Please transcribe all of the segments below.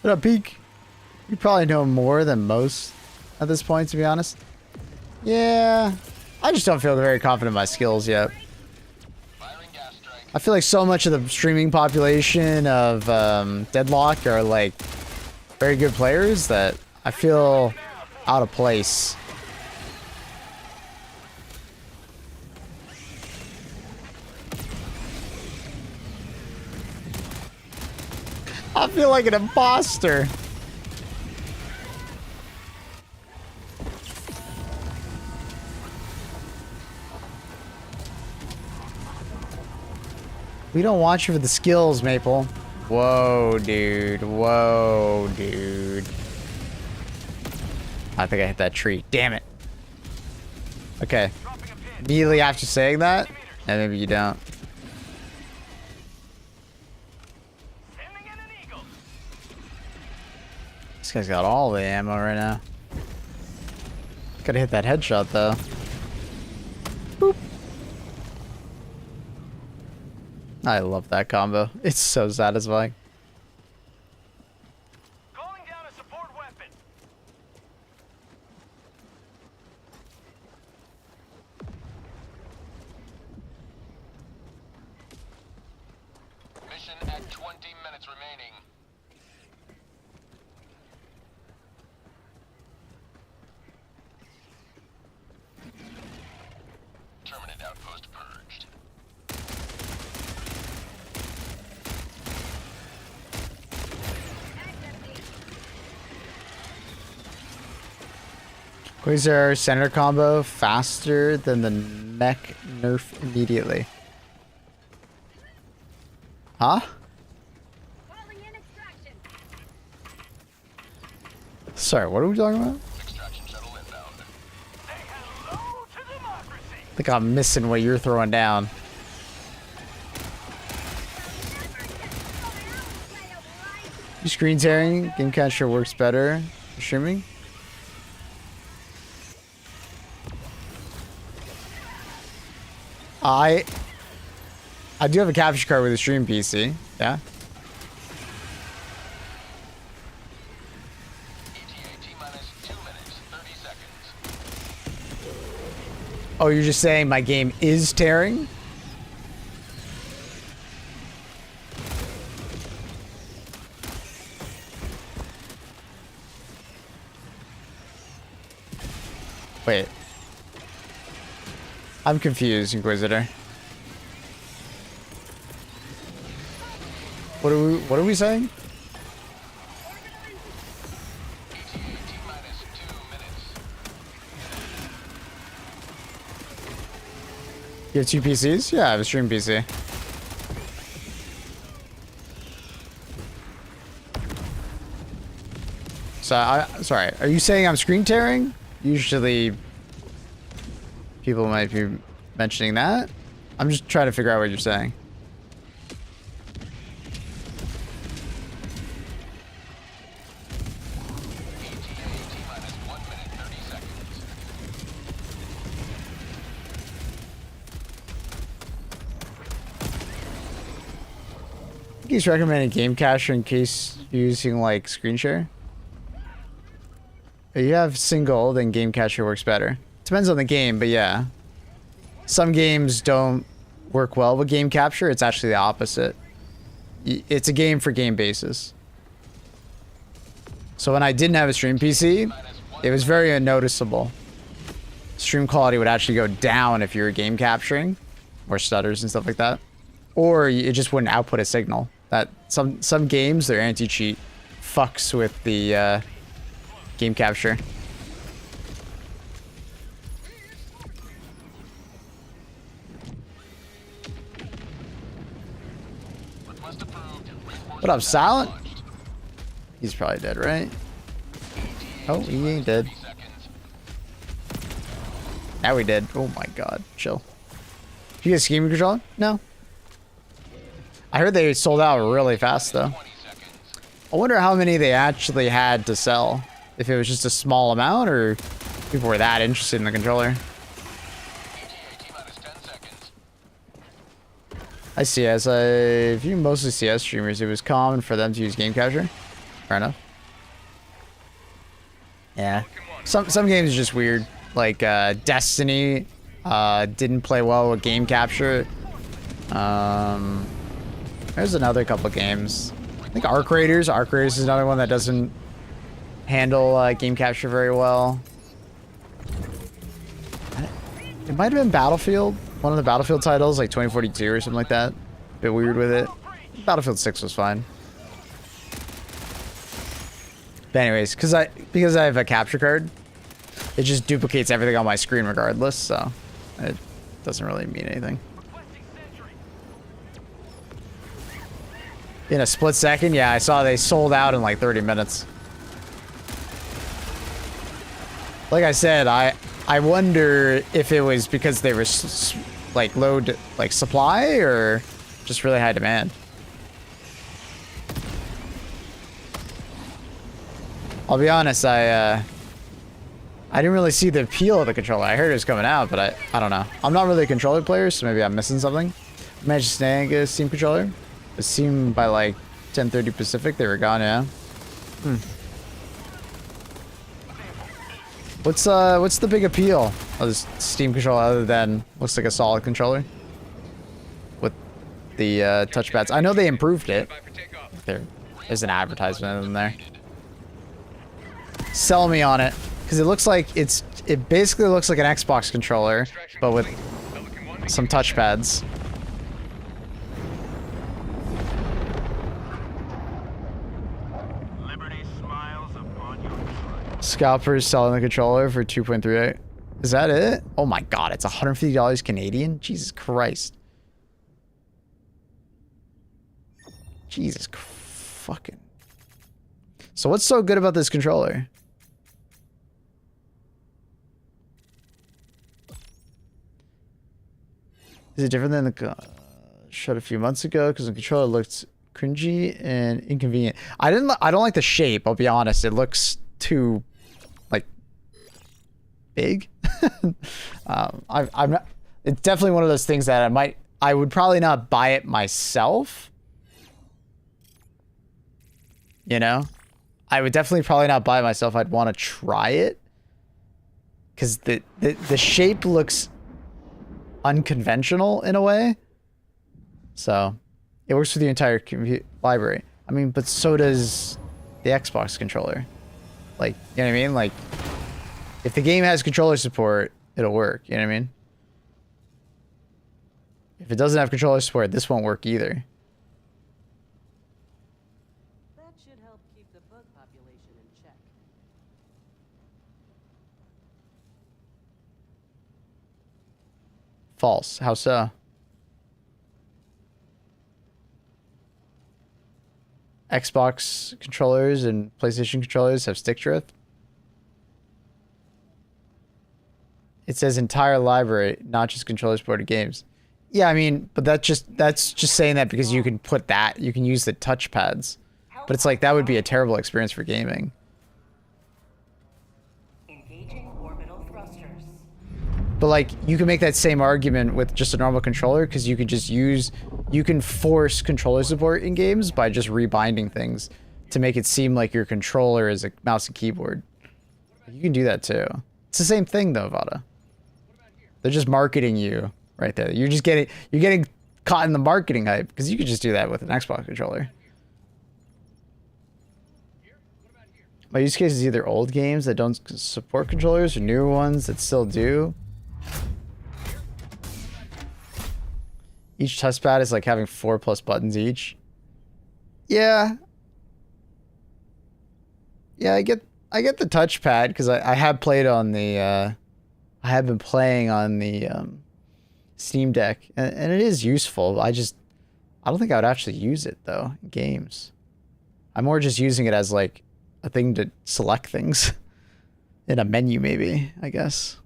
What up, Peak? You probably know more than most at this point, to be honest. Yeah, I just don't feel very confident in my skills yet. I feel like so much of the streaming population of Deadlock are like very good players that I feel out of place. I feel like an imposter. We don't want you for the skills, Maple. Whoa, dude. Whoa, dude. I think I hit that tree. Damn it. Okay. Immediately after saying that, and maybe you don't. This guy's got all the ammo right now. Gotta hit that headshot, though. Boop. I love that combo. It's so satisfying. Calling down a support weapon. Mission at 20 minutes remaining. Terminate outpost purged. Quasar center combo faster than the mech nerf immediately. Huh? Sorry, what are we talking about? Extraction shuttle inbound. Say hello to democracy. I think I'm missing what you're throwing down. You screen tearing? Game capture works better for streaming? I do have a capture card with a stream PC. Yeah. ETA -2 minutes, 30 seconds. Oh, you're just saying my game is tearing? Wait. I'm confused, Inquisitor. What are we saying? ETA -2 minutes. You have two PCs? Yeah, I have a stream PC. So, sorry, are you saying I'm screen tearing? Usually, people might be mentioning that. I'm just trying to figure out what you're saying. He's recommending game cacher in case you're using like screen share. If you have single, then game cacher works better. Depends on the game, but yeah. Some games don't work well with game capture. It's actually the opposite. It's a game for game basis. So when I didn't have a stream PC, it was very unnoticeable. Stream quality would actually go down if you were game capturing, or stutters and stuff like that. Or it just wouldn't output a signal. That some games, their anti-cheat fucks with the game capture. What up, Silent? He's probably dead, right? Oh, he ain't dead. Now he did. Oh my god, chill. Did you get a scheming controller? No. I heard they sold out really fast though. I wonder how many they actually had to sell. if it was just a small amount or people were that interested in the controller. I see. As I view mostly CS streamers, it was common for them to use game capture. Fair enough. Yeah. Some games are just weird. Like Destiny didn't play well with game capture. There's another couple of games. I think Arc Raiders. Arc Raiders is another one that doesn't handle game capture very well. It might have been Battlefield. One of the Battlefield titles, like 2042 or something like that. Bit weird with it. Battlefield 6 was fine. But anyways, because I have a capture card, it just duplicates everything on my screen regardless, so it doesn't really mean anything. In a split second, yeah, I saw they sold out in like 30 minutes. Like I said, I wonder if it was because they were like low like supply or just really high demand. I'll be honest, I didn't really see the appeal of the controller. I heard it was coming out, but I don't know. I'm not really a controller player, so maybe I'm missing something. I managed to snag a Steam controller. It seemed by like 10:30 Pacific they were gone, yeah. What's the big appeal of this Steam controller other than looks like a solid controller with the touchpads? I know they improved it. There's an advertisement in there. Sell me on it, because it looks like it basically looks like an Xbox controller, but with some touchpads. Scalpers selling the controller for 2.38. Is that it? Oh my god, it's $150 Canadian? Jesus Christ. Jesus fucking. So what's so good about this controller? Is it different than the shot a few months ago? Because the controller looked cringy and inconvenient. I don't like the shape, I'll be honest. It looks too like big. I'm not, it's definitely one of those things that I would probably not buy it myself. You know? I would definitely probably not buy it myself. I'd want to try it. Cause the shape looks unconventional in a way. So it works for the entire library. I mean, but so does the Xbox controller. Like, you know what I mean? Like, if the game has controller support, it'll work. You know what I mean? If it doesn't have controller support, this won't work either. That should help keep the bug population in check. False. How so? Xbox controllers and PlayStation controllers have stick drift. It says entire library, not just controller supported games. Yeah, I mean, but that's just saying that because you can put that, you can use the touchpads. But it's like that would be a terrible experience for gaming. Engaging orbital thrusters. But like you can make that same argument with just a normal controller because you can just you can force controller support in games by just rebinding things to make it seem like your controller is a mouse and keyboard. You can do that too. It's the same thing though, Vada. They're just marketing you right there. You're getting caught in the marketing hype because you could just do that with an Xbox controller. My use case is either old games that don't support controllers or newer ones that still do. Each touchpad is like having 4+ buttons each. Yeah. Yeah, I get the touchpad because I have played on the I have been playing on the Steam Deck and it is useful. I don't think I would actually use it though in games. I'm more just using it as like a thing to select things in a menu maybe, I guess.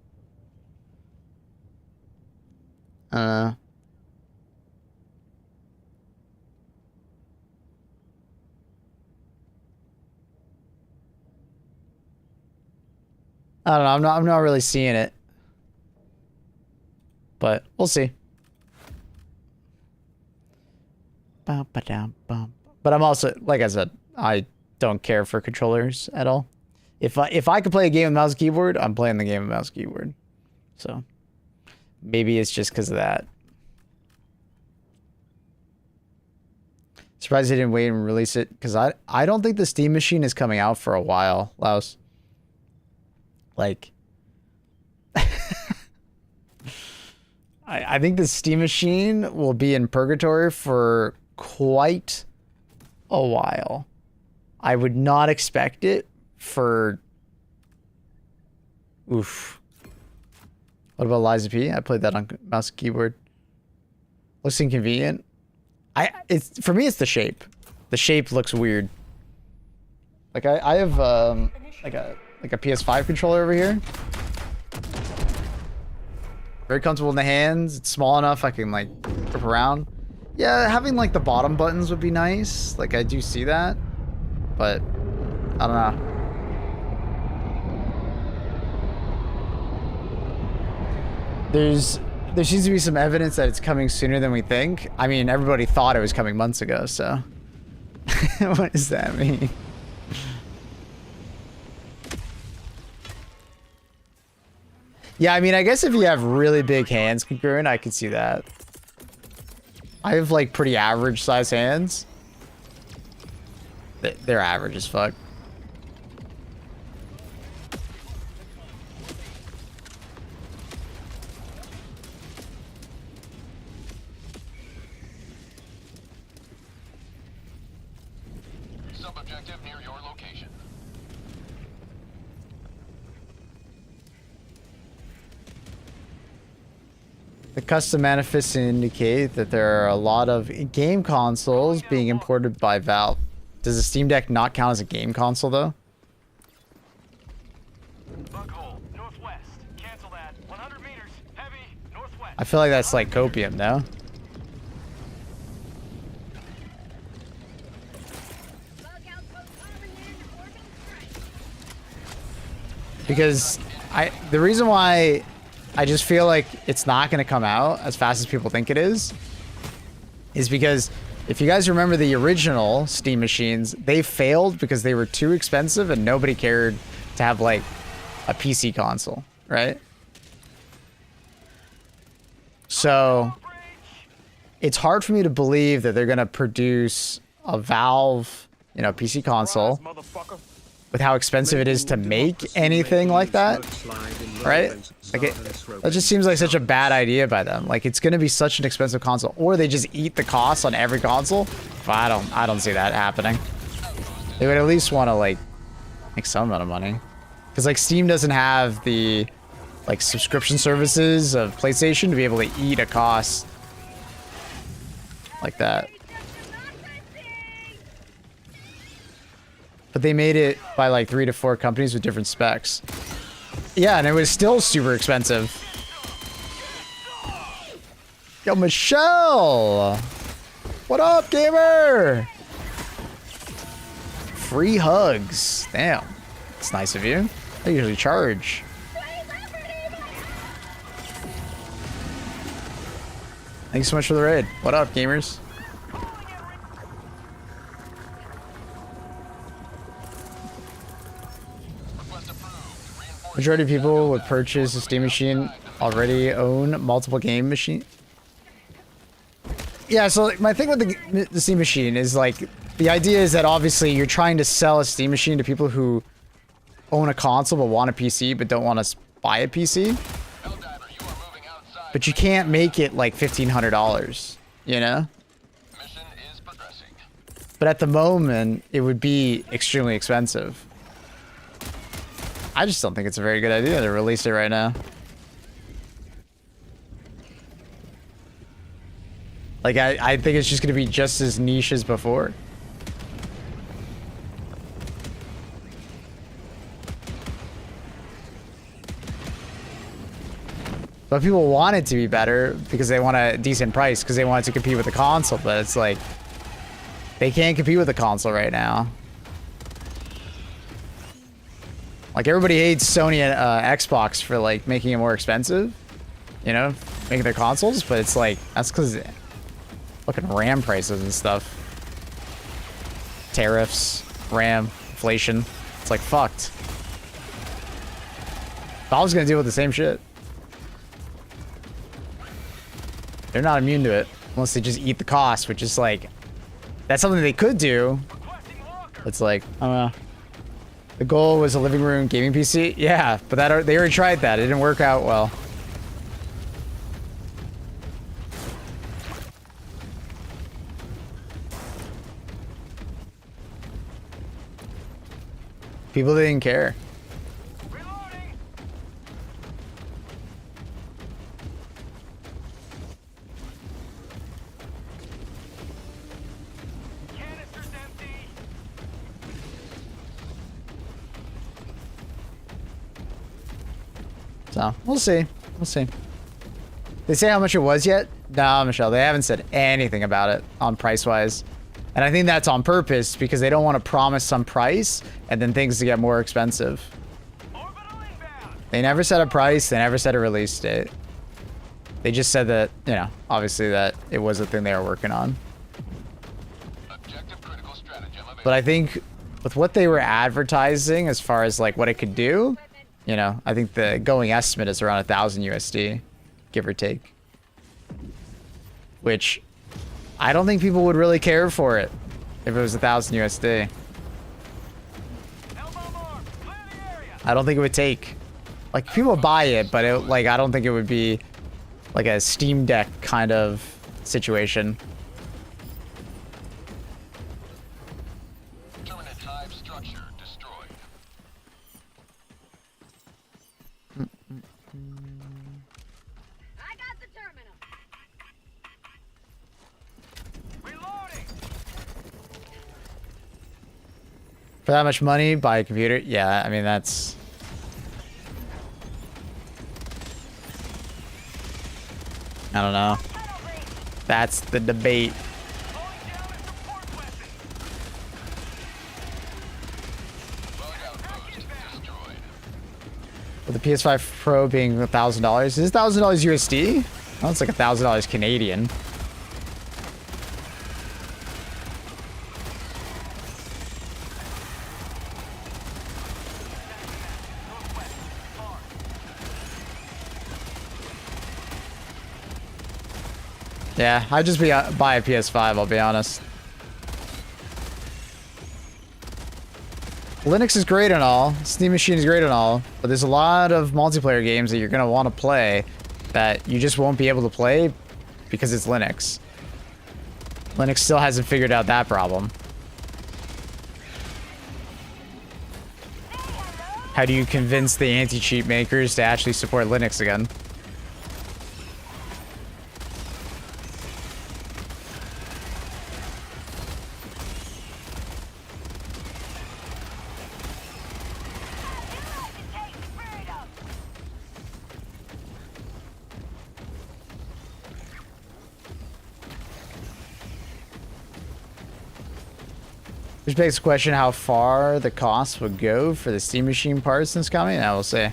I don't know. I'm not really seeing it, but we'll see. But I'm also, like I said, I don't care for controllers at all. If I could play a game with mouse and keyboard, I'm playing the game with mouse and keyboard. So maybe it's just because of that. Surprised they didn't wait and release it, because I don't think the Steam Machine is coming out for a while, Laos. Like, I think the Steam Machine will be in purgatory for quite a while. I would not expect it for... Oof. What about Liza P? I played that on mouse and keyboard. Looks inconvenient. It's for me, it's the shape. The shape looks weird. Like I have like a PS5 controller over here. Very comfortable in the hands. It's small enough I can like grip around. Yeah, having like the bottom buttons would be nice. Like I do see that, but I don't know. There seems to be some evidence that it's coming sooner than we think. I mean, everybody thought it was coming months ago, so what does that mean? Yeah, I mean, I guess if you have really big hands, Congruent, I could see that. I have like pretty average size hands. They're average as fuck. Sub-objective near your location. The custom manifests indicate that there are a lot of game consoles being imported by Valve. Does the Steam Deck not count as a game console, though? Buckhole, northwest. Cancel that. 100 meters. Heavy, northwest. I feel like that's like copium, no? Because the reason why I just feel like it's not going to come out as fast as people think it is because if you guys remember the original Steam machines, they failed because they were too expensive and nobody cared to have like a PC console, right? So it's hard for me to believe that they're going to produce a Valve, you know, PC console with how expensive it is to make anything like that, right? Like that just seems like such a bad idea by them. Like it's gonna be such an expensive console, or they just eat the cost on every console. But I don't see that happening. They would at least want to like make some amount of money, because like Steam doesn't have the like subscription services of PlayStation to be able to eat a cost like that. But they made it by like 3 to 4 companies with different specs. Yeah, and it was still super expensive. Yo, Michelle! What up, gamer? Free hugs. Damn. That's nice of you. I usually charge. Thanks so much for the raid. What up, gamers? Majority of people would purchase a Steam machine already own multiple game machine. Yeah, so like, my thing with the Steam machine is like, the idea is that obviously you're trying to sell a Steam machine to people who own a console but want a PC but don't want to buy a PC. But you can't make it like $1,500, you know? Mission is progressing. But at the moment, it would be extremely expensive. I just don't think it's a very good idea to release it right now. Like, I think it's just going to be just as niche as before. But people want it to be better because they want a decent price, because they want it to compete with the console. But it's like, they can't compete with the console right now. Like everybody hates Sony and Xbox for like making it more expensive, you know, making their consoles, but it's like that's because fucking RAM prices and stuff, tariffs, RAM, inflation. It's like fucked. Valve's gonna deal with the same shit. They're not immune to it unless they just eat the cost, which is like that's something they could do. It's like I don't know. The goal was a living room gaming PC. Yeah, but they already tried that. It didn't work out well. People didn't care. Reloading. Canister's empty. So we'll see. We'll see. They say how much it was yet? No, Michelle, they haven't said anything about it on price wise. And I think that's on purpose because they don't want to promise some price and then things to get more expensive. Orbital inbound. They never said a price. They never said a release date. They just said that, you know, obviously that it was a thing they were working on. Objective critical stratagem available. But I think with what they were advertising as far as like what it could do, you know, I think the going estimate is around 1,000 USD, give or take. Which I don't think people would really care for it if it was 1,000 USD. Elbow more. Clear the area. I don't think it would take. Like people buy it, but it, like I don't think it would be like a Steam Deck kind of situation. Terminate hive structure destroyed. I got the terminal. Reloading. For that much money, buy a computer? Yeah, I mean that's. I don't know. That's the debate. Calling down a support weapon. Loadout post destroyed. With the PS5 Pro being $1,000, is this $1,000 USD? Oh, it's like $1,000 Canadian. Yeah, I'd just buy a PS5, I'll be honest. Linux is great and all, Steam Machine is great and all, but there's a lot of multiplayer games that you're going to want to play that you just won't be able to play because it's Linux. Linux still hasn't figured out that problem. How do you convince the anti-cheat makers to actually support Linux again? Which begs the question how far the cost would go for the Steam Machine parts since coming. I will say.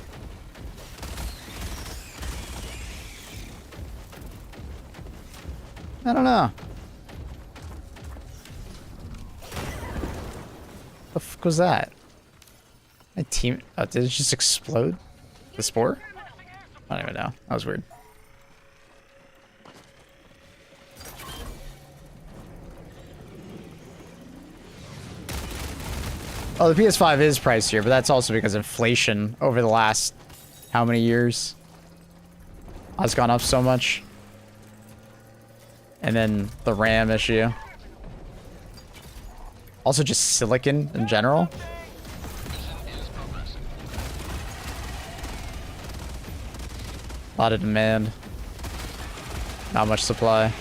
I don't know. The fuck was that? My team. Oh, did it just explode? The spore? I don't even know. That was weird. Oh, the PS5 is pricier, but that's also because inflation over the last how many years has gone up so much. And then the RAM issue. Also just silicon in general. A lot of demand. Not much supply.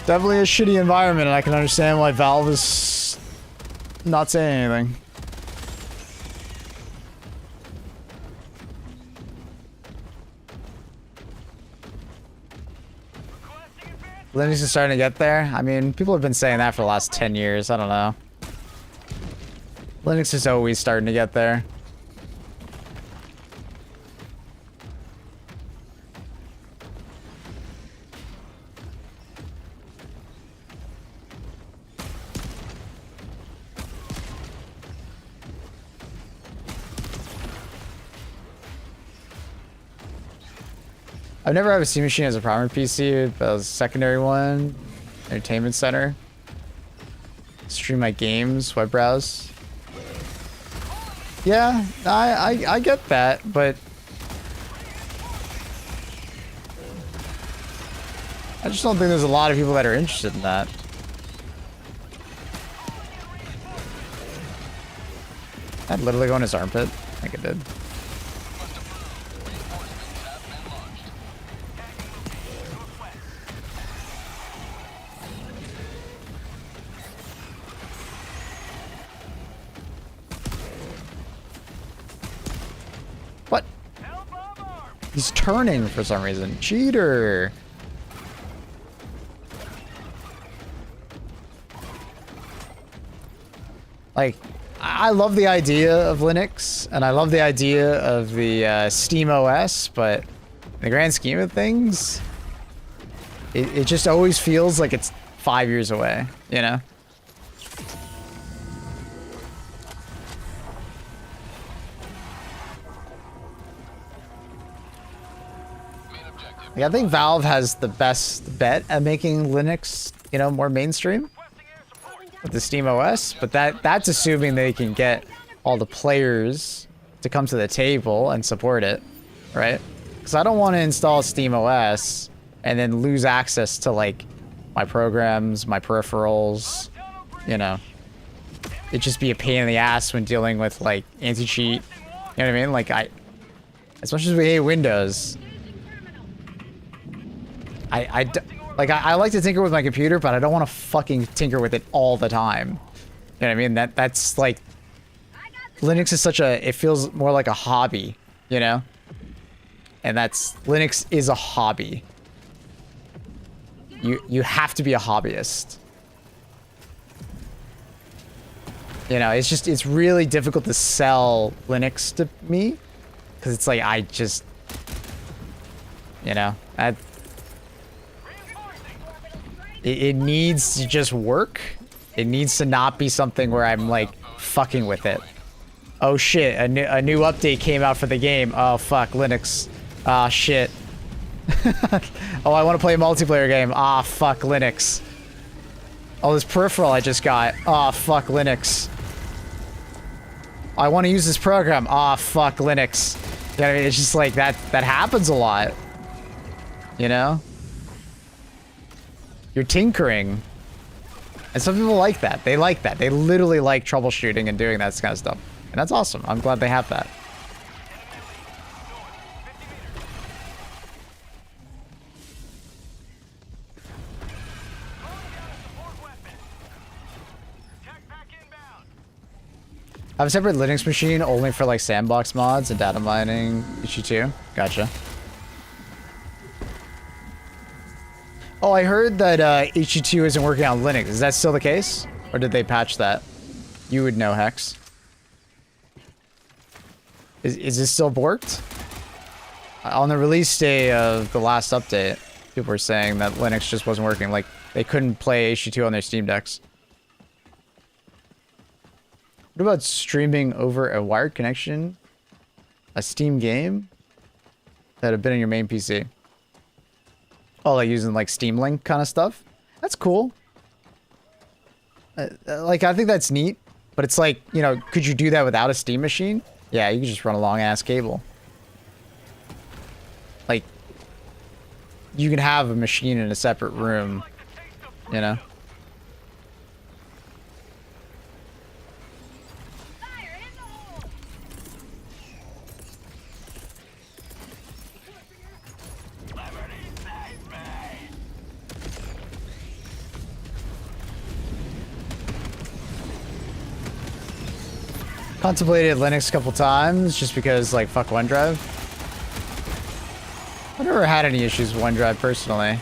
Definitely a shitty environment, and I can understand why Valve is not saying anything. Requesting Linux is starting to get there. I mean, people have been saying that for the last 10 years. I don't know. Linux is always starting to get there. I've never had a Steam machine as a primary PC, but as a secondary one, entertainment center. Stream my games, web browse. Yeah, I get that, but I just don't think there's a lot of people that are interested in that. I'd literally go in his armpit. I think it did. What? He's turning for some reason. Cheater. Like, I love the idea of Linux, and I love the idea of the Steam OS, but in the grand scheme of things, it just always feels like it's 5 years away, you know? Like, I think Valve has the best bet at making Linux, you know, more mainstream with the Steam OS, but that's assuming they can get all the players to come to the table and support it, right? Because I don't want to install Steam OS and then lose access to, like, my programs, my peripherals, you know. It'd just be a pain in the ass when dealing with, like, anti-cheat, you know what I mean? Like, as much as we hate Windows, I like to tinker with my computer, but I don't want to fucking tinker with it all the time. You know what I mean? That's like, Linux is such a, it feels more like a hobby, you know? And Linux is a hobby. You have to be a hobbyist. You know, it's really difficult to sell Linux to me, because it's like, you know, it needs to just work. It needs to not be something where I'm like fucking with it. Oh shit, a new update came out for the game. Oh fuck, Linux. Ah shit. Oh, I want to play a multiplayer game. Ah fuck, Linux. Oh, this peripheral I just got. Ah fuck, Linux. I want to use this program. Ah fuck, Linux. You know what I mean? It's just like that happens a lot. You know? You're tinkering. And some people like that. They like that. They literally like troubleshooting and doing that kind of stuff. And that's awesome. I'm glad they have that. I have a separate Linux machine only for like sandbox mods and data mining. EC2. Gotcha. Oh, I heard that HE2 isn't working on Linux. Is that still the case? Or did they patch that? You would know, Hex. Is this still borked? On the release day of the last update, people were saying that Linux just wasn't working. Like, they couldn't play HE2 on their Steam decks. What about streaming over a wired connection? A Steam game? That have been in your main PC? Oh, like using like Steam Link kind of stuff. That's cool. Like, I think that's neat. But it's like, you know, could you do that without a Steam machine? Yeah, you could just run a long ass cable. Like, you can have a machine in a separate room, you know? Contemplated Linux a couple times just because, like, fuck OneDrive. I've never had any issues with OneDrive personally.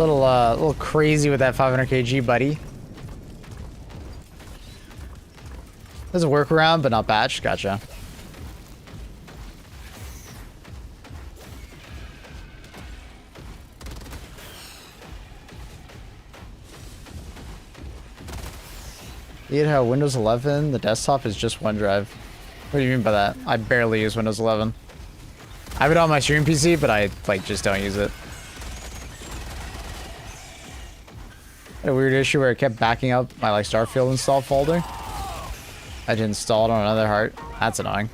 Little crazy with that 500 kg, buddy. There's a workaround, but not batch. Gotcha. You how Windows 11, the desktop is just OneDrive. What do you mean by that? I barely use Windows 11. I have it on my stream PC, but I like just don't use it. I had a weird issue where it kept backing up my like Starfield install folder. I did install it on another heart. That's annoying.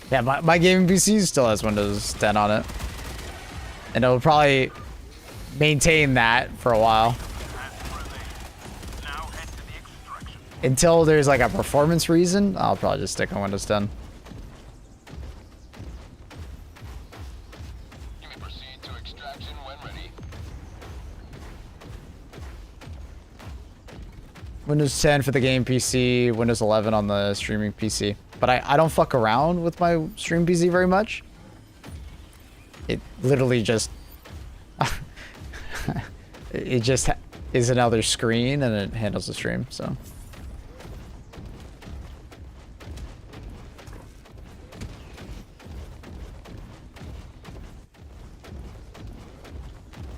Yeah, my gaming PC still has Windows 10 on it. And it'll probably maintain that for a while. Until there's like a performance reason, I'll probably just stick on Windows 10. You may proceed to extraction when ready. Windows 10 for the game PC, Windows 11 on the streaming PC. But I don't fuck around with my stream PC very much. It literally just... it just is another screen and it handles the stream, so...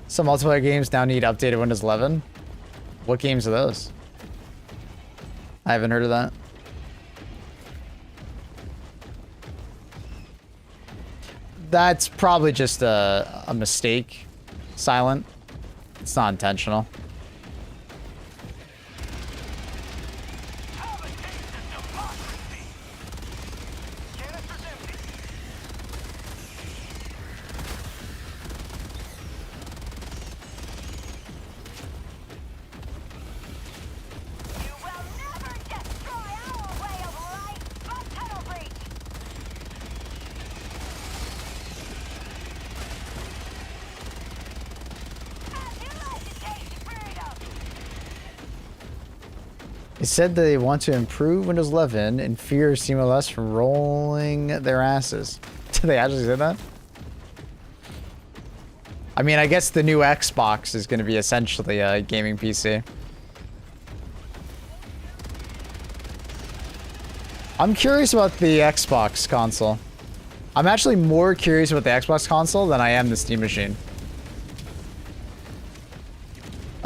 Some multiplayer games now need updated Windows 11. What games are those? I haven't heard of that. That's probably just a mistake, Silent. It's not intentional. They said they want to improve Windows 11 and fear SteamOS from rolling their asses. Did they actually say that? I mean, I guess the new Xbox is going to be essentially a gaming PC. I'm curious about the Xbox console. I'm actually more curious about the Xbox console than I am the Steam machine.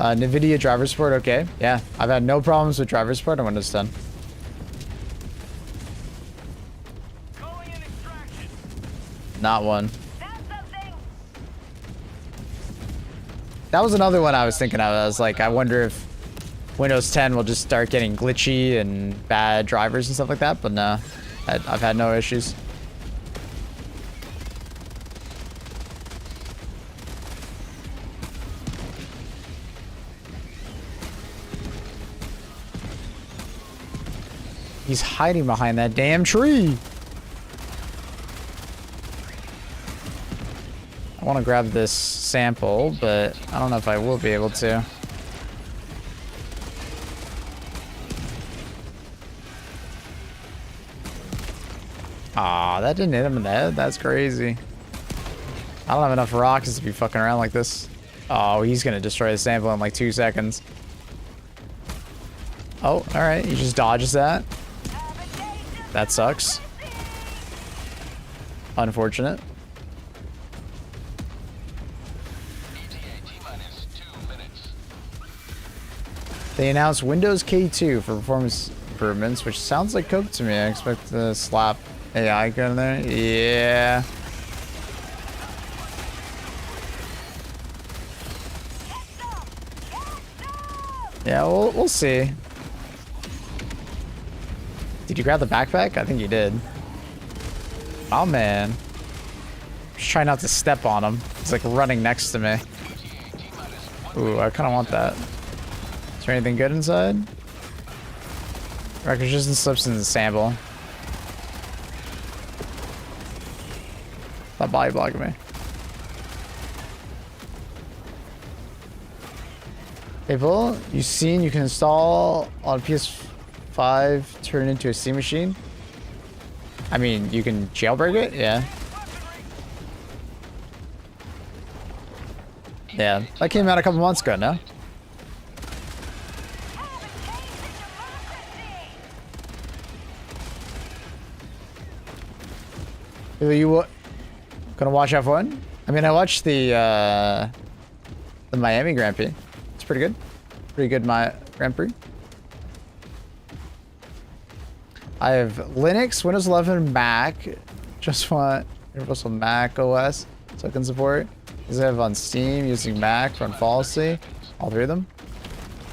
NVIDIA driver support, okay. Yeah, I've had no problems with driver support on Windows 10. Not one. That was another one I was thinking of. I was like, I wonder if Windows 10 will just start getting glitchy and bad drivers and stuff like that, but no. I've had no issues. He's hiding behind that damn tree. I want to grab this sample, but I don't know if I will be able to. Aw, that didn't hit him in the head. That's crazy. I don't have enough rockets to be fucking around like this. Oh, he's gonna destroy the sample in like 2 seconds. Oh, alright. He just dodges that. That sucks. Unfortunate. They announced Windows K2 for performance improvements, which sounds like coke to me. I expect to slap AI gun in there. Yeah. Yeah, we'll see. Did you grab the backpack? I think you did. Oh man. Just try not to step on him. He's like running next to me. Ooh, I kind of want that. Is there anything good inside? Record resistant slips in the sample. Stop body blocking me. Hey, Bull, you seen you can install on PS5, turn it into a Steam machine? I mean, you can jailbreak it, yeah. Yeah, that came out a couple months ago, no? You gonna watch F1? I mean, I watched the Miami Grand Prix. It's pretty good. Pretty good, my Grand Prix. I have Linux, Windows 11, Mac. Just want Universal Mac OS so I can support. These I have on Steam using Mac, run Policy. All three of them.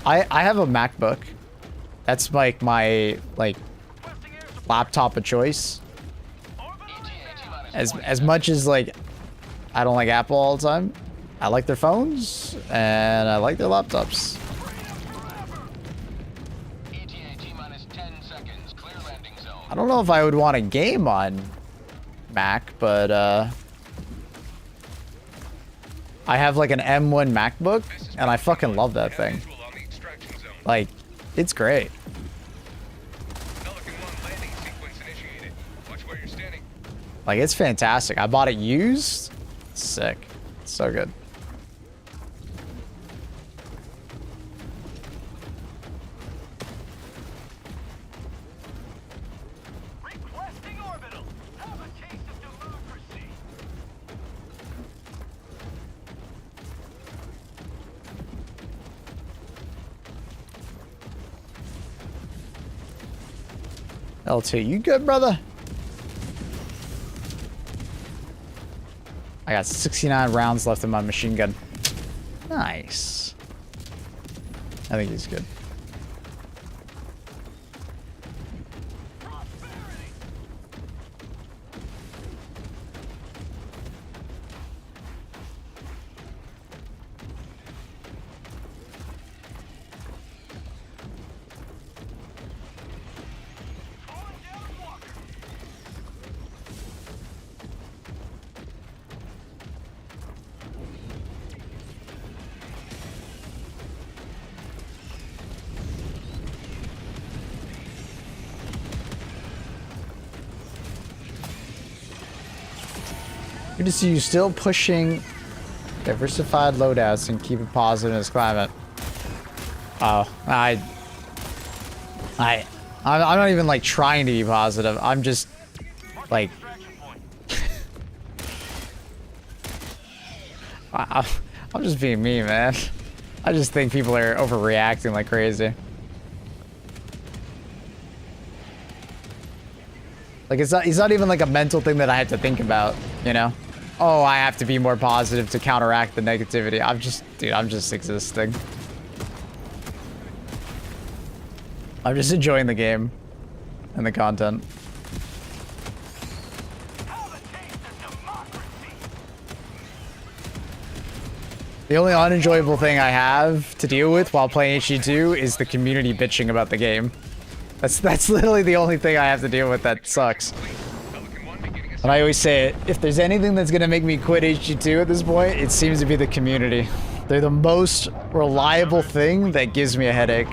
I have a MacBook. That's like my laptop of choice. As much as like I don't like Apple all the time, I like their phones and I like their laptops. I don't know if I would want a game on Mac, but I have like an M1 MacBook and I fucking love that thing. Like, it's great. Like, it's fantastic. I bought it used. Sick. It's so good. Requesting orbital. Have a taste of democracy. L2, you good, brother? I got 69 rounds left in my machine gun. Nice. I think he's good. Good to see you still pushing diversified loadouts and keep it positive in this climate. Oh, I'm not even like trying to be positive. I'm just like I'm just being me, man. I just think people are overreacting like crazy. Like it's not even like a mental thing that I had to think about, you know? Oh, I have to be more positive to counteract the negativity. I'm just existing. I'm just enjoying the game and the content. The only unenjoyable thing I have to deal with while playing HG2 is the community bitching about the game. That's literally the only thing I have to deal with that sucks. And I always say it, if there's anything that's gonna make me quit HG2 at this point, it seems to be the community. They're the most reliable thing that gives me a headache.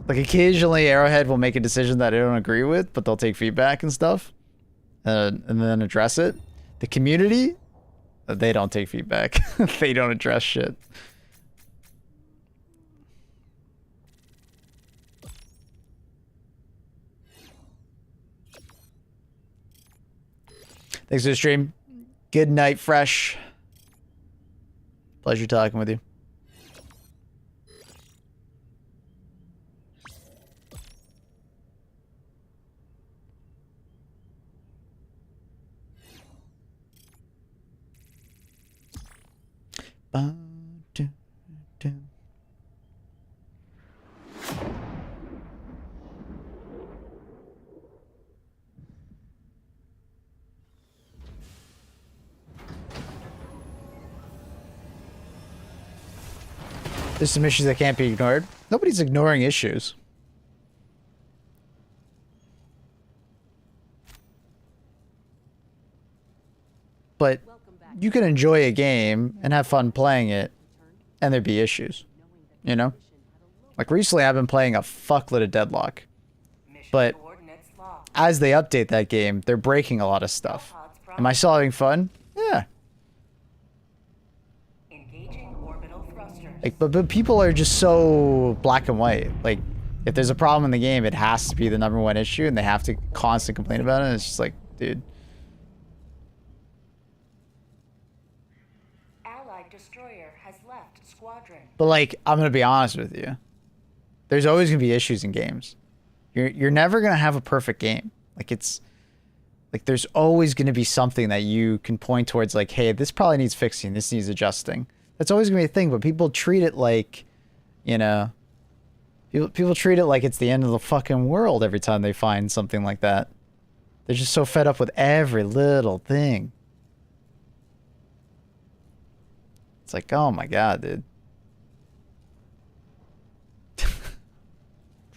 Like occasionally Arrowhead will make a decision that I don't agree with, but they'll take feedback and stuff. And then address it. The community, they don't take feedback. They don't address shit. Thanks for the stream. Good night, Fresh. Pleasure talking with you. There's some issues that can't be ignored. Nobody's ignoring issues. But you can enjoy a game and have fun playing it, and there'd be issues. You know? Like recently I've been playing a fuckload of Deadlock. But Coordinates locked. as they update that game, they're breaking a lot of stuff. Am I still having fun? Yeah. Engaging orbital thrusters. Like, but people are just so black and white. Like, if there's a problem in the game, it has to be the #1 issue, and they have to constantly complain about it. And it's just like, dude. Allied destroyer has left squadron. But like, I'm gonna be honest with you. There's always gonna be issues in games. You're never gonna have a perfect game. Like it's, like there's always gonna be something that you can point towards. Like, hey, this probably needs fixing. This needs adjusting. That's always gonna be a thing. But people treat it like, you know, people treat it like it's the end of the fucking world every time they find something like that. They're just so fed up with every little thing. It's like, oh my god, dude.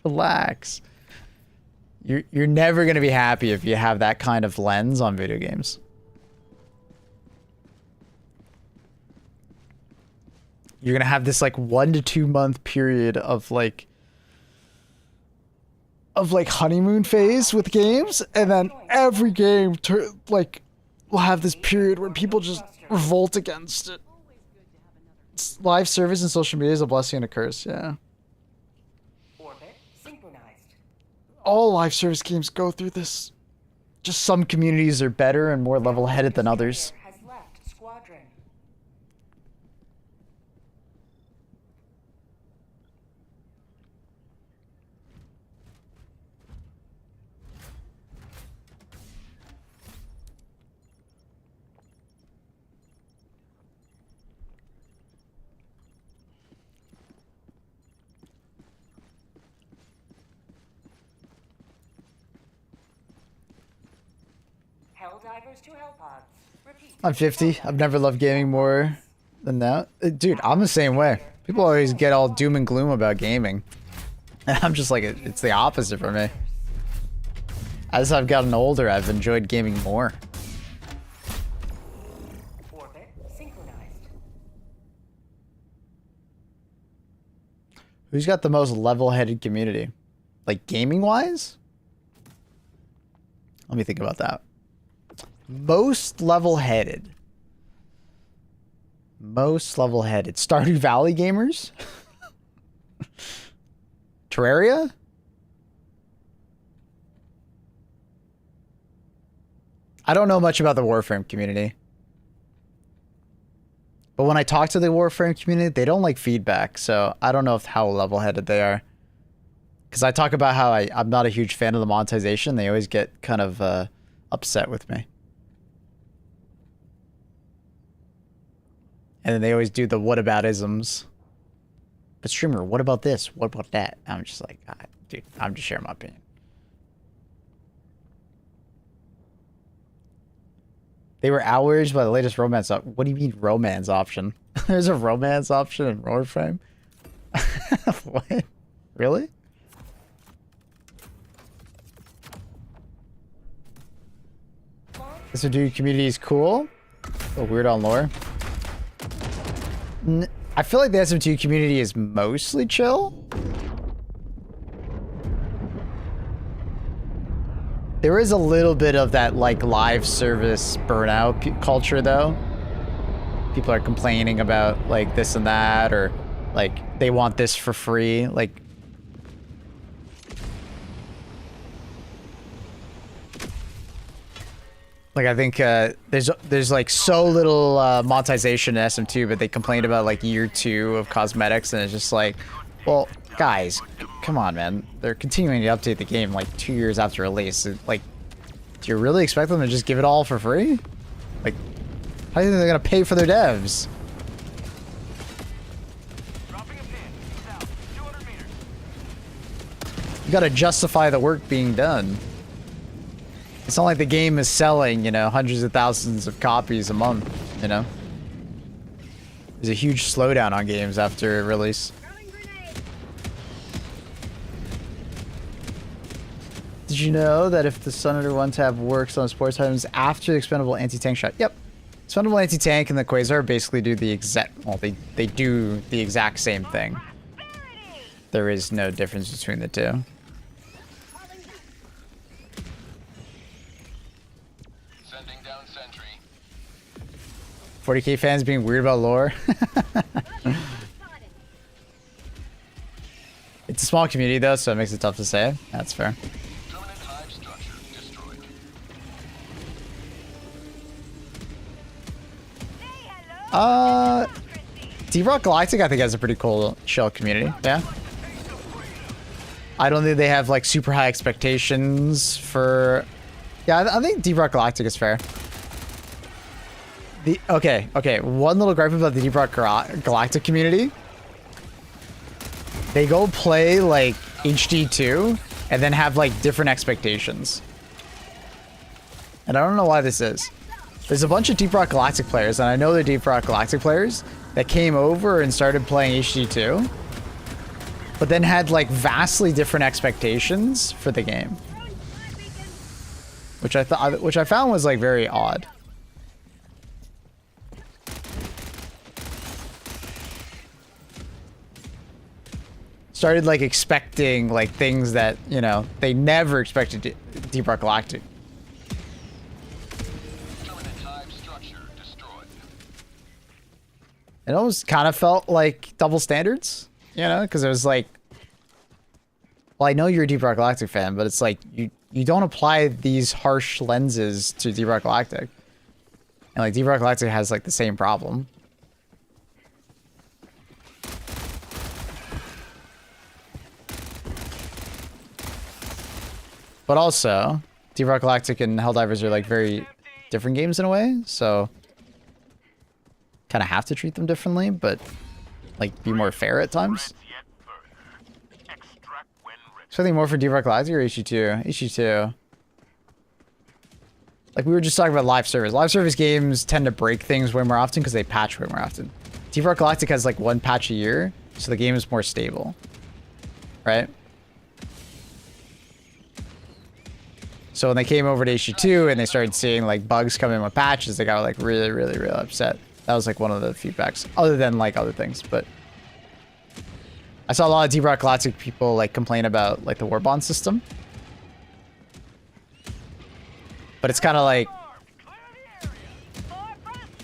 Relax. You're never gonna be happy if you have that kind of lens on video games. You're gonna have this like 1 to 2 month period of like honeymoon phase with games, and then every game like will have this period where people just revolt against it. Live service and social media is a blessing and a curse, yeah. Orbit synchronized. All live service games go through this. Just some communities are better and more level-headed than others. Destroyer has left squadron. Helldivers to Hellpods. Repeat. I'm 50. I've never loved gaming more than that. Dude, I'm the same way. People always get all doom and gloom about gaming. And I'm just like, it's the opposite for me. As I've gotten older, I've enjoyed gaming more. Orbit synchronized. Who's got the most level-headed community? Like, gaming-wise? Let me think about that. Most level-headed. Most level-headed. Stardew Valley gamers? Terraria? I don't know much about the Warframe community. But when I talk to the Warframe community, they don't like feedback, so I don't know how level-headed they are. Because I talk about how I'm not a huge fan of the monetization. They always get kind of upset with me. And then they always do the whataboutisms. But streamer, what about this? What about that? I'm just like, God, dude, I'm just sharing my opinion. They were outraged by the latest romance What do you mean romance option? There's a romance option in Warframe? What? Really? This dude community is cool. A weird on lore. I feel like the SM2 community is mostly chill. There is a little bit of that like live service burnout culture though. People are complaining about like this and that, or like they want this for free. Like I think there's like so little monetization in SM2, but they complained about like year 2 of cosmetics, and it's just like, well, guys, come on, man. They're continuing to update the game like 2 years after release. Like, do you really expect them to just give it all for free? Like, how do you think they're gonna pay for their devs? Dropping a pin. South. 200 meters. You gotta justify the work being done. It's not like the game is selling, you know, hundreds of thousands of copies a month, you know? There's a huge slowdown on games after release. Did you know that if the Sun Under 1 tab works on sports items after the expendable anti-tank shot? Yep. Expendable anti-tank and the Quasar basically do the exact, well, they do the exact same thing. There is no difference between the two. 40k fans being weird about lore. It's a small community though, so it makes it tough to say. That's fair. Permanent hive structure destroyed. Deep Rock Galactic I think has a pretty cool shell community. Yeah. I don't think they have like super high expectations for. Yeah, I think Deep Rock Galactic is fair. Okay. One little gripe about the Deep Rock Galactic community. They go play like HD2 and then have like different expectations. And I don't know why this is. There's a bunch of Deep Rock Galactic players, and I know they're Deep Rock Galactic players that came over and started playing HD2, but then had like vastly different expectations for the game, which I found was like very odd. Started like expecting like things that, you know, they never expected Deep Rock Galactic. Permanent hive structure destroyed. It almost kind of felt like double standards, you know, because it was like, well, I know you're a Deep Rock Galactic fan, but it's like you don't apply these harsh lenses to Deep Rock Galactic. And like Deep Rock Galactic has like the same problem. But also, Deep Rock Galactic and Helldivers are like very different games in a way, so kind of have to treat them differently, but like be more fair at times. Something more for Deep Rock Galactic or HG2? HG2. Like we were just talking about live service. Live service games tend to break things way more often because they patch way more often. Deep Rock Galactic has like one patch a year, so the game is more stable, right? So when they came over to HG2 and they started seeing like bugs come in with patches, they got like really upset. That was like one of the feedbacks, other than like other things. But I saw a lot of Deep Rock Galactic people like complain about like the Warbond system. But it's kind of like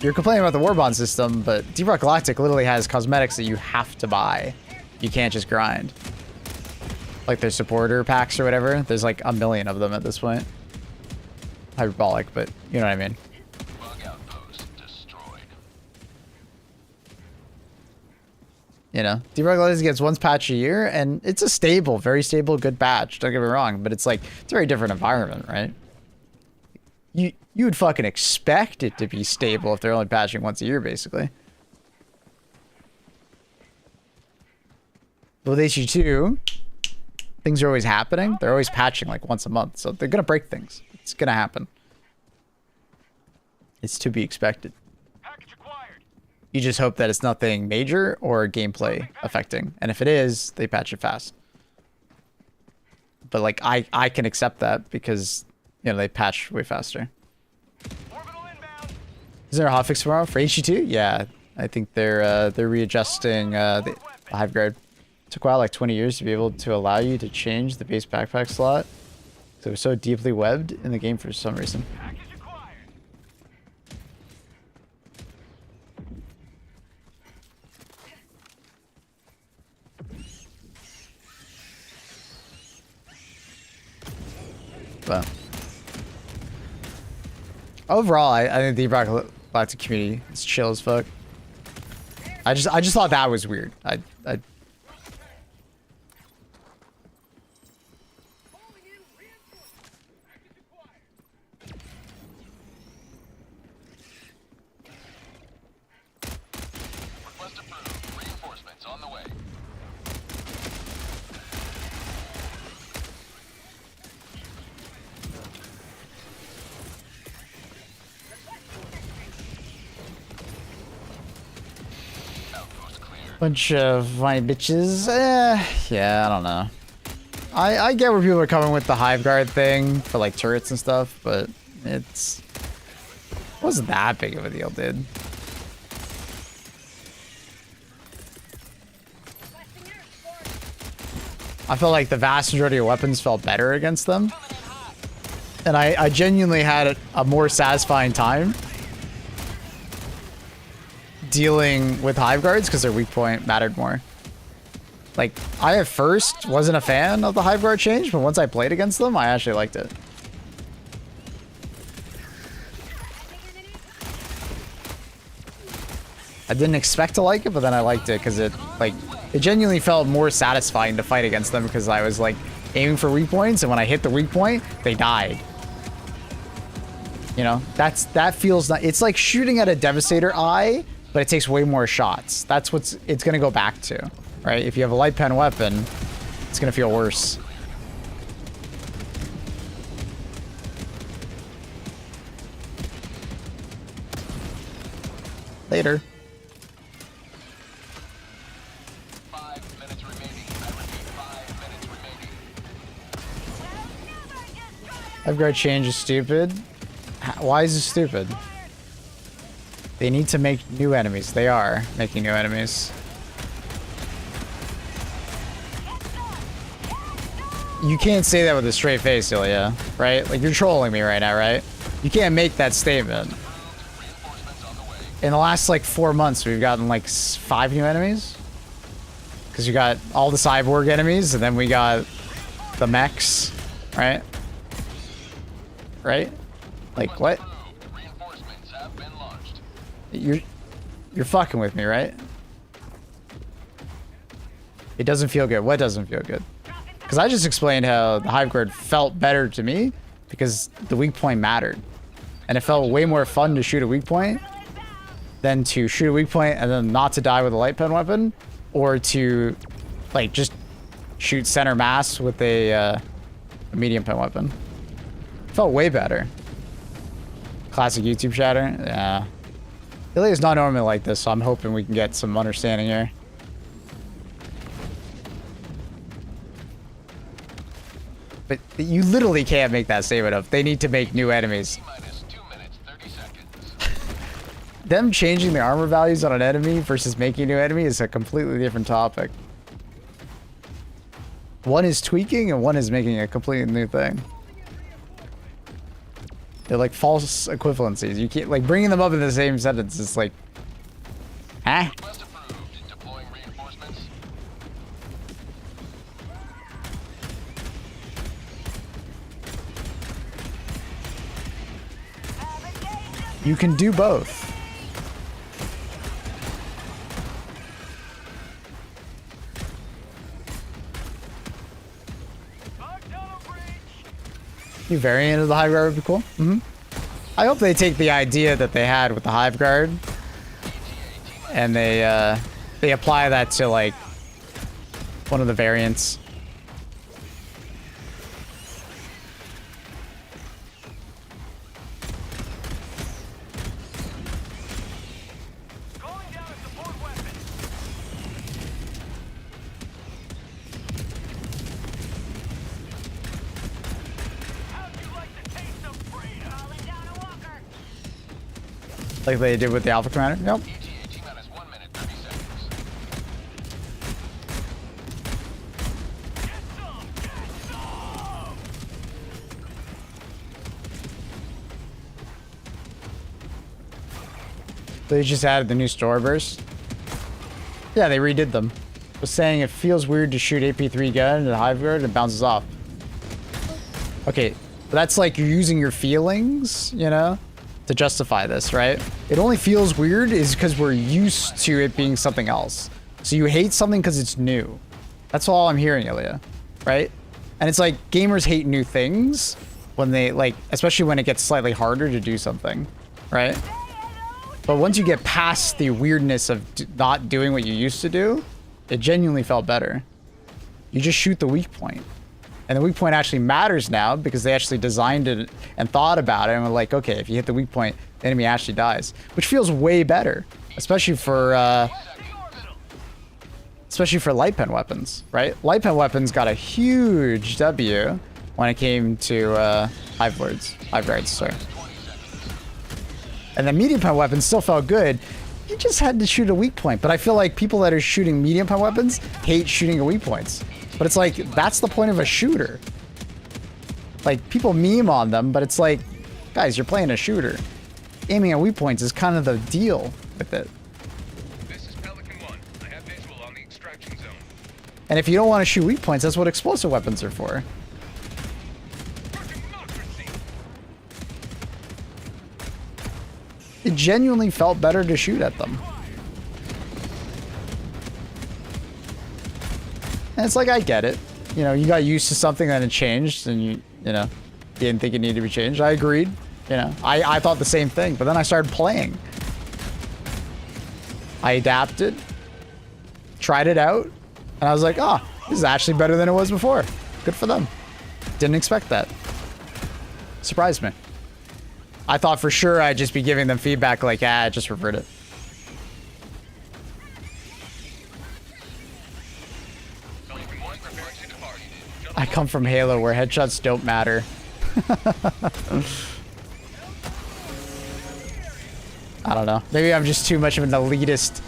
you're complaining about the Warbond system, but Deep Rock Galactic literally has cosmetics that you have to buy. You can't just grind. Like their supporter packs or whatever. There's like a million of them at this point. Hyperbolic, but you know what I mean. Bug outpost destroyed. You know, Deep Rock Galactic gets one patch a year, and it's a stable, very stable, good patch. Don't get me wrong, but it's like it's a very different environment, right? You would fucking expect it to be stable if they're only patching once a year, basically. But with HG2, things are always happening. They're always patching like once a month, so they're gonna break things. It's gonna happen. It's to be expected. Package acquired. You just hope that it's nothing major or gameplay affecting, and if it is, they patch it fast. But like I can accept that because you know they patch way faster. Orbital inbound. Is there a hotfix tomorrow for HG2? Yeah, I think they're readjusting the Hive Guard. Took a while, like 20 years, to be able to allow you to change the base backpack slot. So it was so deeply webbed in the game for some reason. Package acquired. But overall, I think the Deep Rock Galactic community is chill as fuck. I just thought that was weird. I Request approved. Reinforcements on the way. Outpost cleared. bunch of whiny bitches. Yeah, I don't know. I get where people are coming with the Hive Guard thing for like turrets and stuff, but it wasn't that big of a deal, dude. I felt like the vast majority of weapons felt better against them. And I genuinely had a more satisfying time dealing with Hive Guards because their weak point mattered more. Like, I at first wasn't a fan of the Hive Guard change, but once I played against them, I actually liked it. I didn't expect to like it, but then I liked it because it genuinely felt more satisfying to fight against them because I was like aiming for weak points, and when I hit the weak point, they died. You know, that feels not. It's like shooting at a Devastator eye, but it takes way more shots. That's what's it's gonna go back to, right? If you have a light pen weapon, it's gonna feel worse. Later. 5 minutes remaining. I repeat, 5 minutes remaining. Hive Guard change is stupid. Why is it stupid? They need to make new enemies. They are making new enemies. You can't say that with a straight face, Ilya, right? Like, you're trolling me right now, right? You can't make that statement. In the last, like, 4 months, we've gotten, like, 5 new enemies. Because you got all the cyborg enemies, and then we got the mechs, right? Right? Like, what? Reinforcements have been launched. You're fucking with me, right? It doesn't feel good. What doesn't feel good? Because I just explained how the Hive Guard felt better to me because the weak point mattered. And it felt way more fun to shoot a weak point than to shoot a weak point and then not to die with a light pen weapon, or to, like, just shoot center mass with a medium pen weapon. Felt way better. Classic YouTube chatter. Yeah. Ilya's not normally like this, so I'm hoping we can get some understanding here. But you literally can't make that statement of they need to make new enemies. Minus 2 minutes, 30 seconds. Them changing the armor values on an enemy versus making a new enemy is a completely different topic. One is tweaking and one is making a completely new thing. They're like false equivalencies. You can't, like, bringing them up in the same sentence is like, huh? Request approved. Deploying reinforcements. You can do both. New variant of the Hive Guard would be cool. I hope they take the idea that they had with the Hive Guard and they apply that to, like, one of the variants. Calling down a support weapon. How'd you like the taste of freedom? Calling down a walker. Like they did with the Alpha Commander. Nope. ETA minus 1 minute, 30 seconds. Get some! Get some! They just added the new store burst. Yeah, they redid them. Was saying it feels weird to shoot AP3 gun into the Hive Guard and it bounces off. Okay, but that's like you're using your feelings, you know, to justify this, right? It only feels weird is because we're used to it being something else. So you hate something because it's new. That's all I'm hearing, Ilya, right? And it's like gamers hate new things when they, like, especially when it gets slightly harder to do something, right? But once you get past the weirdness of not doing what you used to do, it genuinely felt better. You just shoot the weak point. And the weak point actually matters now because they actually designed it and thought about it and were like, okay, if you hit the weak point, the enemy actually dies. Which feels way better, especially for light pen weapons, right? Light pen weapons got a huge W when it came to Hive Guards, sorry. And the medium pen weapons still felt good. You just had to shoot a weak point. But I feel like people that are shooting medium pen weapons hate shooting at weak points. But it's like, that's the point of a shooter. Like, people meme on them, but it's like, guys, you're playing a shooter. Aiming at weak points is kind of the deal with it. extraction zone. And if you don't want to shoot weak points, that's what explosive weapons are for. For democracy. It genuinely felt better to shoot at them. And it's like, I get it. You know, you got used to something that had changed and you know, didn't think it needed to be changed. I agreed. You know, I thought the same thing, but then I started playing. I adapted, tried it out, and I was like, oh, this is actually better than it was before. Good for them. Didn't expect that. Surprised me. I thought for sure I'd just be giving them feedback like, just revert it. I come from Halo where headshots don't matter. I don't know. Maybe I'm just too much of an elitist.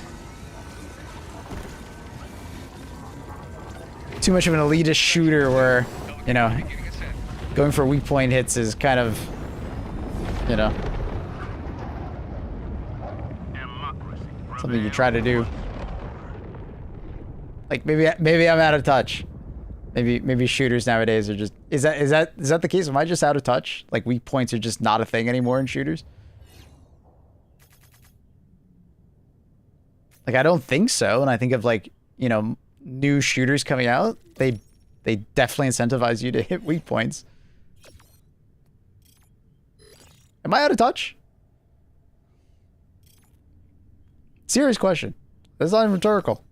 Too much of an elitist shooter where, you know, going for weak point hits is kind of, you know, something you try to do. Like maybe I'm out of touch. Maybe shooters nowadays are just is that the case? Am I just out of touch? Like weak points are just not a thing anymore in shooters? Like I don't think so. And I think of like, you know, new shooters coming out, they definitely incentivize you to hit weak points. Am I out of touch? Serious question. That's not even rhetorical.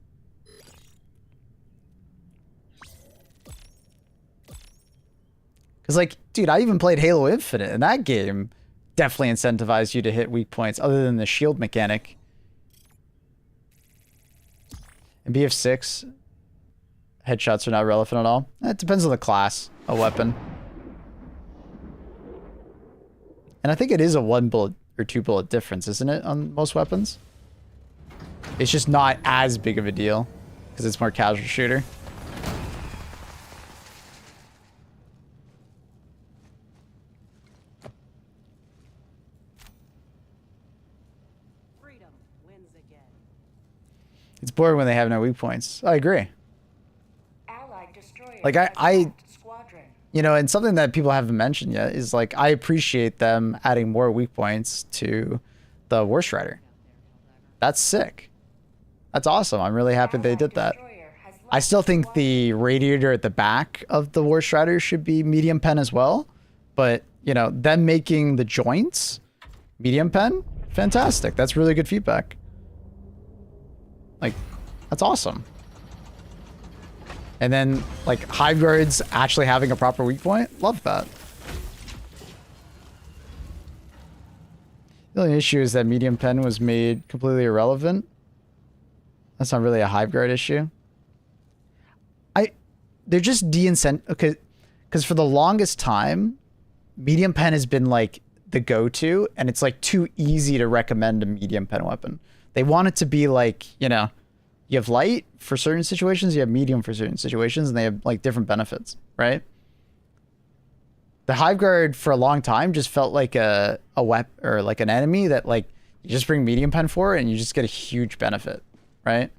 Because, like, dude, I even played Halo Infinite, and that game definitely incentivized you to hit weak points, other than the shield mechanic. In BF6, headshots are not relevant at all. It depends on the class of weapon. And I think it is a 1 bullet or 2 bullet difference, isn't it, on most weapons? It's just not as big of a deal, because it's more casual shooter. It's boring when they have no weak points. I agree. Like I you know, and something that people haven't mentioned yet is like I appreciate them adding more weak points to the War Strider. That's sick. That's awesome. I'm really happy they did that. I still think the radiator at the back of the War Strider should be medium pen as well, but you know, them making the joints medium pen, fantastic. That's really good feedback. Like, that's awesome. And then, like, Hive Guards actually having a proper weak point, love that. The only issue is that medium pen was made completely irrelevant. That's not really a Hive Guard issue. They're just de-incent, okay, because for the longest time, medium pen has been like the go-to, and it's like too easy to recommend a medium pen weapon. They want it to be like, you know, you have light for certain situations, you have medium for certain situations, and they have like different benefits, right? The Hive Guard for a long time just felt like a weapon or like an enemy that like you just bring medium pen for and you just get a huge benefit, right?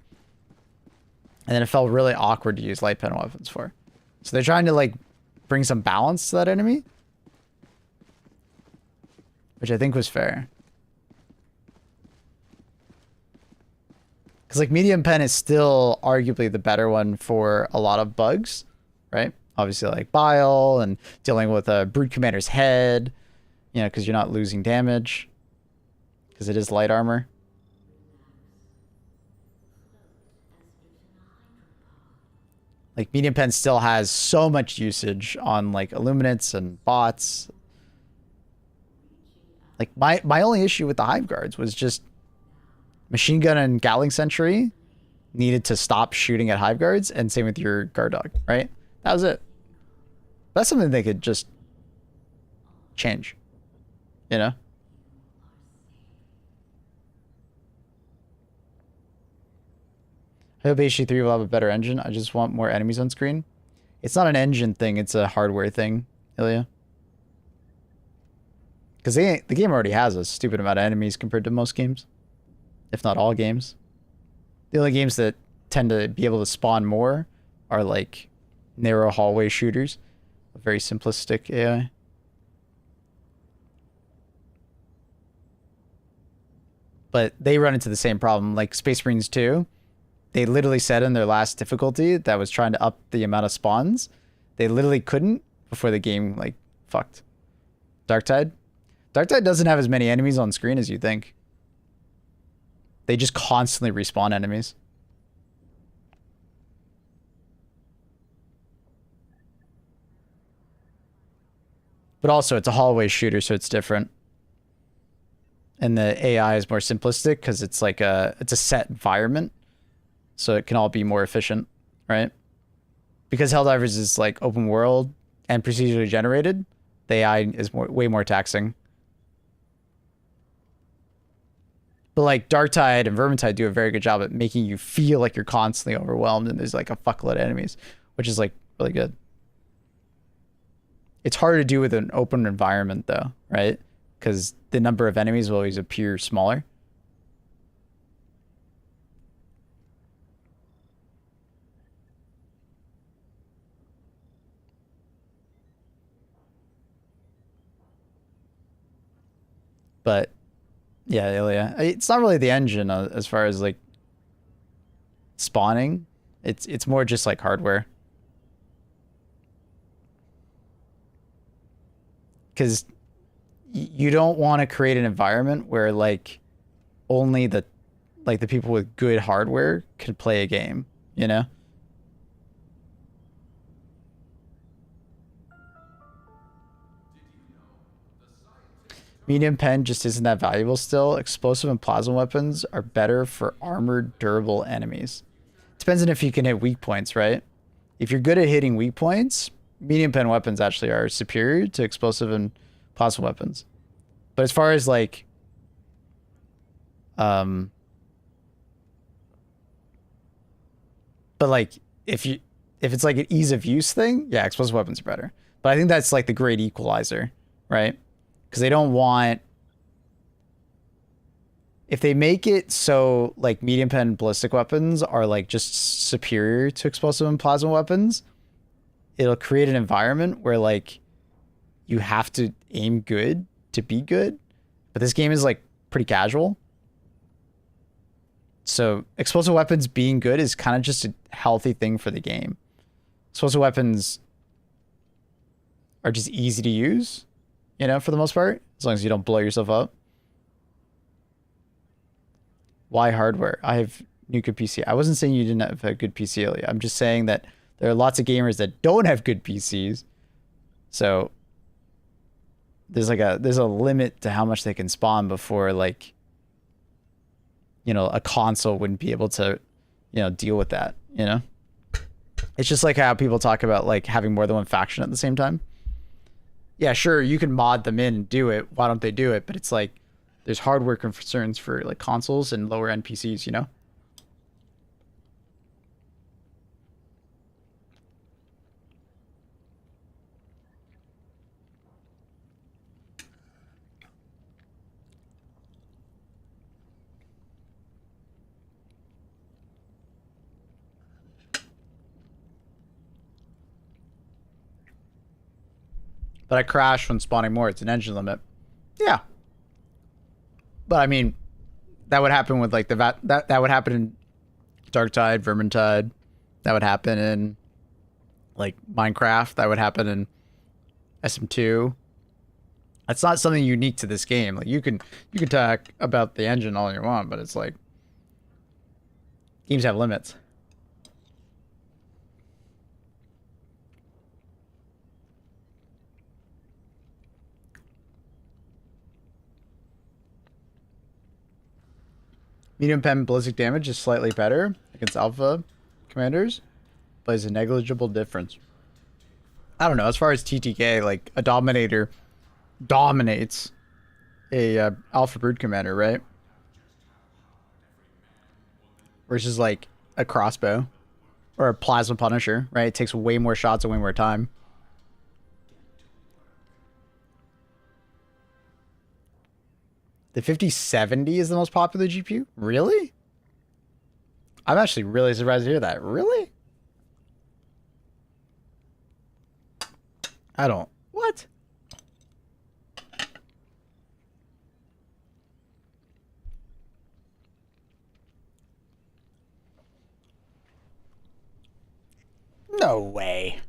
And then it felt really awkward to use light pen weapons for. So they're trying to like bring some balance to that enemy, which I think was fair. Because like medium pen is still arguably the better one for a lot of bugs, right? Obviously like Bile and dealing with a Brood Commander's head, you know, because you're not losing damage. Because it is light armor. Like medium pen still has so much usage on like Illuminates and bots. Like my only issue with the Hive Guards was just Machine Gun and Gatling Sentry needed to stop shooting at Hive Guards, and same with your Guard Dog, right? That was it. That's something they could just change, you know? I hope HG3 will have a better engine. I just want more enemies on screen. It's not an engine thing, it's a hardware thing, Ilya. Because the game already has a stupid amount of enemies compared to most games. If not all games. The only games that tend to be able to spawn more are like narrow hallway shooters, very simplistic AI. But they run into the same problem. Like Space Marines 2, they literally said in their last difficulty that was trying to up the amount of spawns. They literally couldn't before the game like fucked. Darktide? Darktide doesn't have as many enemies on screen as you think. They just constantly respawn enemies. But also it's a hallway shooter, so it's different. And the AI is more simplistic because it's like it's a set environment. So it can all be more efficient, right? Because Helldivers is like open world and procedurally generated, the AI is way more taxing. But like Darktide and Vermintide do a very good job at making you feel like you're constantly overwhelmed and there's like a fuckload of enemies, which is like really good. It's hard to do with an open environment though, right? Because the number of enemies will always appear smaller. But yeah, Ilya, it's not really the engine as far as like spawning. It's more just like hardware. Because you don't want to create an environment where like only the people with good hardware can play a game, you know? Medium pen just isn't that valuable still. Explosive and plasma weapons are better for armored, durable enemies. Depends on if you can hit weak points, right? If you're good at hitting weak points, medium pen weapons actually are superior to explosive and plasma weapons. But as far as like but like if it's like an ease of use thing, yeah, explosive weapons are better. But I think that's like the great equalizer, right? Because they don't want, if they make it so like medium pen ballistic weapons are like just superior to explosive and plasma weapons, it'll create an environment where like you have to aim good to be good. But this game is like pretty casual. So explosive weapons being good is kind of just a healthy thing for the game. Explosive weapons are just easy to use, you know, for the most part, as long as you don't blow yourself up. Why hardware? I have new good PC. I wasn't saying you didn't have a good PC, Ilya. I'm just saying that there are lots of gamers that don't have good PCs. So there's a limit to how much they can spawn before like, you know, a console wouldn't be able to, you know, deal with that, you know? It's just like how people talk about like having more than one faction at the same time. Yeah, sure, you can mod them in and do it. Why don't they do it? But it's like there's hardware concerns for like consoles and lower end PCs, you know? But I crash when spawning more. It's an engine limit. Yeah. But I mean, that would happen with like that would happen in Darktide, Vermintide. That would happen in like Minecraft. That would happen in SM2. That's not something unique to this game. Like you can talk about the engine all you want, but it's like games have limits. Medium pen ballistic damage is slightly better against alpha commanders, but it's a negligible difference. I don't know. As far as TTK, like a Dominator dominates a alpha brood commander, right? Versus like a crossbow or a plasma punisher, right? It takes way more shots and way more time. The 5070 is the most popular GPU? Really? I'm actually really surprised to hear that. Really? I don't. What? No way.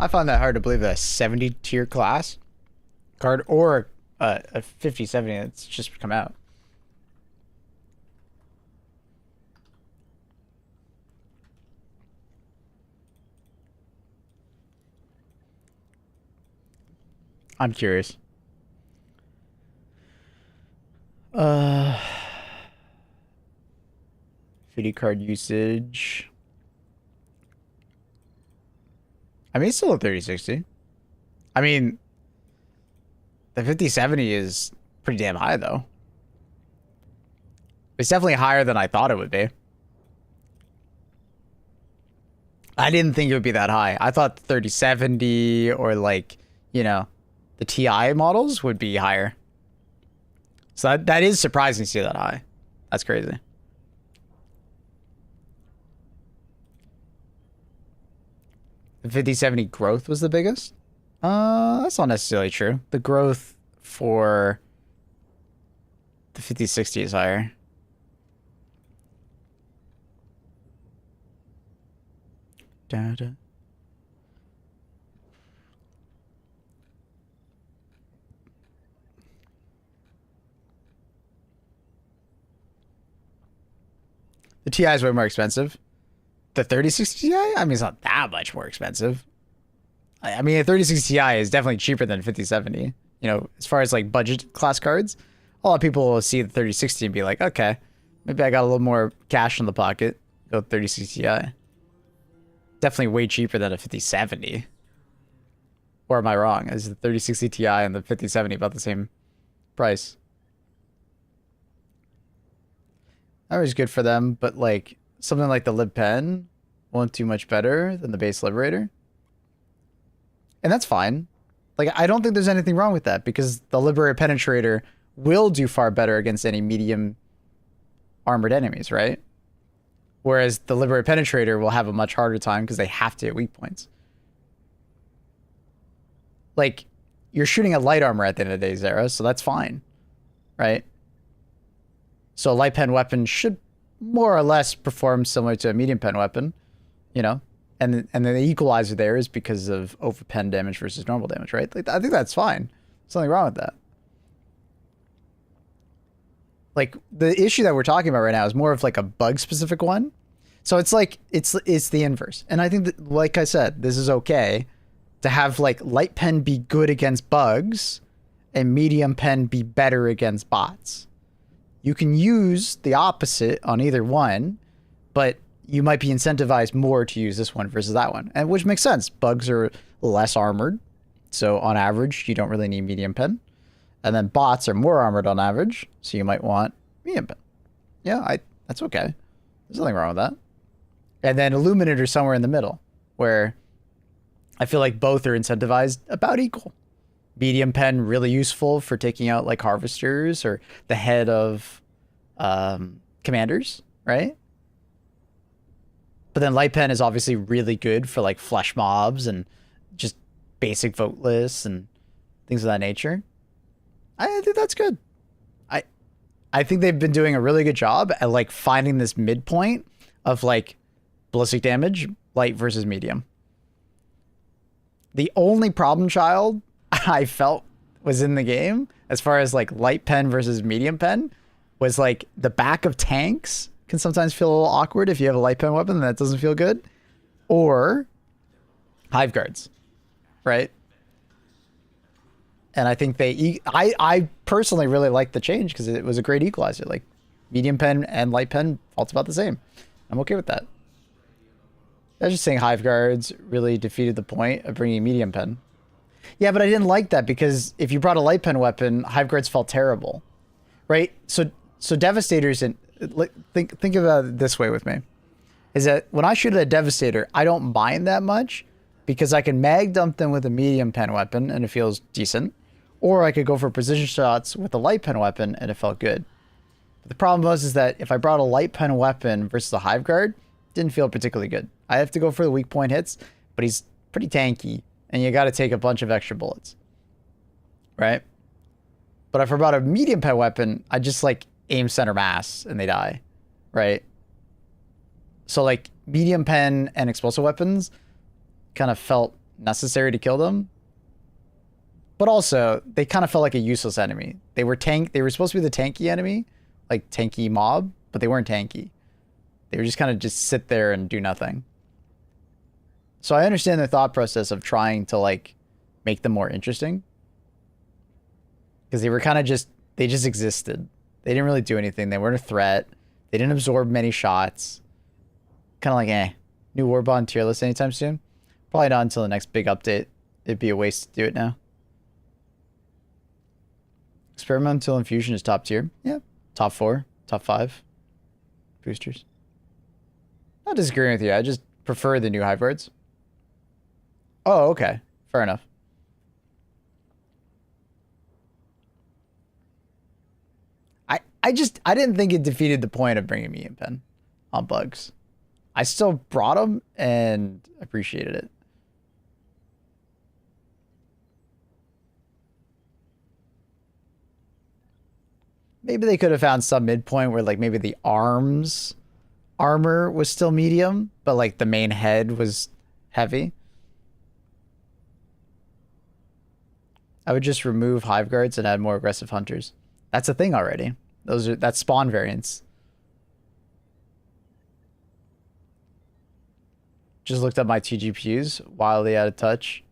I find that hard to believe that a 70 tier class card or a 50, 70 that's just come out. I'm curious. 50 card usage. I mean, it's still a 3060. I mean, the 5070 is pretty damn high, though. It's definitely higher than I thought it would be. I didn't think it would be that high. I thought the 3070 or like, you know, the TI models would be higher. So that is surprising to see that high. That's crazy. The 5070 growth was the biggest? That's not necessarily true. The growth for the 5060 is higher. Da-da. The TI is way more expensive. The 3060 Ti? I mean, it's not that much more expensive. I mean, a 3060 Ti is definitely cheaper than 5070. You know, as far as like budget class cards, a lot of people will see the 3060 and be like, okay, maybe I got a little more cash in the pocket. Go 3060 Ti. Definitely way cheaper than a 5070. Or am I wrong? Is the 3060 Ti and the 5070 about the same price? That was good for them, but like something like the Lib Pen won't do much better than the base Liberator. And that's fine. Like, I don't think there's anything wrong with that because the Liberator Penetrator will do far better against any medium armored enemies, right? Whereas the Liberator Penetrator will have a much harder time because they have to hit weak points. Like, you're shooting a light armor at the end of the day, Zara, so that's fine, right? So a light pen weapon should more or less perform similar to a medium pen weapon, you know? And then the equalizer there is because of over pen damage versus normal damage, right? Like, I think that's fine. There's nothing wrong with that. Like, the issue that we're talking about right now is more of like a bug specific one. So it's like, it's the inverse. And I think that, like I said, this is okay to have like light pen be good against bugs and medium pen be better against bots. You can use the opposite on either one, but you might be incentivized more to use this one versus that one, and which makes sense. Bugs are less armored, so on average, you don't really need medium pen. And then bots are more armored on average, so you might want medium pen. Yeah, that's okay. There's nothing wrong with that. And then Illuminator somewhere in the middle, where I feel like both are incentivized about equal. Medium pen really useful for taking out like harvesters or the head of commanders, right? But then light pen is obviously really good for like flesh mobs and just basic vote lists and things of that nature. I think that's good. I think they've been doing a really good job at like finding this midpoint of like ballistic damage, light versus medium. The only problem child I felt was in the game, as far as like light pen versus medium pen, was like the back of tanks can sometimes feel a little awkward if you have a light pen weapon that doesn't feel good, or hive guards, right? And I think I personally really liked the change because it was a great equalizer. Like medium pen and light pen felt about the same. I'm okay with that. I was just saying hive guards really defeated the point of bringing medium pen. Yeah, but I didn't like that because if you brought a light pen weapon, hive guards felt terrible, right? So Devastators, and think about it this way with me, is that when I shoot at a Devastator, I don't mind that much because I can mag dump them with a medium pen weapon and it feels decent, or I could go for precision shots with a light pen weapon and it felt good. But the problem was is that if I brought a light pen weapon versus a Hive Guard, didn't feel particularly good. I have to go for the weak point hits, but he's pretty tanky, and you got to take a bunch of extra bullets, right? But if I brought a medium pen weapon, I just like aim center mass and they die, right? So like medium pen and explosive weapons kind of felt necessary to kill them. But also, they kind of felt like a useless enemy. They were supposed to be the tanky enemy, like tanky mob, but they weren't tanky. They were just kind of just sit there and do nothing. So I understand their thought process of trying to like make them more interesting. Because they were kind of they just existed. They didn't really do anything. They weren't a threat. They didn't absorb many shots. Kind of like, new Warbond tier list anytime soon? Probably not until the next big update. It'd be a waste to do it now. Experimental Infusion is top tier. Yeah. Top 4. Top 5. Boosters. Not disagreeing with you. I just prefer the new Hive Guards. Oh, okay. Fair enough. I didn't think it defeated the point of bringing me in pen on bugs. I still brought them and appreciated it. Maybe they could have found some midpoint where like maybe the armor was still medium, but like the main head was heavy. I would just remove Hive Guards and add more aggressive hunters. That's a thing already. That's spawn variants. Just looked up my TGPUs, wildly out of touch.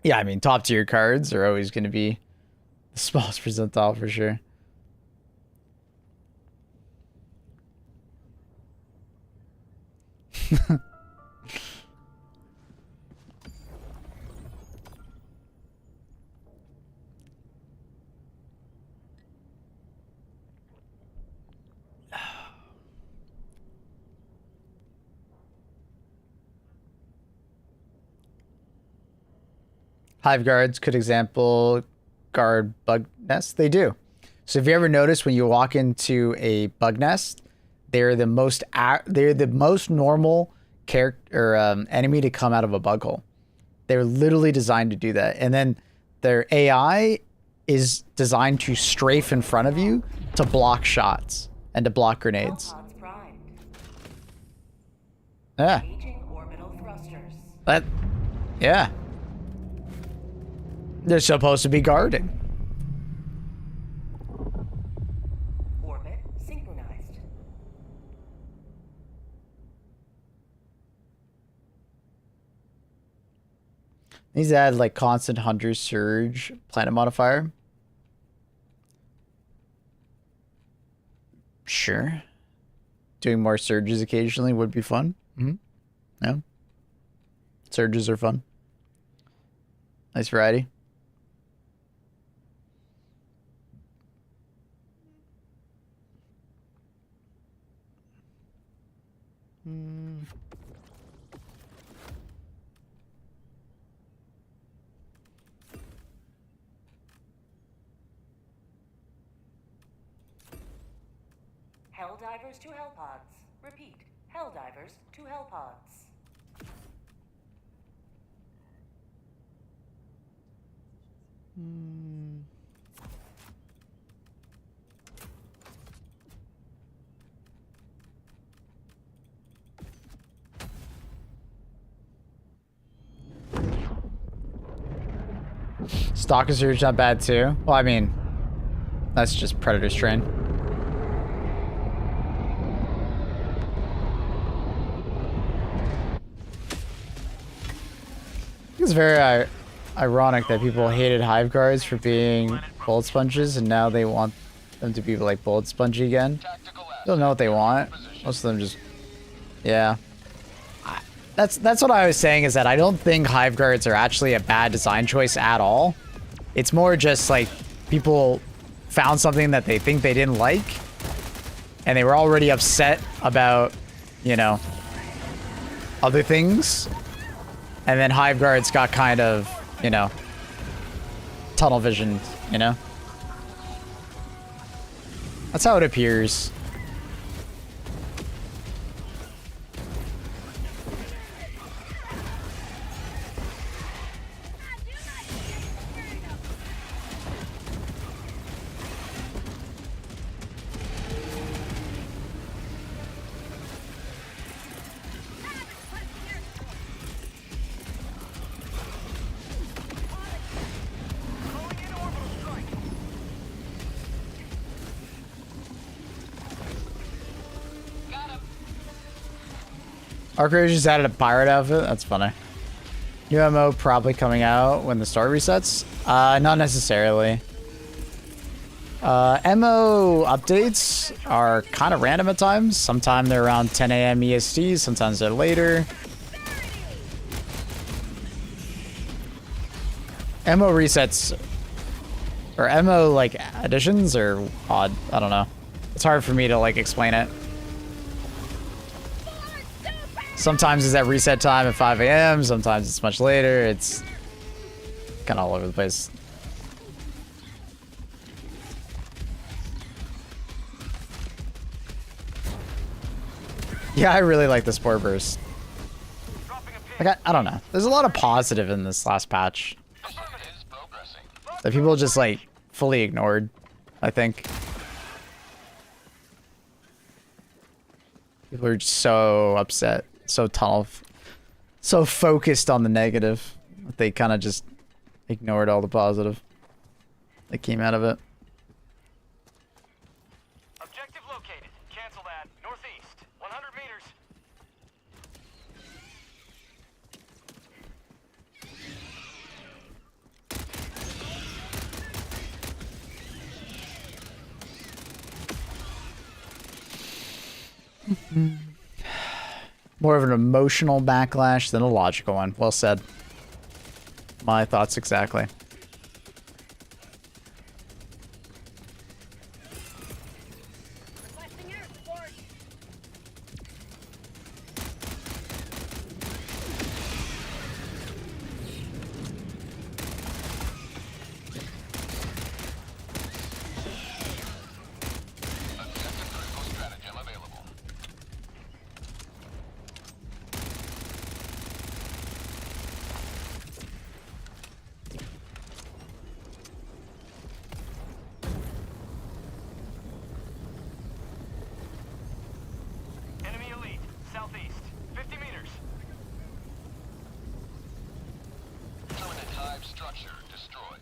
Yeah, I mean, top tier cards are always going to be the smallest percentile for sure. Hive Guards could example guard bug nests. They do. So if you ever notice when you walk into a bug nest, they're the most normal character enemy to come out of a bug hole. They're literally designed to do that. And then their AI is designed to strafe in front of you to block shots and to block grenades. Yeah. Yeah. They're supposed to be guarding. Orbit synchronized. These add like constant hunter surge planet modifier. Sure. Doing more surges occasionally would be fun. Yeah. Surges are fun. Nice variety. Helldivers to Hellpods. Repeat. Helldivers to Hellpods. Stalker Surge not bad too. Well, I mean, that's just Predator Strain. It's very ironic that people hated Hive Guards for being bullet sponges, and now they want them to be like bullet spongy again. They don't know what they want. Most of them just, yeah. That's what I was saying, is that I don't think Hive Guards are actually a bad design choice at all. It's more just like people found something that they think they didn't like, and they were already upset about, you know, other things. And then Hive Guards got kind of, you know, tunnel vision, you know? That's how it appears. Arcade just added a pirate outfit. That's funny. New MO probably coming out when the start resets. Not necessarily. MO updates are kind of random at times. Sometimes they're around 10 a.m. EST. Sometimes they're later. MO resets or MO like additions are odd. I don't know. It's hard for me to like explain it. Sometimes it's at reset time at 5 a.m. Sometimes it's much later. It's kind of all over the place. Yeah, I really like the Spore Burst. Like, I don't know. There's a lot of positive in this last patch that people just like fully ignored, I think. People are just so upset, so so focused on the negative that they kind of just ignored all the positive that came out of it. Objective located. Cancel that. Northeast. 100 meters. More of an emotional backlash than a logical one. Well said. My thoughts exactly. Enemy elite. Southeast. 50 meters. Permanent hive structure destroyed.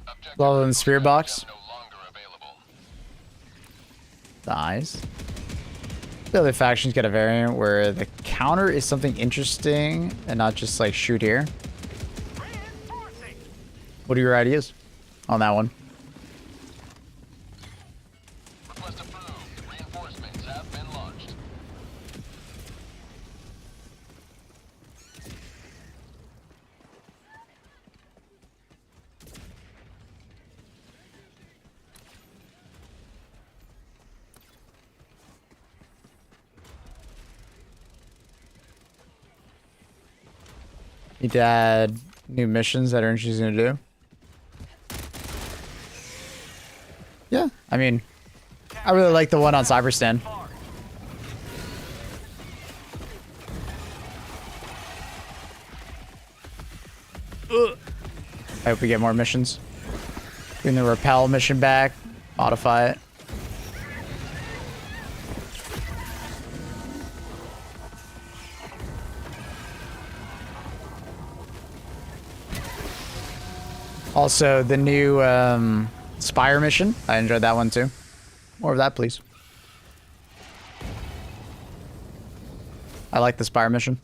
Objective Level in the spear box. no longer available. The eyes. The other factions get a variant where the counter is something interesting and not just like shoot here. Reinforcing. What are your ideas on that one? Request approved. Reinforcements have been launched. Need to add new missions that are interesting to do. Yeah, I mean, I really like the one on Cyberstan. Far. I hope we get more missions. Bring the repel mission back, modify it. Also, the new Spire mission. I enjoyed that one too. More of that, please. I like the Spire mission.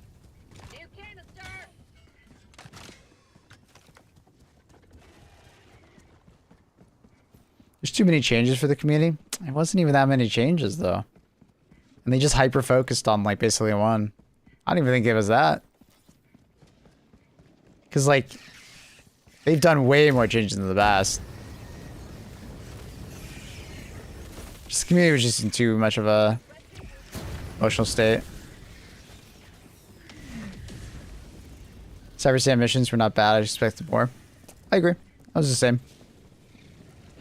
There's too many changes for the community. It wasn't even that many changes though. And they just hyper focused on like basically one. I don't even think it was that. Cause like they've done way more changes in the past. Just the community was just in too much of a emotional state. Cyber Sand missions were not bad. I expected more. I agree. That was the same.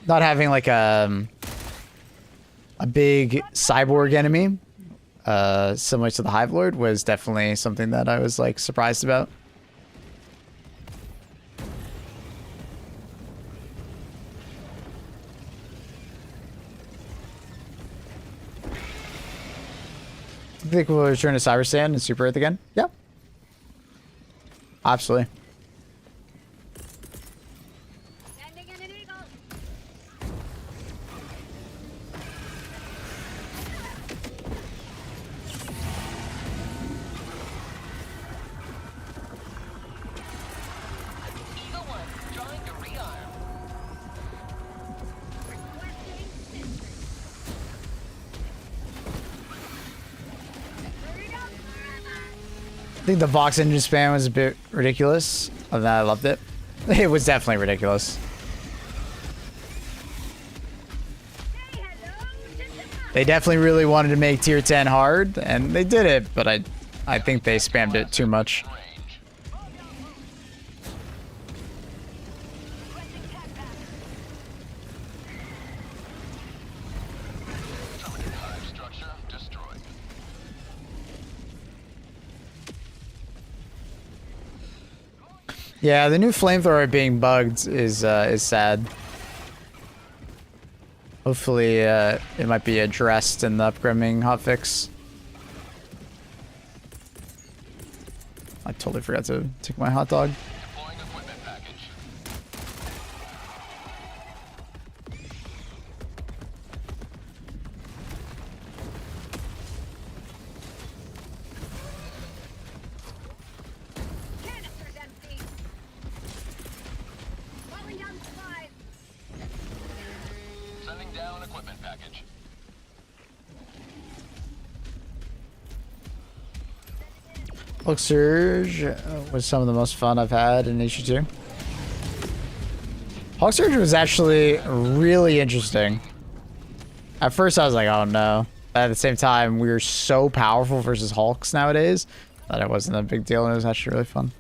Not having like a big cyborg enemy, similar to the Hive Lord, was definitely something that I was like surprised about. Do you think we'll return to Cyber Sand and Super Earth again? Yeah. Absolutely. Eagle 1, trying to rearm. I think the Vox engine spam was a bit ridiculous. Other than that, I loved it. It was definitely ridiculous. They definitely really wanted to make tier 10 hard, and they did it, but I think they spammed it too much. Range. Terminated hive structure destroyed. Yeah, the new flamethrower being bugged is sad. Hopefully, it might be addressed in the upcoming hotfix. I totally forgot to take my hot dog. Deploying equipment package. Canister's empty. Falling down supplies. Sending down equipment package. Hulk Surge was some of the most fun I've had in issue 2. Hulk Surge was actually really interesting. At first I was like, oh no. But at the same time, we were so powerful versus Hulks nowadays that it wasn't a big deal and it was actually really fun.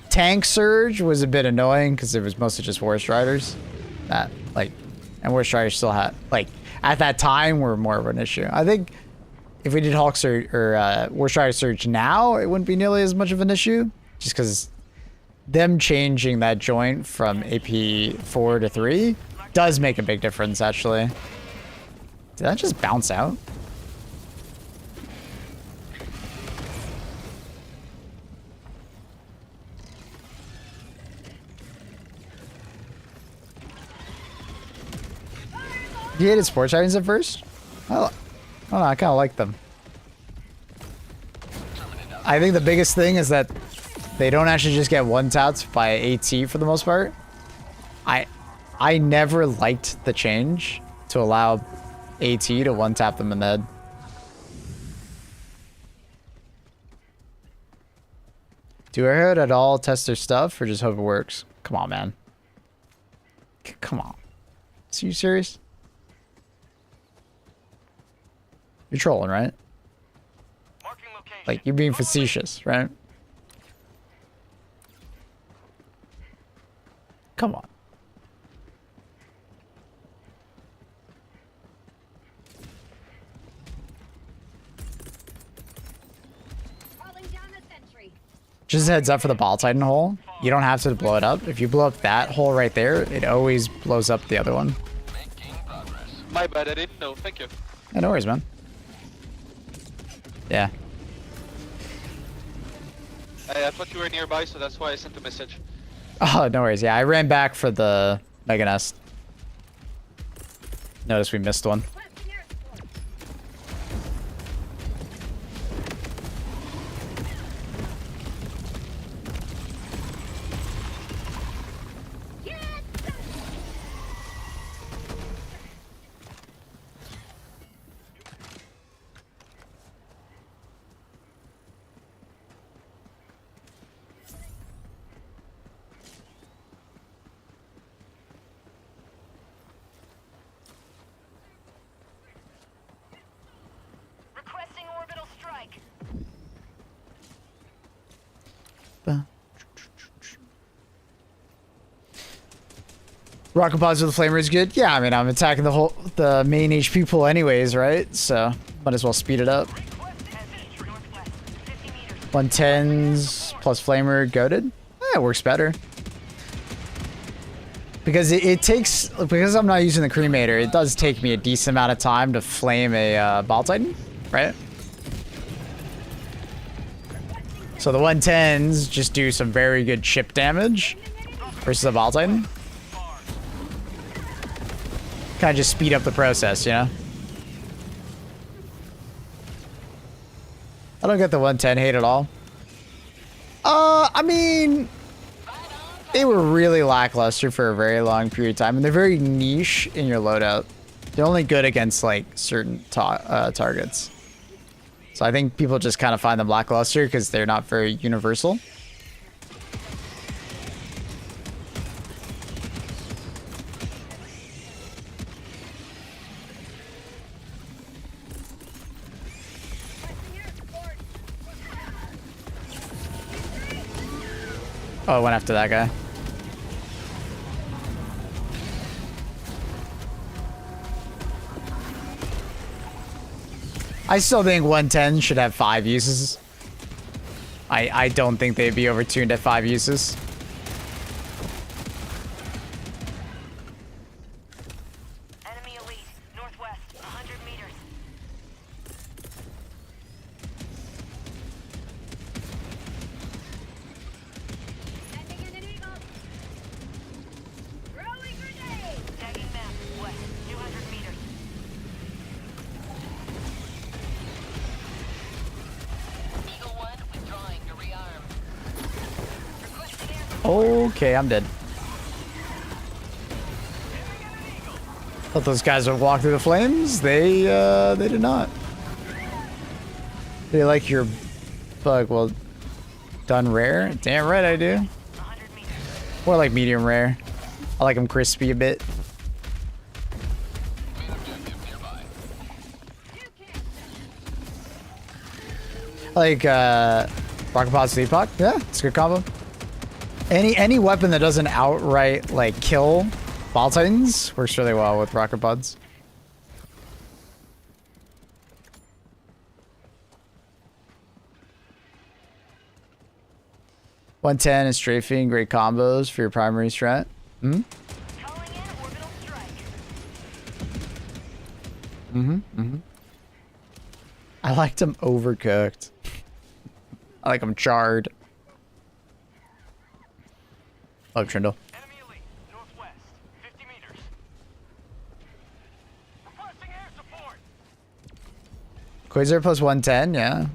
Tank Surge was a bit annoying because it was mostly just War Striders. That, like, and War Striders still had, like, at that time were more of an issue. I think if we did Hulk Surge or War Strider Surge now, it wouldn't be nearly as much of an issue. Just because them changing that joint from AP 4 to 3 does make a big difference, actually. Did that just bounce out? You hated sports items at first? I don't know, I kind of like them. I think the biggest thing is that they don't actually just get one-tapped by AT for the most part. I never liked the change to allow AT to one-tap them in the head. Do Airhead at all test their stuff or just hope it works? Come on, man. Come on. Are you serious? You're trolling, right? Marking location. Like, you're being facetious, right? Come on. Calling down a sentry. Just a heads up for the Ball Titan hole. You don't have to blow it up. If you blow up that hole right there, it always blows up the other one. Making progress. My bad, I didn't know. Thank you. Yeah, no worries, man. Yeah. I thought you were nearby, so that's why I sent a message. Oh, no worries. Yeah, I ran back for the Mega Nest. Notice we missed one. Requesting air support. Get them! Rocket pods with the flamer is good. Yeah, I mean, I'm attacking the main HP pool anyways, right? So might as well speed it up. 110s plus flamer goated. Yeah, it works better. Because it takes, because I'm not using the cremator, it does take me a decent amount of time to flame a Ball Titan, right? So the 110s just do some very good chip damage versus a Ball Titan. Kind of just speed up the process, you know? I don't get the 110 hate at all. I mean, they were really lackluster for a very long period of time, and they're very niche in your loadout. They're only good against like certain targets. So I think people just kind of find them lackluster because they're not very universal. Oh, I went after that guy. I still think 110 should have 5 uses. I don't think they'd be overtuned at 5 uses. Enemy elite, northwest, 100 meters. Sending in an eagle. Throwing grenade. Tagging map, west, 200 meters. Eagle 1 withdrawing to rearm. Requesting air support. Okay, I'm dead. Thought those guys would walk through the flames. They did not. They like your bug. Well, done rare. Damn right I do. 100 meters. More like medium rare. I like them crispy a bit. Main objective nearby. I like rocket pod, sleep pod. Yeah, it's a good combo. Any weapon that doesn't outright like kill Ball Titans works really well with rocket pods. $110 and strafing, great combos for your primary strat. Calling in orbital strike. I liked them overcooked. I like them charred. Oh, Trindle. Enemy elite, northwest, 50 meters. Requesting air support. Quasar plus 110, yeah.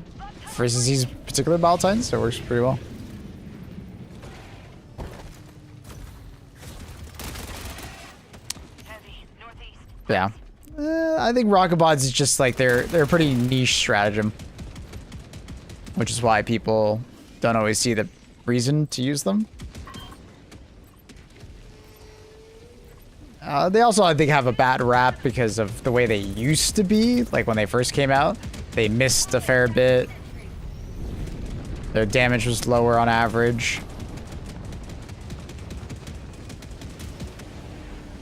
Versus these particular Ball Titans, so it works pretty well. Heavy, northeast. Yeah. I think rocket pods is just like they're a pretty niche stratagem. Which is why people don't always see the reason to use them. They also, I think, have a bad rap because of the way they used to be. Like when they first came out, they missed a fair bit. Their damage was lower on average.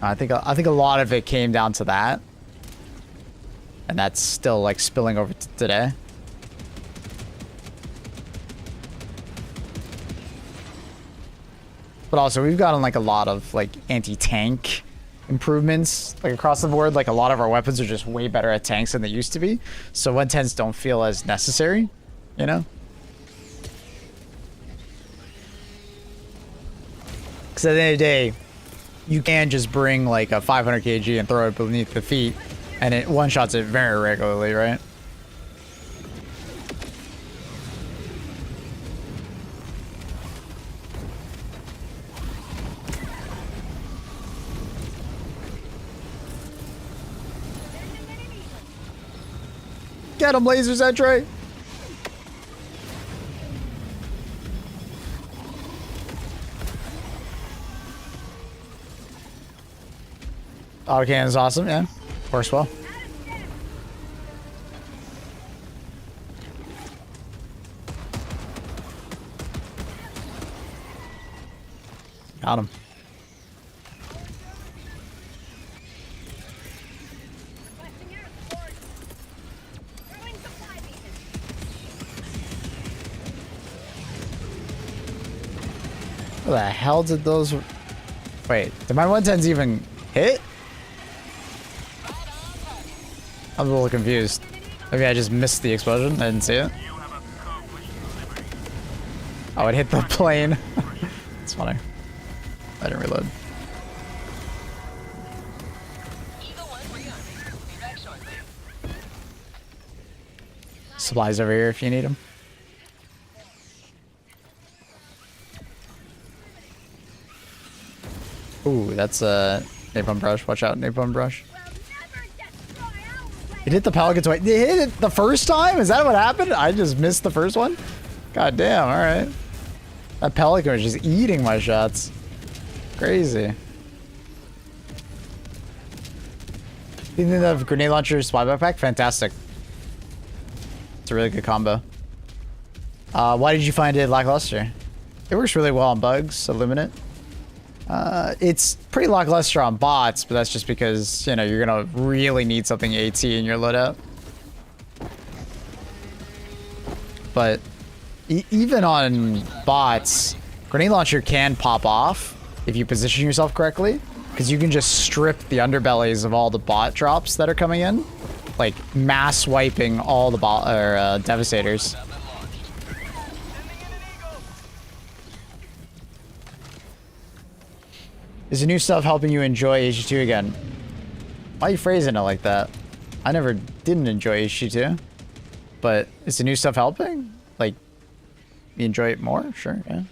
I think a lot of it came down to that. And that's still like spilling over to today. But also we've gotten like a lot of like anti-tank improvements like across the board. Like a lot of our weapons are just way better at tanks than they used to be. So 110s don't feel as necessary, you know? Because at the end of the day, you can just bring like a 500 kg and throw it beneath the feet and it one-shots it very regularly, right? Get him, laser sentry! Autocannon is awesome, yeah. Works well. Got him. What the hell did those... Wait, did my 110s even hit? I'm a little confused. Maybe I just missed the explosion. I didn't see it. Oh, it hit the plane. It's funny. I didn't reload. Supplies over here if you need them. Ooh, that's a napalm brush. Watch out, napalm brush. It hit the Pelican twice. It hit it the first time? Is that what happened? I just missed the first one? God damn, alright. That Pelican was just eating my shots. Crazy. You think of grenade launcher spy backpack? Fantastic. It's a really good combo. Why did you find it lackluster? It works really well on bugs, Illuminate. It's pretty lackluster on bots, but that's just because, you know, you're gonna really need something AT in your loadout. But even on bots, grenade launcher can pop off if you position yourself correctly, because you can just strip the underbellies of all the bot drops that are coming in, like mass wiping all the bot or devastators. Is the new stuff helping you enjoy HG2 again? Why are you phrasing it like that? I never didn't enjoy HG2. But is the new stuff helping? Like, you enjoy it more? Sure, yeah.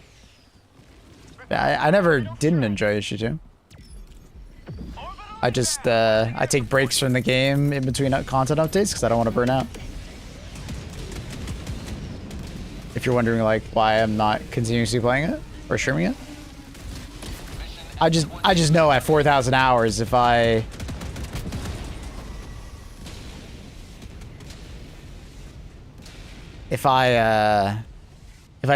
Yeah, I never didn't enjoy HG2. I just, I take breaks from the game in between content updates because I don't want to burn out. If you're wondering, like, why I'm not continuously playing it or streaming it. I just know at 4,000 hours if I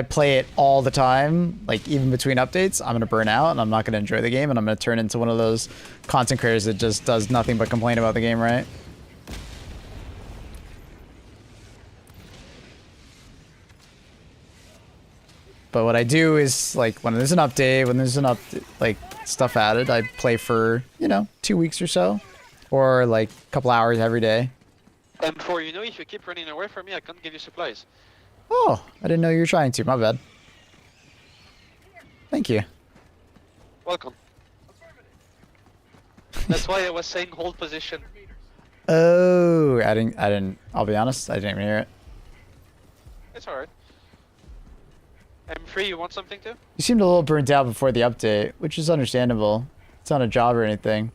play it all the time, like even between updates, I'm gonna burn out and I'm not gonna enjoy the game and I'm gonna turn into one of those content creators that just does nothing but complain about the game, right? But what I do is, like, when there's an update, like, stuff added, I play for, you know, 2 weeks or so. Or, like, a couple hours every day. And before you know, if you keep running away from me, I can't give you supplies. Oh, I didn't know you were trying to. My bad. Thank you. Welcome. That's why I was saying hold position. Oh, I didn't, I'll be honest, I didn't even hear it. It's alright. I'm free, you want something too? You seemed a little burnt out before the update, which is understandable. It's not a job or anything.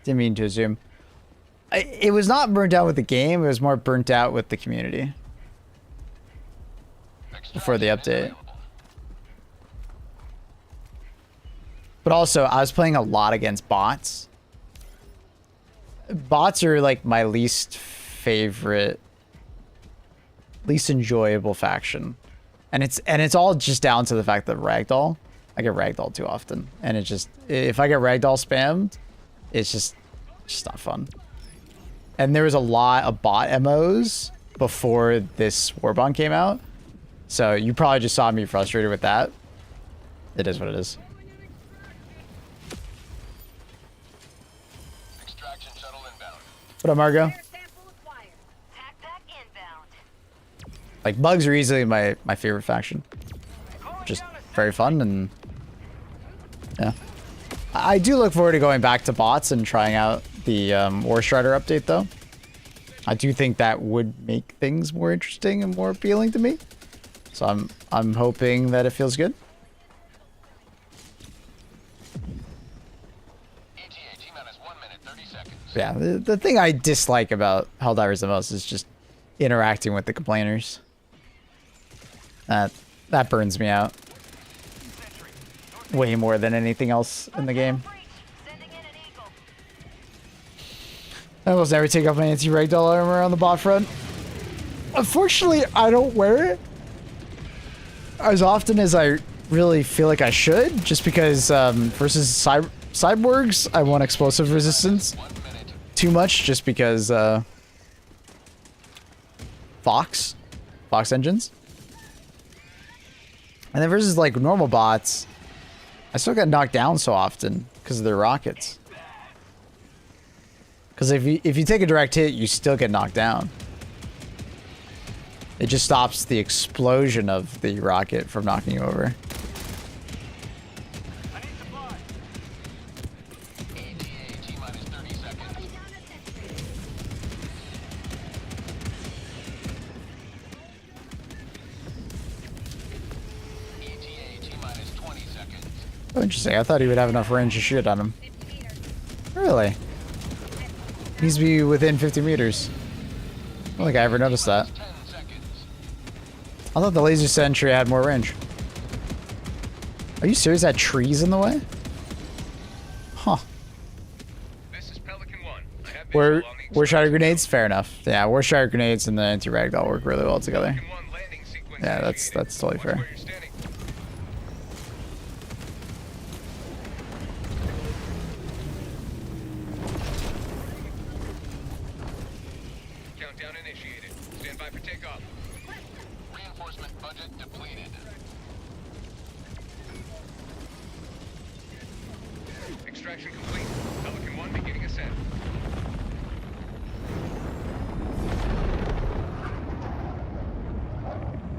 Didn't mean to assume. It was not burnt out with the game, it was more burnt out with the community. Before the update. But also, I was playing a lot against bots. Bots are like my least favorite, least enjoyable faction. And it's all just down to the fact that ragdoll, I get ragdoll too often. And it just, if I get ragdoll spammed, it's just not fun. And there was a lot of bot MOs before this Warbond came out. So you probably just saw me frustrated with that. It is what it is. Extraction shuttle inbound. What up, Margo? Sample acquired. Pack inbound. Like, bugs are easily my favorite faction. Just very fun and yeah. I do look forward to going back to bots and trying out the War Strider update though. I do think that would make things more interesting and more appealing to me. So I'm hoping that it feels good. ETA T-minus 1 minute, 30 seconds. Yeah, the thing I dislike about Helldivers the most is just interacting with the complainers. That burns me out. Way more than anything else in the game. Sending in an eagle. I almost never take off my anti-ragdoll armor on the bot front. Unfortunately, I don't wear it as often as I really feel like I should, just because versus cyborgs, I want explosive resistance too much, just because Fox engines. And then versus like normal bots, I still get knocked down so often because of their rockets. Because if you take a direct hit, you still get knocked down. It just stops the explosion of the rocket from knocking you over. I need supply. ETA T-minus 30 seconds. ETA T-minus 20 seconds. Oh, interesting. I thought he would have enough range to shoot on him. Really? Needs to be within 50 meters. I don't think I ever noticed that. 10 seconds. I thought the laser sentry had more range. Are you serious? That tree's in the way? Huh. This is Pelican 1. I have War visual on the shatter grenades? Fair enough. Yeah, war shatter grenades and the anti-ragdoll work really well together. Pelican 1 landing sequence Yeah, that's initiated. totally Watch fair. where you're standing. Countdown initiated. Stand by for takeoff. Reinforcement budget depleted. Extraction complete. Pelican 1 beginning ascent.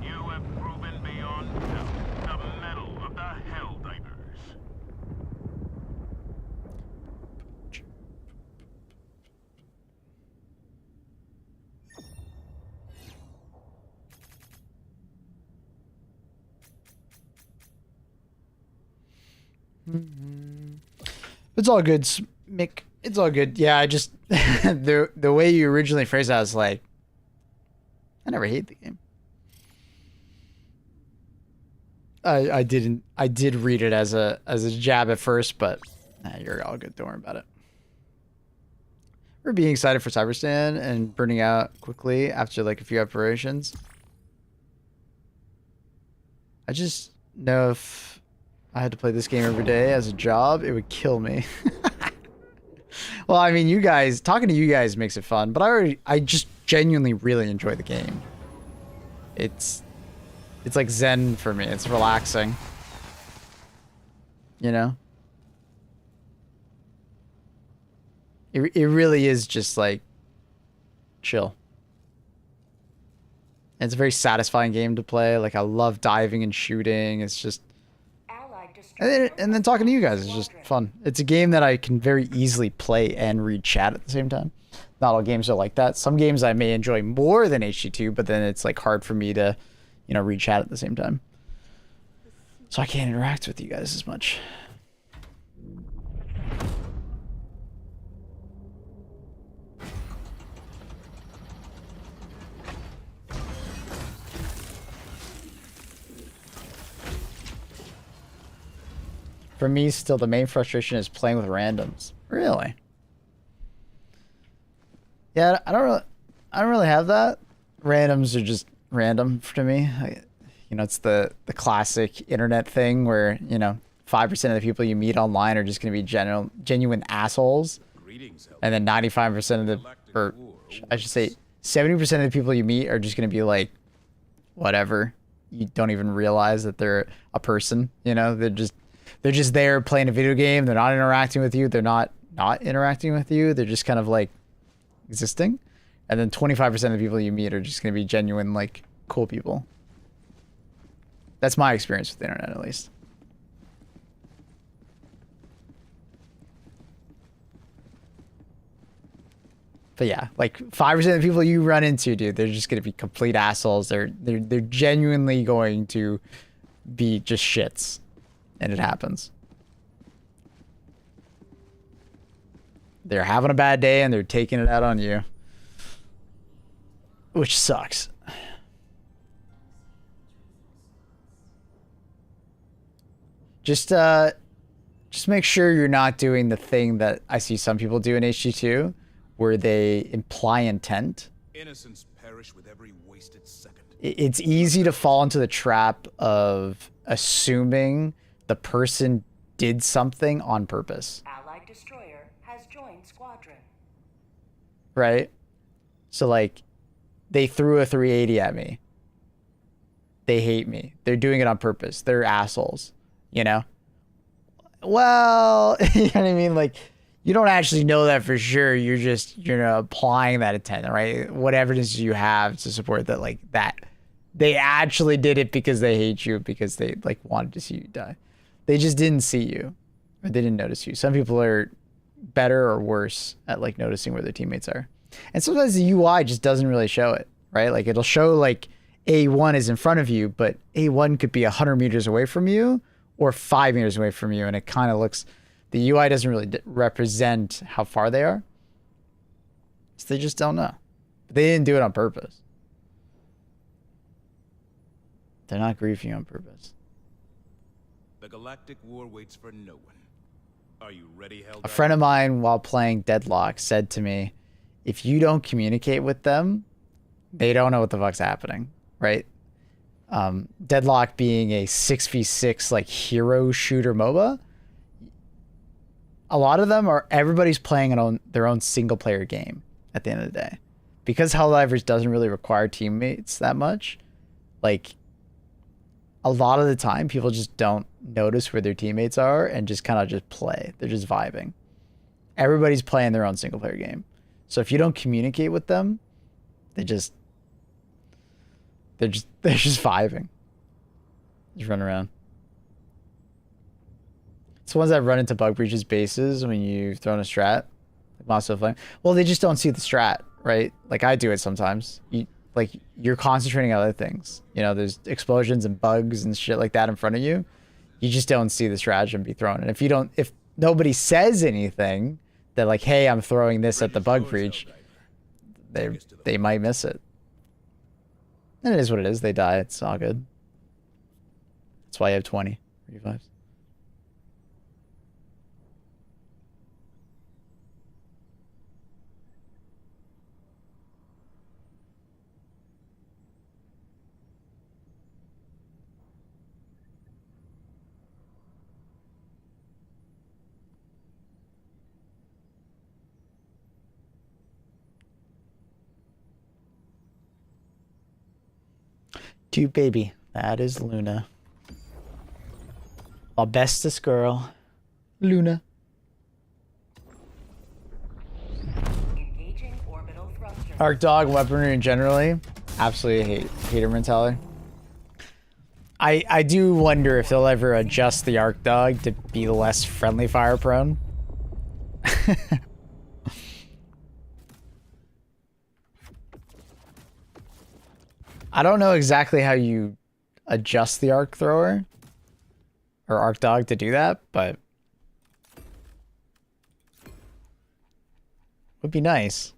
You have proven beyond doubt the mettle of the Helldivers. It's all good, Mick. It's all good. Yeah, I just the way you originally phrased that, I was like, I never hate the game. I did read it as a jab at first, but nah, you're all good. Don't worry about it. We're being excited for Cyberstan and burning out quickly after like a few operations. I just know if I had to play this game every day as a job, it would kill me. Well, I mean, you guys, talking to you guys makes it fun, but I just genuinely really enjoy the game. It's like zen for me. It's relaxing. You know? It really is just like chill. And it's a very satisfying game to play. Like I love diving and shooting. It's just and then talking to you guys is just fun. It's a game that I can very easily play and read chat at the same time. Not all games are like that. Some games I may enjoy more than HG2, but then it's like hard for me to, you know, read chat at the same time. So I can't interact with you guys as much. For me, still the main frustration is playing with randoms. Really? Yeah, I don't really have that. Randoms are just random to me. You know, it's the classic internet thing where, you know, 5% of the people you meet online are just going to be genuine assholes. And then 95% of the, or I should say 70% of the people you meet are just going to be like, whatever. You don't even realize that they're a person, you know? They're just there playing a video game. They're not interacting with you. They're not interacting with you. They're just kind of like existing. And then 25% of the people you meet are just going to be genuine, like, cool people. That's my experience with the internet, at least. But yeah, like 5% of the people you run into, dude, they're just going to be complete assholes. They're genuinely going to be just shits. And it happens. They're having a bad day and they're taking it out on you. Which sucks. Just make sure you're not doing the thing that I see some people do in HG2, where they imply intent. Innocents perish with every wasted second. It's easy to fall into the trap of assuming the person did something on purpose. Allied destroyer has joined squadron. Right? So like they threw a 380 at me. they hate me. They're doing it on purpose. They're assholes, you know? Well, you know what I mean? Like, you don't actually know that for sure. You're just, applying that intent, right? What evidence do you have to support that, like, that they actually did it because they hate you, because they, like, wanted to see you die? They just didn't see you, or they didn't notice you. Some people are better or worse at, like, noticing where their teammates are. And sometimes the UI just doesn't really show it, right? Like, it'll show, like, A1 is in front of you, but A1 could be 100 meters away from you or 5 meters away from you, and it kind of looks... The UI doesn't really represent how far they are. So they just don't know. But they didn't do it on purpose. They're not griefing on purpose. The galactic war waits for no one. Are you ready, Hell? A friend of mine, while playing Deadlock, said to me, if you don't communicate with them, they don't know what the fuck's happening, right? Deadlock being a 6v6 like hero shooter MOBA. A lot of them are, everybody's playing their own single player game at the end of the day. Because Helldivers doesn't really require teammates that much, like, a lot of the time people just don't notice where their teammates are and just kind of just play. They're just vibing. Everybody's playing their own single player game. So if you don't communicate with them, they're just vibing. Just run around. It's the ones that run into Bug Breach's bases when you've thrown a strat, like Monster Flame. Well, they just don't see the strat, right? Like, I do it sometimes. You're concentrating on other things. You know, there's explosions and bugs and shit like that in front of you. You just don't see the stratagem be thrown. And if nobody says anything that, like, hey, I'm throwing this at the Bug Breach, they might miss it. And it is what it is. They die. It's all good. That's why you have 20 revives. Cute baby. That is Luna. Our bestest girl. Luna. Engaging orbital thruster. Arc Dog weaponry generally. Absolutely hate her mentality. I do wonder if they'll ever adjust the Arc Dog to be less friendly fire prone. I don't know exactly how you adjust the Arc Thrower or Arc Dog to do that, but would be nice.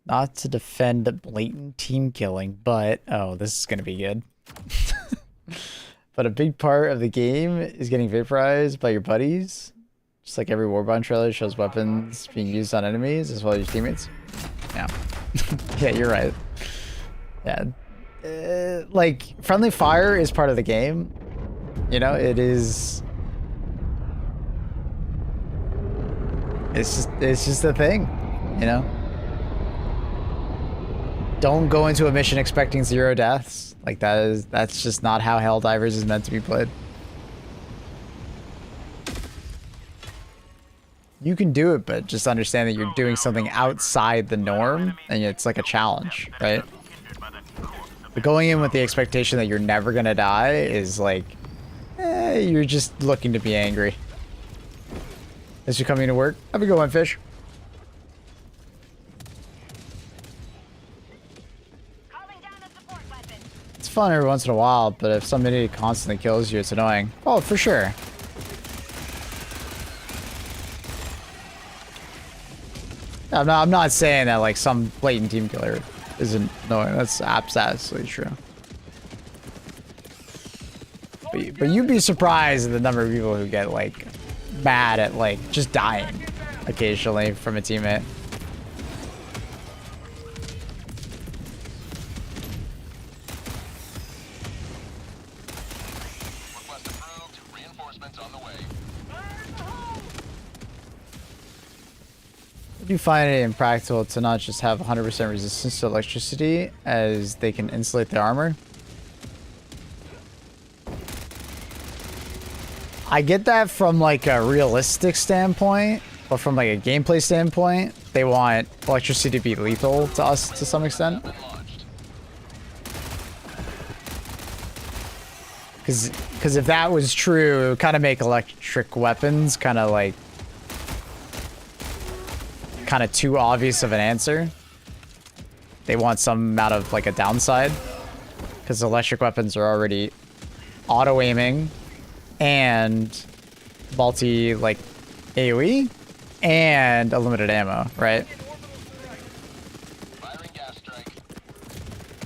Not to defend the blatant team killing, but oh, this is gonna be good. But a big part of the game is getting vaporized by your buddies. Just like every Warbond trailer shows weapons being used on enemies as well as your teammates. Yeah. Yeah, you're right. Yeah. Like, friendly fire is part of the game. You know, it is... It's just a thing, you know? Don't go into a mission expecting 0 deaths. Like, that's just not how Helldivers is meant to be played. You can do it, but just understand that you're doing something outside the norm, and it's like a challenge, right? But going in with the expectation that you're never gonna die is like, you're just looking to be angry. As you're coming to work, have a good one, fish. Calling down a support weapon. It's fun every once in a while, but if somebody constantly kills you, it's annoying. Oh, for sure. I'm not saying that like some blatant team killer isn't annoying. That's absolutely true. But you'd be surprised at the number of people who get like mad at like just dying occasionally from a teammate. Request approved. Reinforcements on the way. You find it impractical to not just have 100% resistance to electricity, as they can insulate the armor. I get that from like a realistic standpoint, but from like a gameplay standpoint, they want electricity to be lethal to us to some extent. Because if that was true, it would kind of make electric weapons kind of too obvious of an answer. They want some amount of like a downside, because electric weapons are already auto aiming and multi like AoE and unlimited ammo, right?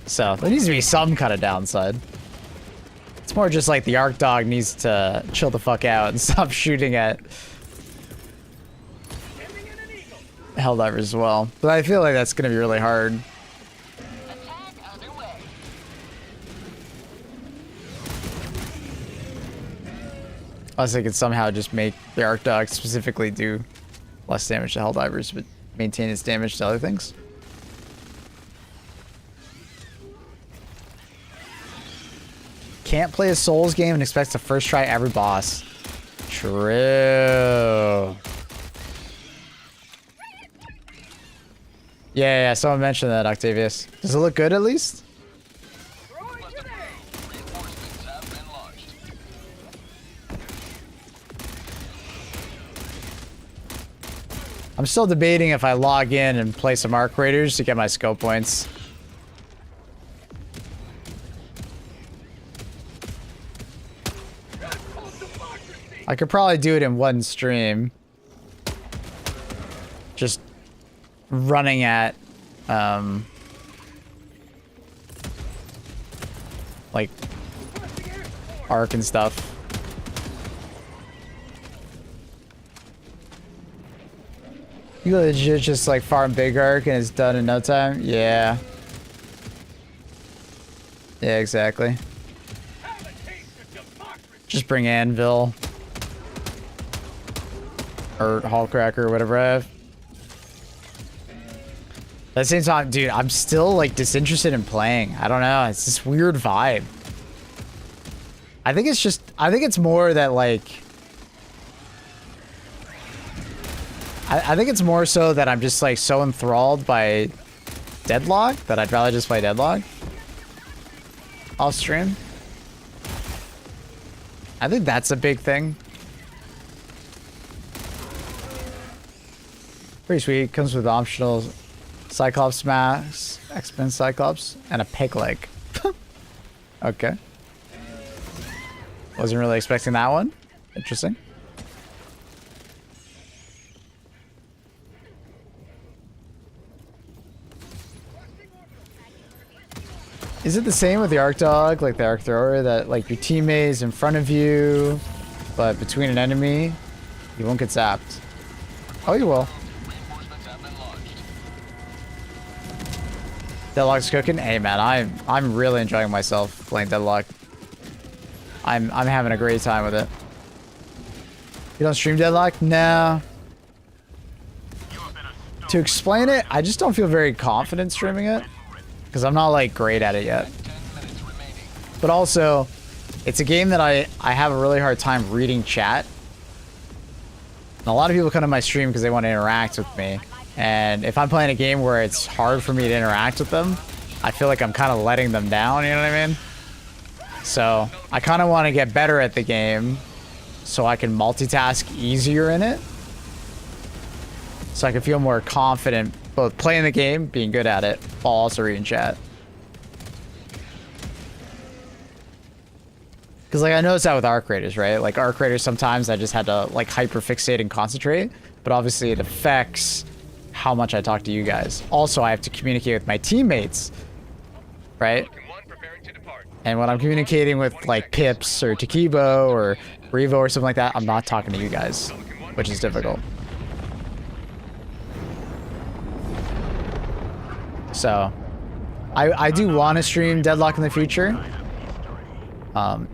So there needs to be some kind of downside. It's more just like the Arc Dog needs to chill the fuck out and stop shooting at Helldivers as well. But I feel like that's gonna be really hard. Unless they could somehow just make the Arc Dog specifically do less damage to Helldivers, but maintain its damage to other things. Can't play a Souls game and expect to first try every boss. True. Yeah, someone mentioned that, Octavius. Does it look good at least? I'm still debating if I log in and play some Arc Raiders to get my skill points. I could probably do it in one stream. Just running at, like, Arc and stuff. You legit just like farm big Arc and it's done in no time? Yeah. Yeah, exactly. Just bring Anvil. Or Hallcracker or whatever I have. At the same time, dude, I'm still like disinterested in playing. I don't know. It's this weird vibe. I think it's more that like, I think it's more so that I'm just like so enthralled by Deadlock that I'd rather just play Deadlock off stream. I think that's a big thing. Pretty sweet. Comes with optional Cyclops mask, X-Men Cyclops, and a pig leg. Okay. Wasn't really expecting that one. Interesting. Is it the same with the Arc Dog, like the Arc Thrower, that like your teammate is in front of you, but between an enemy, you won't get zapped? Oh, you will. Deadlock's cooking. Hey man, I'm really enjoying myself playing Deadlock. I'm having a great time with it. You don't stream Deadlock? No. To explain it, I just don't feel very confident streaming it. Because I'm not like great at it yet. But also, it's a game that I have a really hard time reading chat. And a lot of people come to my stream because they want to interact with me. And if I'm playing a game where it's hard for me to interact with them, I feel like I'm kind of letting them down, you know what I mean? So, I kind of want to get better at the game so I can multitask easier in it. So I can feel more confident both playing the game, being good at it, while also reading chat. Because like I noticed that with Arc Raiders, right? Like Arc Raiders sometimes I just had to like hyper fixate and concentrate, but obviously it affects how much I talk to you guys. Also, I have to communicate with my teammates, right? And when I'm communicating with like Pips or Takibo or Revo or something like that, I'm not talking to you guys, which is difficult. So, I do want to stream Deadlock in the future.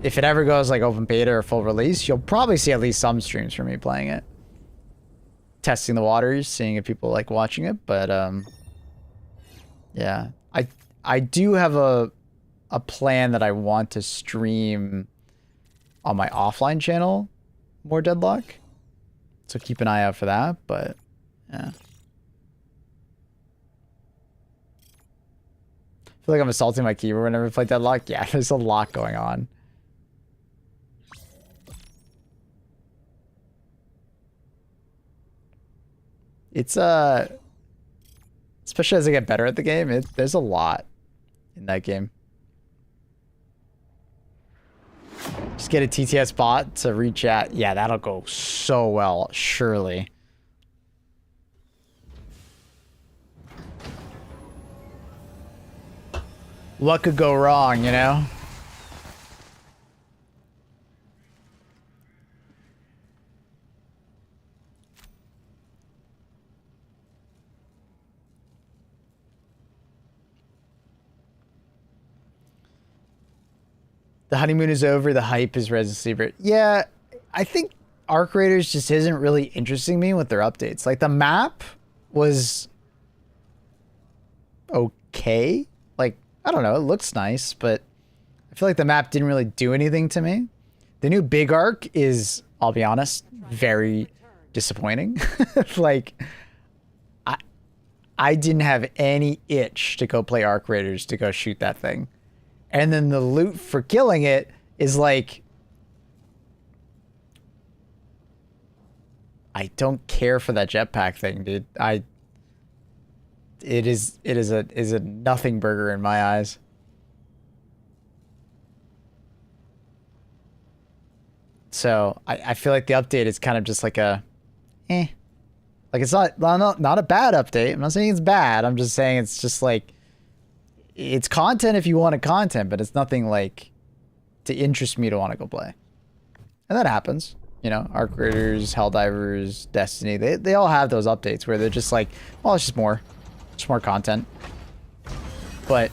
If it ever goes like open beta or full release, you'll probably see at least some streams from me playing it. testing the waters, seeing if people like watching it. But yeah, I do have a plan that I want to stream on my offline channel more Deadlock. So keep an eye out for that. But yeah. I feel like I'm assaulting my keyboard whenever I play Deadlock. Yeah, there's a lot going on. It's especially as I get better at the game, there's a lot in that game. Just get a TTS bot to reach at. Yeah, that'll go so well, surely. What could go wrong, you know? The honeymoon is over. The hype is Resident Sleeper. Yeah, I think Arc Raiders just isn't really interesting me with their updates. Like, the map was okay. Like, I don't know. It looks nice, but I feel like the map didn't really do anything to me. The new Big Arc is, I'll be honest, very disappointing. Like, I didn't have any itch to go play Arc Raiders to go shoot that thing. And then the loot for killing it is like, I don't care for that jetpack thing, dude. It is a nothing burger in my eyes. So I feel like the update is kind of just like a, like it's not a bad update. I'm not saying it's bad. I'm just saying it's just like, it's content if you want a content, but it's nothing like to interest me to want to go play. And that happens. You know, Arc Raiders, Helldivers, Destiny, they all have those updates where they're just like, well, it's just more content. But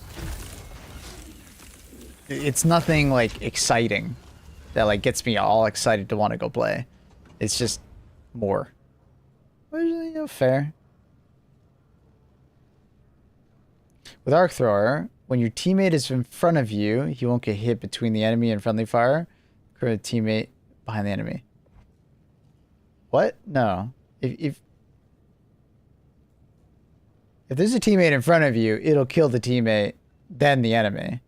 it's nothing like exciting that like gets me all excited to want to go play. It's just more. Which is, you know, fair. With Arc Thrower, when your teammate is in front of you, he won't get hit between the enemy and friendly fire. Current teammate behind the enemy. What? No. If there's a teammate in front of you, it'll kill the teammate, then the enemy.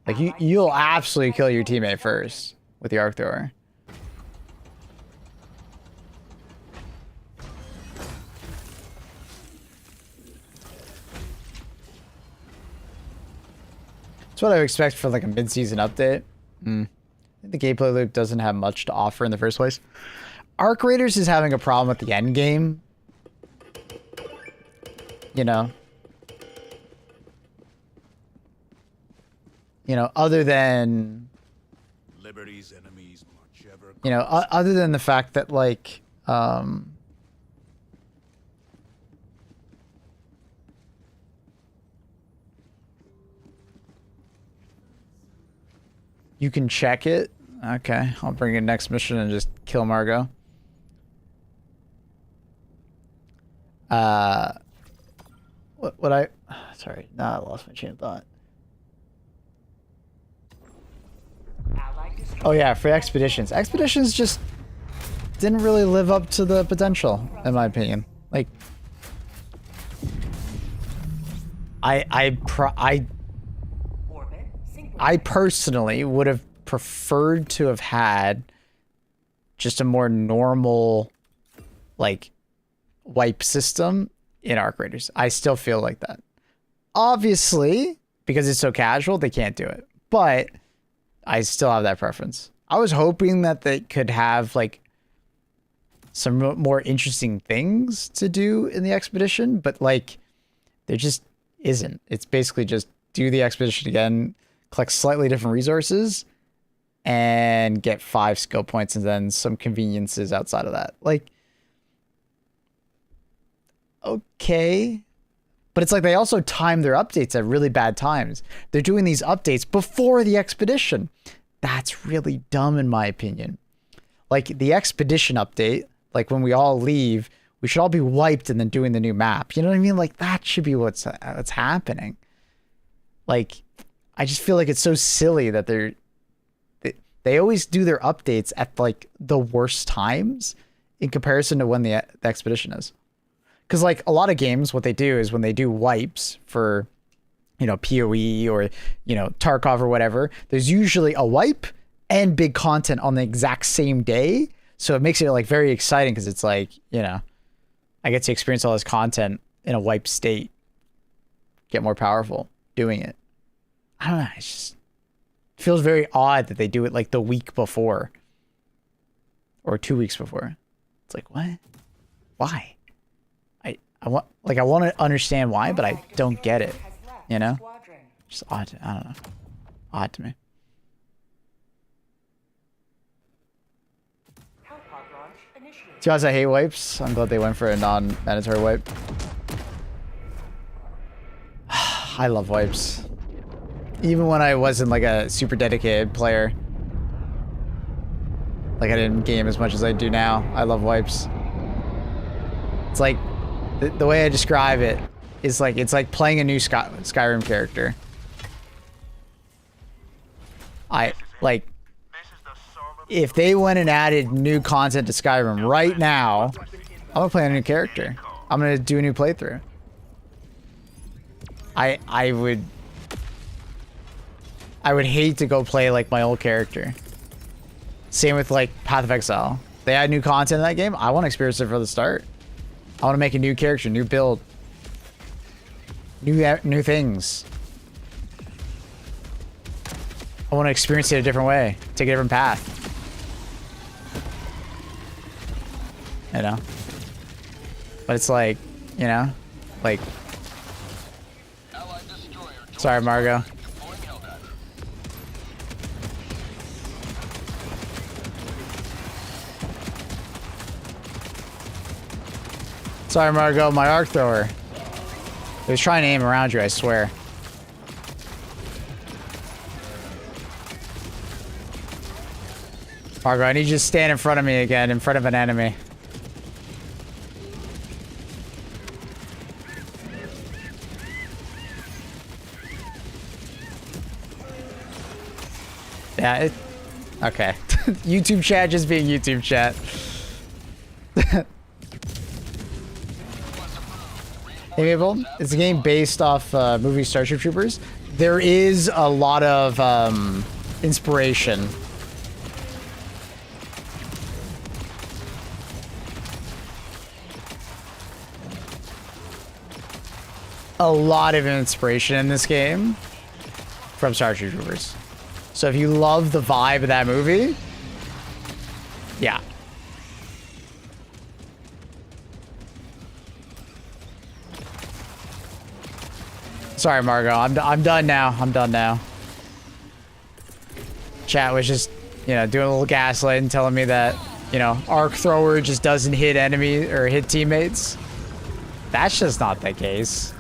Like you'll absolutely kill your teammate first with the Arc Thrower. That's what I would expect for like a mid-season update. The gameplay loop doesn't have much to offer in the first place. Arc Raiders is having a problem with the end game. You know, other than Liberty's enemies march ever. You know, other than the fact that like, you can check it. Okay, I'll bring in next mission and just kill Margot. Sorry, I lost my chain of thought. Oh yeah, for expeditions. Expeditions just didn't really live up to the potential, in my opinion. Like, I personally would have preferred to have had just a more normal, like, wipe system in Arc Raiders. I still feel like that. Obviously, because it's so casual, they can't do it. But I still have that preference. I was hoping that they could have, like, some more interesting things to do in the expedition, but, like, there just isn't. It's basically just do the expedition again, collect slightly different resources, and get 5 skill points, and then some conveniences outside of that. Like, okay. But it's like they also time their updates at really bad times. They're doing these updates before the expedition. That's really dumb in my opinion. Like the expedition update Like when we all leave, we should all be wiped and then doing the new map. You know what I mean? Like that should be what's happening. Like, I just feel like it's so silly that they always do their updates at like the worst times in comparison to when the expedition is. Because like a lot of games, what they do is when they do wipes for, you know, PoE or, you know, Tarkov or whatever, there's usually a wipe and big content on the exact same day. So it makes it like very exciting because it's like, you know, I get to experience all this content in a wipe state, get more powerful doing it. I don't know. It just feels very odd that they do it like the week before or 2 weeks before. It's like, what? Why? I want to understand why, but I don't get it. You know? Just odd. I don't know. Odd to me. To guys, I hate wipes. I'm glad they went for a non-mandatory wipe. I love wipes. Even when I wasn't like a super dedicated player. Like I didn't game as much as I do now. I love wipes. It's like, the way I describe it is like, it's like playing a new Skyrim character. If they went and added new content to Skyrim right now, I'm gonna play a new character. I'm gonna do a new playthrough. I would hate to go play like my old character. Same with like Path of Exile. They add new content in that game. I want to experience it from the start. I want to make a new character, new build, new things. I want to experience it a different way, take a different path. You know? But it's like, you know, like. Sorry, Margot. Sorry, Margot, my arc thrower. He was trying to aim around you, I swear. Margot, I need you to stand in front of me again, in front of an enemy. Yeah, okay. YouTube chat just being YouTube chat. Hey Mabel, it's a game based off movie Starship Troopers. There is a lot of inspiration. A lot of inspiration in this game from Starship Troopers. So if you love the vibe of that movie, yeah. Sorry, Margot. I'm done now. I'm done now. Chat was just, you know, doing a little gaslighting, telling me that, you know, arc thrower just doesn't hit enemy or hit teammates. That's just not the case.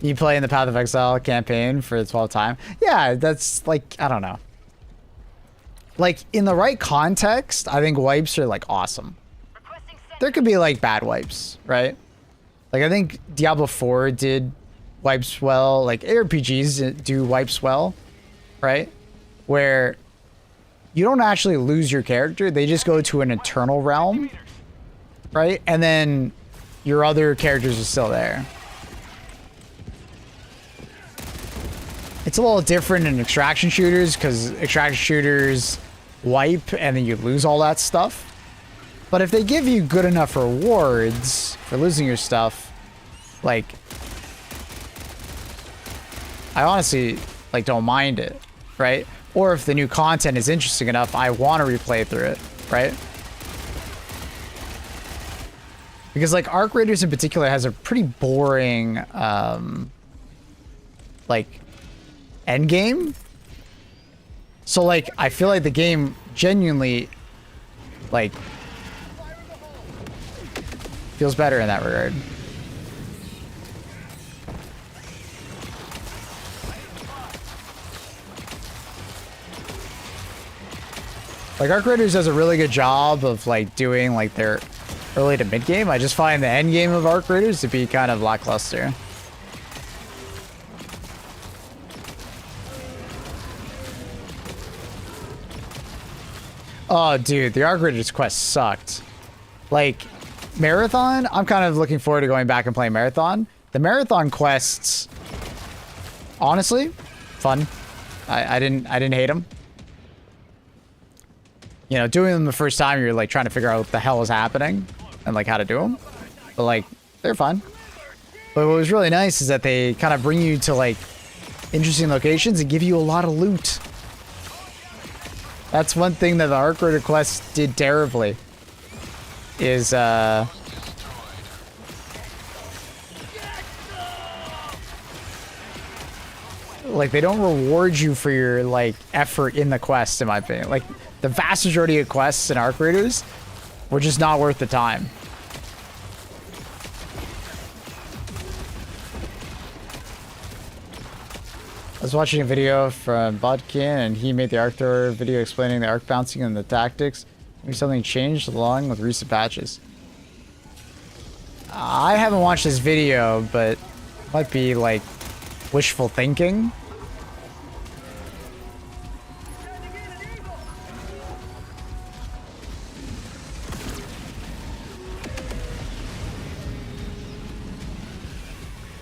You play in the Path of Exile campaign for the 12th time? Yeah, that's like, I don't know. Like, in the right context, I think wipes are like awesome. There could be like bad wipes, right? Like, I think Diablo 4 did wipes well. Like, ARPGs do wipes well, right? Where you don't actually lose your character. They just go to an eternal realm, right? And then your other characters are still there. It's a little different in extraction shooters because extraction shooters wipe and then you lose all that stuff. But if they give you good enough rewards for losing your stuff, like, I honestly like don't mind it, right? Or if the new content is interesting enough, I want to replay through it, right? Because like Arc Raiders in particular has a pretty boring like end game. So like I feel like the game genuinely like Feels better in that regard. Like, Arc Raiders does a really good job of, like, doing, like, their early to mid game. I just find the end game of Arc Raiders to be kind of lackluster. Oh, dude, the Arc Raiders quest sucked. Like, Marathon, I'm kind of looking forward to going back and playing Marathon. The Marathon quests, honestly, fun. I didn't hate them. You know, doing them the first time, you're like trying to figure out what the hell is happening and like how to do them. But like, they're fun. But what was really nice is that they kind of bring you to like interesting locations and give you a lot of loot. That's one thing that the Arc Raider quest did terribly. Is like they don't reward you for your like effort in the quest, in my opinion. Like the vast majority of quests in Arc Raiders were just not worth the time. I was watching a video from Bodkin and he made the Arc Thrower video explaining the arc bouncing and the tactics. Maybe something changed along with recent patches. I haven't watched this video, but might be like wishful thinking.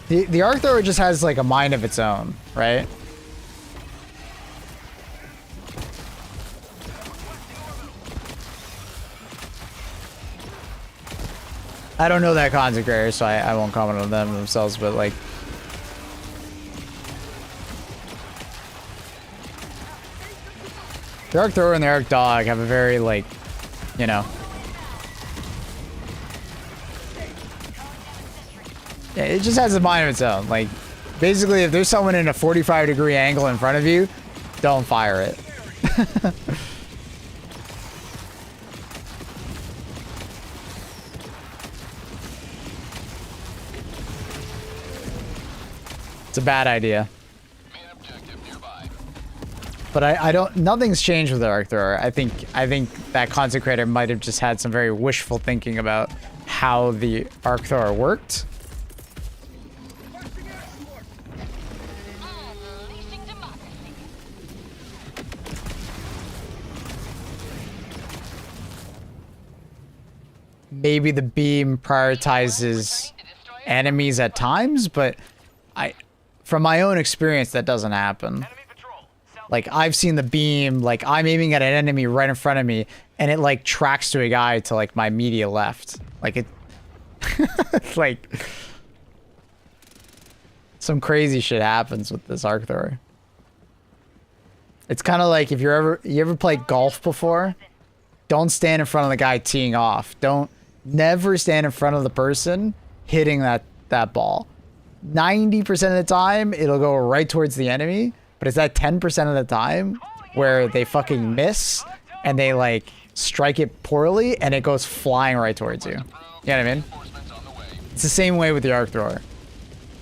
The Arc Thrower just has like a mind of its own, right? I don't know that Consecrator, so I won't comment on them themselves, but like... The Arc Thrower and the Arc Dog have a very, like, you know... Yeah, it just has a mind of its own. Like, basically, if there's someone in a 45-degree angle in front of you, don't fire it. It's a bad idea. Main objective nearby. But I don't... Nothing's changed with the Arc Thrower. I think that Consecrator might have just had some very wishful thinking about how the Arc Thrower worked. Unleashing democracy. Maybe the beam prioritizes enemies at times, but from my own experience, that doesn't happen. Enemy patrol. Like, I've seen the beam, like, I'm aiming at an enemy right in front of me, and it, like, tracks to a guy to, like, my immediate left. Like, it... like... Some crazy shit happens with this Arc Thrower. It's kind of like if you ever played golf before, don't stand in front of the guy teeing off. Never stand in front of the person hitting that ball. 90% of the time, it'll go right towards the enemy, but it's that 10% of the time where they fucking miss and they like strike it poorly and it goes flying right towards you. You know what I mean? It's the same way with the Arc Thrower.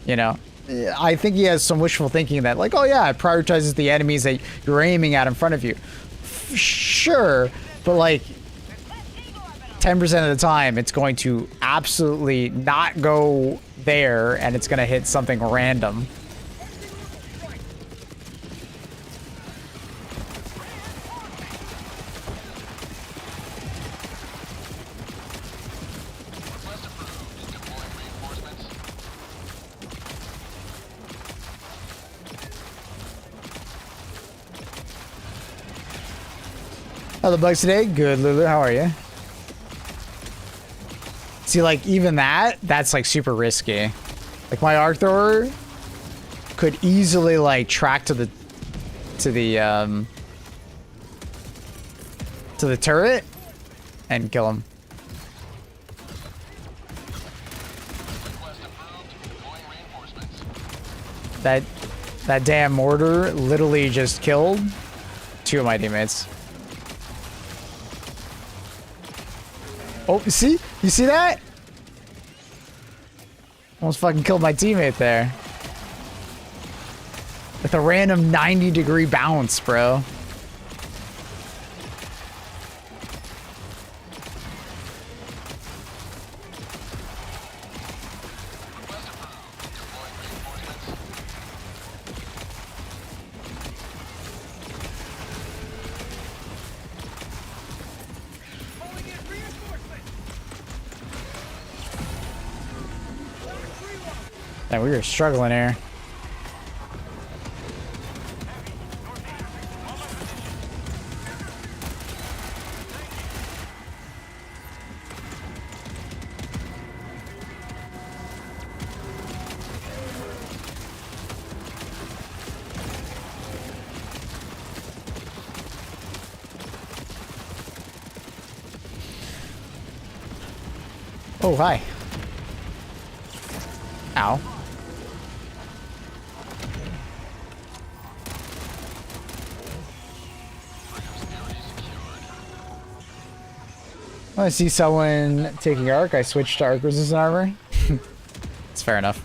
You know? I think he has some wishful thinking that like, oh yeah, it prioritizes the enemies that you're aiming at in front of you. Sure, but like 10% of the time, it's going to absolutely not go there, and it's going to hit something random. Request approved. Deploying reinforcements. How are the bugs today? Good, Lulu. How are you? See, like, even that's, like, super risky. Like, my Arc Thrower could easily, like, track to the turret and kill him. Request approved. Deploying reinforcements. That damn mortar literally just killed 2 of my teammates. Oh, see? You see that? Almost fucking killed my teammate there. With a random 90-degree bounce, bro. Yeah, we were struggling here. Oh, hi. Ow. When I see someone taking Arc, I switch to Arc resistant armor. It's fair enough.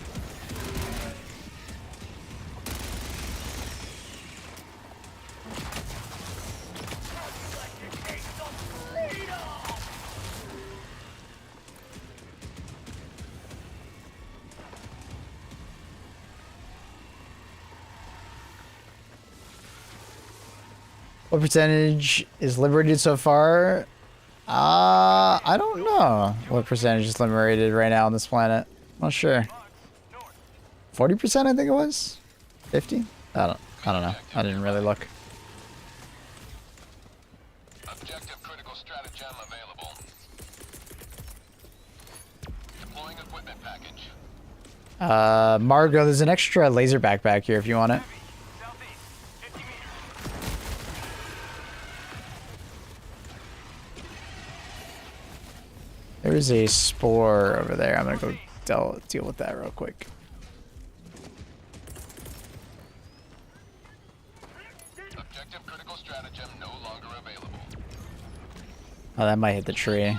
What percentage is liberated so far? I don't know what percentage is liberated right now on this planet. Not sure. 40%, I think it was. 50? I don't know. I didn't really look. Objective critical stratagem available. Deploying equipment package. Margo, there's an extra laser backpack here if you want it. There's a spore over there. I'm gonna go deal with that real quick. Objective critical stratagem no longer available. Oh, that might hit the tree.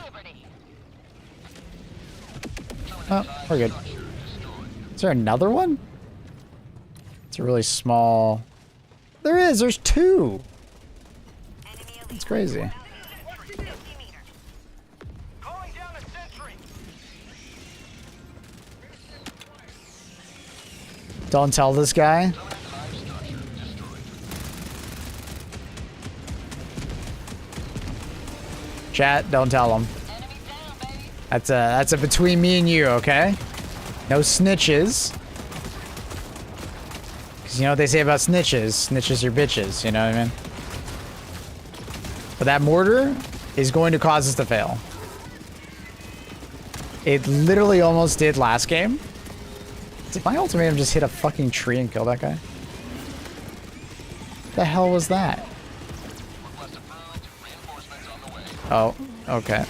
Oh, we're good. Is there another one? It's a really small... There is! There's two! It's crazy. Don't tell this guy. Chat, don't tell him. That's a between me and you, okay? No snitches. Cause you know what they say about snitches? Snitches are bitches, you know what I mean? But that mortar is going to cause us to fail. It literally almost did last game. Did my ultimatum just hit a fucking tree and kill that guy? The hell was that? Oh, okay.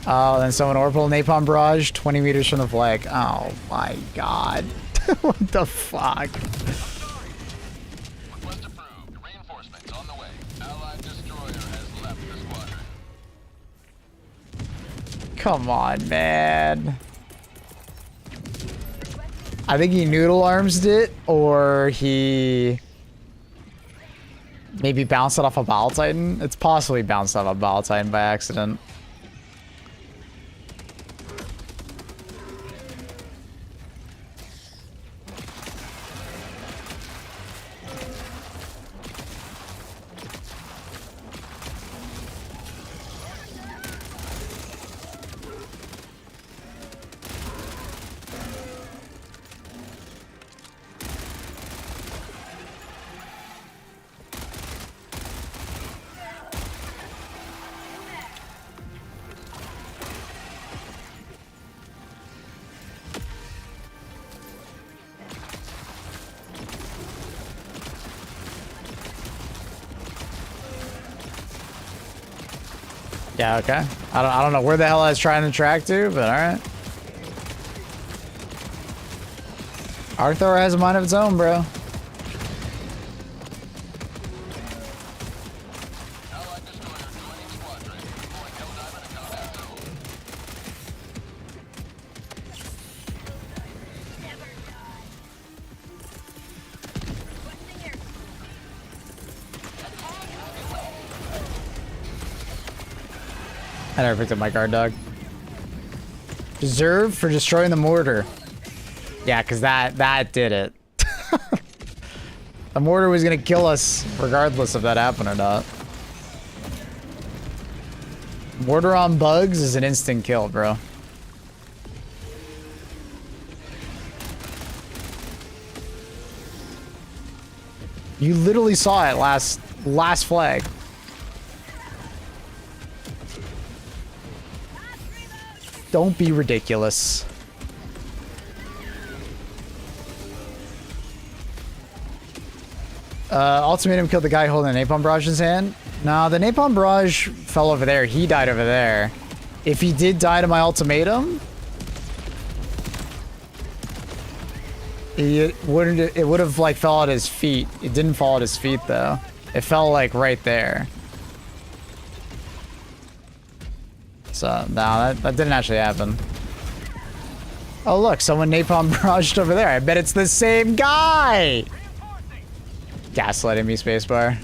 Oh, then someone orbital napalm barrage 20 meters from the flag. Oh my god. What the fuck? Request approved. Reinforcements on the way. Allied destroyer has left the squadron. Come on, man. I think he noodle arms it, or he maybe bounced it off a Bile Titan. It's possibly bounced off a Bile Titan by accident. Yeah, okay. I don't know where the hell I was trying to track to, but alright. Arthur has a mind of its own, bro. Allied destroyer joining squadron. Deploying Helldiver to combat zone. I never picked up my guard dog. Deserved for destroying the mortar. Yeah, because that did it. The mortar was gonna kill us regardless if that happened or not. Mortar on bugs is an instant kill, bro. You literally saw it last flag. Don't be ridiculous. Ultimatum killed the guy holding a napalm barrage in his hand. No, the napalm barrage fell over there. He died over there. If he did die to my ultimatum, it would have like fell at his feet. It didn't fall at his feet though. It fell like right there. So no, that didn't actually happen. Oh look, someone napalm barraged over there. I bet it's the same guy. Gaslighting me, spacebar.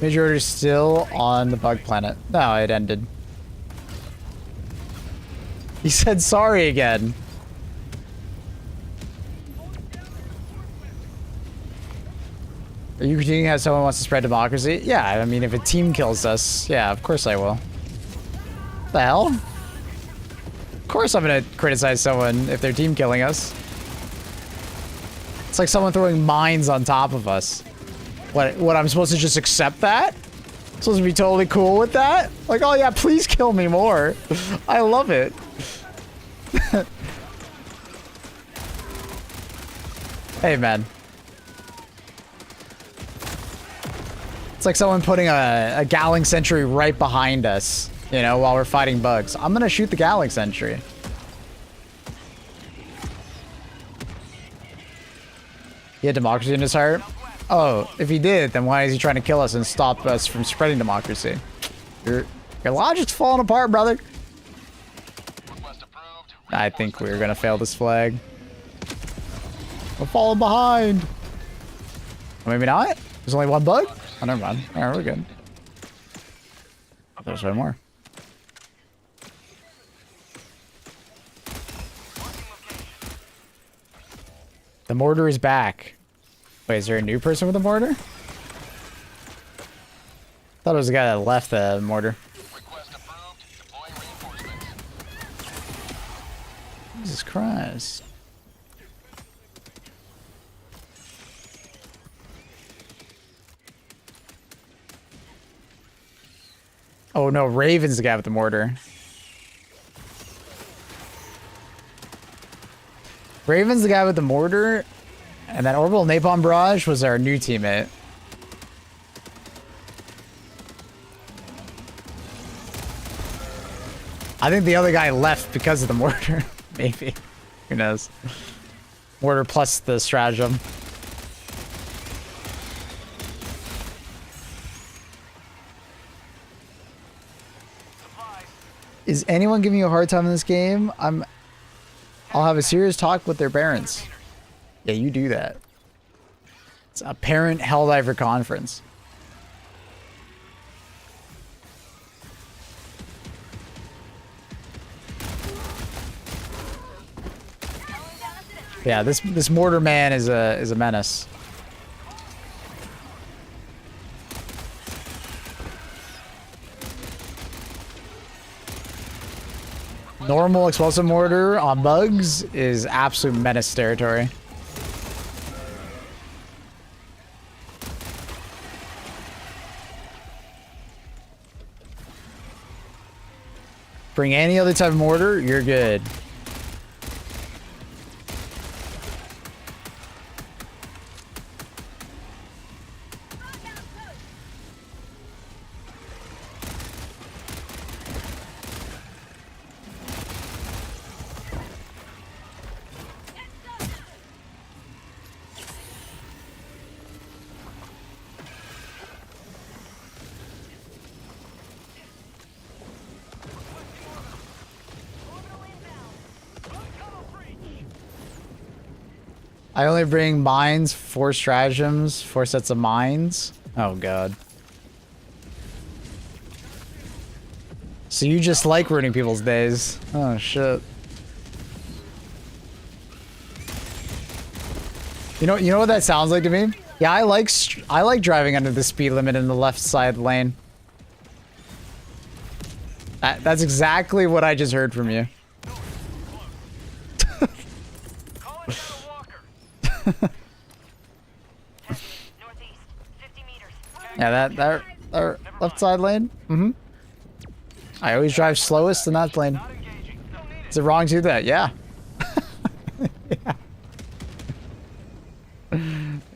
Major order still on the bug planet. No, it ended. He said sorry again. Are you continuing how someone wants to spread democracy? Yeah, I mean, if a team kills us, yeah, of course I will. What the hell? Of course I'm gonna criticize someone if their team killing us. It's like someone throwing mines on top of us. What, I'm supposed to just accept that? I'm supposed to be totally cool with that? Like, oh yeah, please kill me more. I love it. Hey, man. It's like someone putting a Galling Sentry right behind us, you know, while we're fighting bugs. I'm gonna shoot the Galling Sentry. He had democracy in his heart? Oh, if he did, then why is he trying to kill us and stop us from spreading democracy? Your logic's falling apart, brother. I think we're gonna fail this flag. We're falling behind. Or maybe not. There's only one bug? Oh, never mind. Alright, we're good. There's one more. The mortar is back. Wait, is there a new person with a mortar? Thought it was the guy that left the mortar. Request approved. Deploying reinforcements. Jesus Christ. Oh no, Raven's the guy with the mortar. Raven's the guy with the mortar, and that orbital napalm barrage was our new teammate. I think the other guy left because of the mortar. Maybe. Who knows? Mortar plus the stratagem. Is anyone giving you a hard time in this game? I'll have a serious talk with their parents. Yeah, you do that. It's a parent Helldiver conference. Yeah, this mortar man is a menace. Normal explosive mortar on bugs is absolute menace territory. Bring any other type of mortar, you're good. I only bring mines, 4 stratagems, 4 sets of mines. Oh god. So you just like ruining people's days. Oh shit. You know what that sounds like to me? Yeah, I like driving under the speed limit in the left side lane. That's exactly what I just heard from you. Yeah, that left side lane. Mm-hmm. I always drive slowest in that lane. Is it wrong to do that? Yeah. Yeah.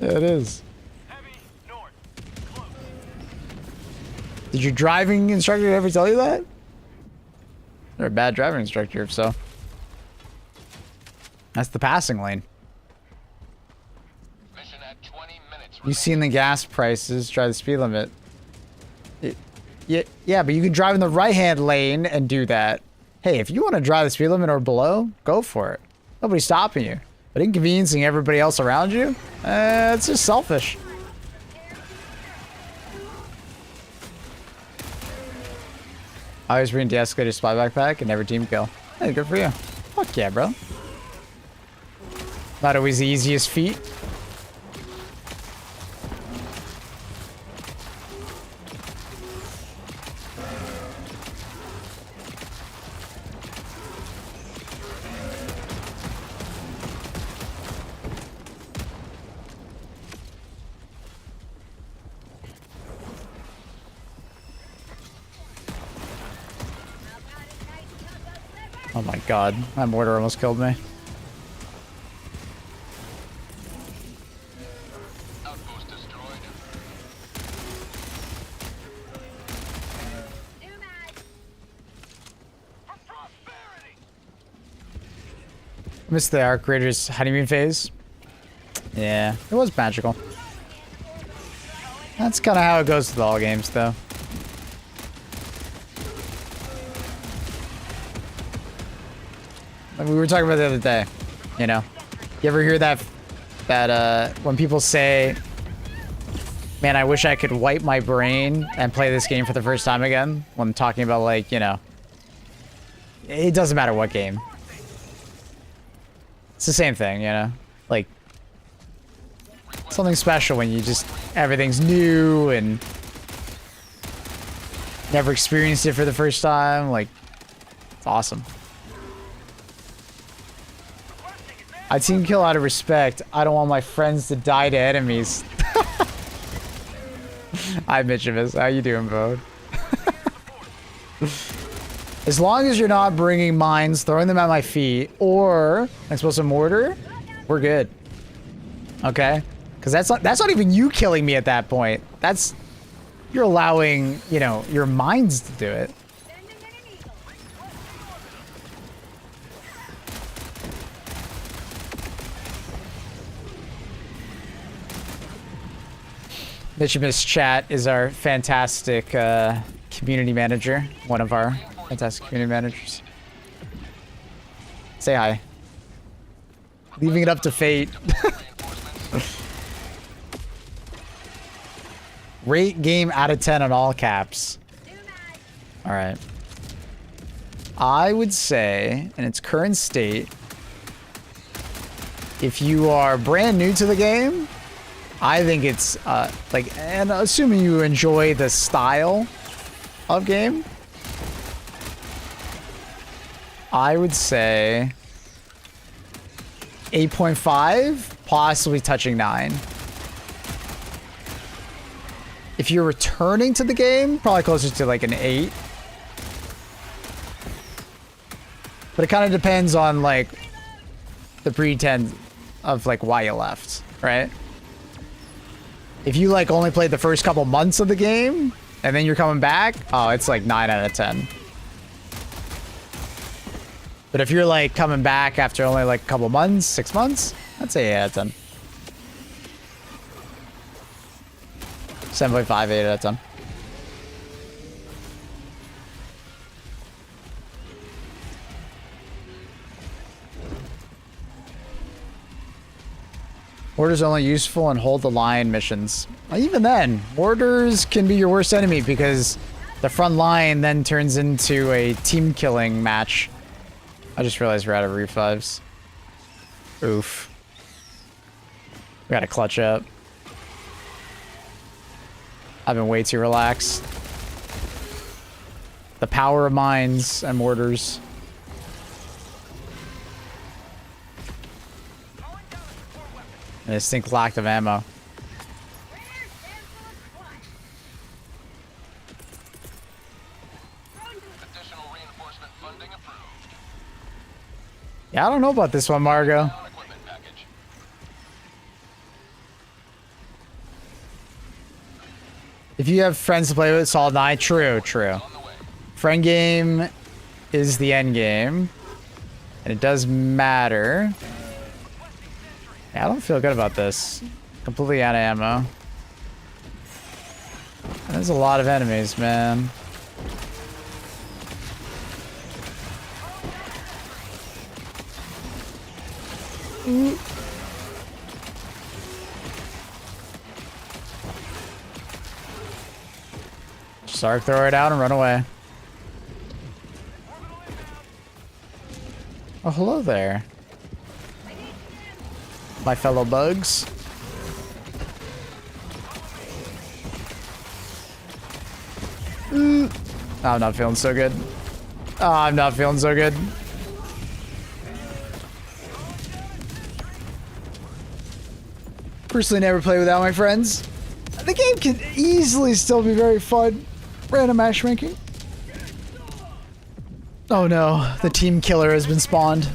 Yeah, it is. Did your driving instructor ever tell you that? They're a bad driving instructor, if so. That's the passing lane. Mission at 20 minutes. You've seen the gas prices, drive the speed limit. Yeah, but you can drive in the right-hand lane and do that. Hey, if you want to drive the speed limit or below, go for it. Nobody's stopping you. But inconveniencing everybody else around you? It's just selfish. I always bring de-escalator spy backpack and never team kill. Hey, good for you. Fuck yeah, bro. Not always the easiest feat. Oh my god, that mortar almost killed me. Outpost destroyed. Missed the Arc Raider's honeymoon phase. Yeah, it was magical. That's kind of how it goes with all games, though. Like we were talking about the other day, you know. You ever hear that when people say, "Man, I wish I could wipe my brain and play this game for the first time again," when talking about, like, you know, it doesn't matter what game. It's the same thing, you know? Like, something special when you just, everything's new and never experienced it for the first time. Like, it's awesome. I team kill out of respect. I don't want my friends to die to enemies. Hi, Mitchimus. How you doing, Bode? As long as you're not bringing mines, throwing them at my feet, or explosive mortar, we're good. Okay? Because that's not even you killing me at that point. That's... You're allowing, you know, your mines to do it. Mitchimus Chat is our fantastic community manager. One of our fantastic community managers. Say hi. Leaving it up to fate. Rate game out of 10 on all caps. Alright. I would say, in its current state, if you are brand new to the game, I think it's, like, and assuming you enjoy the style of game, I would say 8.5, possibly touching 9. If you're returning to the game, probably closer to like an 8. But it kind of depends on, like, the pretense of, like, why you left, right? If you, like, only played the first couple months of the game, and then you're coming back, oh, it's like 9 out of 10. But if you're, like, coming back after only, like, a couple months, 6 months, I'd say 8 out of 10. 7.5, 8 out of 10. Mortars are only useful in hold the line missions. Even then, mortars can be your worst enemy because the front line then turns into a team killing match. I just realized we're out of revives. Oof. We gotta clutch up. I've been way too relaxed. The power of mines and mortars. And a distinct lack of ammo. Additional reinforcement funding approved. Yeah, I don't know about this one, Margo. Equipment package. If you have friends to play with, Solid 9. True, true. On the way. Friend game is the end game. And it does matter. Yeah, I don't feel good about this. Completely out of ammo. And there's a lot of enemies, man. Sark, throw it out and run away. Oh, hello there. My fellow bugs. I'm not feeling so good. Oh, I'm not feeling so good. Personally, never play without my friends. The game can easily still be very fun. Random matchmaking. Oh no, the team killer has been spawned.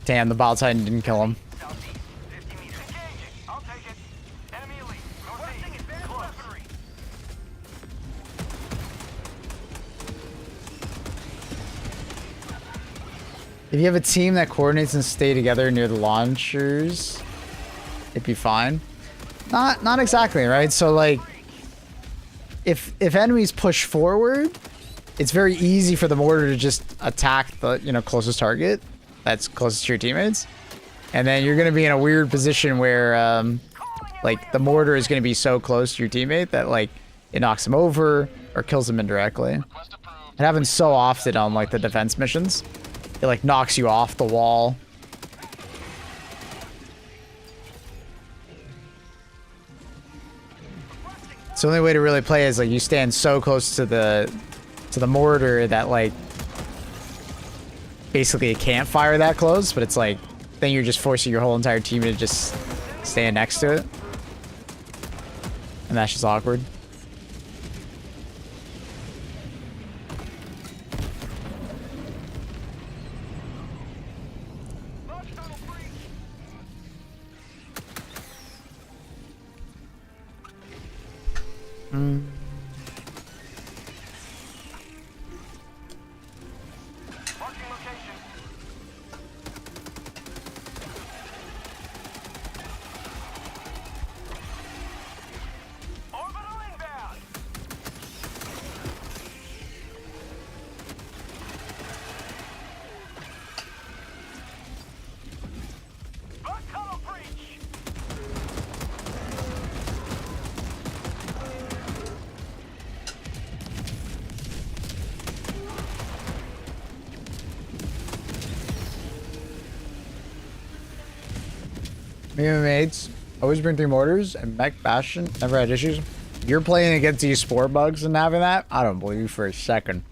Damn, the Bile Titan didn't kill him. Southeast, 50 meters. Engaging. I'll take it. Enemy elite. Northeast. Close. If you have a team that coordinates and stay together near the launchers, it'd be fine. Not exactly, right? So like, if enemies push forward, it's very easy for the mortar to just attack the closest target that's closest to your teammates, and then you're gonna be in a weird position where like the mortar is gonna be so close to your teammate that like it knocks him over or kills him indirectly. Request approved. It happens so often on like the defense missions. It like knocks you off the wall. So the only way to really play is like you stand so close to the mortar that like basically it can't fire that close, but it's like then you're just forcing your whole entire team to just stand next to it. And that's just awkward. Marking location. Orbital inbound. Bug tunnel breach. Me and my mates always bring 3 mortars, and Mech Bastion never had issues. You're playing against these spore bugs and having that? I don't believe you for a second.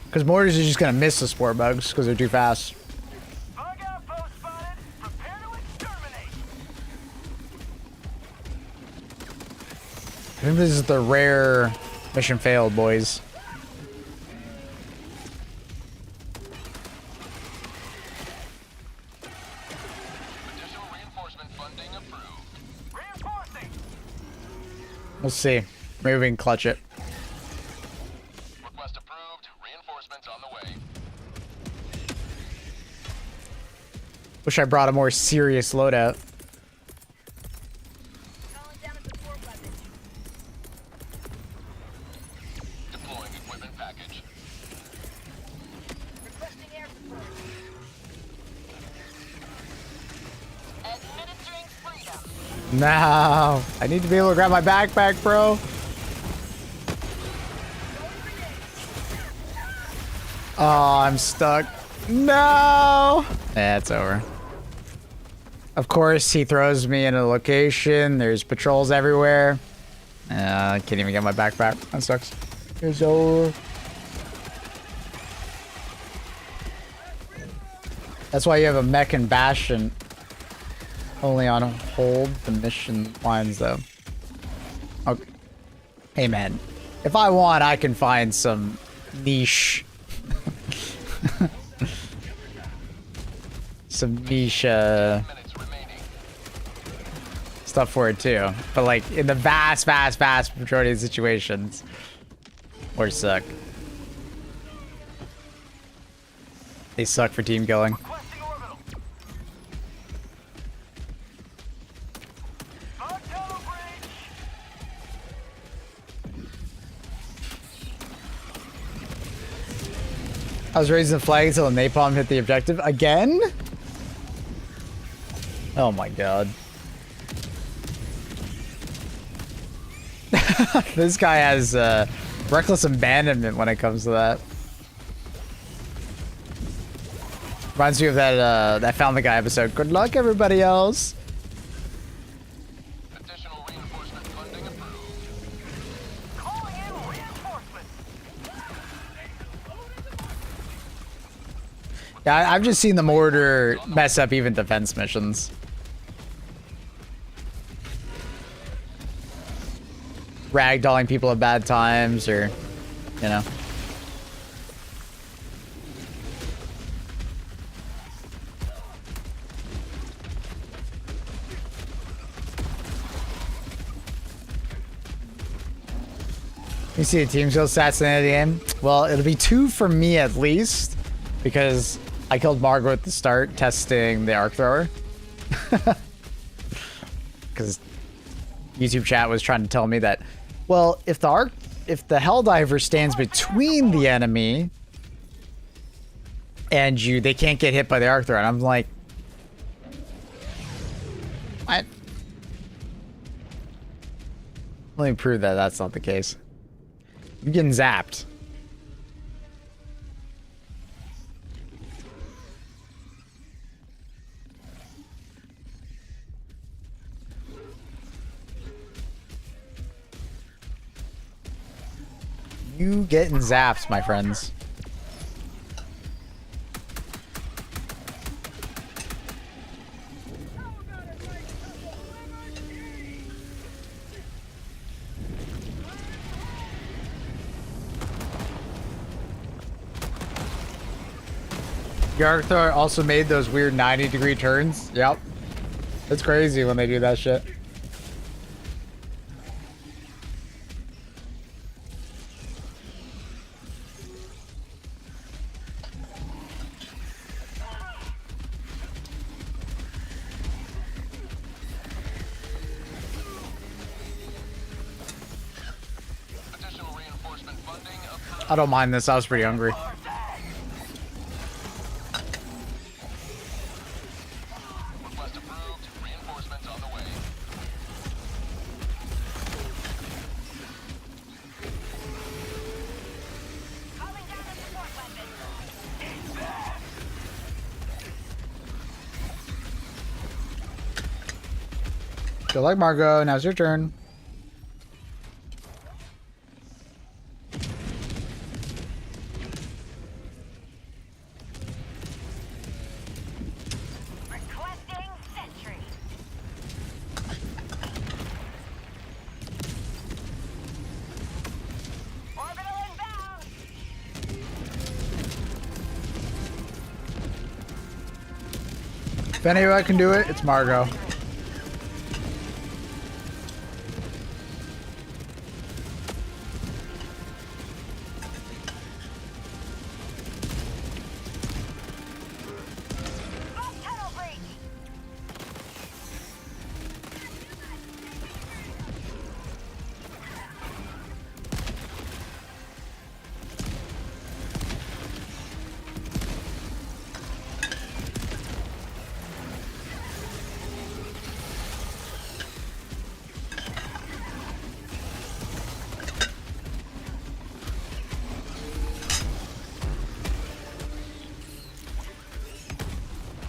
Because mortars are just gonna miss the spore bugs because they're too fast. Bug outpost spotted. Prepare to exterminate. I think this is the rare mission failed, boys. Additional reinforcement funding approved. Reinforcing. We'll see. Maybe we can clutch it. Request approved. Reinforcements on the way. Wish I brought a more serious loadout. Calling down a support weapon. Deploying equipment package. Requesting air support. Administering freedom. No. I need to be able to grab my backpack, bro. Oh, I'm stuck. No. Yeah, it's over. Of course, he throws me in a location. There's patrols everywhere. I can't even get my backpack. That sucks. It's over. That's why you have a mech and Bastion. Only on hold the mission lines, though. Okay. Hey, man. If I want, I can find some niche. Some niche Minutes remaining. stuff for it too, but like in the vast majority of situations, or suck. They suck for team killing. Requesting orbital. Tunnel bridge. I was raising the flag until the napalm hit the objective again. Oh my god. This guy has reckless abandonment when it comes to that. Reminds me of that Family Guy episode. Good luck, everybody else. Additional reinforcement funding approved. Calling in reinforcements. Yeah, I've just seen the mortar mess up even defense missions. Ragdolling people at bad times, or, you know. You see the team skill stats at the end of the game? Well, it'll be 2 for me at least, because I killed Margot at the start testing the arc thrower. Because YouTube chat was trying to tell me that, well, if the Helldiver stands between the enemy and you, they can't get hit by the arc thrower. And I'm like, what? Let me prove that that's not the case. I'm getting zapped. You getting zapped, my friends. Yarthor also made those weird 90-degree turns. Yep. It's crazy when they do that shit. Additional reinforcement funding approved. I don't mind this. I was pretty hungry. Request approved. Reinforcements on the way. Calling down a support weapon. Good luck, Margot. Now's your turn. Requesting sentry. Orbital inbound. If anybody can do it, it's Margot. Tunnel breach.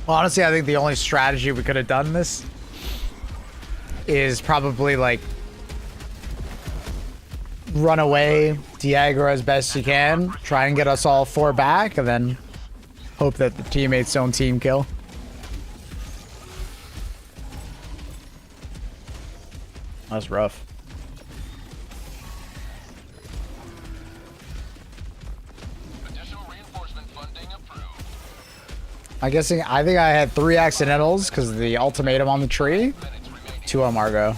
Honestly, I think the only strategy we could have done this is probably like run away, de-aggro as best you can, try and get us all 4 back, and then hope that the teammates don't team kill. That's rough. Additional reinforcement funding approved. I think I had 3 accidentals because of the ultimatum on the tree. Minutes remaining. 2 on Margot.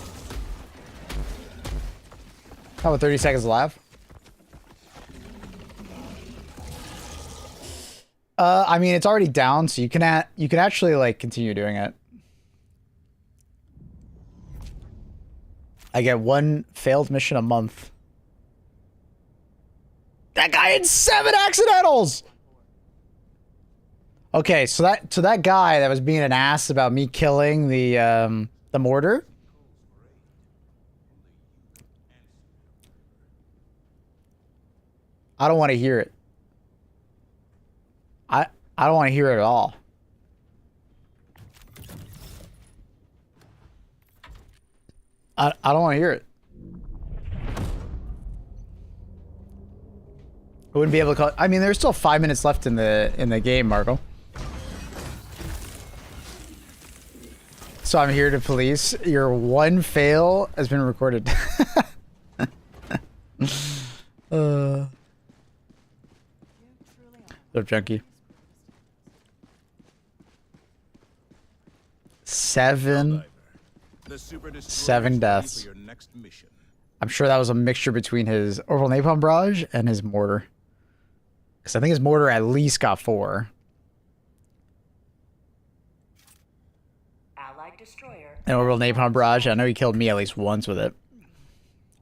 How about 30 seconds left? I mean, it's already down, so you can actually like continue doing it. I get 1 failed mission a month. That guy had 7 accidentals. Okay, so that guy that was being an ass about me killing the mortar. I don't want to hear it. I don't want to hear it at all. I don't want to hear it. I wouldn't be able to call. I mean, there's still 5 minutes left in the game, Marco. So I'm here to police. Your 1 fail has been recorded. Up, junkie. 7. The Super Destroyer 7 is ready deaths. for your next mission. I'm sure that was a mixture between his orbital napalm barrage and his mortar. Because I think his mortar at least got 4. Allied destroyer. And orbital napalm barrage, I know he killed me at least once with it.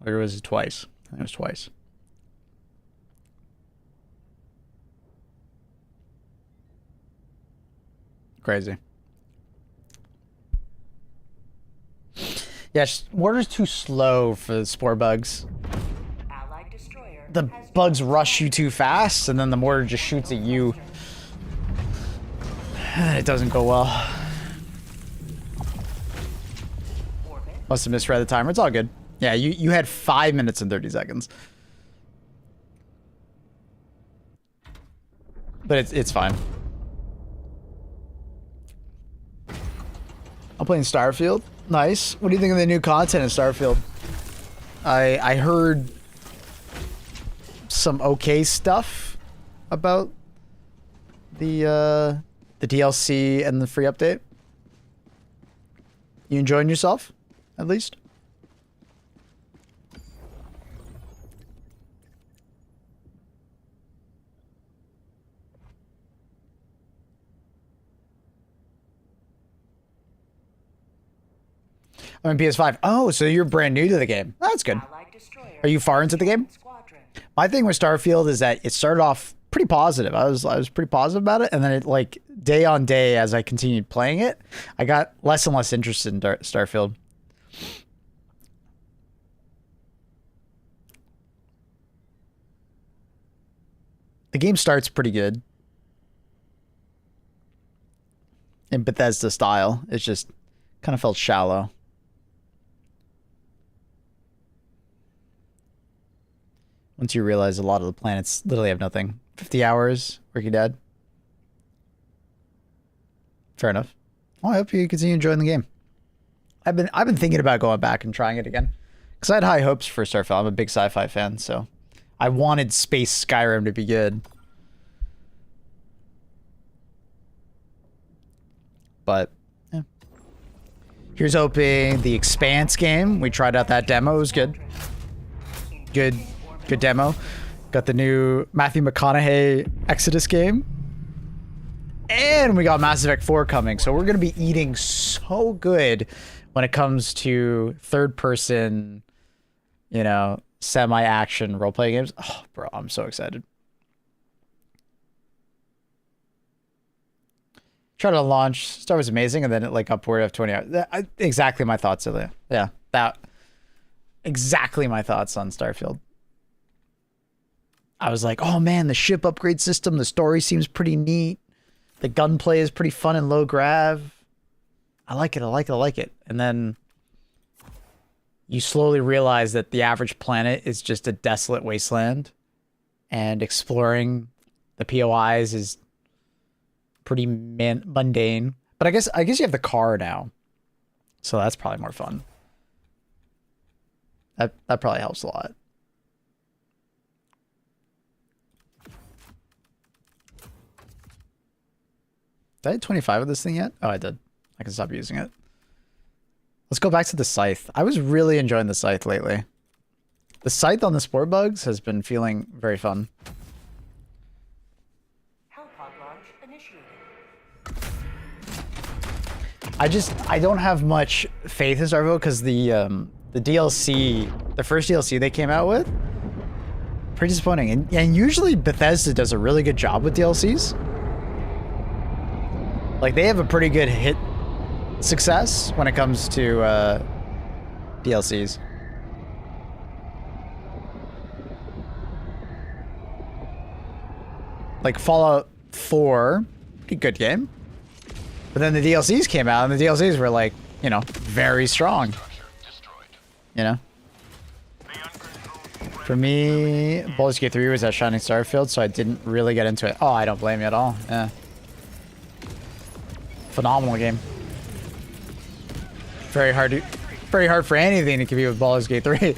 Or was it twice? I think it was twice. Crazy. Yeah, mortar's too slow for the spore bugs. Allied destroyer. The bugs rush you too fast, and then the mortar just shoots at you. It doesn't go well. Must have misread the timer. It's all good. Yeah, you had 5 minutes and 30 seconds. But it's fine. I'm playing Starfield. Nice. What do you think of the new content in Starfield? I heard some okay stuff about the DLC and the free update. You enjoying yourself, at least? I'm in PS5. Oh, so you're brand new to the game. That's good. Allied destroyer. Are you far into the game? Squadron. My thing with Starfield is that it started off pretty positive. I was pretty positive about it, and then it like day on day as I continued playing it, I got less and less interested in Starfield. The game starts pretty good in Bethesda style. It's just kind of felt shallow. Once you realize a lot of the planets literally have nothing. 50 hours, Working Dead. Fair enough. Well, I hope you continue enjoying the game. I've been thinking about going back and trying it again. Because I had high hopes for Starfield. I'm a big sci-fi fan, so I wanted Space Skyrim to be good. But yeah. Here's hoping the Expanse game. We tried out that demo. It was good. Good demo. Got the new Matthew McConaughey Exodus game. And we got Mass Effect 4 coming. So we're going to be eating so good when it comes to third-person, you know, semi-action role-playing games. Oh, bro, I'm so excited. Try to launch. Start was amazing, and then it like upward of 20 hours. Exactly my thoughts, Ilya. Yeah, that. Exactly my thoughts on Starfield. I was like, oh man, the ship upgrade system, the story seems pretty neat. The gunplay is pretty fun and low grav. I like it, I like it, I like it. And then you slowly realize that the average planet is just a desolate wasteland, and exploring the POIs is pretty mundane. But I guess you have the car now, so that's probably more fun. That probably helps a lot. Did I hit 25 of this thing yet? Oh, I did. I can stop using it. Let's go back to the Scythe. I was really enjoying the Scythe lately. The Scythe on the Spore Bugs has been feeling very fun. Hellpod launch initiated. I don't have much faith in Starfield because the DLC, the first DLC they came out with, pretty disappointing. And usually Bethesda does a really good job with DLCs. Like, they have a pretty good hit success when it comes to DLCs. Like Fallout 4, pretty good game. But then the DLCs came out, and the DLCs were like, you know, very strong. You know? For me, Baldur's Gate 3 was at Shining Starfield, so I didn't really get into it. Oh, I don't blame you at all. Yeah. Phenomenal game. Very hard for anything to compete with Baldur's Gate 3.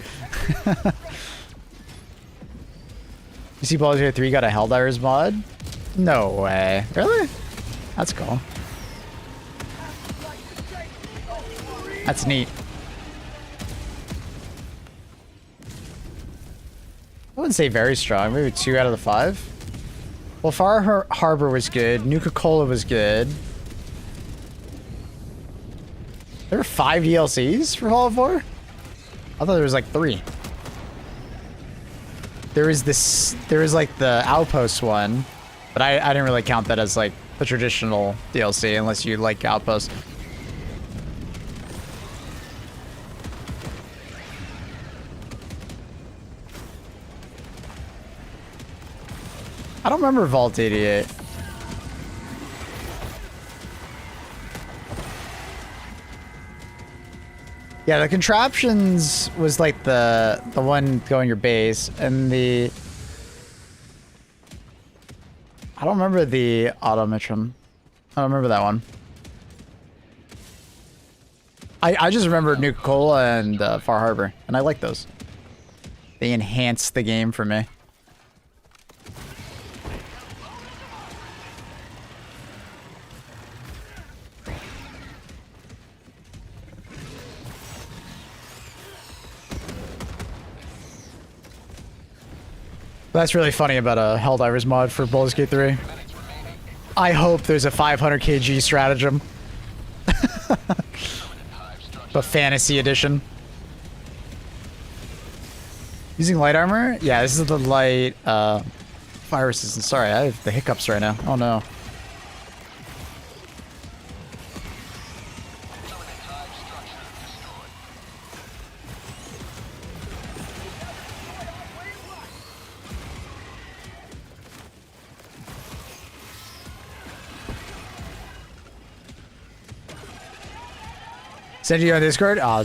You see Baldur's Gate 3 got a Helldivers mod? No way. Really? That's cool. That's neat. I wouldn't say very strong. Maybe 2 out of the 5. Well, Far Harbor was good. Nuka-Cola was good. There were 5 DLCs for Fallout 4? I thought there was like 3. There was like the Outpost one, but I didn't really count that as like the traditional DLC unless you like Outpost. I don't remember Vault 88. Yeah, the contraptions was like the one going your base, and the I don't remember the Automatron. I don't remember that one. I just remember Nuka-Cola and Far Harbor, and I like those. They enhance the game for me. That's really funny about a Helldivers mod for Baldur's Gate 3. I hope there's a 500 kg stratagem. The fantasy edition. Using light armor? Yeah, this is the light fire resistance. Sorry, I have the hiccups right now. Oh no. Send you on Discord? I'll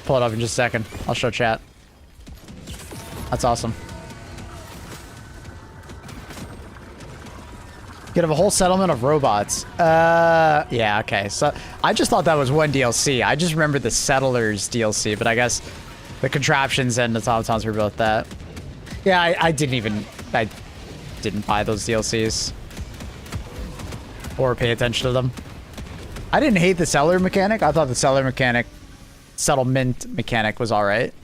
pull it up in just a second. I'll show chat. That's awesome. You could have a whole settlement of robots. Yeah, okay. So I just thought that was one DLC. I just remember the Settlers DLC, but I guess the contraptions and the automatons were both that. Yeah, I didn't buy those DLCs or pay attention to them. I didn't hate the settler mechanic. I thought the settlement mechanic was alright.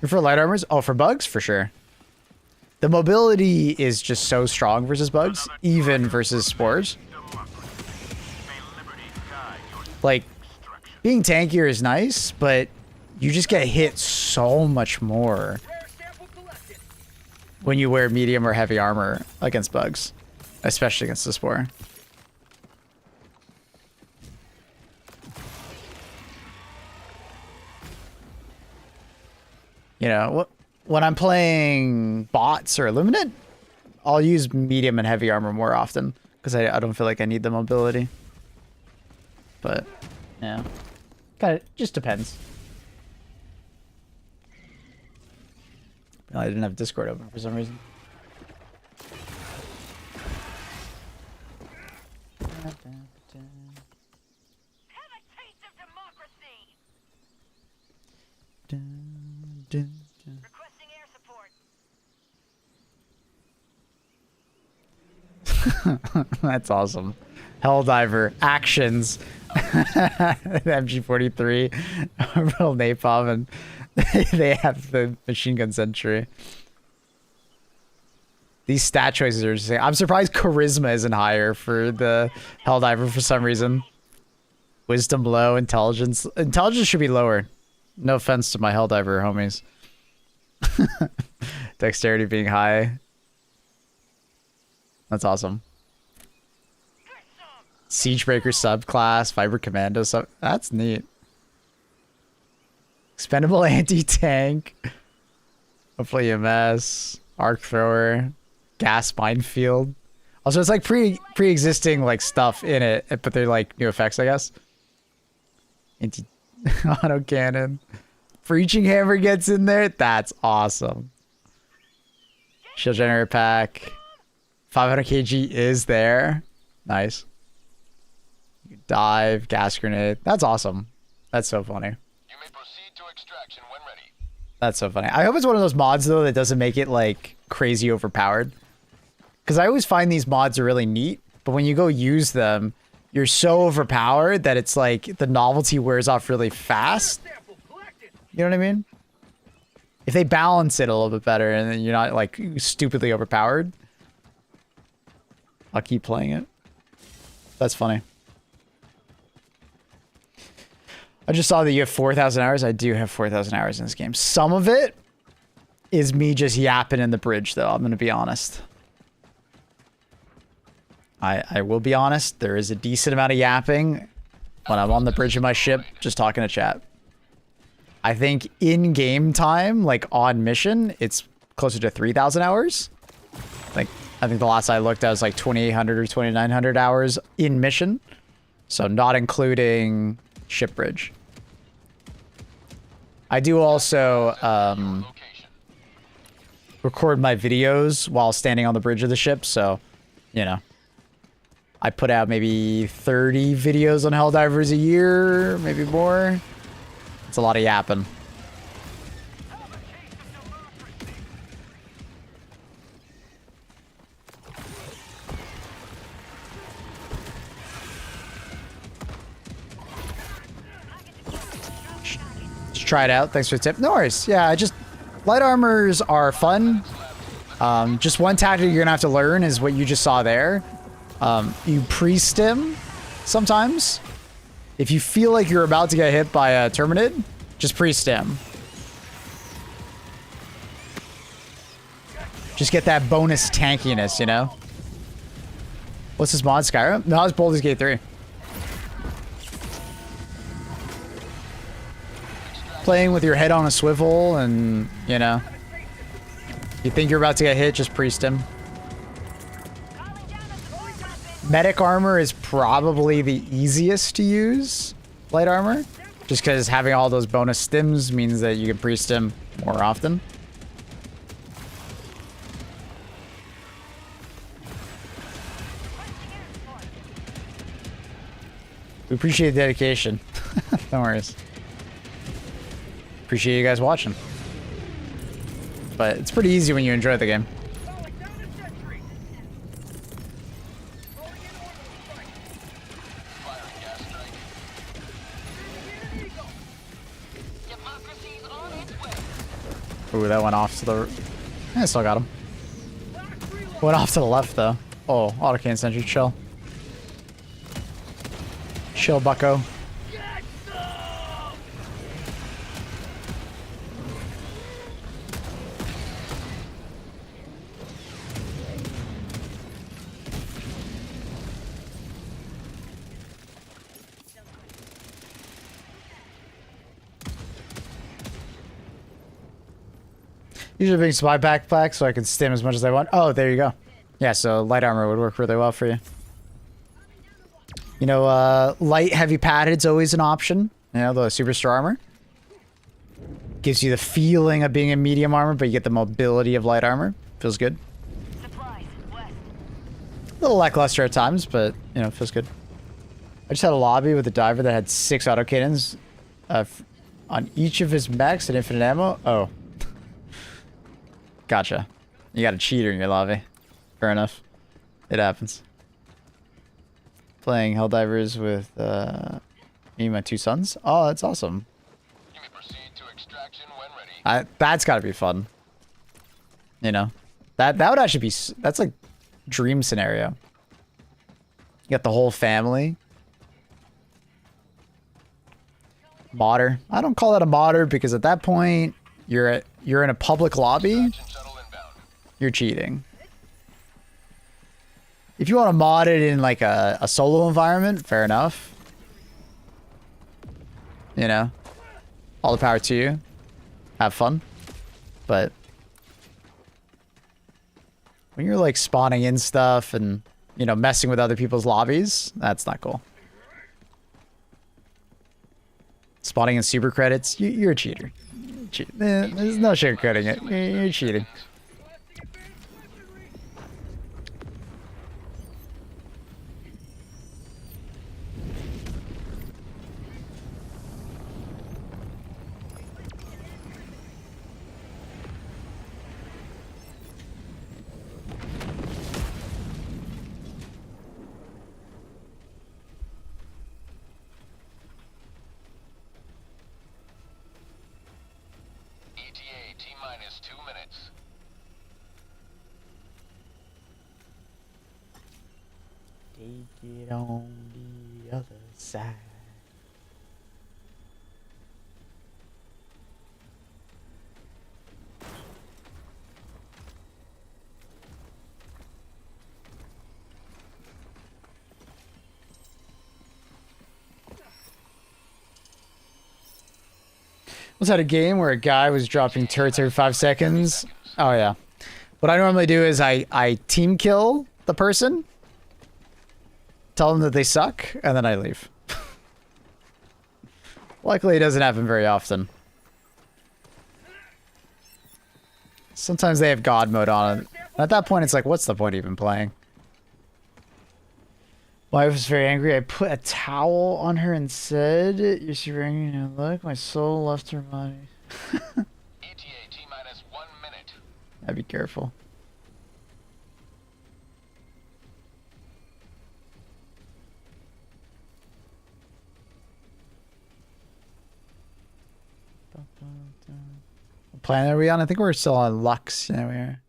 For light armors? Oh, for bugs? For sure. The mobility is just so strong versus bugs, even versus spores. Like, being tankier is nice, but you just get hit so much more when you wear medium or heavy armor against bugs. Especially against the spore. You know, when I'm playing bots or Illuminate, I'll use medium and heavy armor more often because I don't feel like I need the mobility. But yeah, kind of just depends. No, I didn't have Discord open for some reason. Have a taste of democracy. Requesting air support. That's awesome. Helldiver actions. MG43, real napalm, and they have the machine gun sentry. These stat choices are just. I'm surprised charisma isn't higher for the Helldiver for some reason. Wisdom low, intelligence. Intelligence should be lower. No offense to my Helldiver homies. Dexterity being high. That's awesome. Siegebreaker subclass, Fiber Commando sub. That's neat. Expendable anti-tank. Hopefully EMS. Arc thrower. Gas minefield. Also, it's like pre-existing like stuff in it, but they're like new effects, I guess. Auto cannon. Breaching hammer gets in there. That's awesome. Shield generator pack. 500 kg is there. Nice. Dive, gas grenade. That's awesome. That's so funny. You may proceed to extraction when ready. That's so funny. I hope it's one of those mods though that doesn't make it like crazy overpowered. Because I always find these mods are really neat, but when you go use them, you're so overpowered that it's like the novelty wears off really fast. You know what I mean? If they balance it a little bit better and then you're not like stupidly overpowered, I'll keep playing it. That's funny. I just saw that you have 4,000 hours. I do have 4,000 hours in this game. Some of it is me just yapping in the bridge, though. I'm going to be honest. I will be honest. There is a decent amount of yapping when I'm on the bridge of my ship, just talking to chat. I think in-game time, like on mission, it's closer to 3,000 hours. Like, I think the last I looked at was like 2,800 or 2,900 hours in mission. So not including ship bridge. I do also record my videos while standing on the bridge of the ship, so, you know. I put out maybe 30 videos on Helldivers a year, maybe more. It's a lot of yapping. Just try it out. Thanks for the tip. No worries. Yeah, light armors are fun. Just one tactic you're gonna have to learn is what you just saw there. You pre-stim sometimes. If you feel like you're about to get hit by a Terminid, just pre-stim. Just get that bonus tankiness, you know? What's this mod, Skyrim? No, it's Baldur's Gate 3. Playing with your head on a swivel and, you know. You think you're about to get hit, just pre-stim. Medic armor is probably the easiest to use, light armor. Just because having all those bonus stims means that you can pre-stim more often. We appreciate the dedication. No worries. Appreciate you guys watching. But it's pretty easy when you enjoy the game. Ooh, that went off to the... I still got him. Went off to the left, though. Oh, autocannon sentry, chill. Chill, bucko. Usually bring spy backpack so I can stim as much as I want. Oh, there you go. Yeah, so light armor would work really well for you. You know, light heavy padded's always an option. You know, the superstar armor. Gives you the feeling of being in medium armor, but you get the mobility of light armor. Feels good. Supplies, west. A little lackluster at times, but, you know, feels good. I just had a lobby with a diver that had 6 autocannons on each of his mechs and infinite ammo. Oh. Gotcha. You got a cheater in your lobby. Fair enough. It happens. Playing Helldivers with me and my 2 sons. Oh, that's awesome. You may proceed to extraction when ready. That's gotta be fun. You know? That would actually be... That's like dream scenario. You got the whole family. Modder. I don't call that a modder because at that point you're in a public lobby. Extraction shuttle inbound. You're cheating. If you want to mod it in like a solo environment, fair enough. You know, all the power to you. Have fun. But when you're like spawning in stuff and, you know, messing with other people's lobbies, that's not cool. Spawning in super credits, you're a cheater. There's no sugarcoating it. You're cheating. ETA T-minus 2 minutes. Take it on the other side. Was that a game where a guy was dropping turrets every 5 seconds? Oh yeah. What I normally do is I team kill the person, tell them that they suck, and then I leave. Luckily it doesn't happen very often. Sometimes they have God mode on it. And at that point it's like, what's the point of even playing? My wife was very angry. I put a towel on her and said, "You're super angry now. Look, my soul left her body." ETA T-minus 1 minute. I'd be careful. What planet are we on? I think we're still on Lux. Yeah, we are.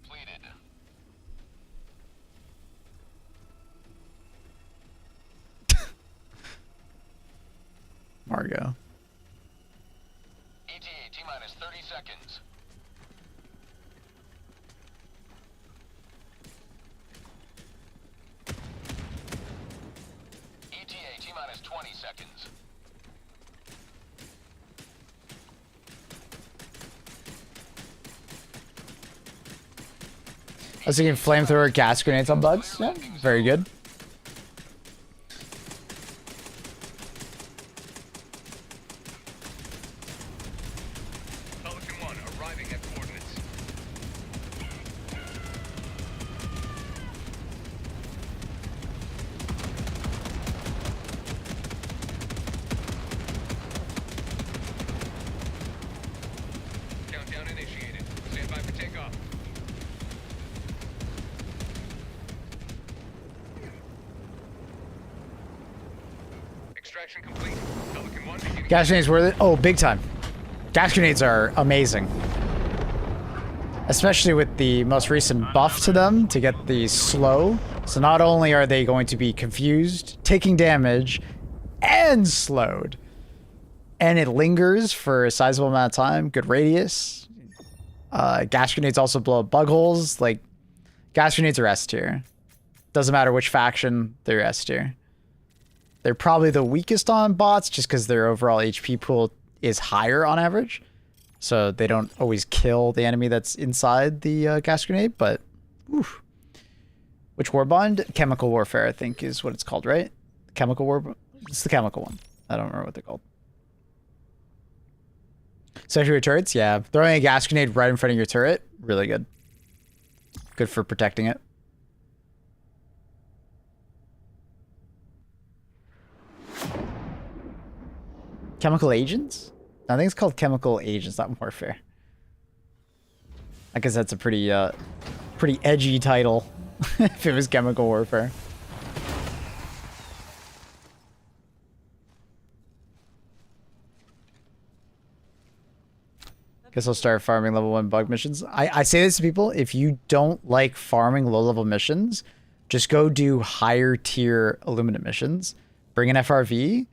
Completed. Margo. ETA T-minus 30 seconds. ETA T-minus 20 seconds. I was thinking flamethrower gas grenades on bugs. Yeah, very good. Pelican 1 arriving at coordinates. Countdown initiated. Stand by for takeoff. Extraction complete. Pelican 1 beginning. Gas grenades worth it? Oh, big time. Gas grenades are amazing. Especially with the most recent buff to them to get the slow. So not only are they going to be confused, taking damage, and slowed. And it lingers for a sizable amount of time. Good radius. Gas grenades also blow up bug holes. Like, gas grenades are S tier. Doesn't matter which faction, they're S tier. They're probably the weakest on bots just because their overall HP pool is higher on average. So they don't always kill the enemy that's inside the gas grenade, but Oof. Which war bond? Chemical warfare, I think, is what it's called, right? Chemical war. It's the chemical one. I don't remember what they're called. Especially with turrets, yeah. Throwing a gas grenade right in front of your turret, really good. Good for protecting it. Chemical agents? I think it's called chemical agents, not warfare. I guess that's a pretty edgy title if it was chemical warfare. Guess I'll start farming level 1 bug missions. I say this to people, if you don't like farming low level missions, just go do higher tier Illuminate missions, bring an FRV,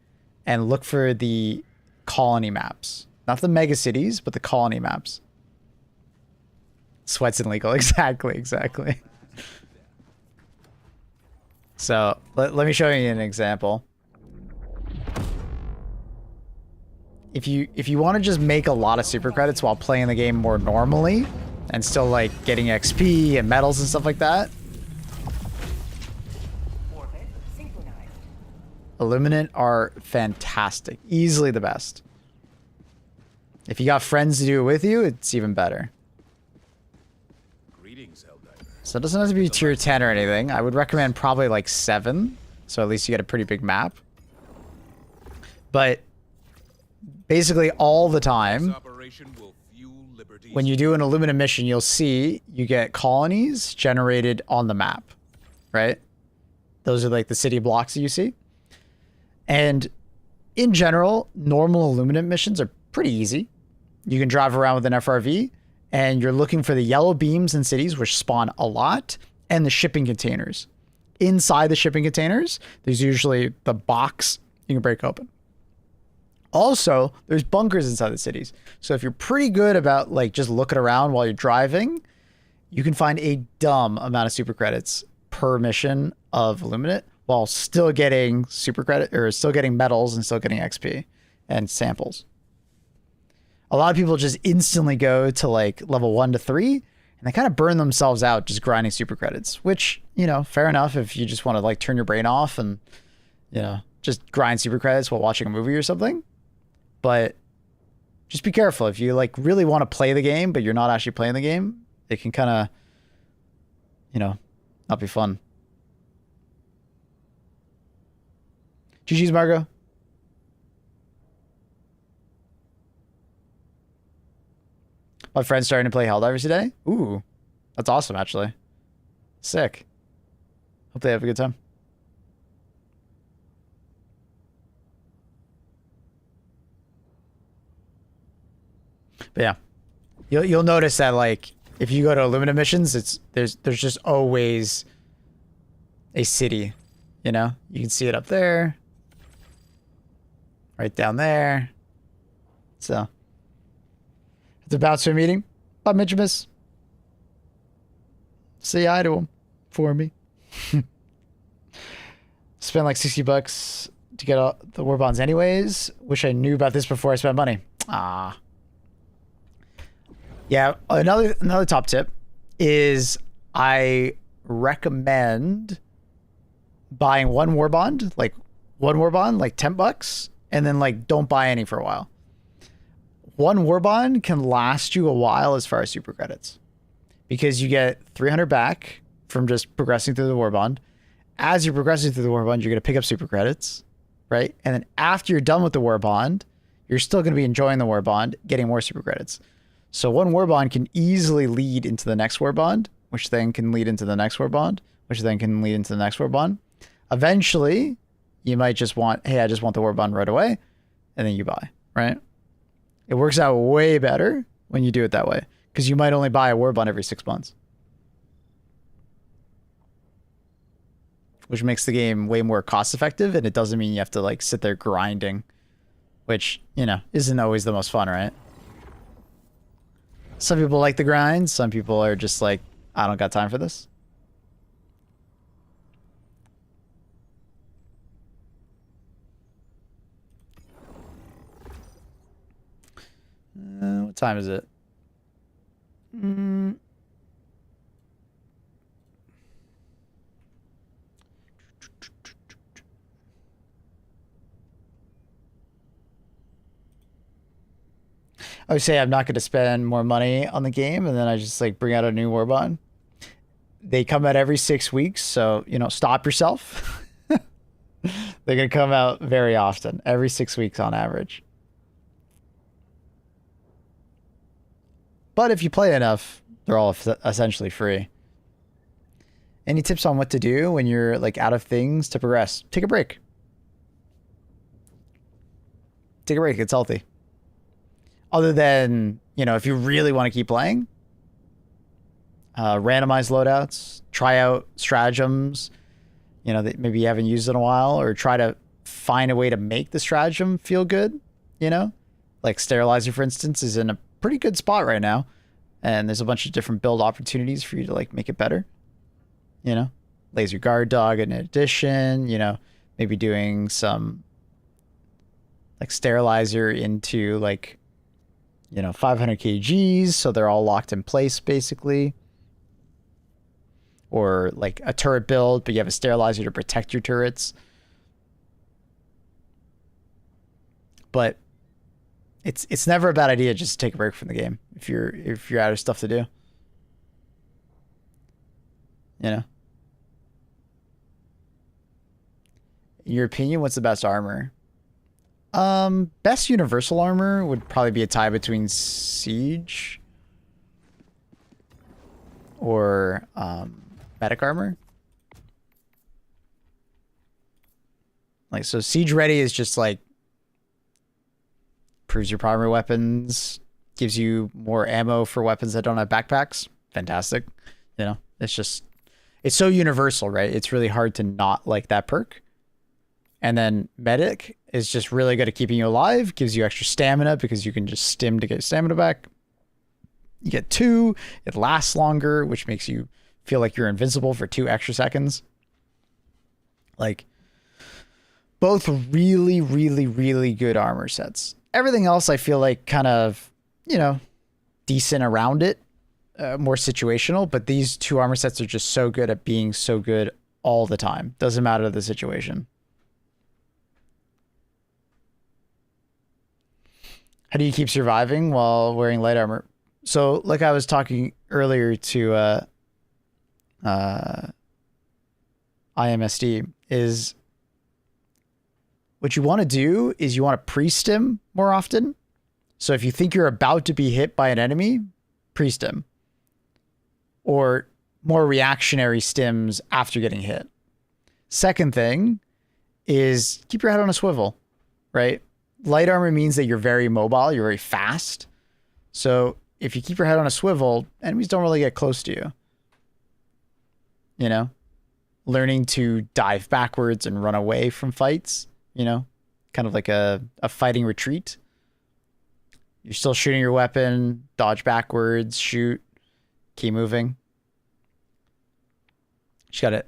and look for the colony maps. Not the mega cities, but the colony maps. Sweat's illegal. Exactly. So let me show you an example. If you want to just make a lot of super credits while playing the game more normally and still like getting XP and medals and stuff like that, Illuminate are fantastic. Easily the best. If you got friends to do it with you, it's even better. Greetings, Helldiver. So it doesn't have to be tier 10 or anything. I would recommend probably like 7. So at least you get a pretty big map. But basically all the time, This operation will fuel Liberty's when you do an Illumina mission, you'll see you get colonies generated on the map, right? Those are like the city blocks that you see. And in general, normal Illuminate missions are pretty easy. You can drive around with an FRV and you're looking for the yellow beams in cities, which spawn a lot, and the shipping containers. Inside the shipping containers, there's usually the box you can break open. Also, there's bunkers inside the cities. So if you're pretty good about like just looking around while you're driving, you can find a dumb amount of super credits per mission of Illuminate while still getting super credit or still getting medals and still getting XP and samples. A lot of people just instantly go to like level 1 to 3 and they kind of burn themselves out just grinding super credits, which, you know, fair enough if you just want to like turn your brain off and, you know, just grind super credits while watching a movie or something. But just be careful. If you like really want to play the game, but you're not actually playing the game, it can kind of, you know, not be fun. GG's, Margo. My friend's starting to play Helldivers today. Ooh, that's awesome, actually. Sick. Hope they have a good time. But yeah, you'll notice that like if you go to Illumina missions, there's just always a city. You know, you can see it up there, right down there. So it's about to a meeting. Bob Mitchimus. Say hi to him for me. Spend like $60 to get all the war bonds anyways. Wish I knew about this before I spent money. Ah. Yeah, another top tip is I recommend buying one war bond, like $10, and then like don't buy any for a while. One war bond can last you a while as far as super credits because you get 300 back from just progressing through the war bond. As you're progressing through the war bond, you're going to pick up super credits, right? And then after you're done with the war bond, you're still going to be enjoying the war bond, getting more super credits. So one war bond can easily lead into the next war bond, which then can lead into the next war bond, which then can lead into the next war bond. Eventually, you might just want, hey, I just want the war bond right away, and then you buy, right? It works out way better when you do it that way, because you might only buy a war bond every 6 months. Which makes the game way more cost effective, and it doesn't mean you have to like sit there grinding, which, you know, isn't always the most fun, right? Some people like the grind. Some people are just like, I don't got time for this. What time is it? I would say I'm not going to spend more money on the game, and then I just like bring out a new war bond. They come out every 6 weeks, so you know, stop yourself. They're going to come out very often, every 6 weeks on average. But if you play enough, they're all essentially free. Any tips on what to do when you're like out of things to progress? Take a break. Take a break. It's healthy. Other than, you know, if you really want to keep playing, randomize loadouts, try out stratagems, you know, that maybe you haven't used in a while, or try to find a way to make the stratagem feel good, you know? Like Sterilizer, for instance, is in a pretty good spot right now, and there's a bunch of different build opportunities for you to like make it better, you know? Laser Guard Dog in addition, you know, maybe doing some like Sterilizer into like, you know, 500 kgs, so they're all locked in place basically. Or like a turret build, but you have a Sterilizer to protect your turrets. But it's never a bad idea just to take a break from the game if you're out of stuff to do. You know? In your opinion, what's the best armor? Best universal armor would probably be a tie between Siege or medic armor. Like, so Siege Ready is just like improves your primary weapons, gives you more ammo for weapons that don't have backpacks. Fantastic. You know, it's so universal, right? It's really hard to not like that perk. And then Medic is just really good at keeping you alive, gives you extra stamina because you can just stim to get stamina back. You get 2, it lasts longer, which makes you feel like you're invincible for 2 extra seconds. Like, both really, really, really good armor sets. Everything else I feel like kind of, you know, decent around it, more situational, but these 2 armor sets are just so good at being so good all the time. Doesn't matter the situation. How do you keep surviving while wearing light armor? So, like I was talking earlier to IMSD, is what you want to do is you want to pre-stim more often. So if you think you're about to be hit by an enemy, pre-stim. Or more reactionary stims after getting hit. Second thing is keep your head on a swivel, right? Light armor means that you're very mobile, you're very fast. So if you keep your head on a swivel, enemies don't really get close to you. You know? Learning to dive backwards and run away from fights, you know? Kind of like a fighting retreat. You're still shooting your weapon, dodge backwards, shoot, keep moving. Just gotta...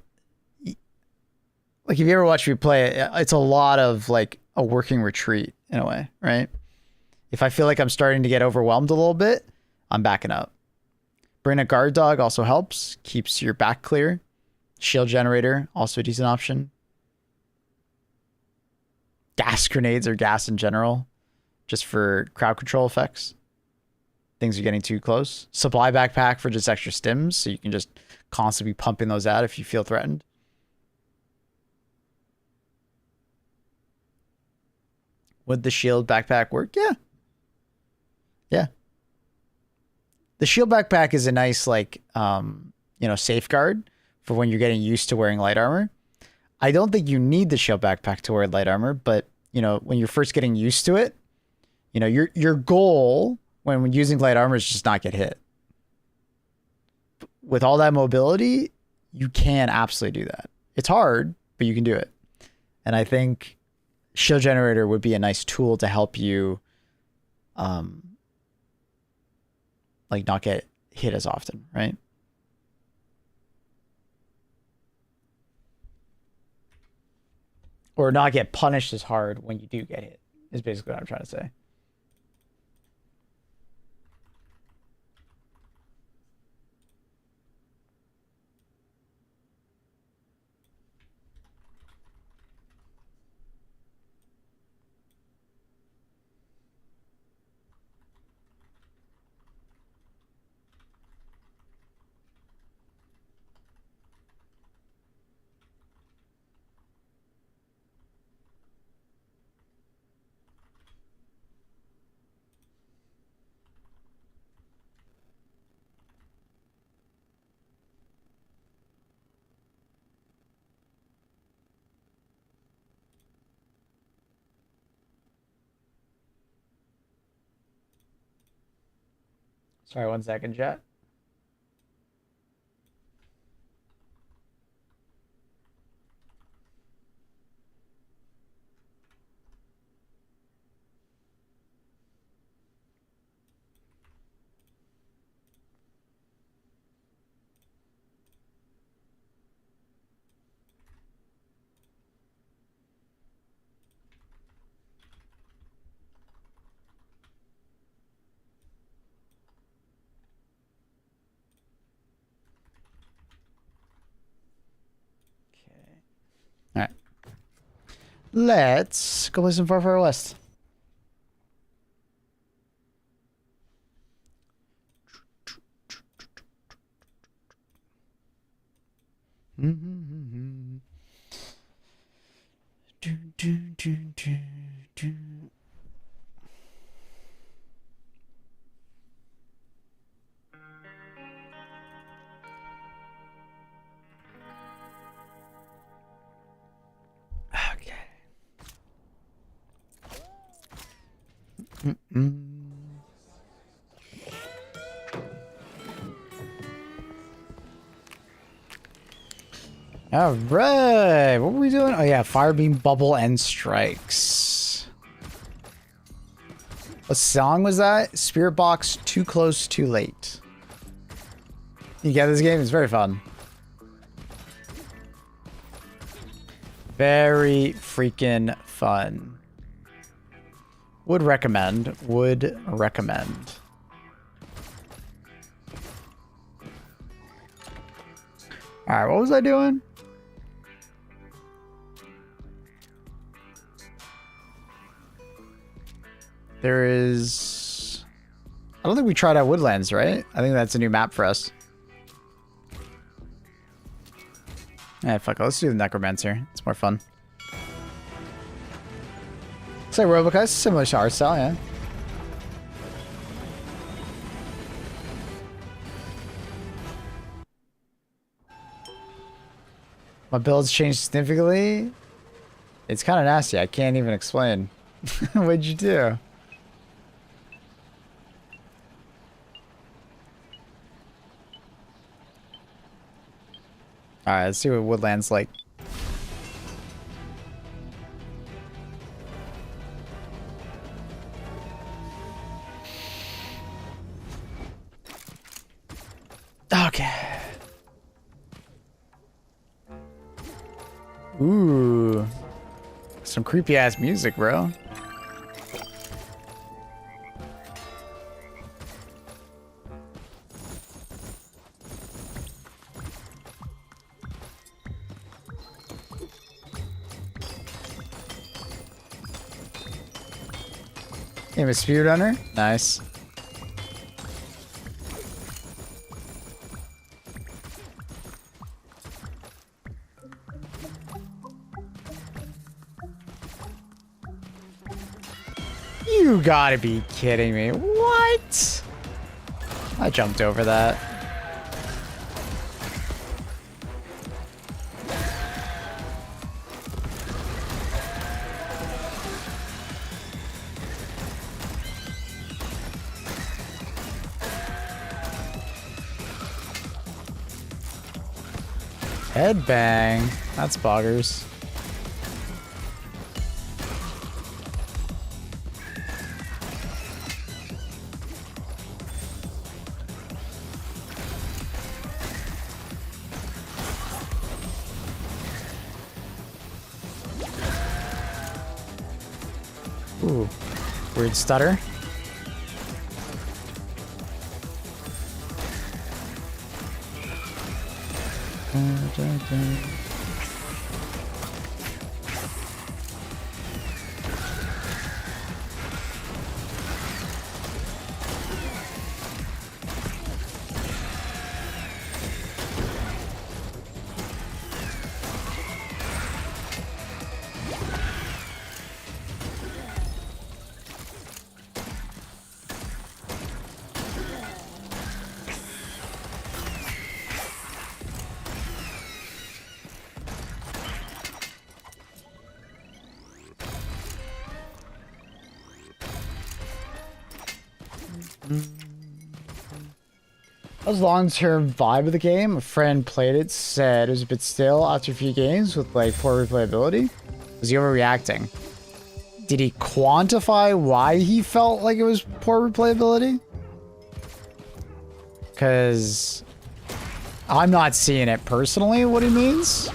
Like, if you ever watch me play, it's a lot of, like, a working retreat, in a way, right? If I feel like I'm starting to get overwhelmed a little bit, I'm backing up. Bring a guard dog also helps. Keeps your back clear. Shield generator, also a decent option. Gas grenades or gas in general, just for crowd control effects. Things are getting too close. Supply backpack for just extra stims, so you can just constantly be pumping those out if you feel threatened. Would the shield backpack work? Yeah. Yeah. The shield backpack is a nice, like, you know, safeguard for when you're getting used to wearing light armor. I don't think you need the shield backpack to wear light armor, but, you know, when you're first getting used to it, you know, your goal when using light armor is just not get hit. With all that mobility, you can absolutely do that. It's hard, but you can do it. And I think shield generator would be a nice tool to help you like not get hit as often, right? Or not get punished as hard when you do get hit, is basically what I'm trying to say. Sorry, 1 second, chat. All right. Let's go play some Far Far West. Okay. All right, what were we doing? Oh yeah, fire beam, bubble, and strikes. What song was that? Spirit Box, Too Close, Too Late. You get this game? It's very fun. Very freaking fun. Would recommend. Would recommend. All right, what was I doing? There is... I don't think we tried out Woodlands, right? I think that's a new map for us. Yeah, fuck it. Let's do the Necromancer. It's more fun. It's like Robocop. It's similar to art style, yeah. My build's changed significantly. It's kind of nasty. I can't even explain. What'd you do? Alright, let's see what Woodland's like. Okay. Ooh. Some creepy ass music, bro. Name a speedrunner? Nice. You gotta be kidding me. What? I jumped over that. Headbang. That's boggers. Ooh. Weird stutter. That was long-term vibe of the game. A friend played it, said it was a bit stale after a few games with like poor replayability. Was he overreacting? Did he quantify why he felt like it was poor replayability? Because I'm not seeing it personally, what he means.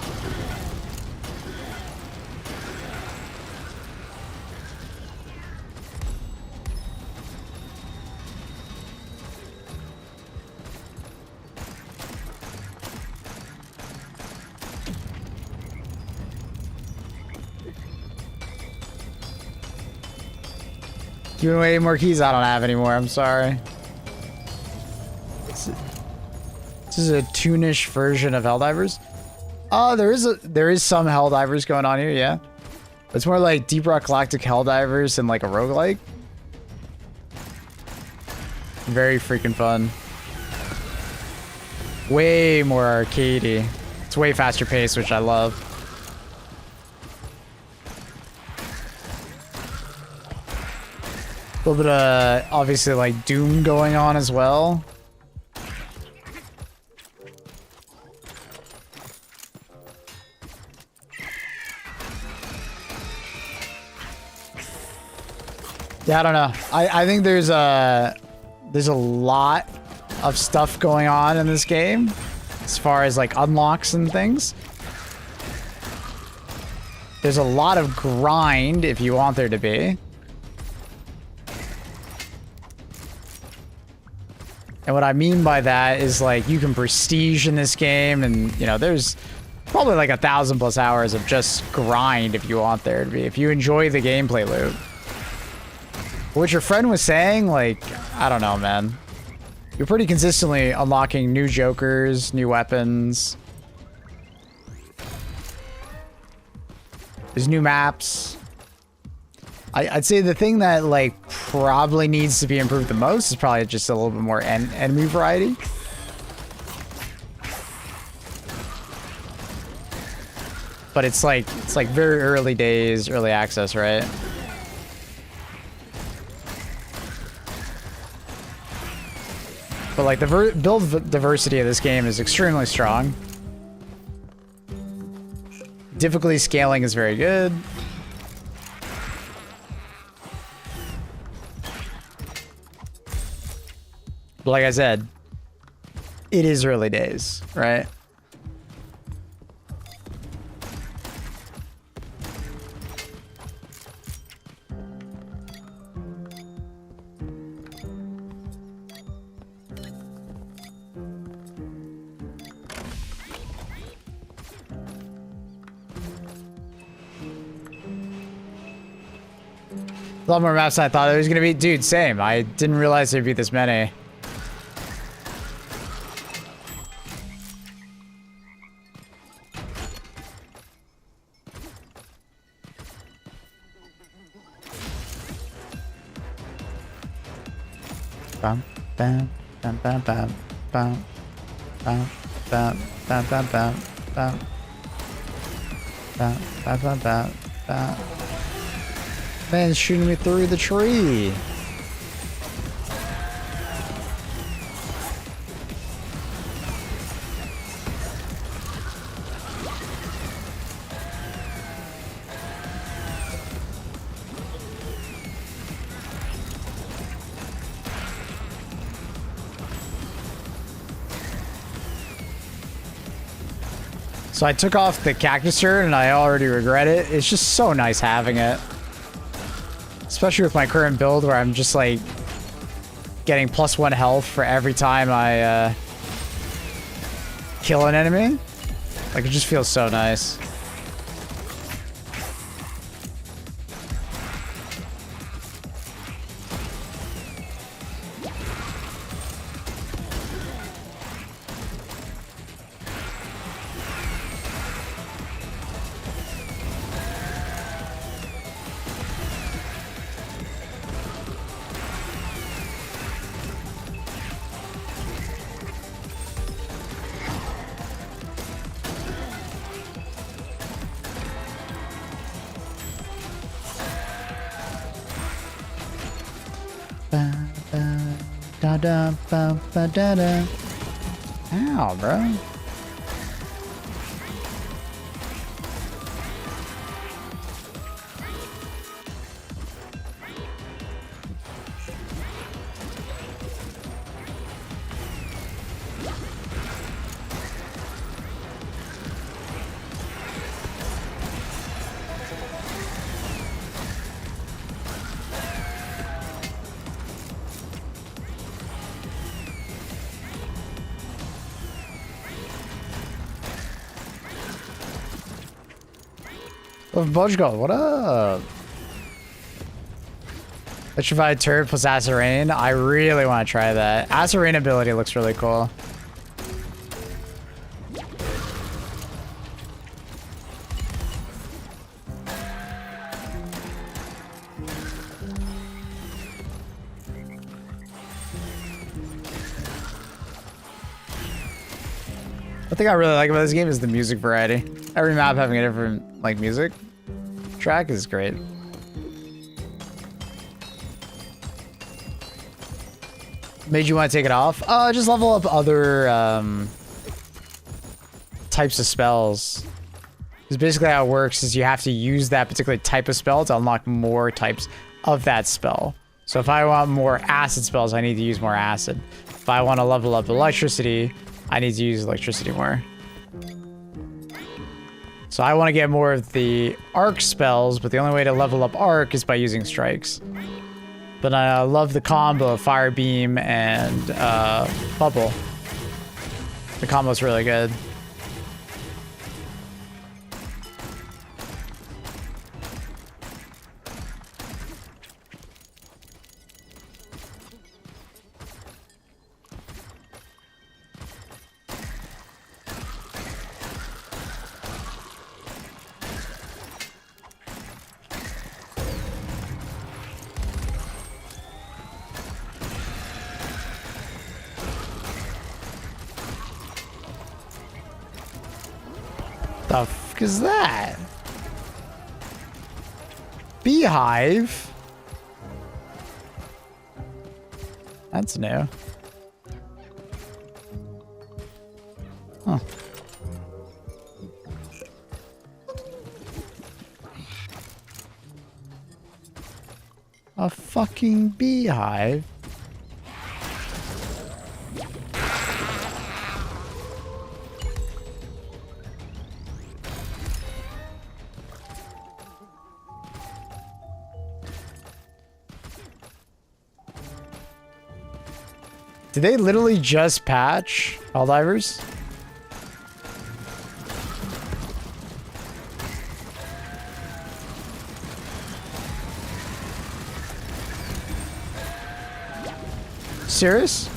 Giving away more keys I don't have anymore, I'm sorry. This is a toonish version of Helldivers. There is some Helldivers going on here, yeah. It's more like Deep Rock Galactic Helldivers and like a roguelike. Very freaking fun. Way more arcadey. It's way faster paced, which I love. A little bit of, obviously, like, Doom going on as well. Yeah, I don't know. I think there's a lot of stuff going on in this game as far as, like, unlocks and things. There's a lot of grind if you want there to be. And what I mean by that is, like, you can prestige in this game, and, you know, there's probably like 1,000+ hours of just grind if you want there to be, if you enjoy the gameplay loop. What your friend was saying, like, I don't know, man. You're pretty consistently unlocking new jokers, new weapons. There's new maps. I'd say the thing that, like, probably needs to be improved the most is probably just a little bit more enemy variety. But it's like very early days, early access, right? But like the build diversity of this game is extremely strong. Difficulty scaling is very good. But like I said, it is early days, right? A lot more maps than I thought there was gonna be. Dude, same. I didn't realize there'd be this many. Bam, bam, bam, bam, bam, bam, bam, bam, bam, bam, bam, bam, bam, bam, bam, bam, bam. Man, it's shooting me through the tree. So I took off the cactus turret and I already regret it. It's just so nice having it. Especially with my current build where I'm just like getting +1 health for every time I kill an enemy. Like, it just feels so nice. Da da ba ba da da. Ow, bro. Love Budge Gold, what up? Electrified Turret plus Acid Rain. I really want to try that. Acid Rain ability looks really cool. The thing I really like about this game is the music variety. Every map having a different, like, music track is great. Made you want to take it off? Just level up other types of spells. Because basically how it works is you have to use that particular type of spell to unlock more types of that spell. So if I want more acid spells, I need to use more acid. If I want to level up electricity, I need to use electricity more. So I want to get more of the arc spells, but the only way to level up arc is by using strikes. But I love the combo of Fire Beam and Bubble. The combo's really good. The fuck is that? Beehive? That's new. Huh. A fucking beehive? Did they literally just patch Helldivers? Serious?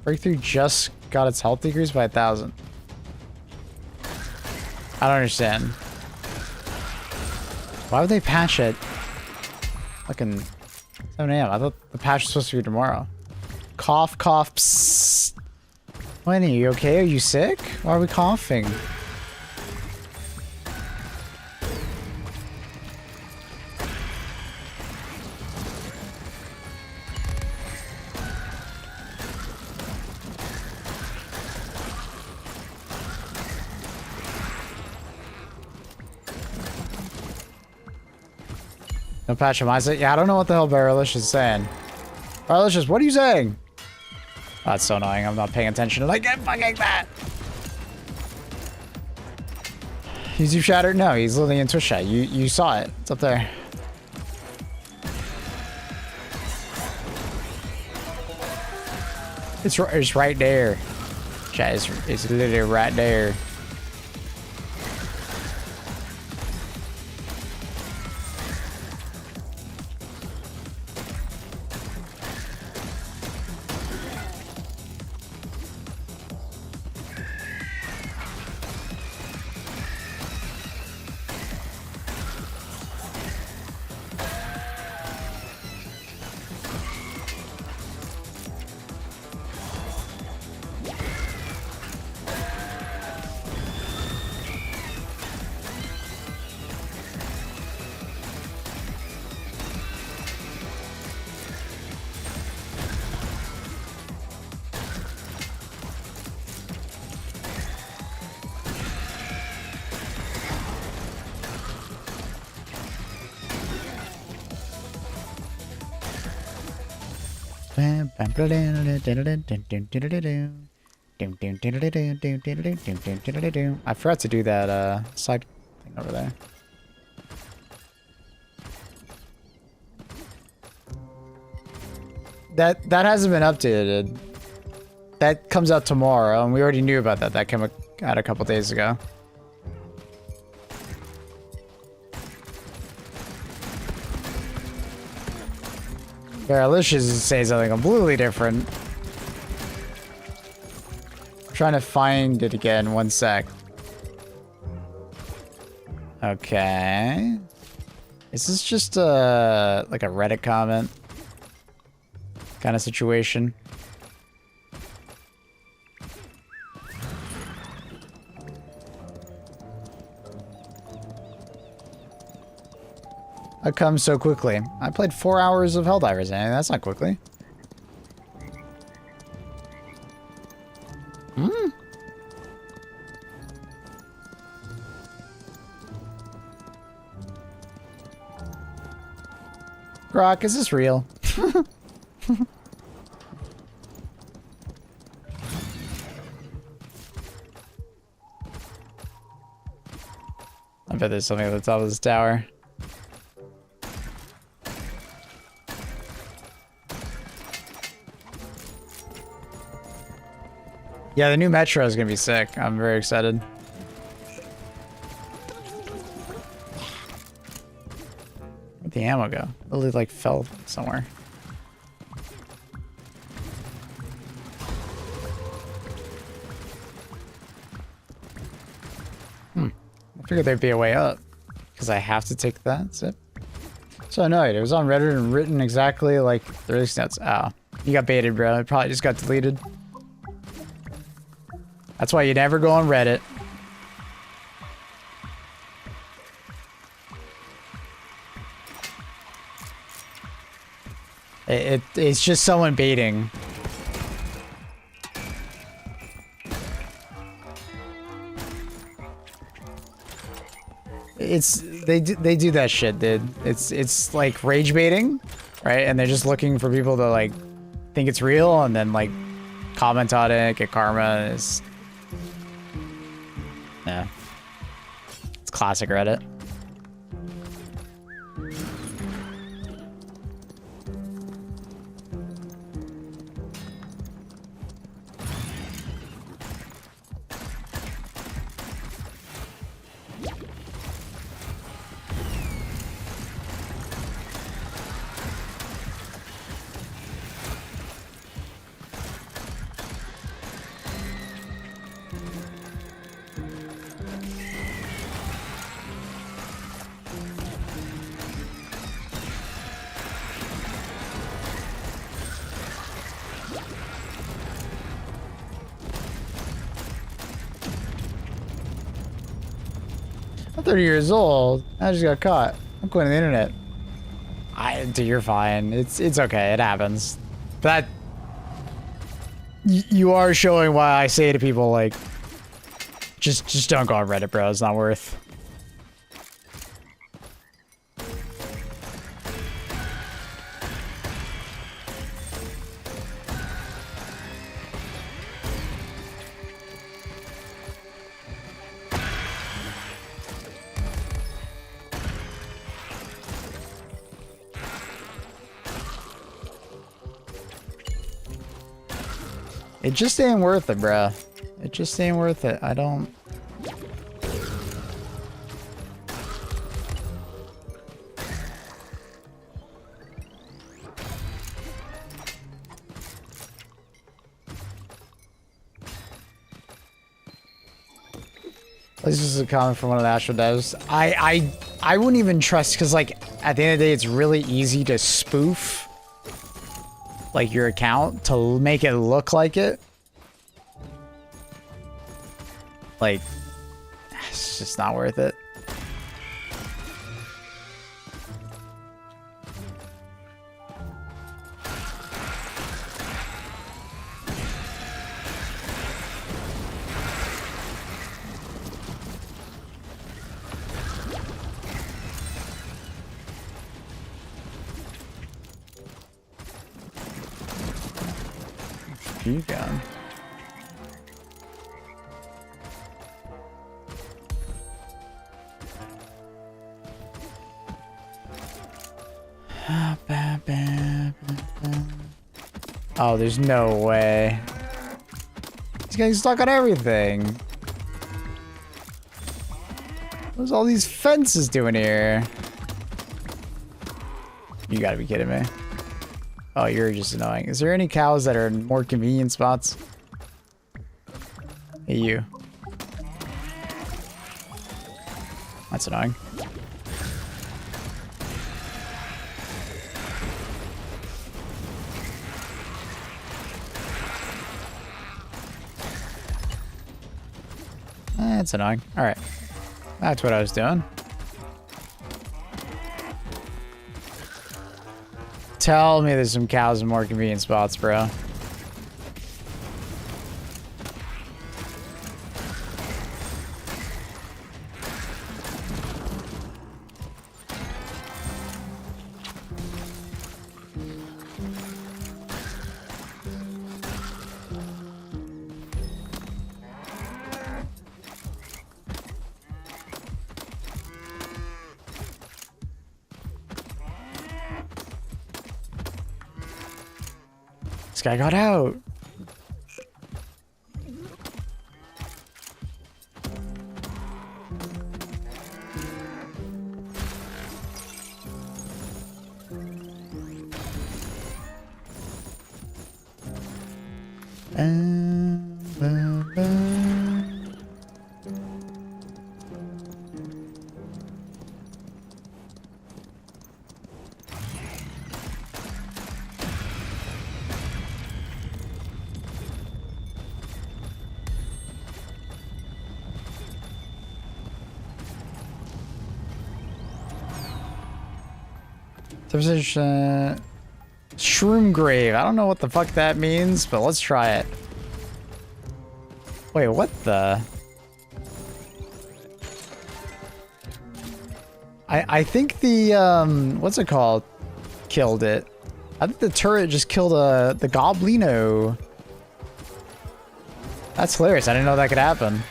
Breakthrough just got its health decreased by 1,000. I don't understand. Why would they patch it? Fucking 7 a.m. I thought the patch was supposed to be tomorrow. Cough, cough, psst. Winnie, are you okay? Are you sick? Why are we coughing? No patch of mindset? Yeah, I don't know what the hell Barrelish is saying. Barrelish, what are you saying? Oh, that's so annoying. I'm not paying attention. Like, get fucking that! YouTube shattered? No, he's literally in Twitch chat. You saw it. It's up there. It's right there. Chat, it's literally right there. I forgot to do that side thing over there. That hasn't been updated. That comes out tomorrow, and we already knew about that. That came out a couple days ago. Baralicious is saying something completely different. I'm trying to find it again. 1 sec. Okay. Is this just like a Reddit comment kind of situation? How come so quickly? I played 4 hours of Helldivers, and that's not quickly. Grok, is this real? I bet there's something at the top of this tower. Yeah, the new Metro is gonna be sick. I'm very excited. Where'd the ammo go? It literally, like, fell somewhere. I figured there'd be a way up. Because I have to take that zip. So annoyed. It was on Reddit and written exactly like the release notes. Oh. You got baited, bro. It probably just got deleted. That's why you never go on Reddit. It's just someone baiting. They do that shit, dude. It's like rage baiting, right? And they're just looking for people to like think it's real and then like comment on it, get karma. Yeah. It's classic Reddit. I'm 30 years old. I just got caught. I'm quitting the internet. Dude, you're fine. It's okay. It happens. But you are showing why I say to people like, just don't go on Reddit, bro. It's not worth. It just ain't worth it, bruh. It just ain't worth it. I don't... This is a comment from one of the Astro devs. I wouldn't even trust, because like at the end of the day, it's really easy to spoof like your account to make it look like it. Like, it's just not worth it. You gone? Oh, there's no way. He's getting stuck on everything. What's all these fences doing here? You gotta be kidding me. Oh, you're just annoying. Is there any cows that are in more convenient spots? Hey, you. That's annoying. That's annoying. Alright. That's what I was doing. Tell me there's some cows in more convenient spots, bro. This guy got out. There's a shroom grave. I don't know what the fuck that means, but let's try it. Wait, what the? I think the what's it called? Killed it. I think the turret just killed the Goblino. That's hilarious. I didn't know that could happen.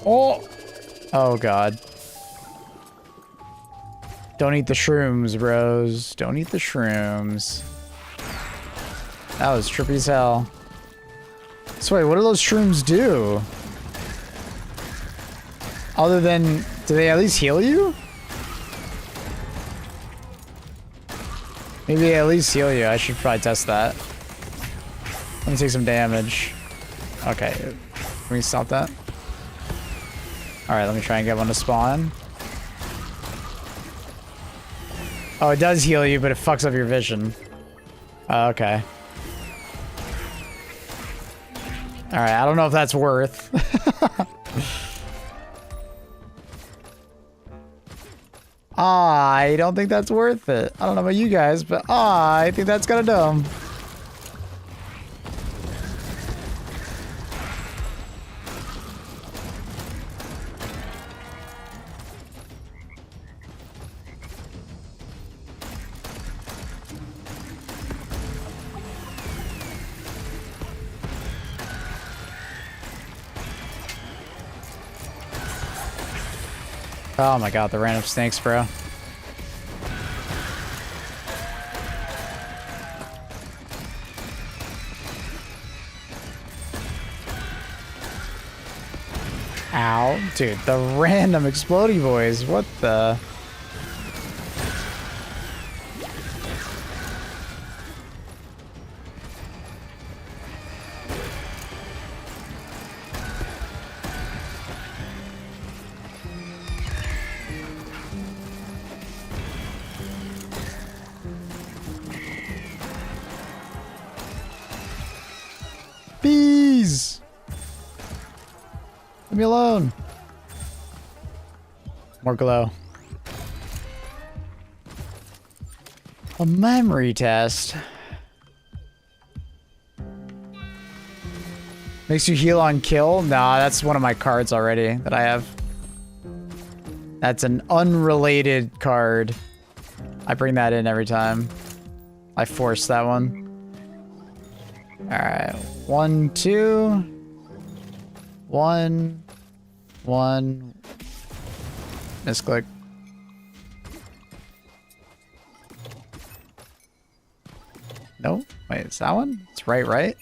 Oh! Oh god. Don't eat the shrooms, bros. Don't eat the shrooms. That was trippy as hell. So wait, what do those shrooms do? Other than, do they at least heal you? Maybe they at least heal you. I should probably test that. Let me take some damage. Okay. Can we stop that? Alright, let me try and get one to spawn. Oh, it does heal you, but it fucks up your vision. Okay. Alright, I don't know if that's worth. I don't think that's worth it. I don't know about you guys, but I think that's kind of dumb. Oh my god, the random snakes, bro. Ow. Dude, the random explodey boys. What the? Bees! Leave me alone. More glow. A memory test. Makes you heal on kill? Nah, that's one of my cards already that I have. That's an unrelated card. I bring that in every time. I force that one. Alright. 1, 2. 1. 1. Misclick. No? Wait, it's that one? It's right, right?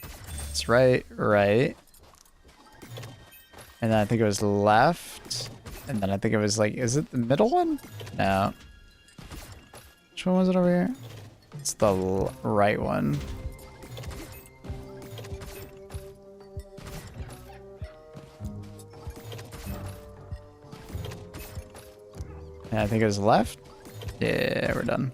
It's right, right. And then I think it was left. And then I think it was like, is it the middle one? No. Which one was it over here? It's the right one. And I think it was left. Yeah, we're done.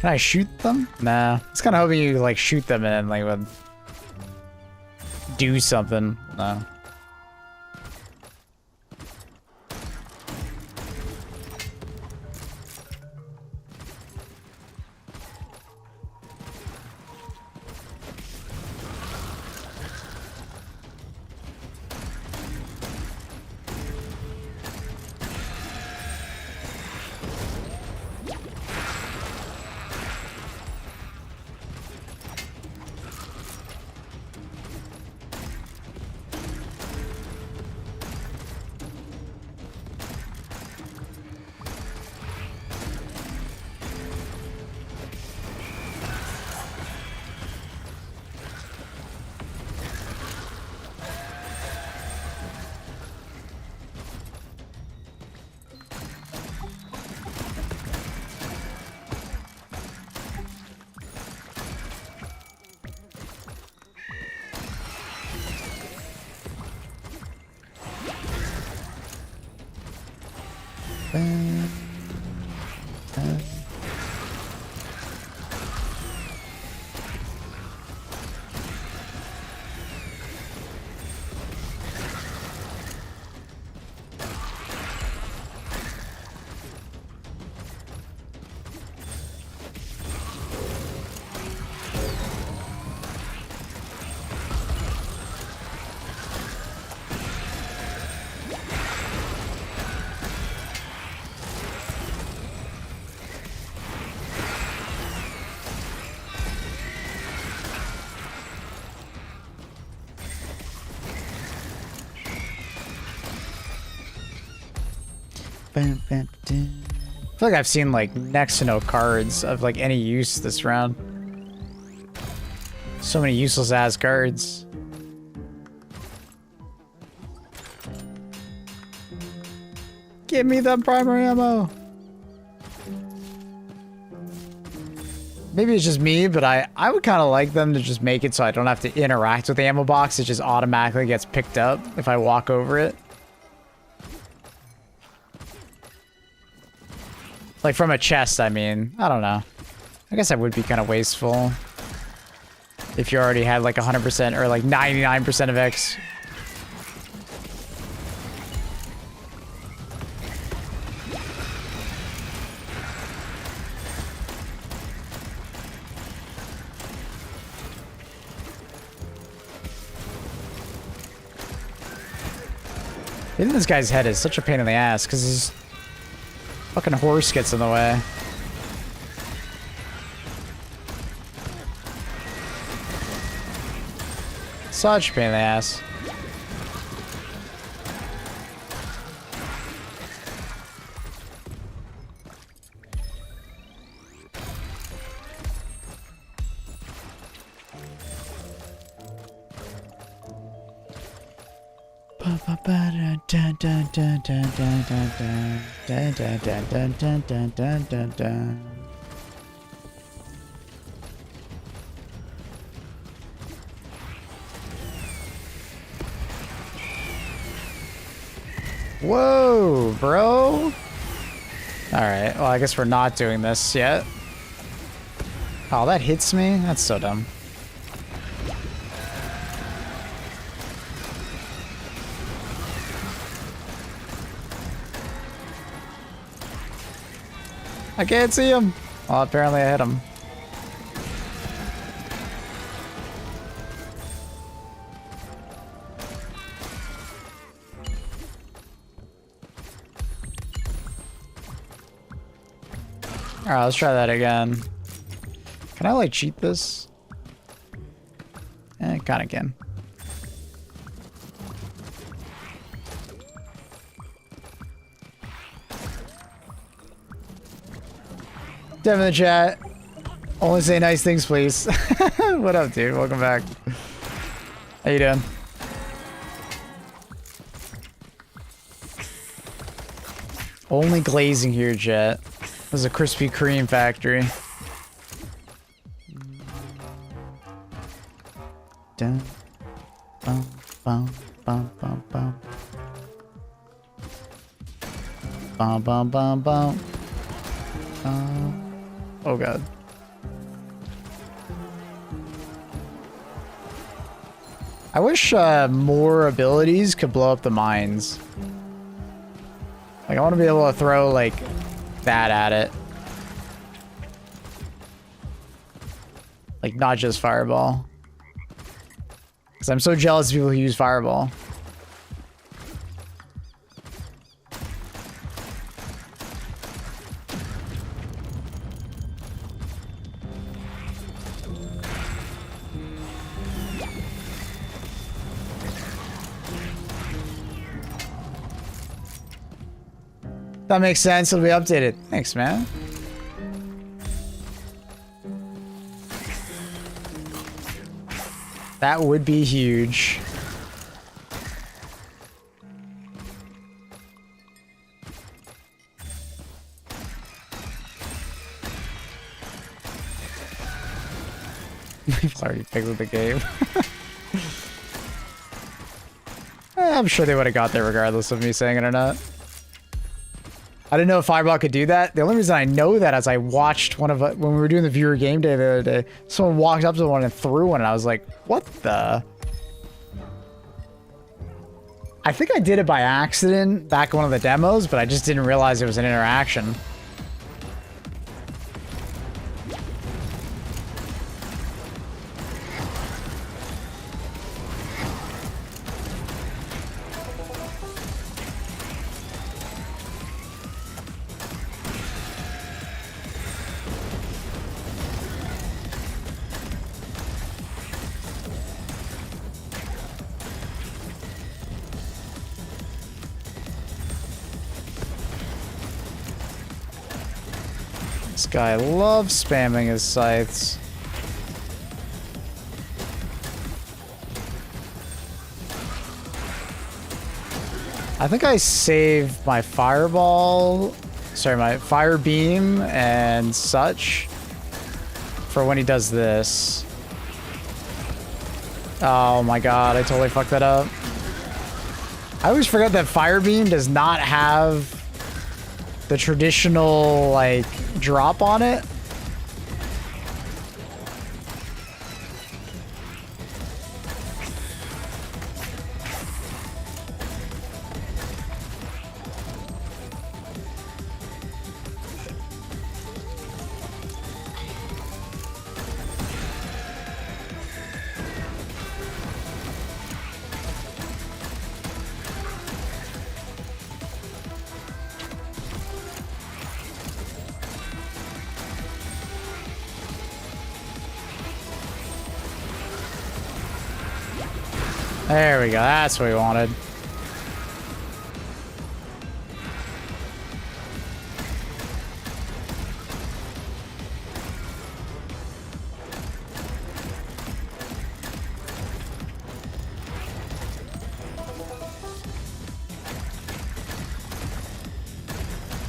Can I shoot them? Nah. I was kind of hoping you could, like, shoot them and then, like, would do something. No. I feel like I've seen like next to no cards of like any use this round. So many useless ass cards. Give me the primary ammo. Maybe it's just me, but I would kind of like them to just make it so I don't have to interact with the ammo box. It just automatically gets picked up if I walk over it. Like from a chest, I mean. I don't know. I guess that would be kind of wasteful. If you already had like 100% or like 99% of X. Hitting this guy's head is such a pain in the ass because his fucking horse gets in the way. Such a pain in the ass. Whoa, bro. Alright, well, I guess we're not doing this yet. Oh, that hits me? That's so dumb. I can't see him. Well, apparently I hit him. Alright, let's try that again. Can I, like, cheat this? Kinda can. Dev in the chat. Only say nice things, please. What up, dude? Welcome back. How you doing? Only glazing here, Jet. This is a Krispy Kreme factory. Dun, bum, bum, bum, bum, bum. Bum, bum, bum, bum. Oh god. I wish more abilities could blow up the mines. Like, I want to be able to throw, like, that at it. Like, not just Fireball. Because I'm so jealous of people who use Fireball. That makes sense. It'll be updated. Thanks, man. That would be huge. We've already picked with the game. I'm sure they would have got there regardless of me saying it or not. I didn't know if Fireball could do that. The only reason I know that is I watched one of when we were doing the viewer game day the other day. Someone walked up to one and threw one, and I was like, "What the?" I think I did it by accident back in one of the demos, but I just didn't realize it was an interaction. This guy loves spamming his scythes. I think I saved my fireball, sorry, my fire beam and such for when he does this. Oh my god, I totally fucked that up. I always forget that fire beam does not have the traditional, like, drop on it. There we go. That's what we wanted.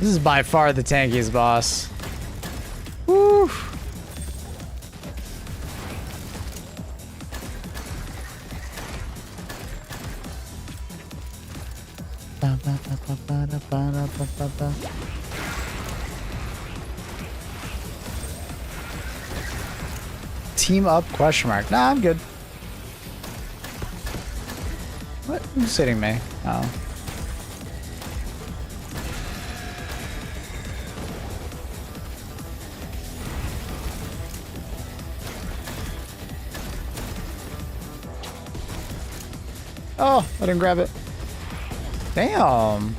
This is by far the tankiest boss. Woo! Team up? Question mark. Nah, I'm good. What? Who's hitting me? Oh. Oh, I didn't grab it. Damn.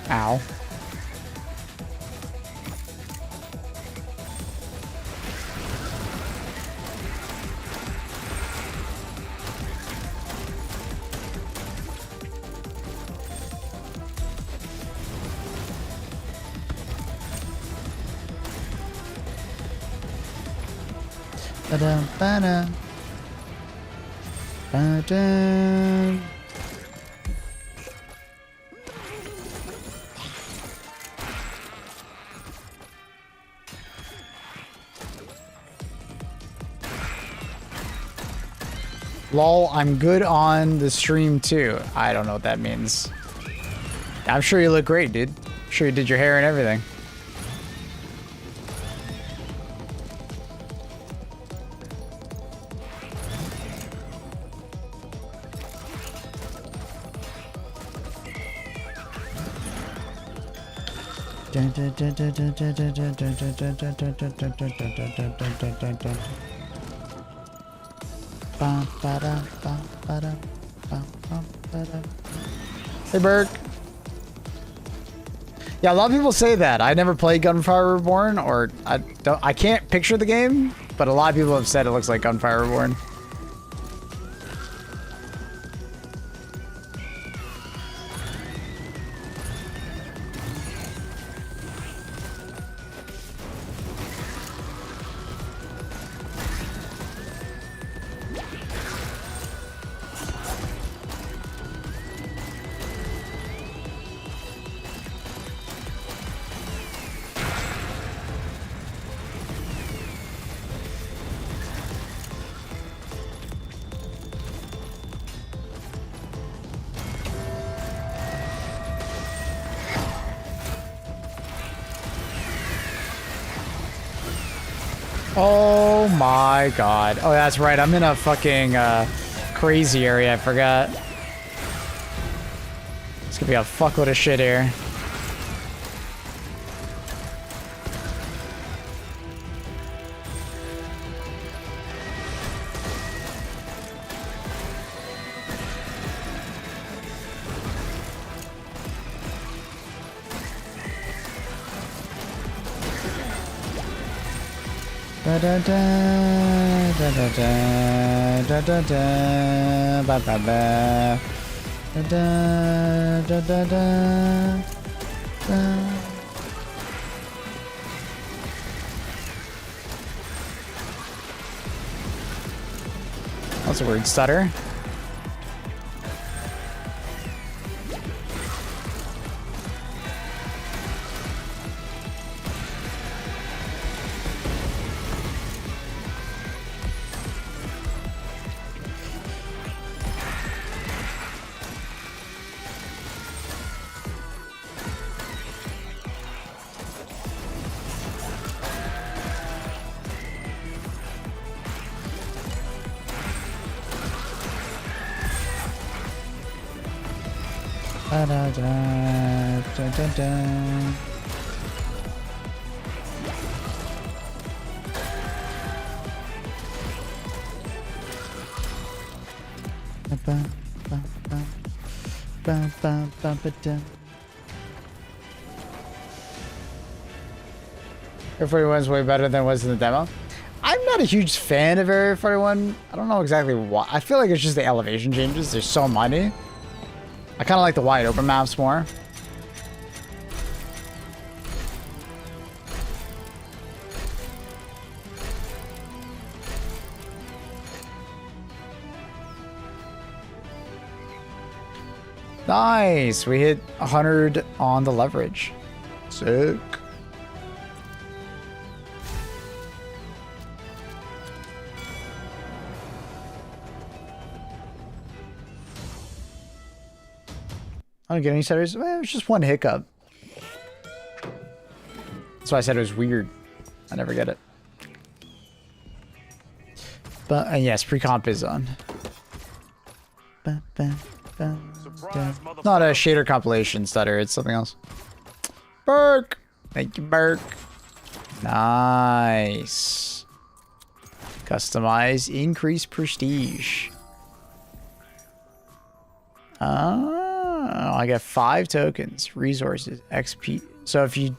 Ow. Ba-da, ba-da. Ba-da. Lol, I'm good on the stream too. I don't know what that means. I'm sure you look great, dude. I'm sure you did your hair and everything. Hey, Berg. Yeah, a lot of people say that. I never played Gunfire Reborn, or I can't picture the game, but a lot of people have said it looks like Gunfire Reborn. Oh my god. Oh, that's right. I'm in a fucking crazy area. I forgot. It's gonna be a fuckload of shit here. Da da da da da da da da da ba ba ba da da da da da da. That's a weird stutter. Da da da da da da. Ba ba ba ba ba ba ba da. Area 41 is way better than it was in the demo. I'm not a huge fan of Area 41. I don't know exactly why. I feel like it's just the elevation changes. There's so many. I kind of like the wide open maps more. Nice. We hit 100 on the leverage. Sick. I don't get any setters. Well, it was just one hiccup. That's why I said it was weird. I never get it. But yes, pre-comp is on. Not a shader compilation stutter, it's something else. Burke! Thank you, Burke. Nice. Customize, increase prestige. Oh, I get 5 tokens, resources, XP. So if you...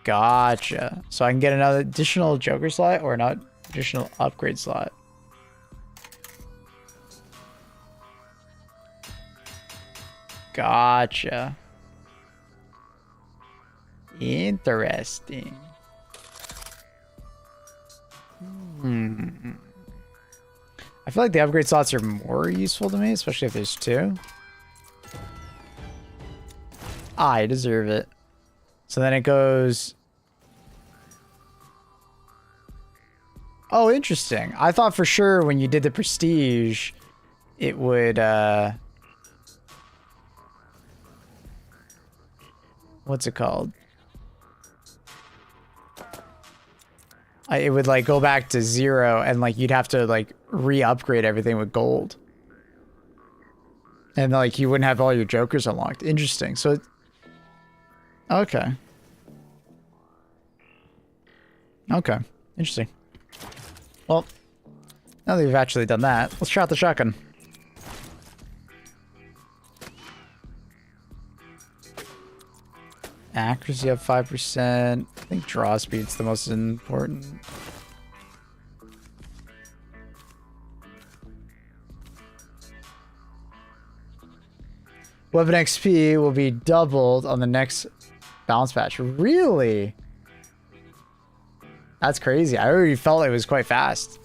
Gotcha. So I can get another additional Joker slot or not additional upgrade slot. Gotcha. Interesting. I feel like the upgrade slots are more useful to me, especially if there's 2. I deserve it. So then it goes... Oh, interesting. I thought for sure when you did the prestige, it would, what's it called? It would, like, go back to 0, and, like, you'd have to, like, re-upgrade everything with gold. And, like, you wouldn't have all your Jokers unlocked. Interesting. So... Okay. Okay. Interesting. Well, now that we've actually done that, let's try out the shotgun. Accuracy up 5%. I think draw speed's the most important. Weapon XP will be doubled on the next balance patch. Really? That's crazy. I already felt it was quite fast.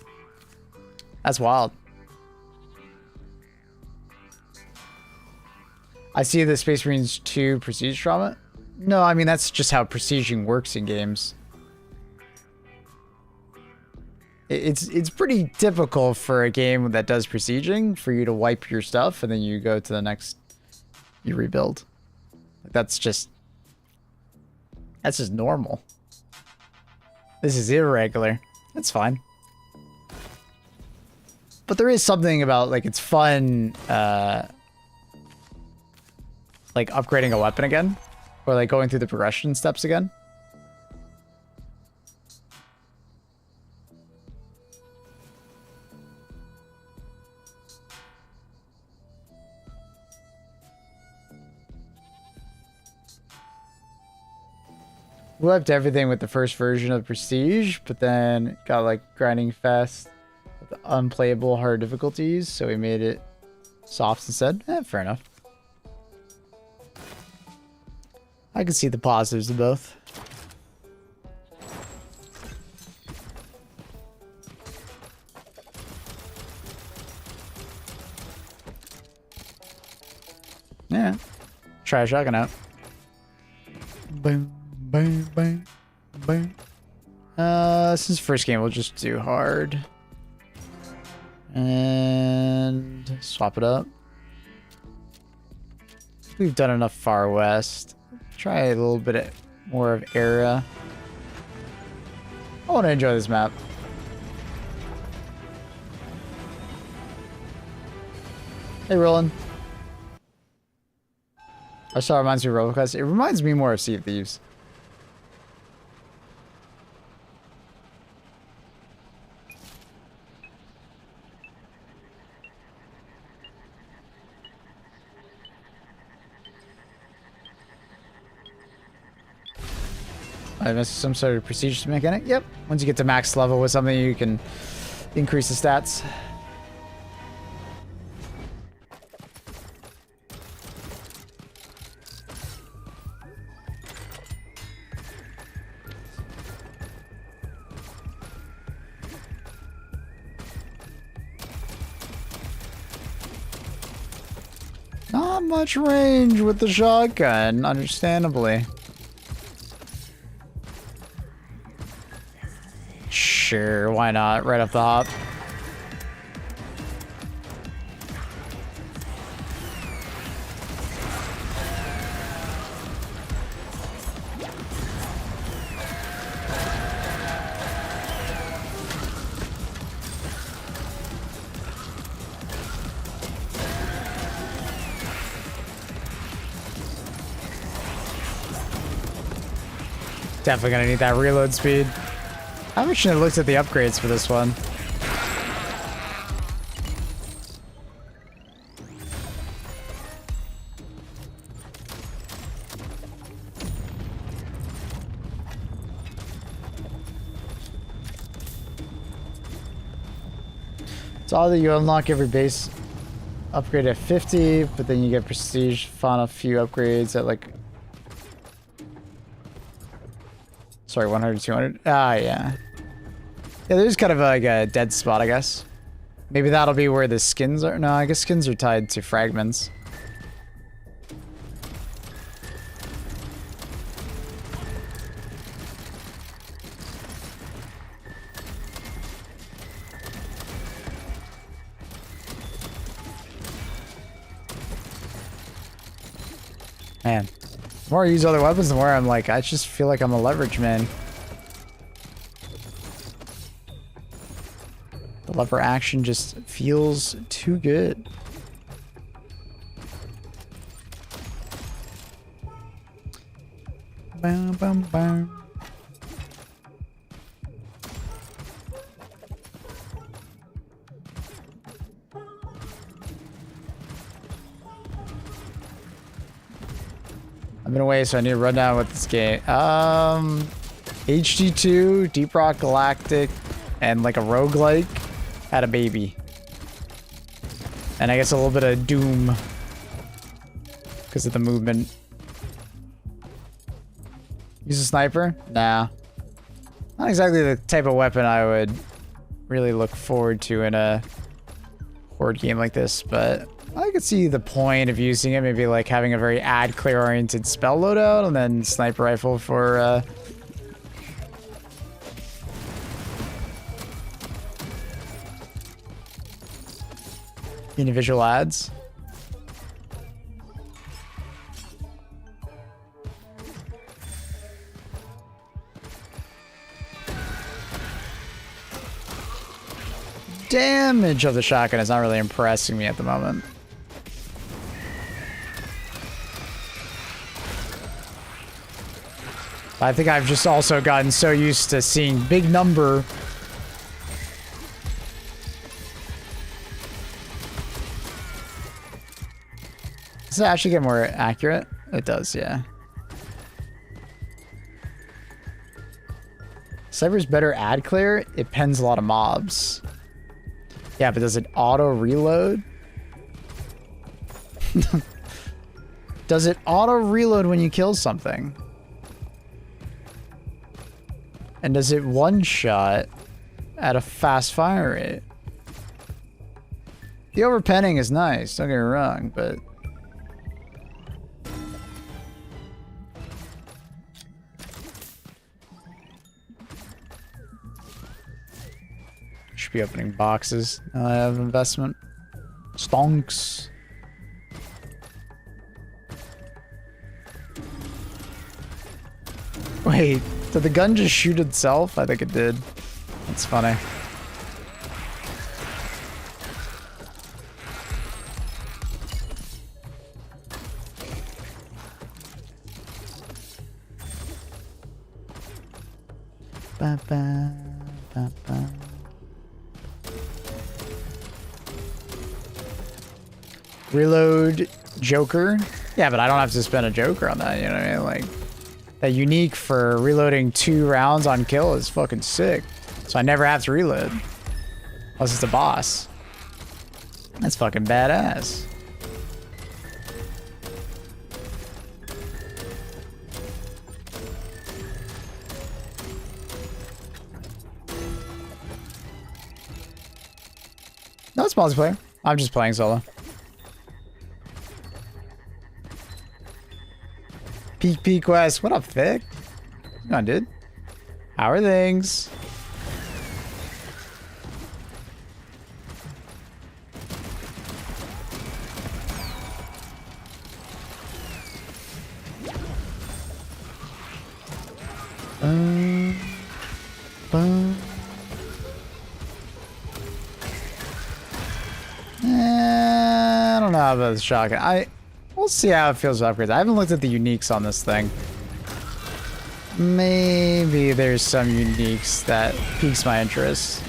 That's wild. I see the Space Marines 2 Prestige trauma. No, I mean, that's just how prestiging works in games. It's pretty typical for a game that does prestiging for you to wipe your stuff and then you go to the next, you rebuild. That's just normal. This is irregular. It's fine. But there is something about, like, it's fun, like, upgrading a weapon again. Or, like, going through the progression steps again. We left everything with the first version of Prestige, but then got, like, grinding fast with unplayable hard difficulties, so we made it soft instead. Fair enough. I can see the positives of both. Yeah. Try a shotgun out. Boom. Bang, bang, bang. Since first game, we'll just do hard. And swap it up. We've done enough Far West. Try a little bit more of Era. I want to enjoy this map. Hey, Roland. Our star reminds me of RoboQuest. It reminds me more of Sea of Thieves. I missed some sort of prestige mechanic. Yep. Once you get to max level with something, you can increase the stats. Not much range with the shotgun, understandably. Sure, why not? Right up the hop. Definitely gonna need that reload speed. I haven't actually looked at the upgrades for this one. It's odd that you unlock every base upgrade at 50, but then you get prestige on a few upgrades at like... Sorry, 100, 200. Ah, yeah. Yeah, there's kind of like a dead spot, I guess. Maybe that'll be where the skins are. No, I guess skins are tied to fragments. Man. The more I use other weapons, the more I'm like, I just feel like I'm a leverage man. The lever action just feels too good. Bam, bam, bam. I've been away, so I need to run down with this game. HD2, Deep Rock Galactic, and like a roguelike had a baby. And I guess a little bit of Doom because of the movement. Use a sniper? Nah. Not exactly the type of weapon I would really look forward to in a horde game like this, but I could see the point of using it, maybe like having a very ad clear oriented spell loadout and then sniper rifle for individual ads. Damage of the shotgun is not really impressing me at the moment. I think I've just also gotten so used to seeing big number. Does it actually get more accurate? It does, yeah. Cyber's better ad clear. It pens a lot of mobs. Yeah, but does it auto reload? Does it auto reload when you kill something? And does it one-shot at a fast fire rate? The overpenning is nice, don't get me wrong, but... Should be opening boxes. I have investment. Stonks. Wait, did the gun just shoot itself? I think it did. That's funny. Ba, ba, ba, ba. Reload Joker. Yeah, but I don't have to spend a Joker on that, you know what I mean? Like, that unique for reloading 2 rounds on kill is fucking sick. So I never have to reload. Unless it's a boss. That's fucking badass. No, it's multiplayer. I'm just playing solo. Peak West. What up, Thick? Come on, dude. How are things? I don't know about the shotgun. We'll see how it feels with upgrades. I haven't looked at the uniques on this thing. Maybe there's some uniques that piques my interest.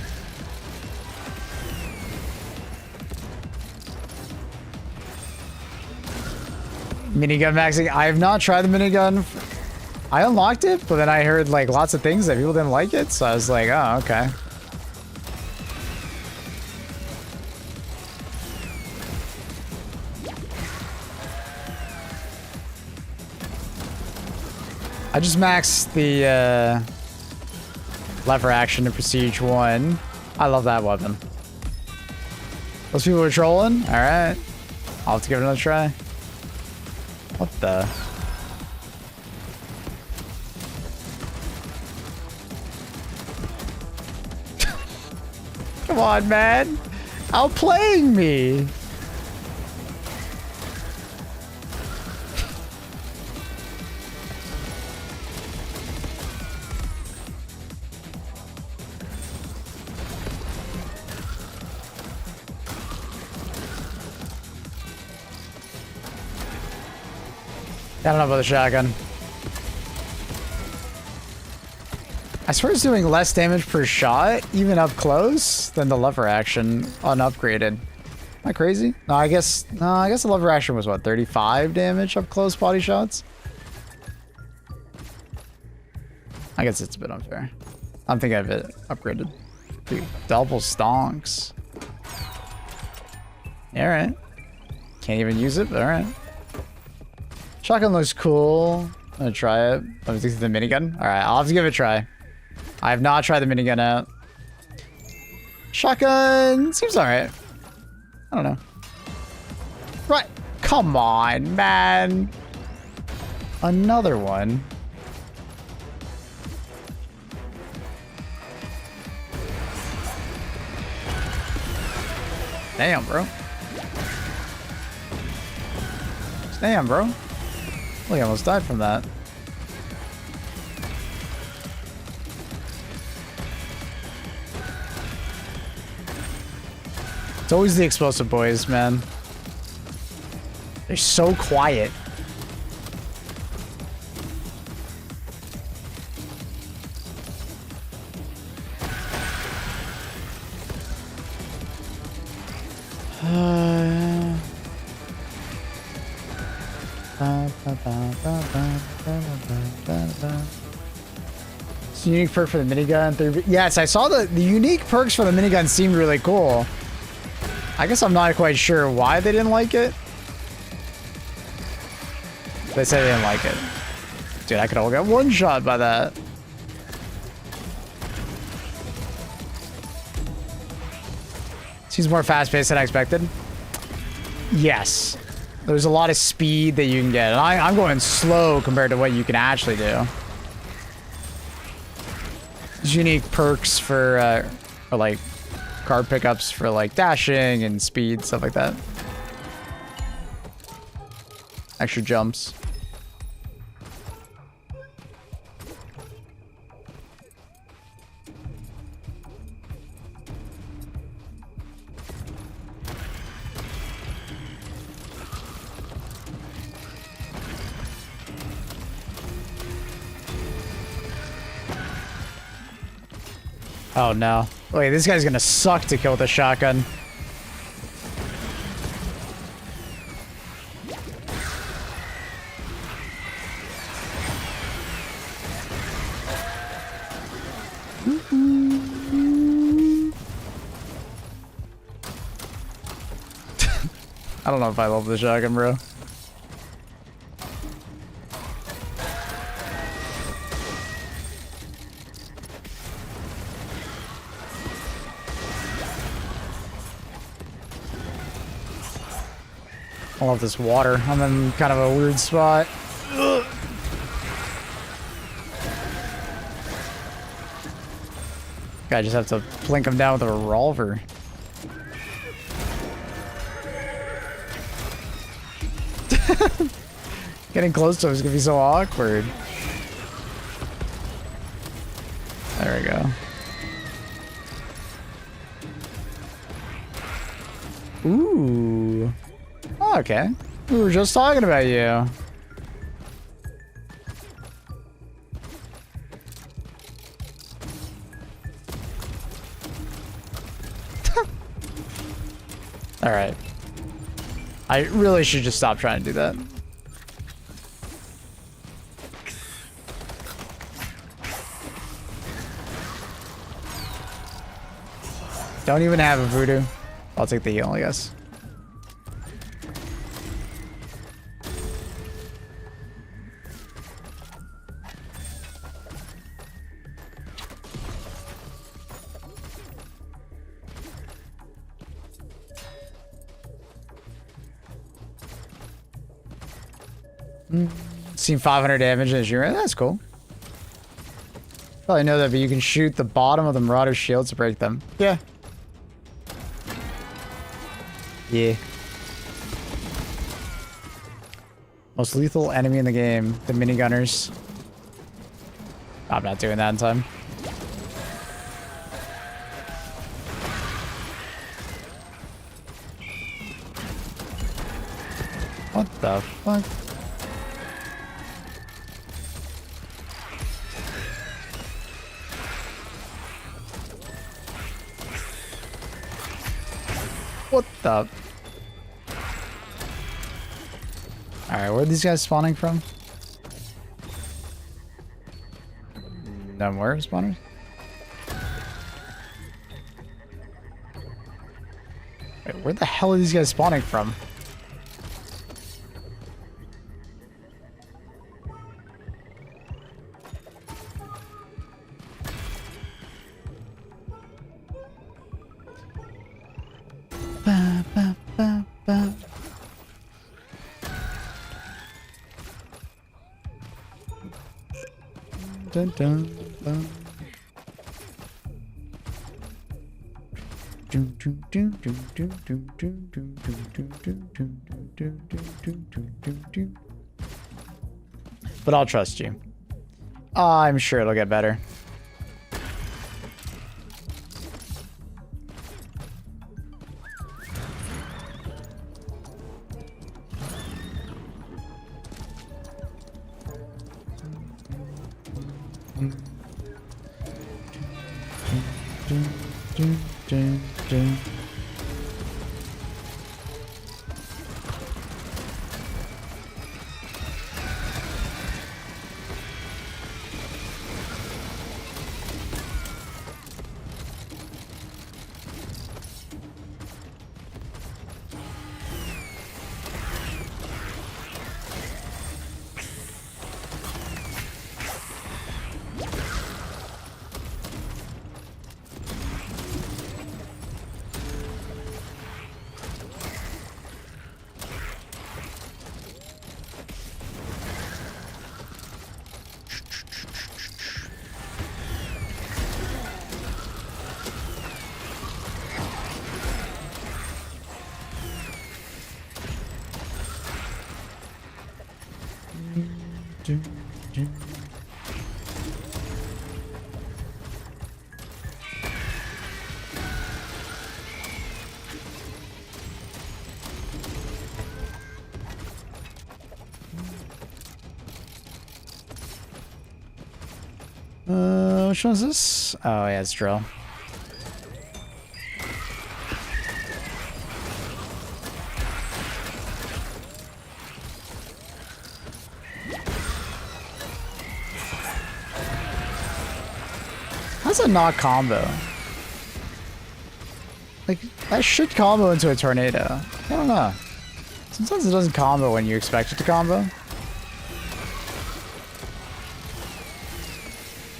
Minigun maxing. I have not tried the minigun. I unlocked it, but then I heard like lots of things that people didn't like it, so I was like, oh, okay. I just maxed the lever action to Prestige 1. I love that weapon. Those people are trolling? Alright. I'll have to give it another try. What the? Come on, man. Outplaying me. I don't know about the shotgun. I swear it's doing less damage per shot, even up close, than the lever action unupgraded. Am I crazy? No, I guess the lever action was what, 35 damage up close body shots? I guess it's a bit unfair. I'm thinking of it upgraded. Dude, double stonks. Alright. Can't even use it, but alright. Shotgun looks cool. I'm gonna try it. Let me think of the minigun. Alright, I'll have to give it a try. I have not tried the minigun out. Shotgun seems alright. I don't know. Right. Come on, man. Another one. Damn, bro. Damn, bro. Well, he almost died from that. It's always the explosive boys, man. They're so quiet. It's a unique perk for the minigun. Yes, I saw the unique perks for the minigun seemed really cool. I guess I'm not quite sure why they didn't like it. They said they didn't like it. Dude, I could all get one shot by that. Seems more fast-paced than I expected. Yes. There's a lot of speed that you can get. And I'm going slow compared to what you can actually do. There's unique perks for like card pickups for like dashing and speed, stuff like that. Extra jumps. Oh no. Wait, this guy's gonna suck to kill with a shotgun. I don't know if I love the shotgun, bro. I love this water. I'm in kind of a weird spot. Ugh. I just have to blink him down with a revolver. Getting close to him is gonna be so awkward. There we go. Ooh. Oh, okay. We were just talking about you. All right. I really should just stop trying to do that. Don't even have a voodoo. I'll take the heal, I guess. Seen 500 damage in Jira. That's cool. Probably know that, but you can shoot the bottom of the Marauder's shields to break them. Yeah. Yeah. Most lethal enemy in the game, the minigunners. I'm not doing that in time. What the fuck? What the? Alright, where are these guys spawning from? None where spawners? Wait, where the hell are these guys spawning from? Ba, ba, ba, ba. Dun, dun, dun. But I'll trust you. I'm sure it'll get better. Which one is this? Oh yeah, it's drill. How's that not combo? Like, that should combo into a tornado. I don't know. Sometimes it doesn't combo when you expect it to combo.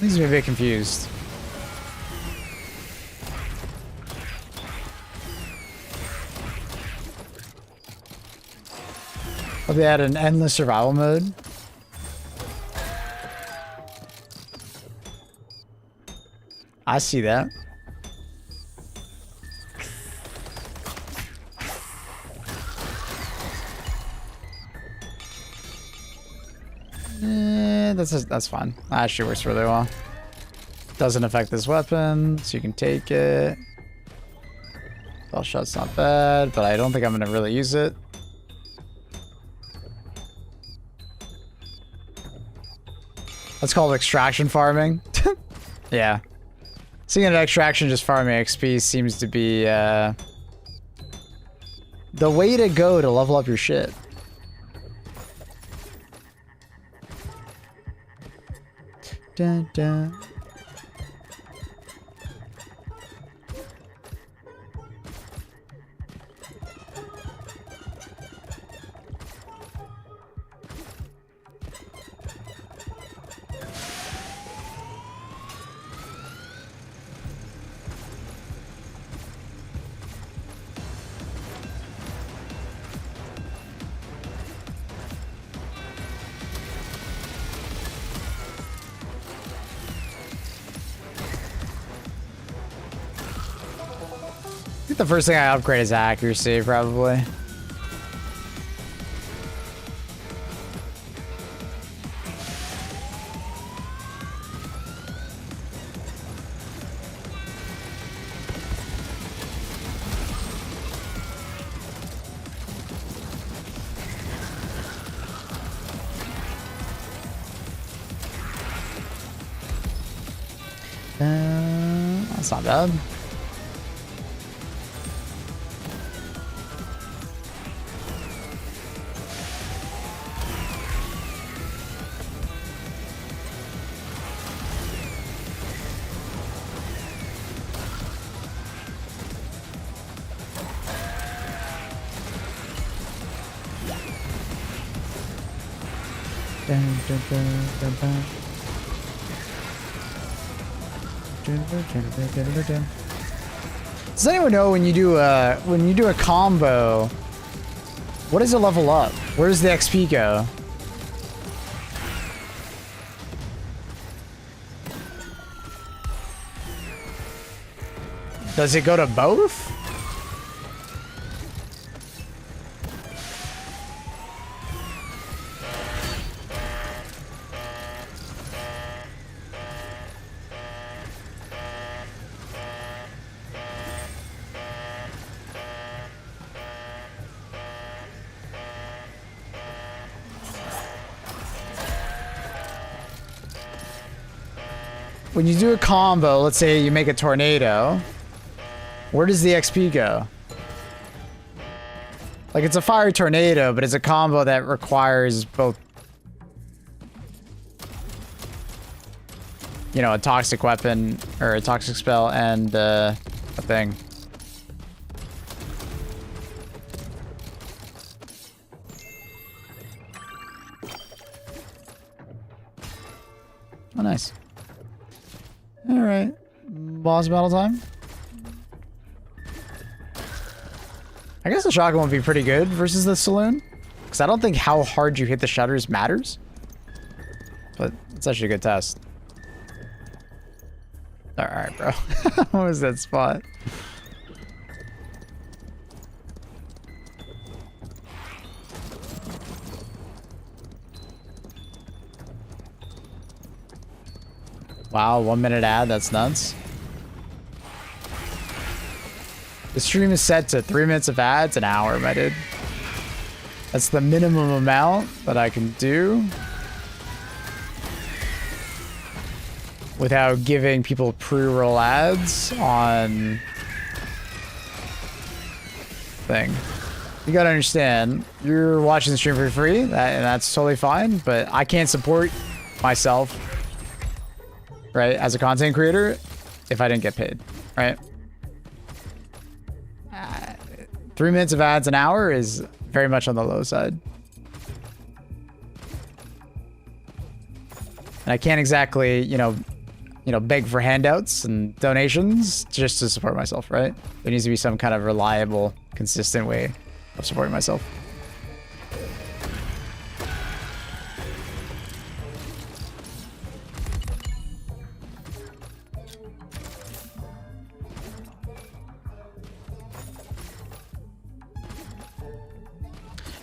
Leaves me a bit confused. Oh, they had an endless survival mode. I see that. That's fine. That actually works really well. Doesn't affect this weapon, so you can take it. Bell shot's not bad, but I don't think I'm gonna really use it. That's called extraction farming. Yeah. Seeing an extraction just farming XP seems to be the way to go to level up your shit. Dun, dun. I think the first thing I upgrade is accuracy, probably. That's not bad. Does anyone know when you do a combo, what does it level up? Where does the XP go? Does it go to both? When you do a combo, let's say you make a tornado, where does the XP go? Like, it's a fire tornado, but it's a combo that requires both, you know, a toxic weapon or a toxic spell and a thing. Oh, nice. All right, boss battle time. I guess the shotgun would be pretty good versus the saloon, because I don't think how hard you hit the shutters matters. But it's actually a good test. All right, bro. What was that spot? Wow, 1 minute ad, that's nuts. The stream is set to 3 minutes of ads, an hour, my dude. That's the minimum amount that I can do without giving people pre-roll ads on thing. You gotta understand, you're watching the stream for free, and that's totally fine, but I can't support myself, right, as a content creator if I didn't get paid, right? 3 minutes of ads an hour is very much on the low side. And I can't exactly, you know, beg for handouts and donations just to support myself, right? There needs to be some kind of reliable, consistent way of supporting myself.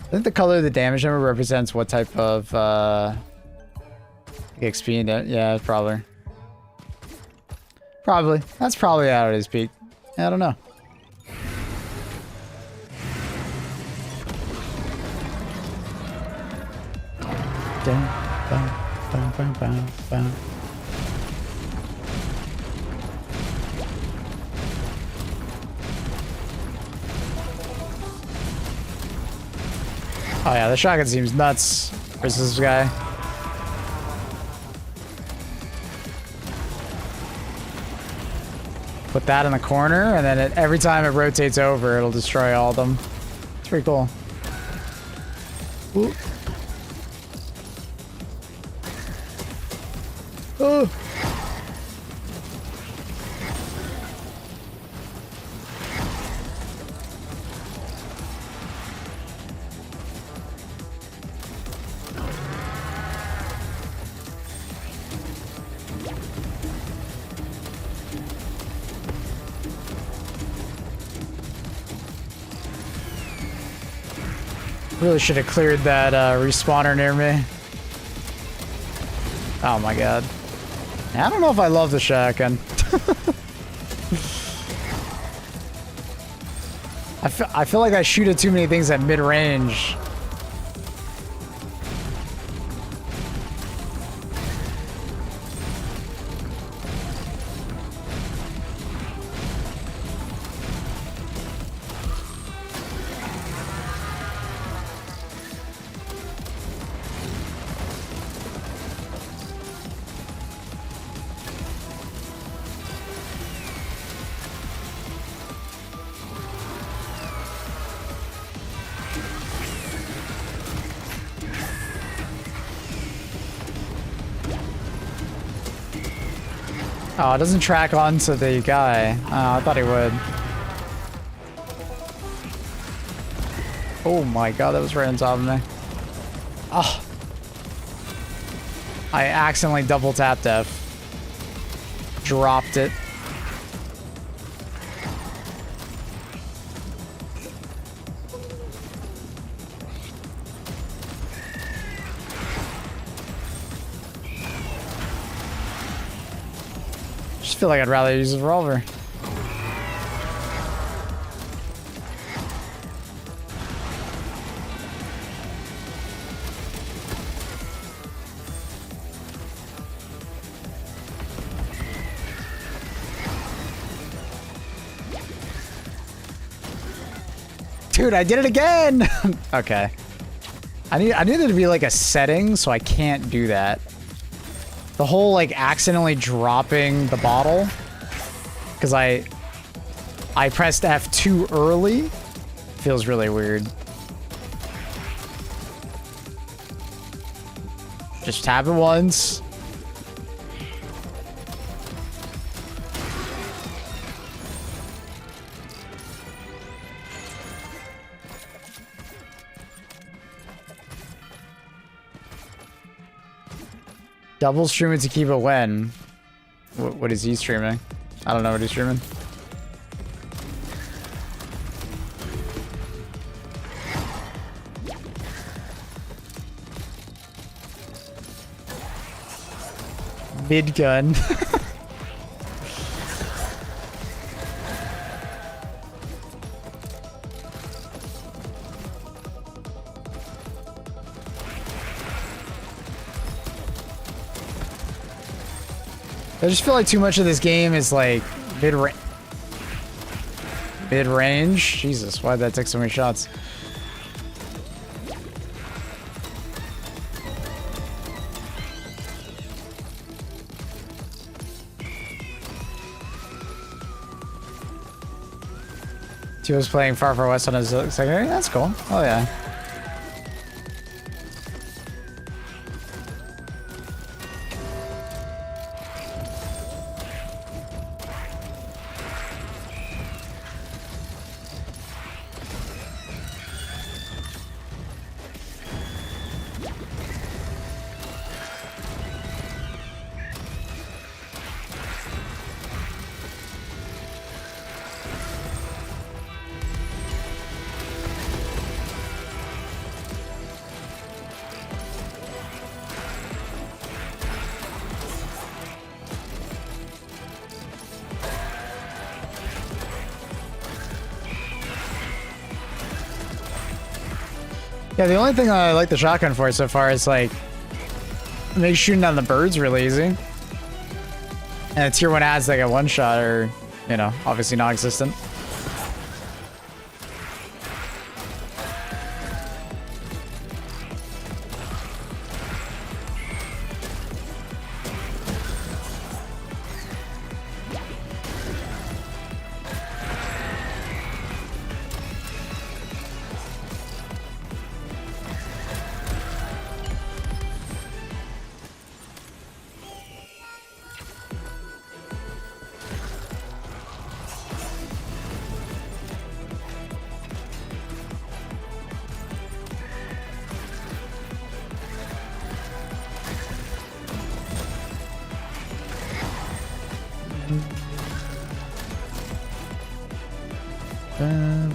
I think the color of the damage number represents what type of XP in it. Yeah, probably. Probably. That's probably out at his peak. I don't know. Dun, bum, bum, bum, bum, bum. Oh yeah, the shotgun seems nuts versus this guy. Put that in the corner, and then every time it rotates over, it'll destroy all of them. It's pretty cool. Ooh. Oh. Really should have cleared that respawner near me. Oh my god. I don't know if I love the shotgun. I feel like I shoot at too many things at mid-range. Oh, it doesn't track onto the guy. Oh, I thought he would. Oh my god, that was right on top of me. Oh. I accidentally double tapped F. Dropped it. I feel like I'd rather use a revolver. Dude, I did it again! Okay. I need there to be like a setting so I can't do that. The whole like accidentally dropping the bottle because I pressed F too early feels really weird. Just tap it once. Double stream it to keep it when? What is he streaming? I don't know what he's streaming. Mid gun. I just feel like too much of this game is like mid-range. Jesus, why'd that take so many shots? He was playing Far Far West on his secondary. That's cool. Oh yeah. Yeah, the only thing I like the shotgun for so far is like it makes shooting down the birds really easy. And tier 1 ads like a one shot are, you know, obviously non-existent.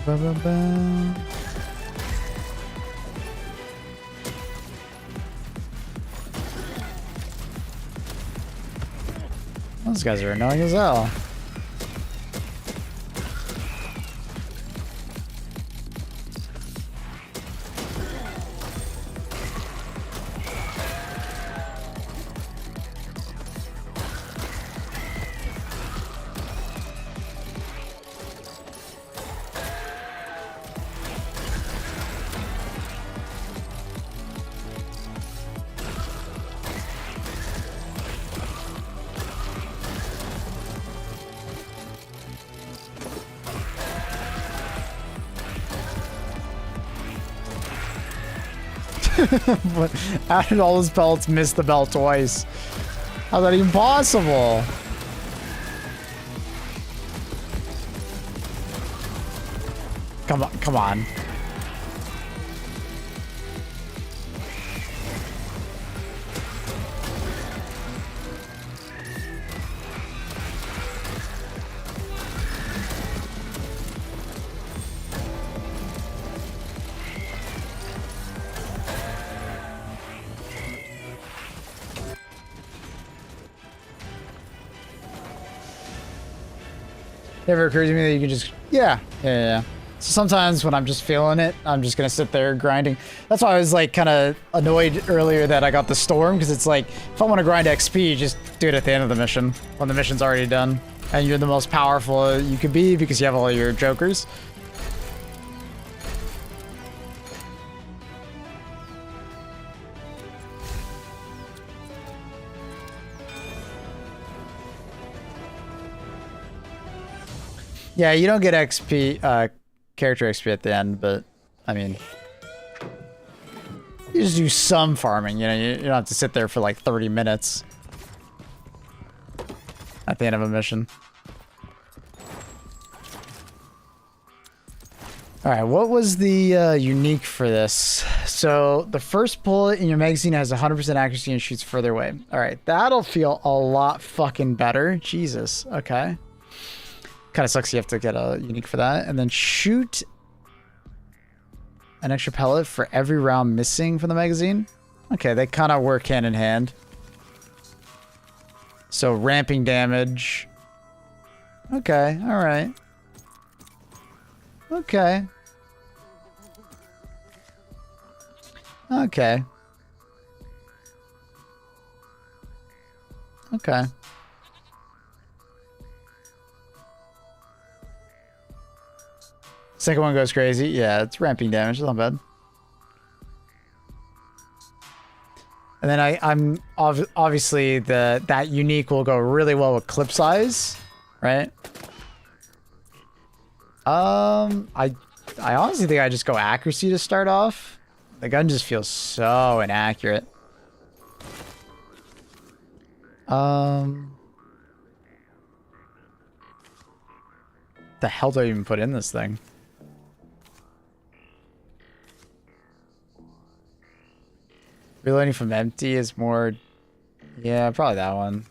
Ba, ba, ba. Those guys are annoying as hell. But how did all those pellets miss the belt twice? How's that even possible? Come on, come on. Never occurs to me that you can just, yeah. So sometimes when I'm just feeling it, I'm just gonna sit there grinding. That's why I was like kind of annoyed earlier that I got the storm, because it's like, if I want to grind XP, just do it at the end of the mission, when the mission's already done. And you're the most powerful you could be because you have all your jokers. Yeah, you don't get XP, character XP at the end, but, I mean, you just do some farming, you know, you don't have to sit there for like 30 minutes at the end of a mission. Alright, what was the unique for this? So, the first bullet in your magazine has 100% accuracy and shoots further away. Alright, that'll feel a lot fucking better. Jesus, okay. Kind of sucks you have to get a unique for that. And then shoot an extra pellet for every round missing from the magazine. Okay, they kind of work hand in hand. So ramping damage. Okay, alright. Okay. Okay. Okay. Second one goes crazy. Yeah, it's ramping damage. It's not bad. And then I'm obviously that unique will go really well with clip size, right? I honestly think I just go accuracy to start off. The gun just feels so inaccurate. The hell do I even put in this thing? Reloading from empty is more... Yeah, probably that one.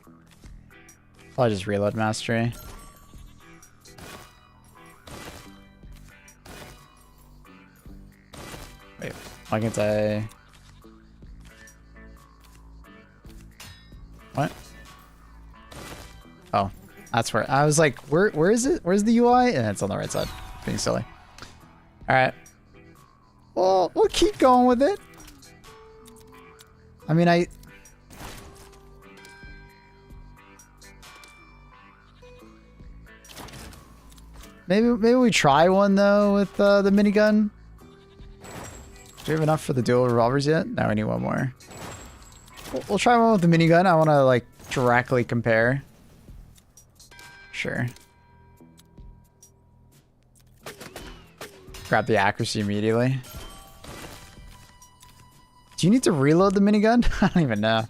I'll just reload mastery. Wait, why can't I... What? Oh, that's where... I was like, where is it? Where's the UI? And it's on the right side. Being silly. Alright. Well... we'll keep going with it. I mean, maybe we try one though with the minigun. Do we have enough for the dual revolvers yet? No, we need one more. We'll try one with the minigun. I want to like directly compare. Sure. Grab the accuracy immediately. Do you need to reload the minigun? I don't even know.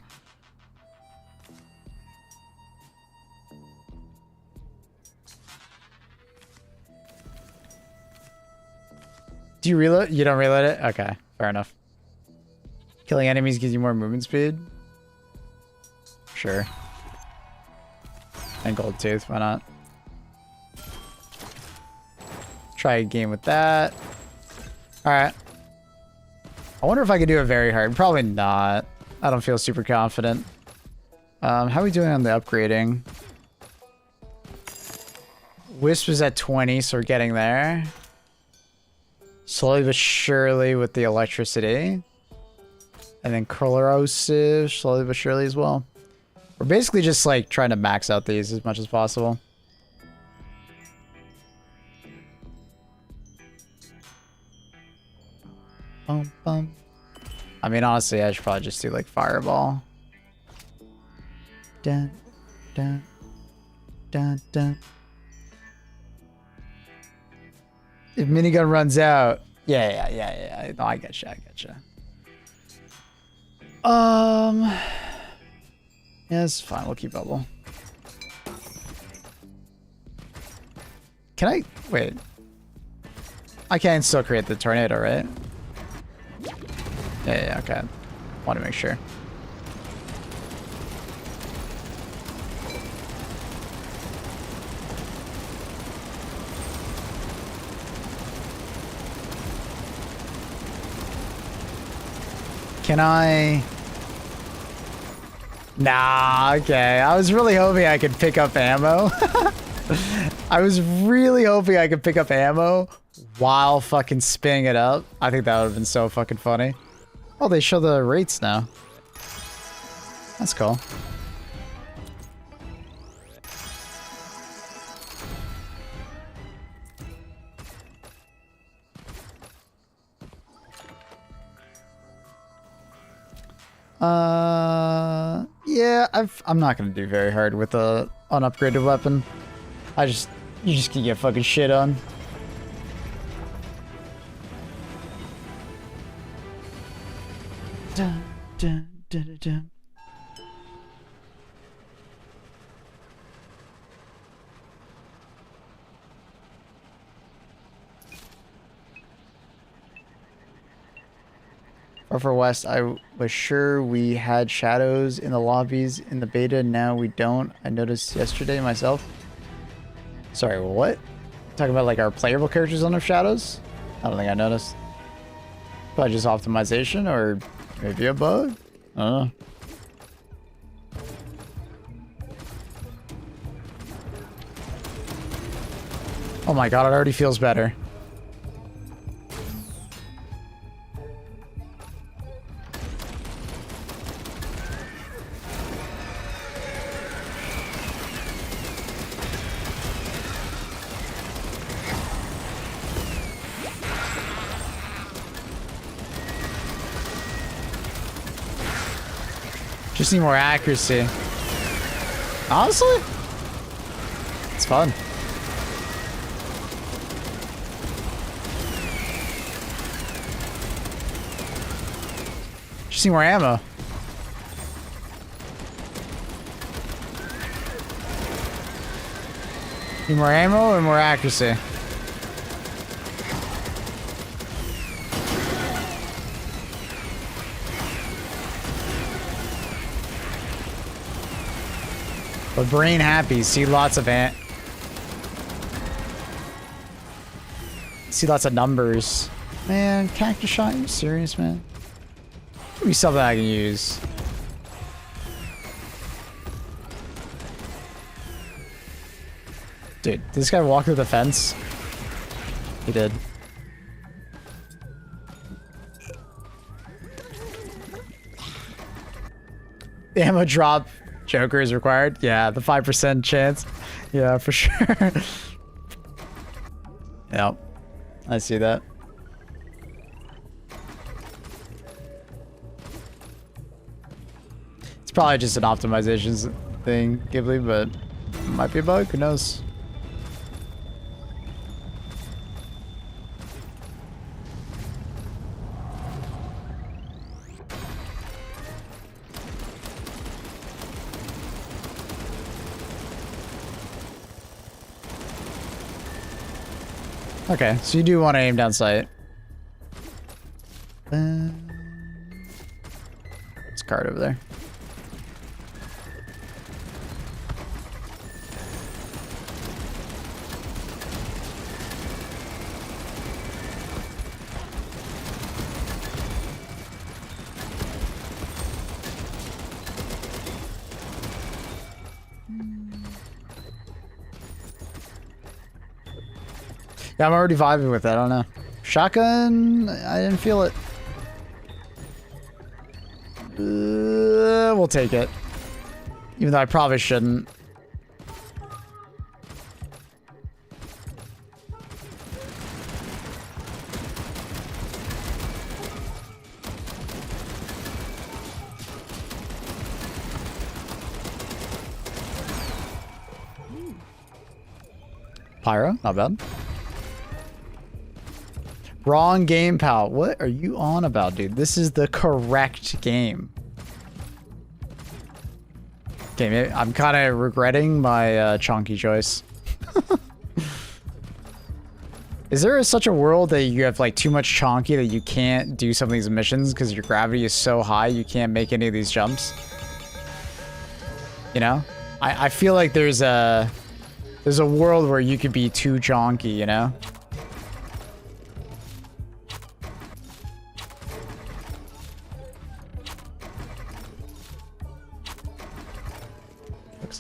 Do you reload? You don't reload it? Okay, fair enough. Killing enemies gives you more movement speed? Sure. And gold tooth, why not? Try a game with that. Alright. I wonder if I could do it very hard. Probably not. I don't feel super confident. How are we doing on the upgrading? Wisp is at 20, so we're getting there. Slowly but surely with the electricity. And then corrosive, slowly but surely as well. We're basically just like trying to max out these as much as possible. Bum, bum. I mean, honestly, I should probably just do like fireball. Dun, dun, dun, dun. If minigun runs out, yeah. No, I get you. Yeah, it's fine. We'll keep bubble. Can I wait? I can still create the tornado, right? Yeah, okay. Want to make sure. Can I? Nah, okay. I was really hoping I could pick up ammo. I was really hoping I could pick up ammo while fucking spinning it up. I think that would have been so fucking funny. Oh, they show the rates now. That's cool. Yeah, I'm not gonna do very hard with a unupgraded weapon. You just can get fucking shit on. Dun, dun, dun, dun, dun. Far West, I was sure we had shadows in the lobbies in the beta. Now we don't. I noticed yesterday myself. Sorry, what? Talking about like our playable characters don't have shadows? I don't think I noticed. Probably just optimization or maybe a bug? I don't know. Oh my god, it already feels better. Just need more accuracy. Honestly, it's fun. Just need more ammo. Need more ammo and more accuracy. But brain happy, see lots of see lots of numbers. Man, cactus shot, you serious, man? Give me something I can use. Dude, did this guy walk through the fence? He did. ammo drop Joker is required. Yeah, the 5% chance. Yeah, for sure. Yep. I see that. It's probably just an optimizations thing, Ghibli, but it might be a bug. Who knows? Okay, so you do want to aim down sight. It's a card over there. Yeah, I'm already vibing with that. I don't know. Shotgun, I didn't feel it. We'll take it. Even though I probably shouldn't. Pyro, not bad. Wrong game, pal. What are you on about, dude? This is the correct game. Okay, I'm kind of regretting my chunky choice. Is there such a world that you have like too much chonky that you can't do some of these missions because your gravity is so high you can't make any of these jumps? You know? I feel like there's a world where you could be too chonky, you know?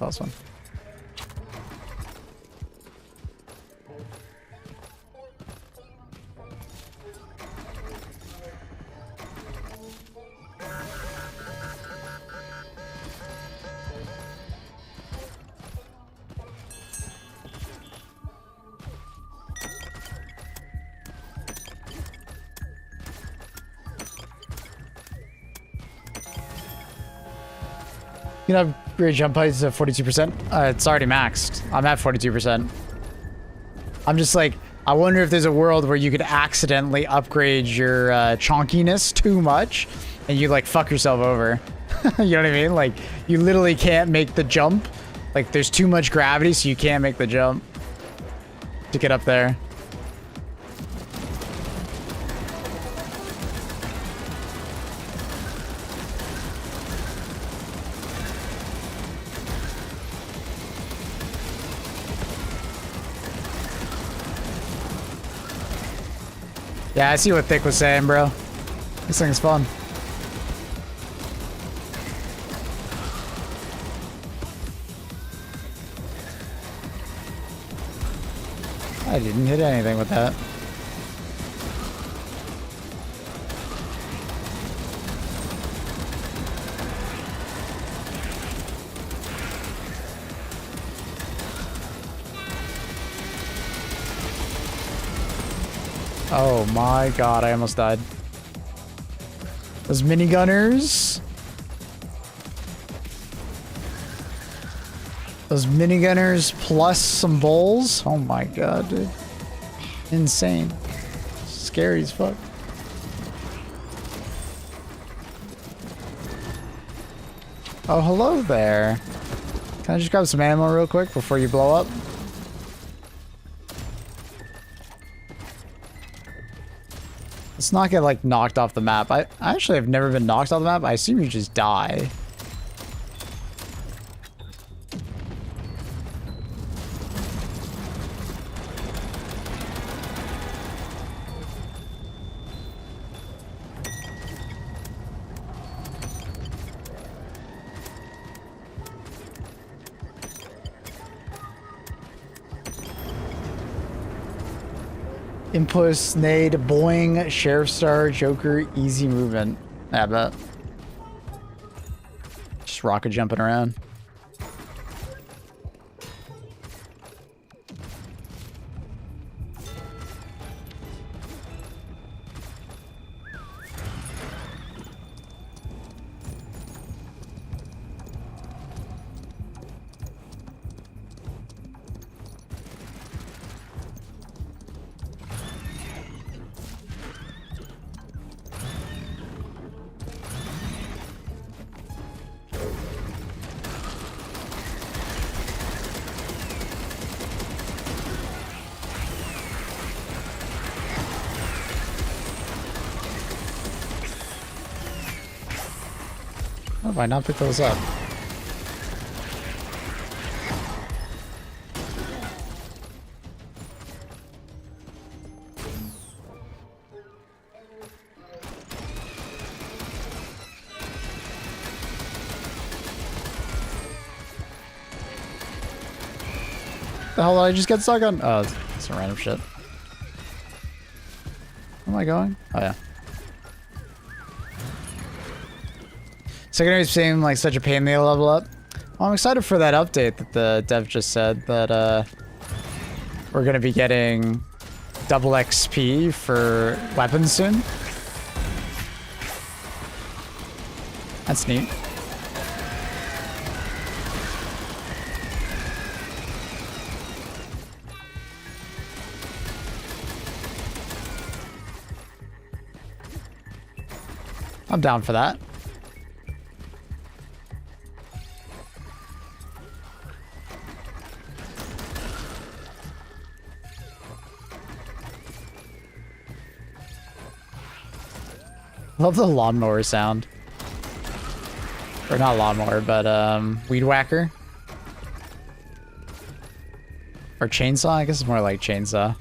Last one. You know, upgrade jump heights to 42%. It's already maxed. I'm at 42%. I'm just like, I wonder if there's a world where you could accidentally upgrade your chonkiness too much and you like fuck yourself over. You know what I mean? Like, you literally can't make the jump. Like, there's too much gravity, so you can't make the jump to get up there. Yeah, I see what Thick was saying, bro. This thing's fun. I didn't hit anything with that. Oh my god, I almost died. Those minigunners. Those minigunners plus some bowls. Oh my god, dude. Insane. Scary as fuck. Oh, hello there. Can I just grab some ammo real quick before you blow up? Let's not get like knocked off the map. I actually have never been knocked off the map. I assume you just die. Impulse, nade, boing, sheriff star, joker, easy movement. Yeah, I bet. Just Just rocket jumping around. How have I not picked those up? The hell did I just get stuck on? Oh, it's some random shit. Where am I going? Oh yeah. Secondaries seem like such a pain in the level up. Well, I'm excited for that update that the dev just said that we're gonna be getting double XP for weapons soon. That's neat. I'm down for that. Love the lawnmower sound. Or not lawnmower, but weed whacker. Or chainsaw, I guess it's more like chainsaw.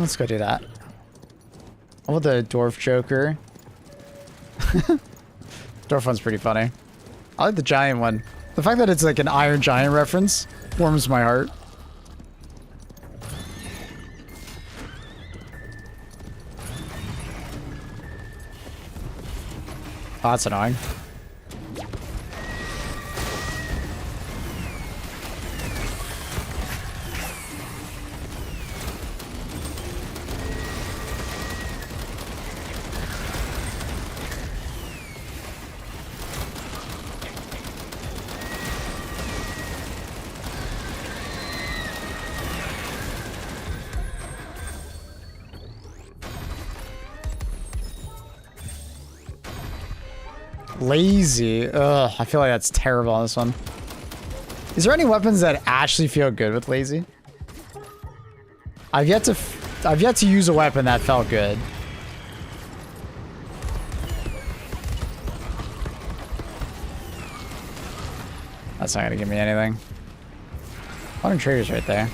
Let's go do that. I want the dwarf joker. Dwarf one's pretty funny. I like the giant one. The fact that it's like an Iron Giant reference warms my heart. Oh, that's annoying. Lazy. Ugh, I feel like that's terrible on this one. Is there any weapons that actually feel good with lazy? I've yet to use a weapon that felt good. That's not gonna give me anything. Modern Trader's right there.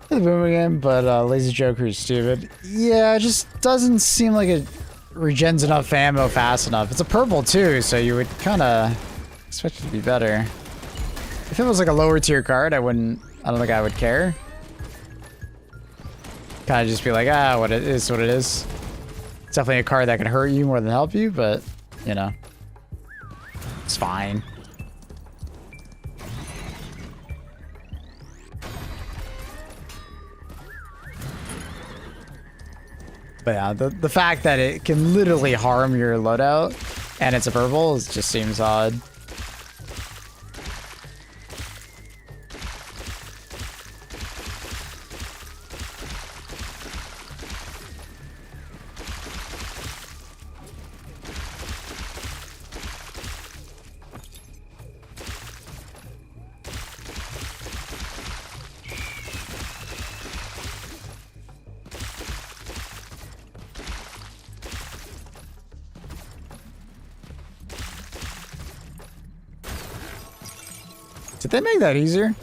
The boom again, but Lazy Joker is stupid. Yeah, it just doesn't seem like it regens enough ammo fast enough. It's a purple too, so you would kind of expect it to be better. If it was like a lower tier card, I wouldn't I don't think I would care. Kind of just be like, ah, what it is, what it is. It's definitely a card that can hurt you more than help you, but, you know, it's fine. But yeah, the fact that it can literally harm your loadout and it's a purple just seems odd. Did they make that easier?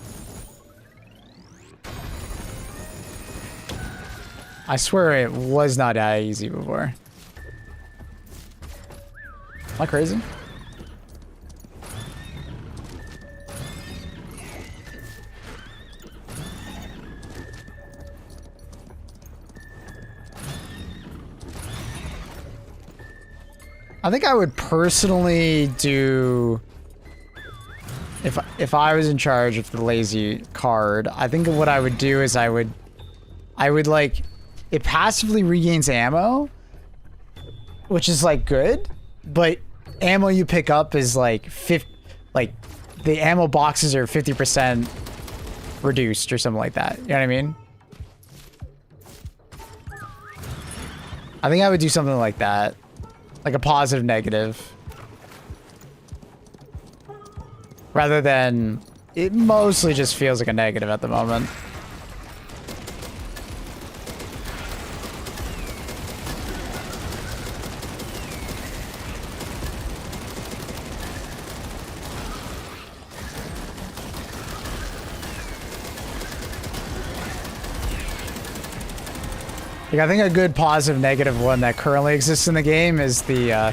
I swear it was not that easy before. Am I crazy? I think I would personally do... If I was in charge of the lazy card, I think what I would do is I would like, it passively regains ammo, which is like good, but ammo you pick up is like the ammo boxes are 50% reduced or something like that. You know what I mean? I think I would do something like that, like a positive negative. Rather than, it mostly just feels like a negative at the moment. Like, I think a good positive negative one that currently exists in the game is the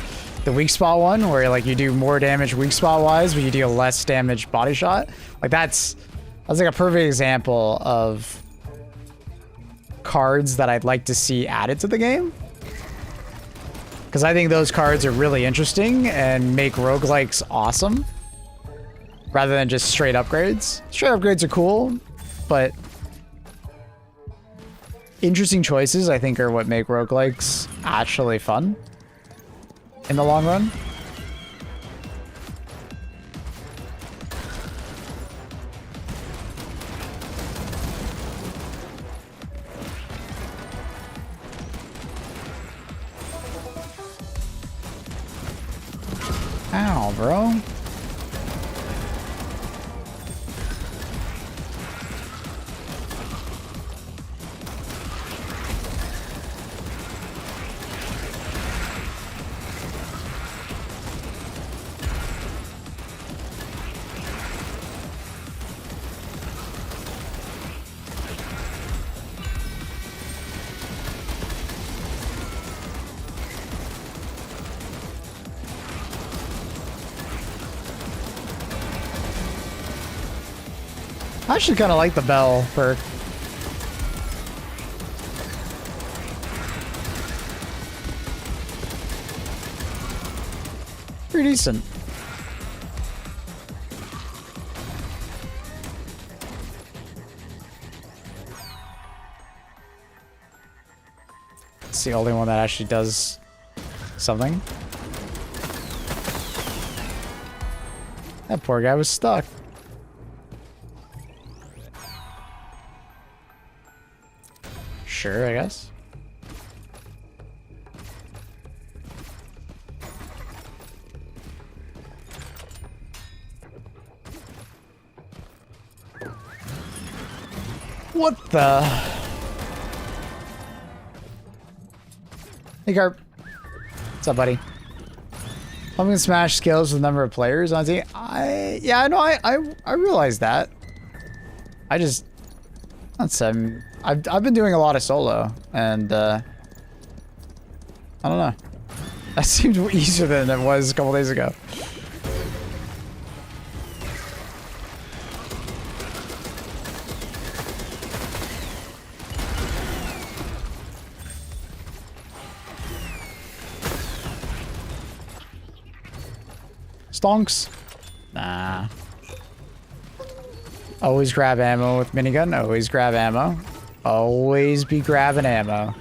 weak spot one, where like you do more damage weak spot wise, but you deal less damage body shot. Like that's like a perfect example of cards that I'd like to see added to the game. Because I think those cards are really interesting and make roguelikes awesome. Rather than just straight upgrades. Straight upgrades are cool, but interesting choices I think are what make roguelikes actually fun in the long run. Ow, bro. I actually kind of like the bell perk. Pretty decent. It's the only one that actually does something. That poor guy was stuck. Sure, I guess. What the? Hey, Garp. What's up, buddy? Pumpkin Smash scales with the number of players on team. Yeah, no, I realize that. I just, that's I've been doing a lot of solo, and I don't know. That seemed easier than it was a couple days ago. Stonks. Nah. Always grab ammo with minigun. Always grab ammo. Always be grabbing ammo.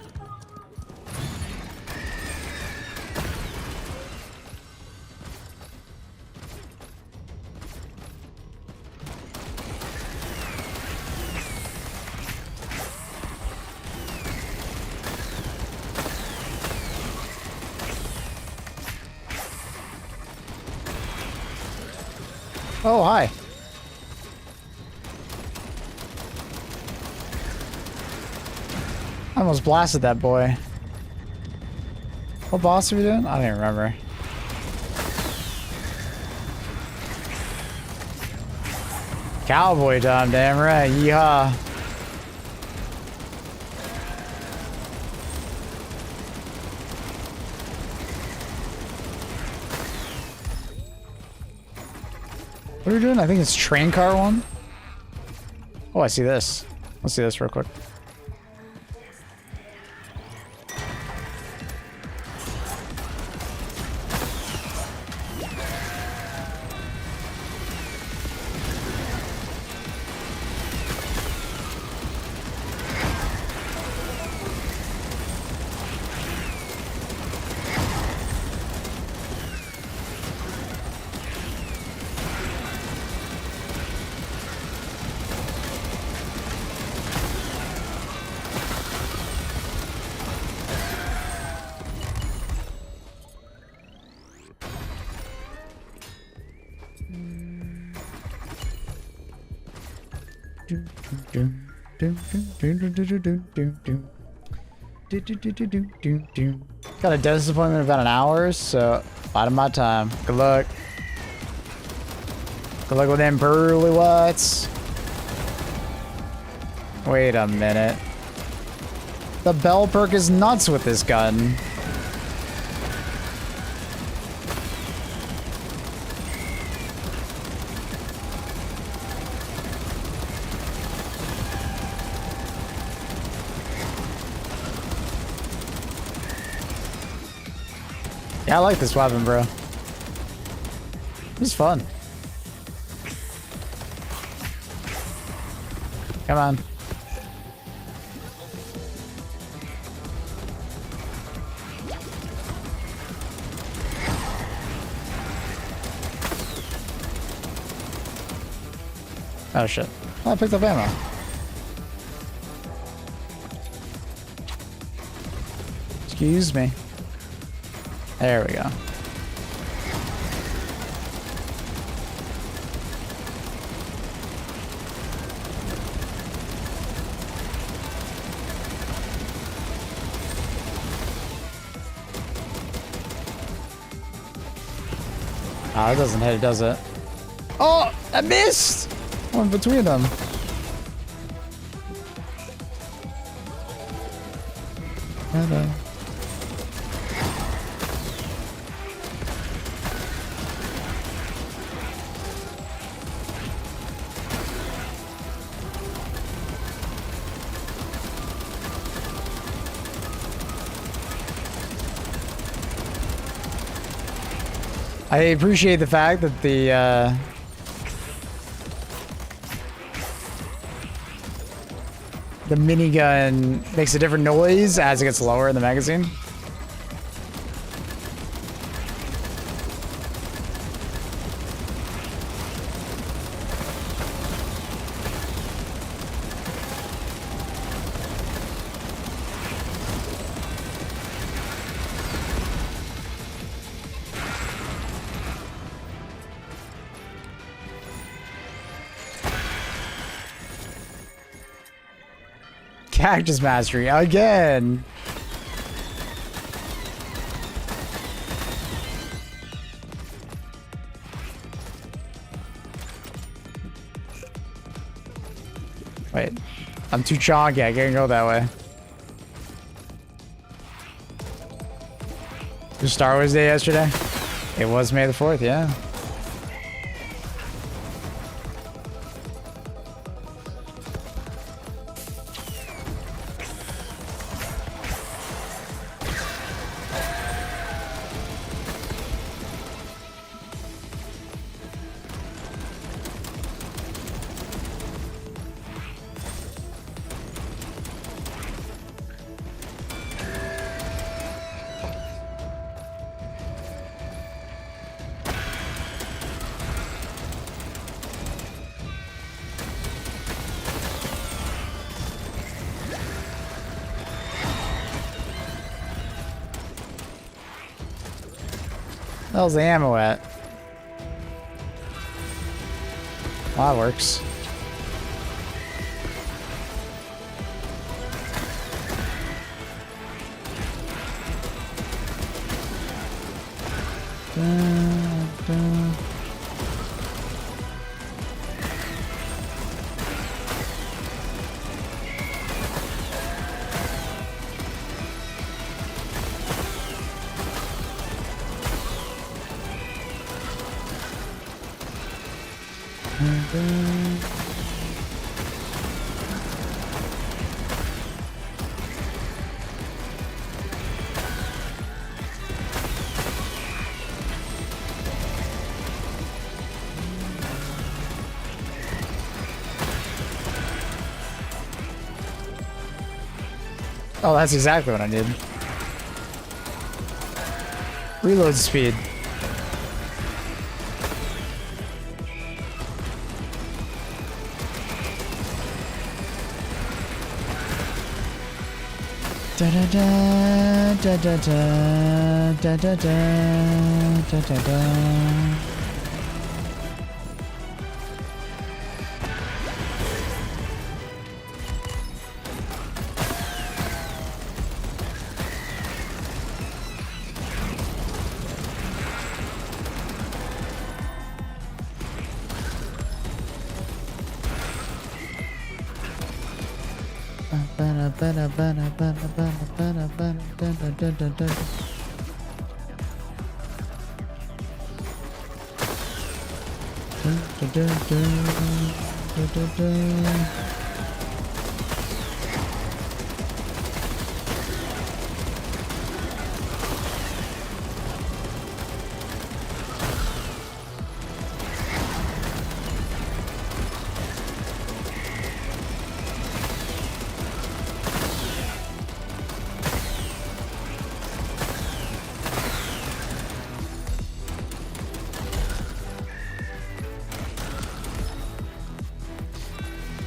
Oh, hi. I almost blasted that boy. What boss are we doing? I don't even remember. Cowboy time, damn right. Yeehaw. What are we doing? I think it's train car one. Oh, I see this. Let's see this real quick. Got a dentist appointment in about an hour, so bottom of my time. Good luck. Good luck with them pearly whites. Wait a minute. The bell perk is nuts with this gun. Yeah, I like this weapon, bro. It's fun. Come on. Oh shit. Oh, I picked up ammo. Excuse me. There we go. Ah, it doesn't hit it, does it? Oh, I missed! One between them. Hello. I appreciate the fact that the minigun makes a different noise as it gets lower in the magazine. Cactus mastery again. Wait, I'm too chonky. I can't go that way. It was Star Wars Day yesterday. It was May the 4th, yeah. hell's the ammo at? Well, that works. Dun, dun. Oh, that's exactly what I need. Reload speed. Da da da da da da da da da da da.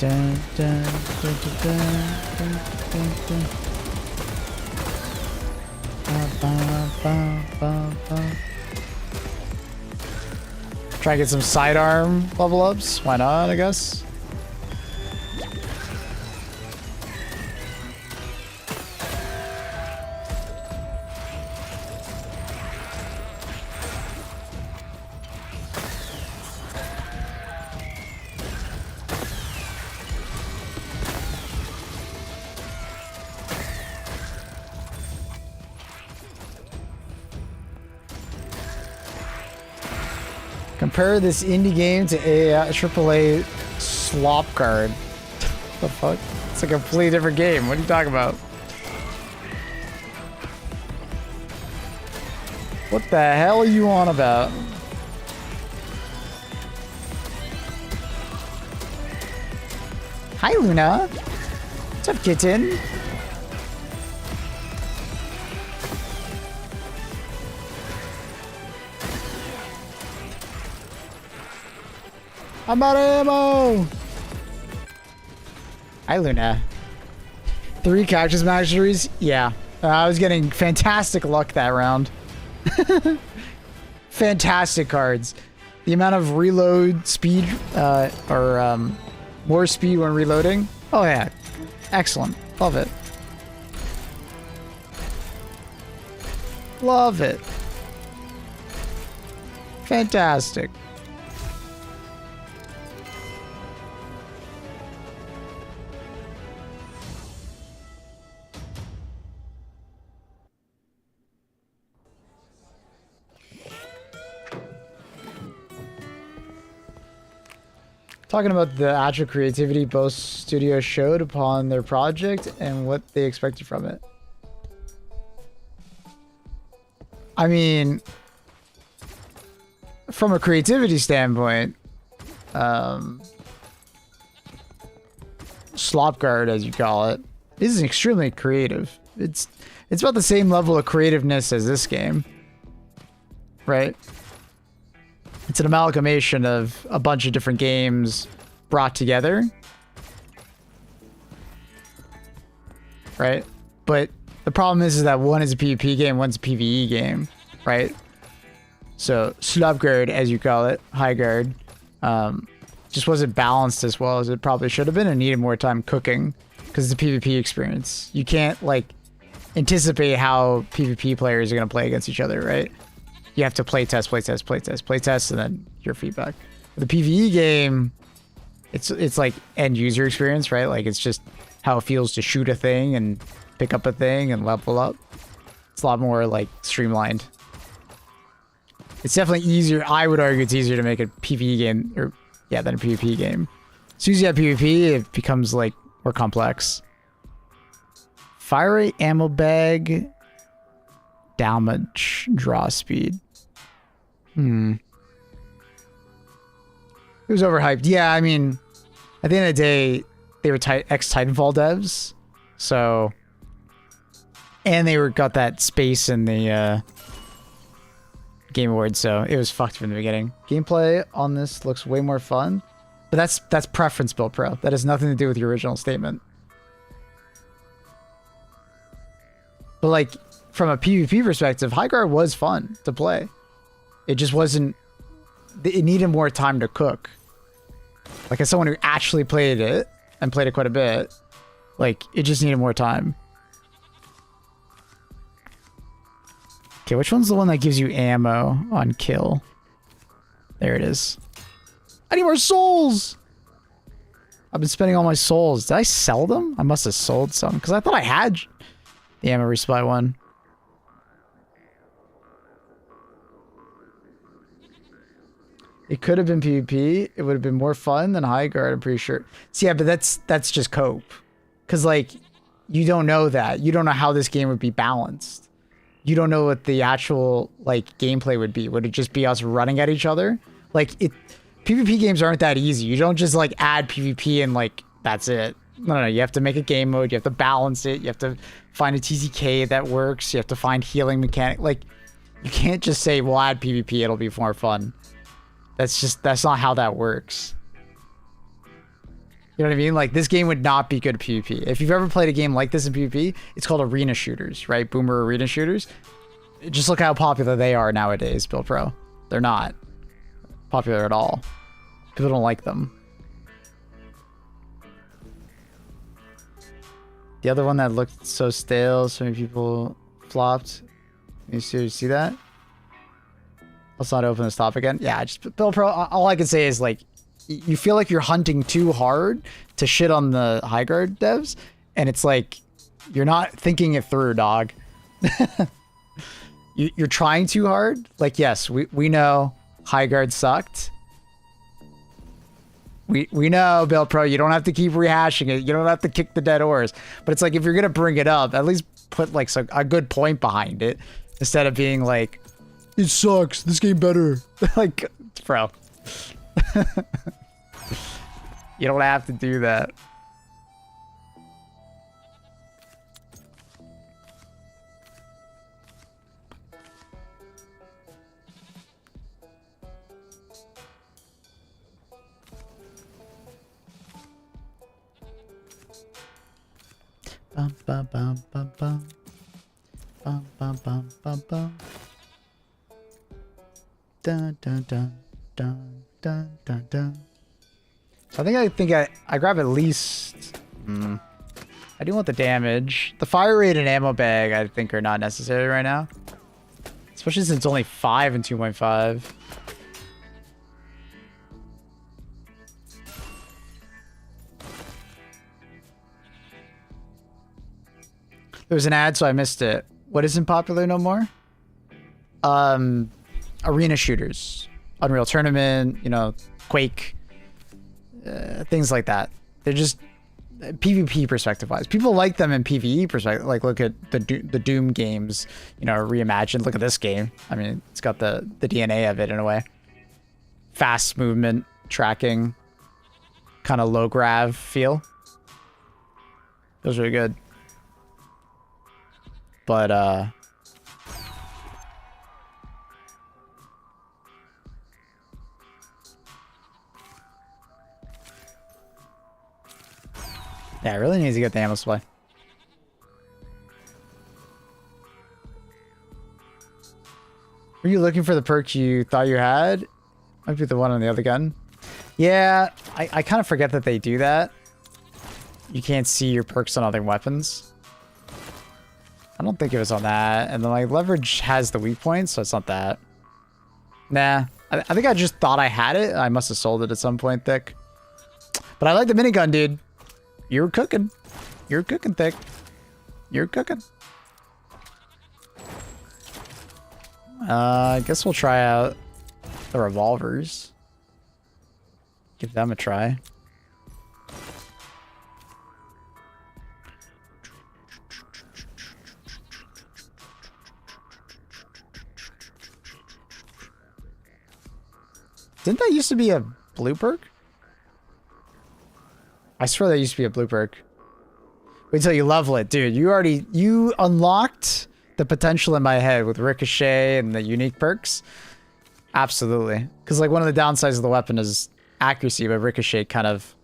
Dun, dun, dun, dun, dun, dun, dun. Ba, ba, ba, ba, ba. Try to get some sidearm level ups. Why not, I guess? Compare this indie game to a AAA slop card. The fuck? It's a completely different game. What are you talking about? What the hell are you on about? Hi, Luna. What's up, kitten? I'm out of ammo! Hi, Luna. 3 Cactus Masteries? Yeah. I was getting fantastic luck that round. Fantastic cards. The amount of reload speed, more speed when reloading. Oh, yeah. Excellent. Love it. Love it. Fantastic. Talking about the actual creativity both studios showed upon their project and what they expected from it. I mean, from a creativity standpoint, Slop Guard, as you call it, is extremely creative. It's about the same level of creativeness as this game, right? It's an amalgamation of a bunch of different games brought together. Right? But the problem is that one is a PvP game, one's a PvE game, right? So slop guard, as you call it, high guard, just wasn't balanced as well as it probably should have been and needed more time cooking because it's a PvP experience. You can't like anticipate how PvP players are going to play against each other, right? You have to play test, and then your feedback. The PvE game, it's like end user experience, right? Like it's just how it feels to shoot a thing and pick up a thing and level up. It's a lot more like streamlined. It's definitely easier. I would argue it's easier to make a PvE game than a PvP game. As soon as you have PvP, it becomes like more complex. Fire rate, ammo bag, damage, draw speed. It was overhyped. Yeah, I mean, at the end of the day, they were ex-Titanfall devs, so, and they got that space in the Game Awards, so it was fucked from the beginning. Gameplay on this looks way more fun, but that's preference, Build Pro. That has nothing to do with your original statement. But like from a PvP perspective, Highguard was fun to play. It just wasn't. It needed more time to cook. Like as someone who actually played it and played it quite a bit, like it just needed more time. Okay, which one's the one that gives you ammo on kill? There it is. I need more souls! I've been spending all my souls. Did I sell them? I must have sold some, because I thought I had the ammo resupply one. It could have been PvP. It would have been more fun than Highguard, I'm pretty sure. So yeah, but that's just cope. Because, like, you don't know that. You don't know how this game would be balanced. You don't know what the actual, like, gameplay would be. Would it just be us running at each other? Like, PvP games aren't that easy. You don't just, like, add PvP and, like, that's it. No. You have to make a game mode. You have to balance it. You have to find a TCK that works. You have to find healing mechanic. Like, you can't just say, we'll add PvP. It'll be more fun. That's not how that works. You know what I mean? Like, this game would not be good at PvP. If you've ever played a game like this in PvP, it's called arena shooters, right? Boomer arena shooters. Just look how popular they are nowadays, Build Pro. They're not popular at all. People don't like them. The other one that looked so stale, so many people flopped. You see that? Let's not open this top again. Yeah, just Build Pro. All I can say is, like, you feel like you're hunting too hard to shit on the Highguard devs, and it's like you're not thinking it through, dog. You're trying too hard. Like, yes, we know Highguard sucked. We know, Build Pro, you don't have to keep rehashing it. You don't have to kick the dead horse. But it's like, if you're gonna bring it up, at least put like a good point behind it instead of being like, it sucks. This game better. Like, bro. You don't have to do that. Bum bum bum bum bum. Bum bum bum bum bum. Dun dun dun dun dun dun dun. So I think I grab at least. I do want the damage. The fire rate and ammo bag I think are not necessary right now, especially since it's only 5 and 2.5. There was an ad, so I missed it. What isn't popular no more? Arena shooters, Unreal Tournament, you know, Quake, things like that. They're just PvP perspective wise. People like them in PvE perspective. Like, look at the Doom games, you know, reimagined. Look at this game. I mean, it's got the DNA of it in a way. Fast movement, tracking, kind of low grav feel. Feels really good. But yeah, I really need to get the ammo supply. Were you looking for the perk you thought you had? Might be the one on the other gun. Yeah, I kind of forget that they do that. You can't see your perks on other weapons. I don't think it was on that. And then like leverage has the weak points, so it's not that. Nah, I think I just thought I had it. I must have sold it at some point, Thick. But I like the minigun, dude. You're cooking. You're cooking, Thick. You're cooking. I guess we'll try out the revolvers. Give them a try. Didn't that used to be a blue perk? I swear that used to be a blue perk. Wait till you level it, dude. You unlocked the potential in my head with Ricochet and the unique perks. Absolutely. Because like one of the downsides of the weapon is accuracy, but Ricochet kind of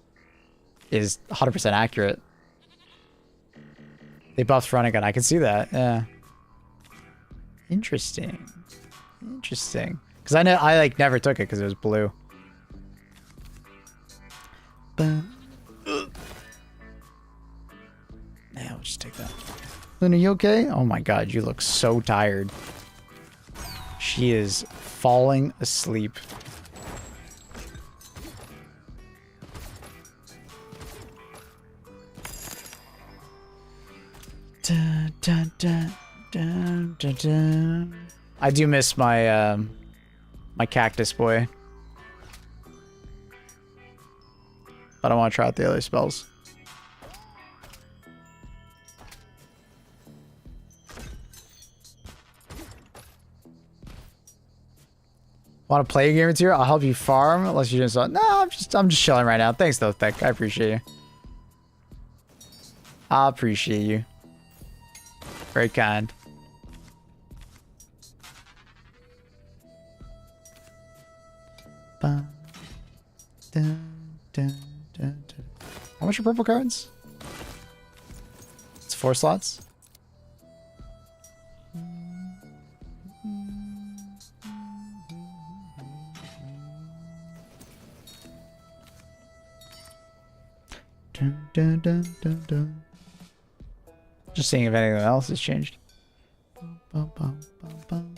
is 100% accurate. They buffed running gun. I can see that. Yeah. Interesting. Interesting. Because I like never took it because it was blue. Yeah, we'll just take that. Luna, you okay? Oh my god, you look so tired. She is falling asleep. Dun, dun, dun, dun, dun, dun. I do miss my my cactus boy. But I want to try out the other spells. Want to play a game with you? I'll help you farm unless you just no, I'm just chilling right now. Thanks though, Thick. I appreciate you. I appreciate you. Very kind. Bum, dun, dun, dun, dun. How much are purple cards? It's 4 slots. Dun, dun, dun, dun, dun. Just seeing if anything else has changed. Bum, bum, bum, bum, bum.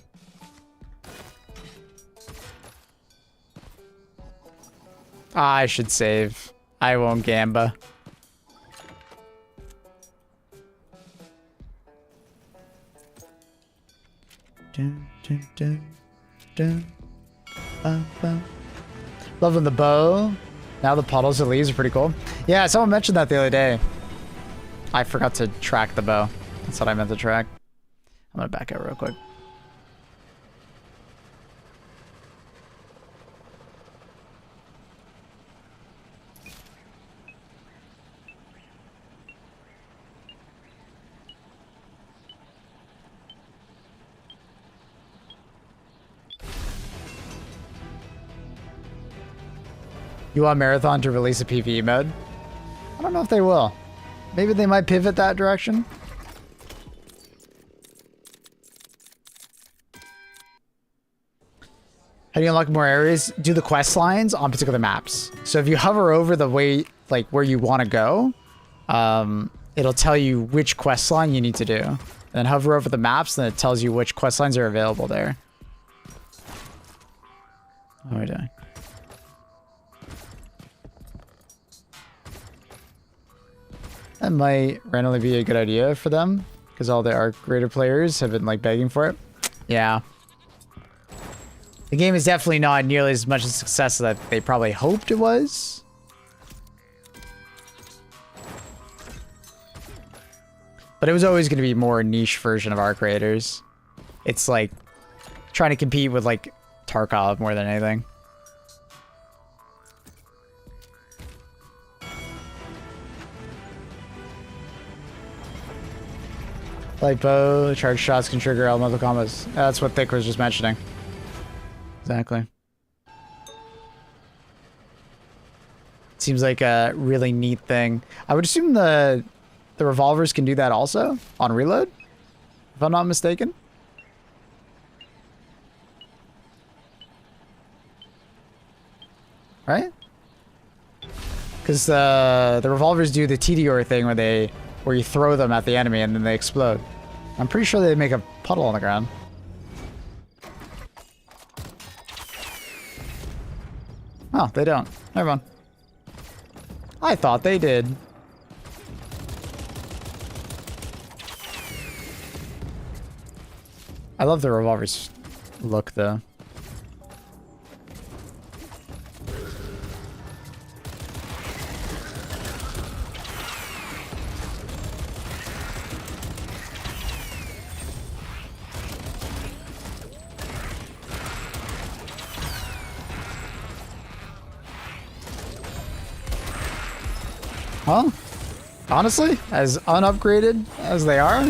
I should save. I won't gamba. Dun, dun, dun, dun. Bum, bum. Loving the bow. Now the puddles of leaves are pretty cool. Yeah, someone mentioned that the other day. I forgot to track the bow. That's what I meant to track. I'm gonna back out real quick. You want Marathon to release a PvE mode? I don't know if they will. Maybe they might pivot that direction. How do you unlock more areas? Do the quest lines on particular maps. So if you hover over the way, like where you want to go, it'll tell you which quest line you need to do. And then hover over the maps, and it tells you which quest lines are available there. What are we doing? That might randomly be a good idea for them, because all the Arc Raider players have been like begging for it. Yeah. The game is definitely not nearly as much a success that they probably hoped it was. But it was always going to be more niche version of Arc Raiders. It's like trying to compete with like Tarkov more than anything. Light bow, charge shots can trigger elemental combos. That's what Thick was just mentioning. Exactly. Seems like a really neat thing. I would assume the revolvers can do that also on reload, if I'm not mistaken. right? Because the revolvers do the Tediore thing where you throw them at the enemy and then they explode. I'm pretty sure they make a puddle on the ground. Oh, they don't. Never mind. I thought they did. I love the revolver's look, though. Huh? Honestly, as unupgraded as they are,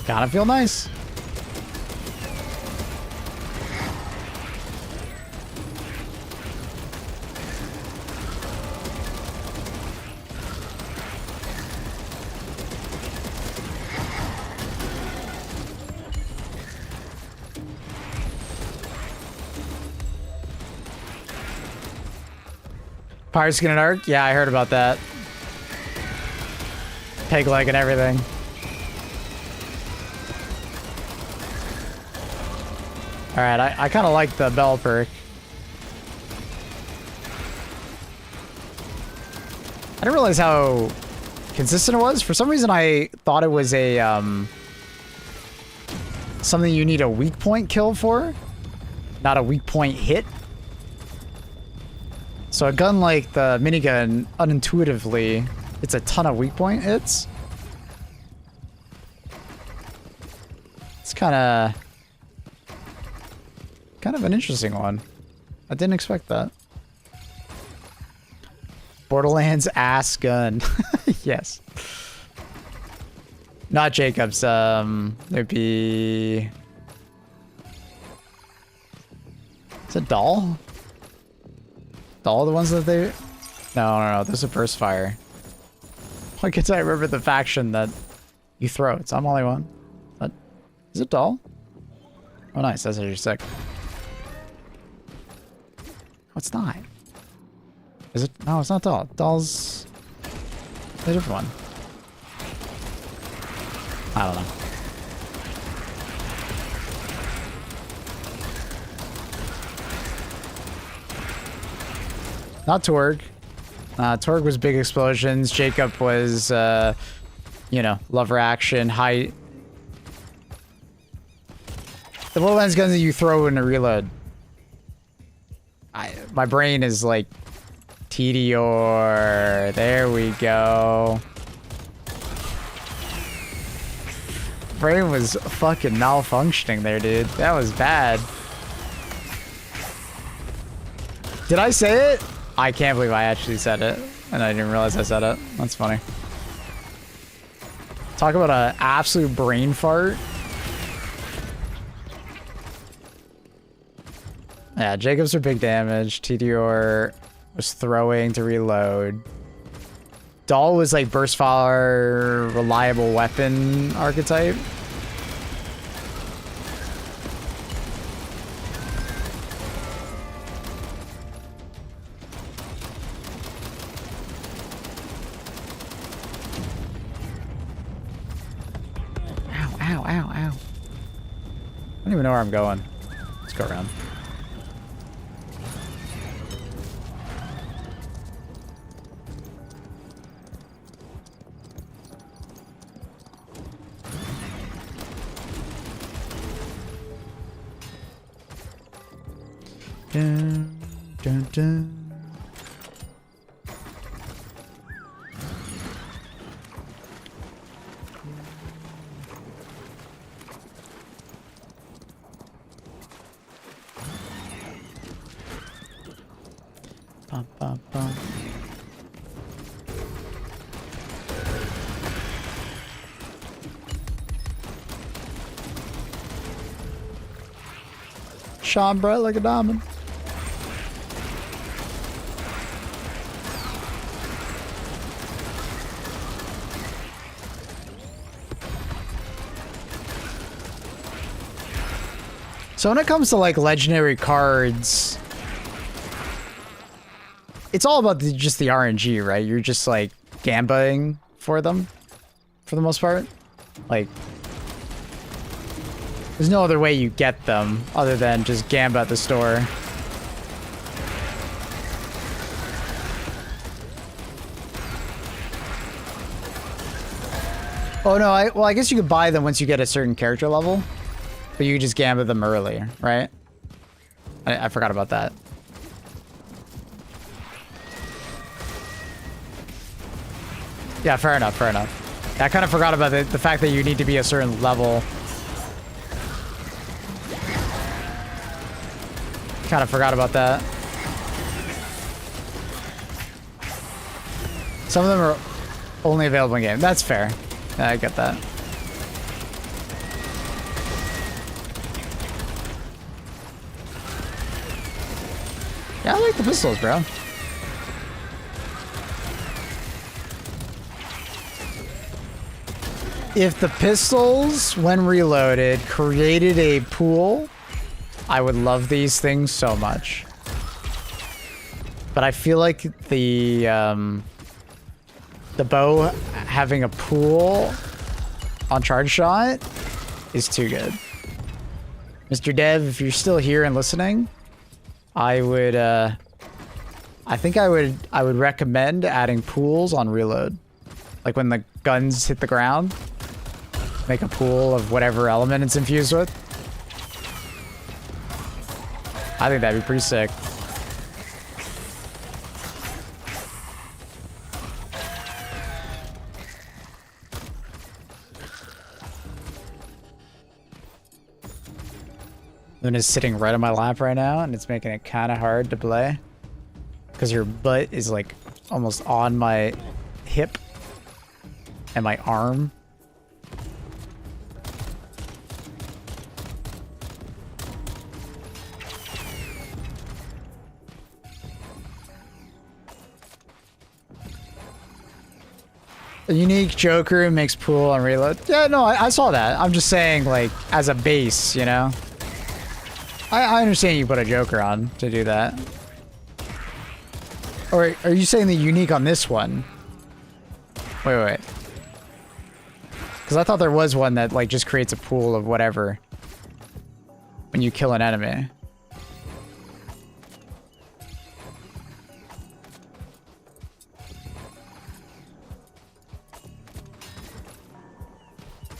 kind of feel nice. Pirate skin and arc? Yeah, I heard about that. Peg leg and everything. Alright, I kind of like the bell perk. I didn't realize how consistent it was. For some reason, I thought it was a, something you need a weak point kill for, not a weak point hit. So a gun like the minigun, unintuitively, it's a ton of weak point hits. It's kind of an interesting one. I didn't expect that. Borderlands ass gun. Yes. Not Jacob's. There'd be. Is it Doll? Doll the ones that they. No. There's a burst fire. Why can't I remember the faction that you throw? It's on only one. But is it Doll? Oh, nice. That's actually sick. Oh, it's not. Is it? No, it's not Doll. Doll's a different one. I don't know. Not Torg. Torg was big explosions. Jacob was, you know, lover action, high. The low lens guns that you throw in a reload. My brain is like Tediore. There we go. Brain was fucking malfunctioning there, dude. That was bad. Did I say it? I can't believe I actually said it, and I didn't realize I said it. That's funny. Talk about an absolute brain fart. Yeah, Jacobs are big damage. Tediore was throwing to reload. Doll was like burst fire, reliable weapon archetype. Ow. I don't even know where I'm going. Let's go around. Dun, dun, dun. Bum, bum, bum. Shine bright like a diamond. So when it comes to like legendary cards, it's all about just the RNG, right? You're just like gambaing for them, for the most part. Like, there's no other way you get them other than just gamba at the store. Oh no, well I guess you could buy them once you get a certain character level, but you could just gamba them early, right? I forgot about that. Yeah, fair enough, fair enough. I kind of forgot about the fact that you need to be a certain level. Kind of forgot about that. Some of them are only available in game. That's fair. Yeah, I get that. Yeah, I like the pistols, bro. If the pistols, when reloaded, created a pool, I would love these things so much. But I feel like the bow having a pool on charge shot is too good. Mr. Dev, if you're still here and listening, I would I think I would recommend adding pools on reload. Like when the guns hit the ground, make a pool of whatever element it's infused with. I think that'd be pretty sick. Luna's sitting right on my lap right now, and it's making it kind of hard to play. Because her butt is like almost on my hip and my arm. A unique Joker makes pool on reload. Yeah, no, I saw that. I'm just saying, like, as a base, you know? I understand you put a Joker on to do that. Or are you saying the unique on this one? Wait. Because I thought there was one that, like, just creates a pool of whatever when you kill an enemy.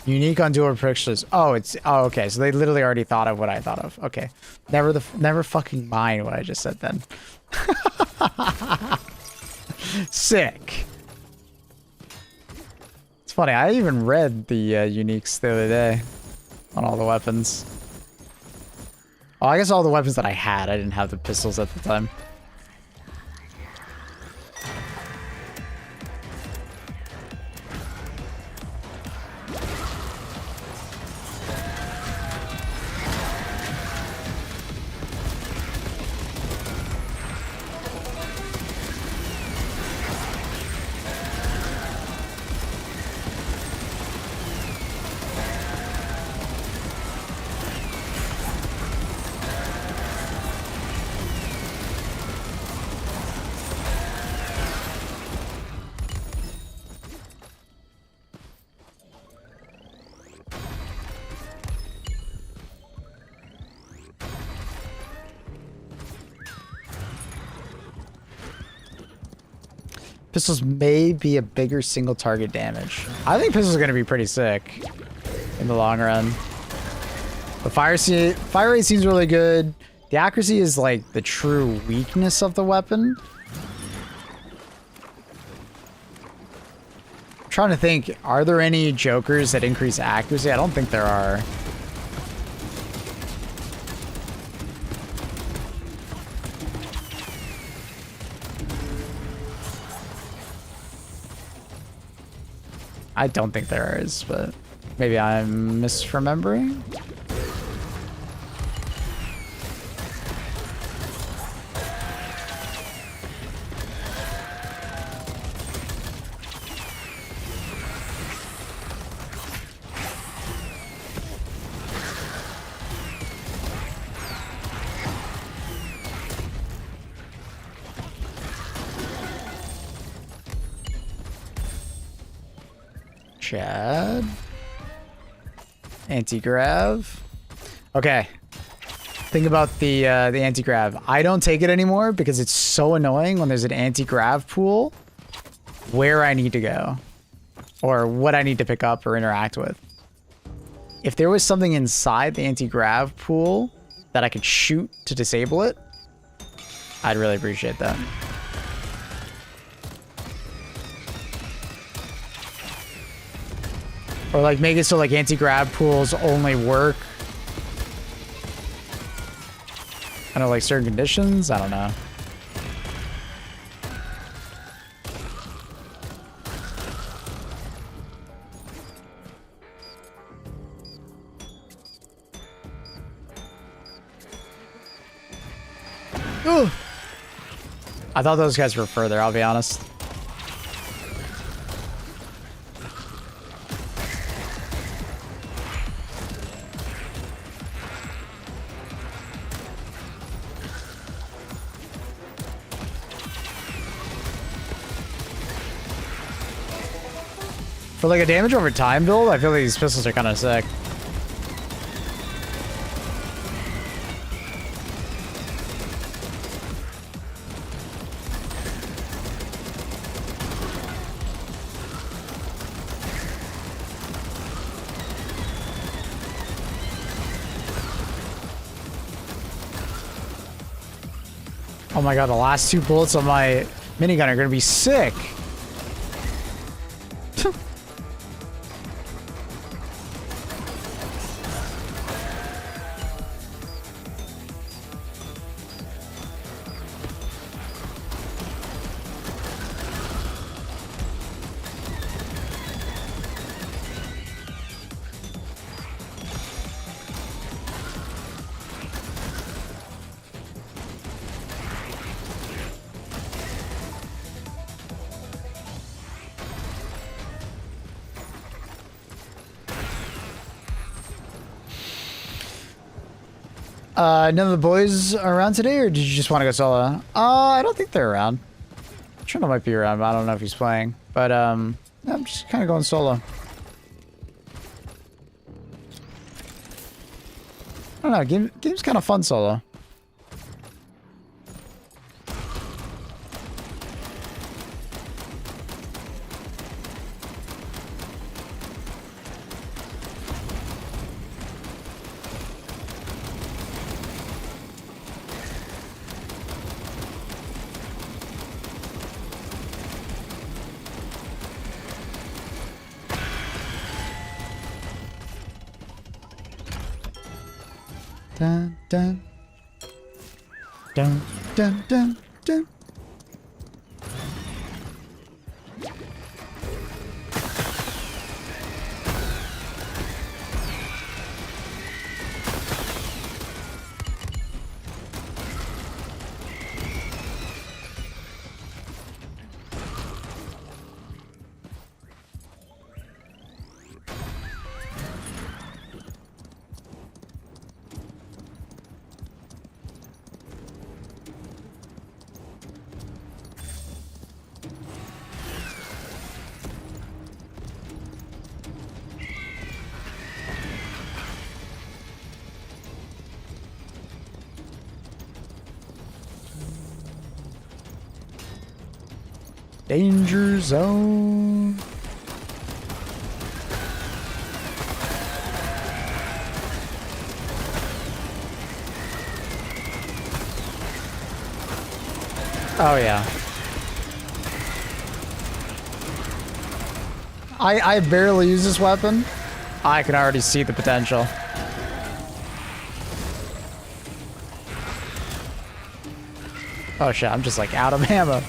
Unique on dual pictures. Oh, okay. So they literally already thought of what I thought of. Okay, never fucking mind what I just said then. Sick. It's funny. I even read the uniques the other day on all the weapons. Oh, I guess all the weapons that I had. I didn't have the pistols at the time. Pistols may be a bigger single target damage. I think pistols are going to be pretty sick in the long run. The fire rate seems really good. The accuracy is like the true weakness of the weapon. I'm trying to think, are there any Jokers that increase accuracy? I don't think there are. I don't think there is, but maybe I'm misremembering. Chad. Anti-grav. Okay. Think about the anti-grav. I don't take it anymore because it's so annoying when there's an anti-grav pool where I need to go. Or what I need to pick up or interact with. If there was something inside the anti-grav pool that I could shoot to disable it, I'd really appreciate that. Or like make it so like anti-grav pools only work under like certain conditions. I don't know. Ooh. I thought those guys were further, I'll be honest. For like a damage over time build, I feel like these pistols are kind of sick. Oh my god, the last 2 bullets on my minigun are gonna be sick. None of the boys are around today, or did you just want to go solo? I don't think they're around. Trino might be around, but I don't know if he's playing. But, yeah, I'm just kind of going solo. I don't know, game's kind of fun solo. Dun, dun. Dun, dun, dun, dun. Danger zone. Oh yeah. I barely use this weapon. I can already see the potential. Oh shit, I'm just like out of ammo.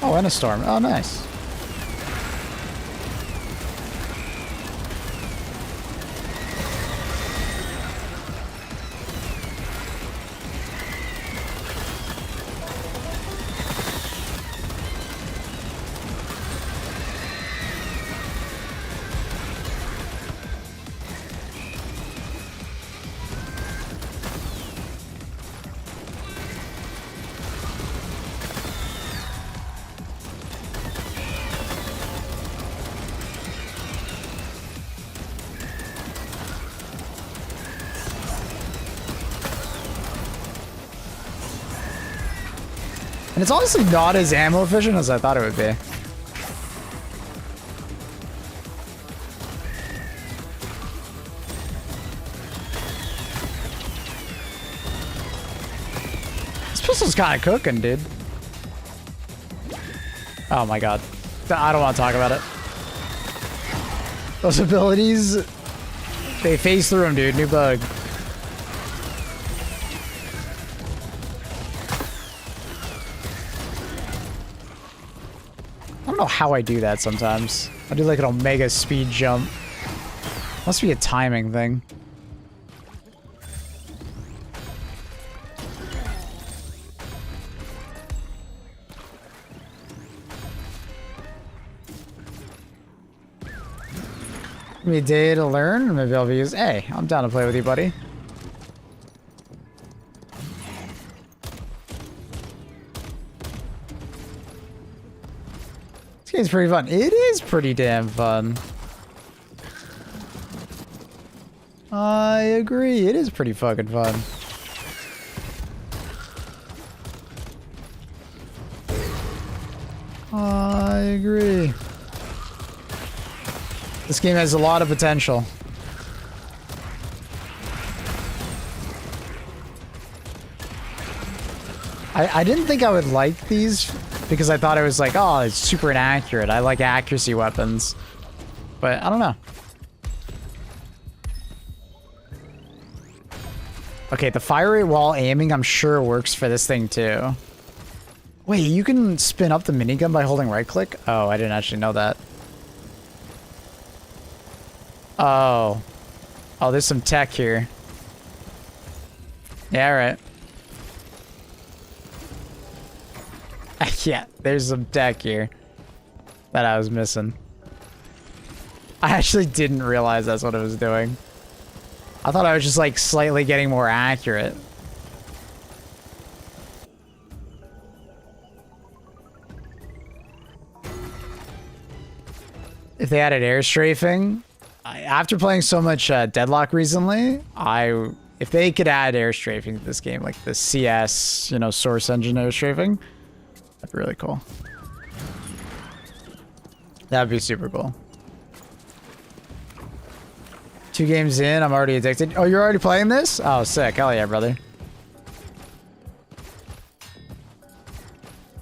Oh, and a storm. Oh, nice. And it's honestly not as ammo efficient as I thought it would be. This pistol's kind of cooking, dude. Oh my god. I don't want to talk about it. Those abilities, they phase through them, dude. New bug. I don't know how I do that sometimes. I do like an omega speed jump. Must be a timing thing. Give me a day to learn. Maybe I'll be used. Hey, I'm down to play with you, buddy. This game's pretty fun. It is pretty damn fun. I agree. It is pretty fucking fun. I agree. This game has a lot of potential. I didn't think I would like these because I thought it was like, oh, it's super inaccurate. I like accuracy weapons. But I don't know. Okay, the fire rate while aiming, I'm sure works for this thing too. Wait, you can spin up the minigun by holding right click? Oh, I didn't actually know that. Oh. Oh, there's some tech here. Yeah, right. Yeah, there's some tech here that I was missing. I actually didn't realize that's what it was doing. I thought I was just like slightly getting more accurate. If they added air strafing, after playing so much Deadlock recently, if they could add air strafing to this game, like the CS, you know, Source Engine air strafing, that'd be really cool. That'd be super cool. 2 games in, I'm already addicted. Oh, you're already playing this? Oh, sick. Hell yeah, brother.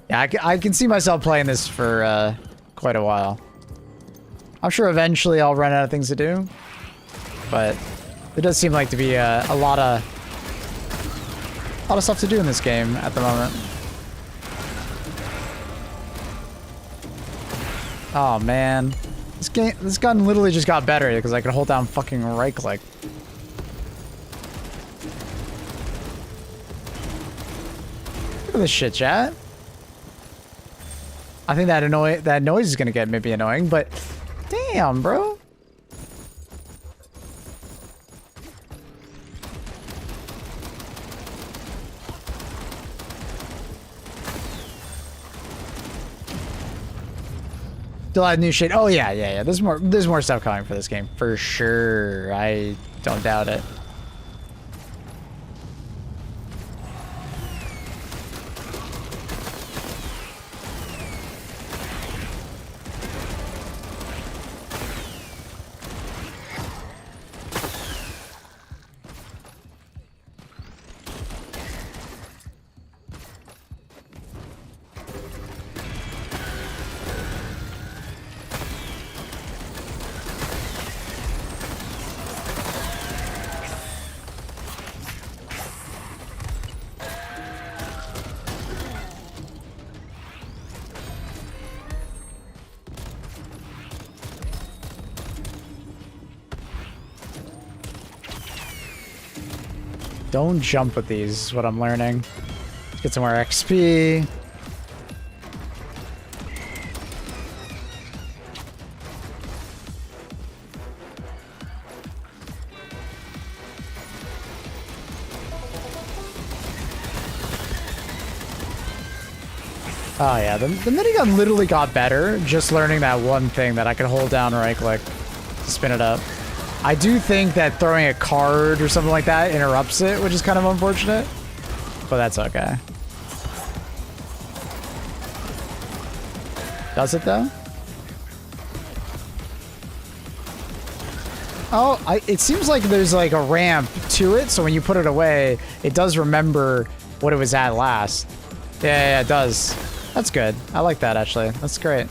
Yeah, I can see myself playing this for quite a while. I'm sure eventually I'll run out of things to do, but there does seem like to be a lot of stuff to do in this game at the moment. Oh man, this gun literally just got better because I could hold down fucking right click. Look at this shit, chat. I think that noise is gonna get maybe annoying, but. Damn, bro. Still add new shit. Oh yeah. There's more stuff coming for this game for sure. I don't doubt it. Don't jump with these, is what I'm learning. Get some more XP. Oh yeah, the minigun literally got better just learning that one thing that I could hold down right click to spin it up. I do think that throwing a card or something like that interrupts it, which is kind of unfortunate, but that's okay. Does it though? Oh, it seems like there's like a ramp to it, so when you put it away, it does remember what it was at last. Yeah, it does. That's good. I like that, actually. That's great.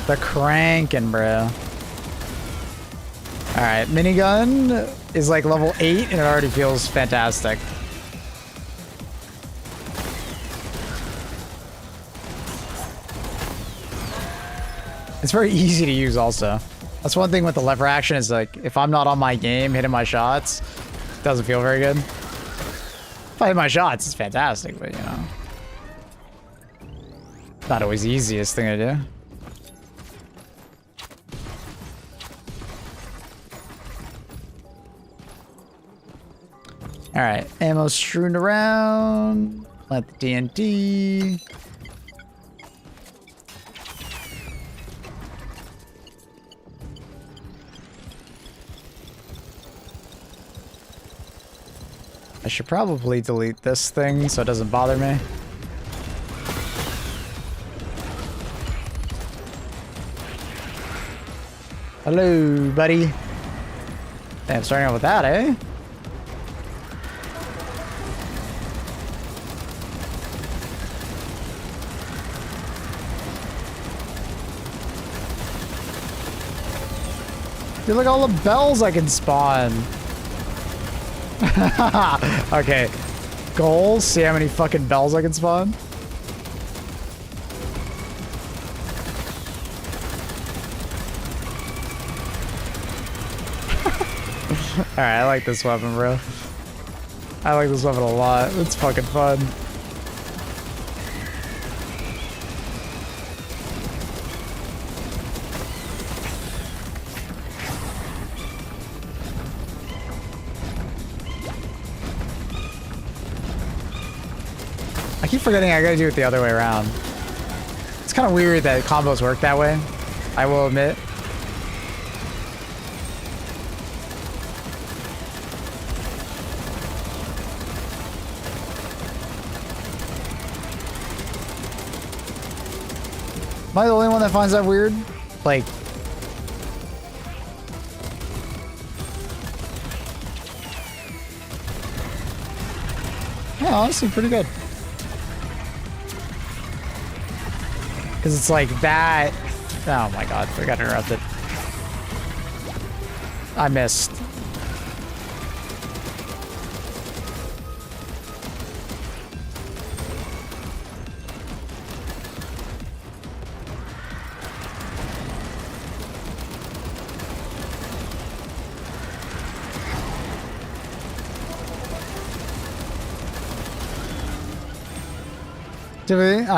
The cranking, bro. Alright, minigun is like level 8, and it already feels fantastic. It's very easy to use also. That's one thing with the lever action is like, if I'm not on my game hitting my shots, it doesn't feel very good. If I hit my shots, it's fantastic, but you know. Not always the easiest thing to do. Alright, ammo strewn around. Let the TNT. I should probably delete this thing so it doesn't bother me. Hello, buddy. Damn, starting out with that, eh? Dude, look at all the bells I can spawn. Okay. Goals. See how many fucking bells I can spawn? Alright, I like this weapon, bro. I like this weapon a lot. It's fucking fun. I keep forgetting I gotta do it the other way around. It's kind of weird that combos work that way, I will admit. Am I the only one that finds that weird? Like... yeah, honestly, pretty good. Because it's like that... oh my god, I got interrupted. I missed.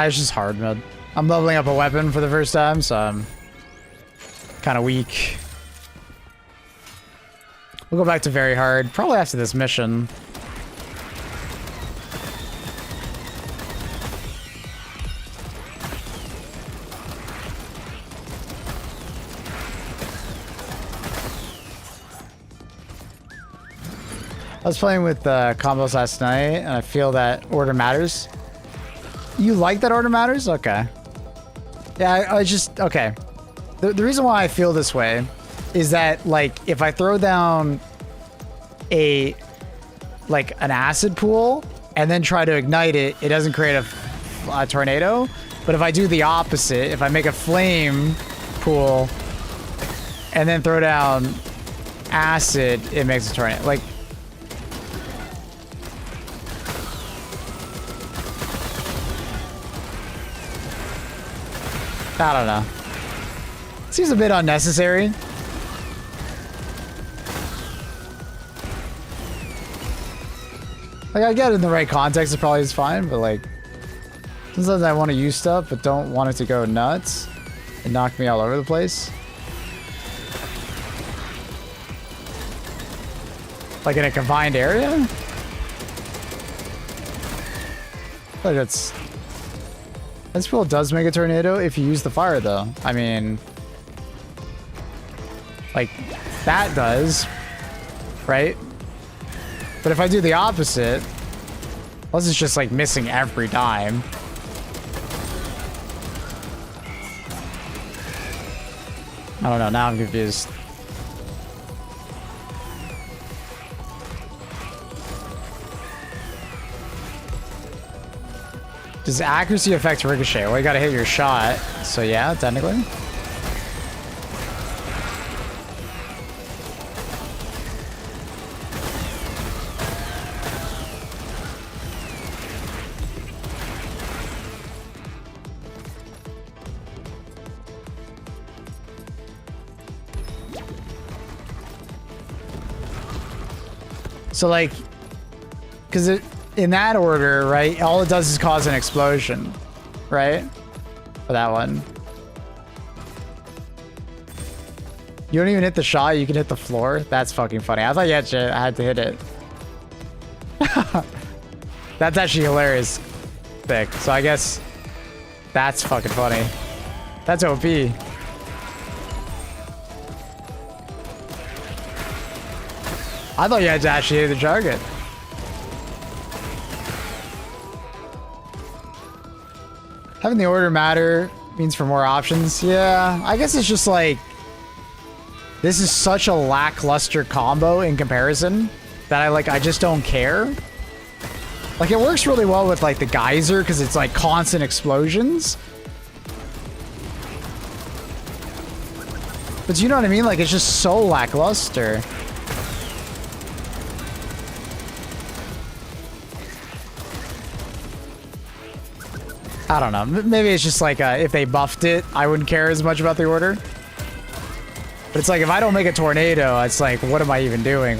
It's just hard mode. I'm leveling up a weapon for the first time, so I'm kind of weak. We'll go back to very hard, probably after this mission. I was playing with combos last night, and I feel that order matters. You like that order matters? Okay. Yeah, I just... okay. The reason why I feel this way is that, like, if I throw down a... like, an acid pool and then try to ignite it, it doesn't create a tornado. But if I do the opposite, if I make a flame pool and then throw down acid, it makes a tornado. Like... I don't know. Seems a bit unnecessary. Like, I get it in the right context, it probably is fine, but like... sometimes I want to use stuff, but don't want it to go nuts and knock me all over the place. Like in a confined area? Like it's... this pool does make a tornado if you use the fire, though. I mean... like, that does. Right? But if I do the opposite... Plus it's just like missing every time. I don't know, now I'm confused. Does accuracy affect ricochet? Well, you gotta hit your shot. So yeah, technically. So like, because in that order, right, all it does is cause an explosion, right? For that one. You don't even hit the shot, you can hit the floor? That's fucking funny. I thought you had to hit it. That's actually hilarious. Thick. So I guess that's fucking funny. That's OP. I thought you had to actually hit the target. Having the order matter means for more options. Yeah, I guess it's just like, this is such a lackluster combo in comparison that I just don't care. Like, it works really well with like the geyser because it's like constant explosions. But you know what I mean? Like, it's just so lackluster. I don't know. Maybe it's just like if they buffed it, I wouldn't care as much about the order. But it's like, if I don't make a tornado, it's like, what am I even doing?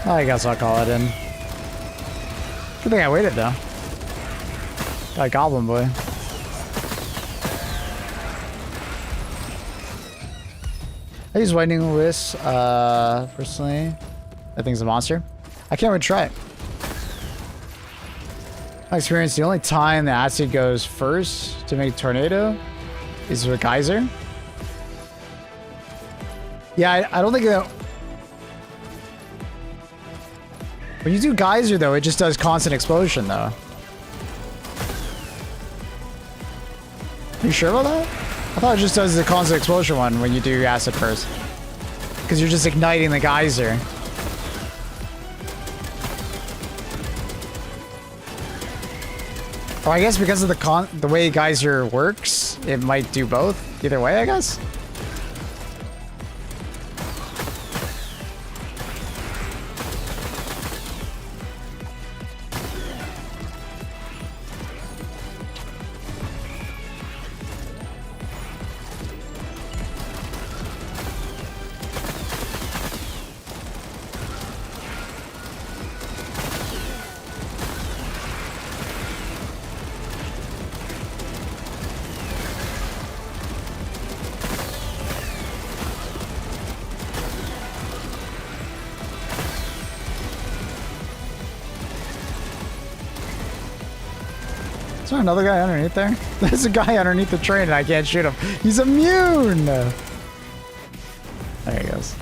I guess I'll call it in. Good thing I waited though. Got a goblin boy. I use Lightning Wisp, personally. That thing's a monster. I can't even try it. My experience, the only time the acid goes first to make tornado is with geyser. Yeah, I don't think that. When you do geyser though, it just does constant explosion though. Are you sure about that? I thought it just does the constant explosion one when you do acid first. Because you're just igniting the geyser. Oh, I guess because of the way geyser works, it might do both. Either way, I guess. Is there another guy underneath there? There's a guy underneath the train and I can't shoot him. He's immune! There he goes.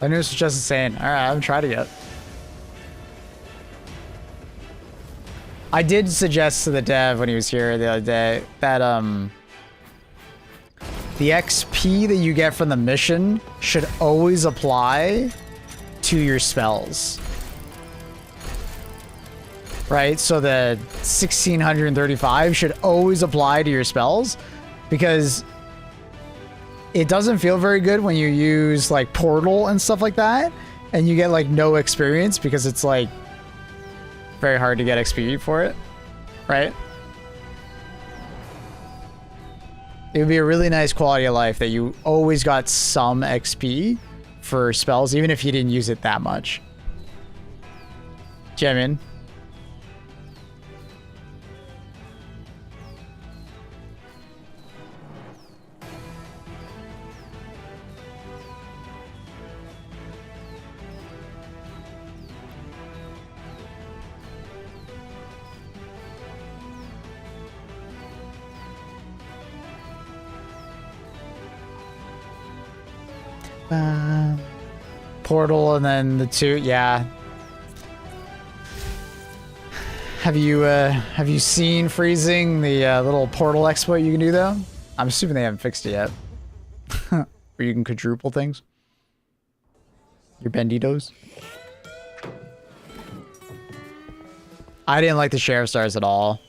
I knew this was just insane. Alright, I haven't tried it yet. I did suggest to the dev when he was here the other day that the XP that you get from the mission should always apply to your spells. Right, so the 1635 should always apply to your spells because it doesn't feel very good when you use like portal and stuff like that and you get like no experience because it's like very hard to get XP for it, right? It would be a really nice quality of life that you always got some XP for spells even if you didn't use it that much. Do you know what I mean? Portal and then the 2, yeah. Have you seen freezing, the little portal exploit you can do though? I'm assuming they haven't fixed it yet. Where you can quadruple things. Your Banditos. I didn't like the Sheriff Stars at all.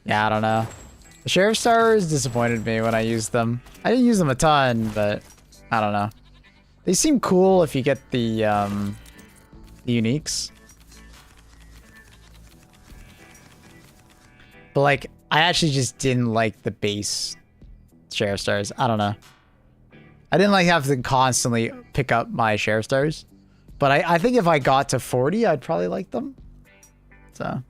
Yeah, I don't know. The Sheriff Stars disappointed me when I used them. I didn't use them a ton, but I don't know. They seem cool if you get the uniques. But like, I actually just didn't like the base Sheriff Stars. I don't know. I didn't like have to constantly pick up my Sheriff Stars. But I think if I got to 40, I'd probably like them. So.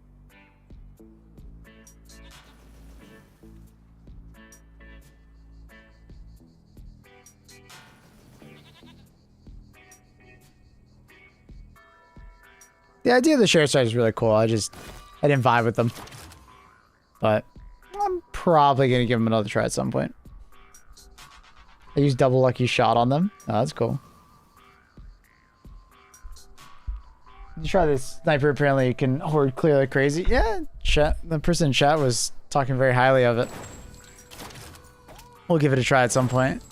The idea of the Sheriff Stars is really cool. I didn't vibe with them. But I'm probably going to give them another try at some point. I used double lucky shot on them. Oh, that's cool. You try this sniper, apparently you can horde clear like crazy. Yeah, chat. The person in chat was talking very highly of it. We'll give it a try at some point.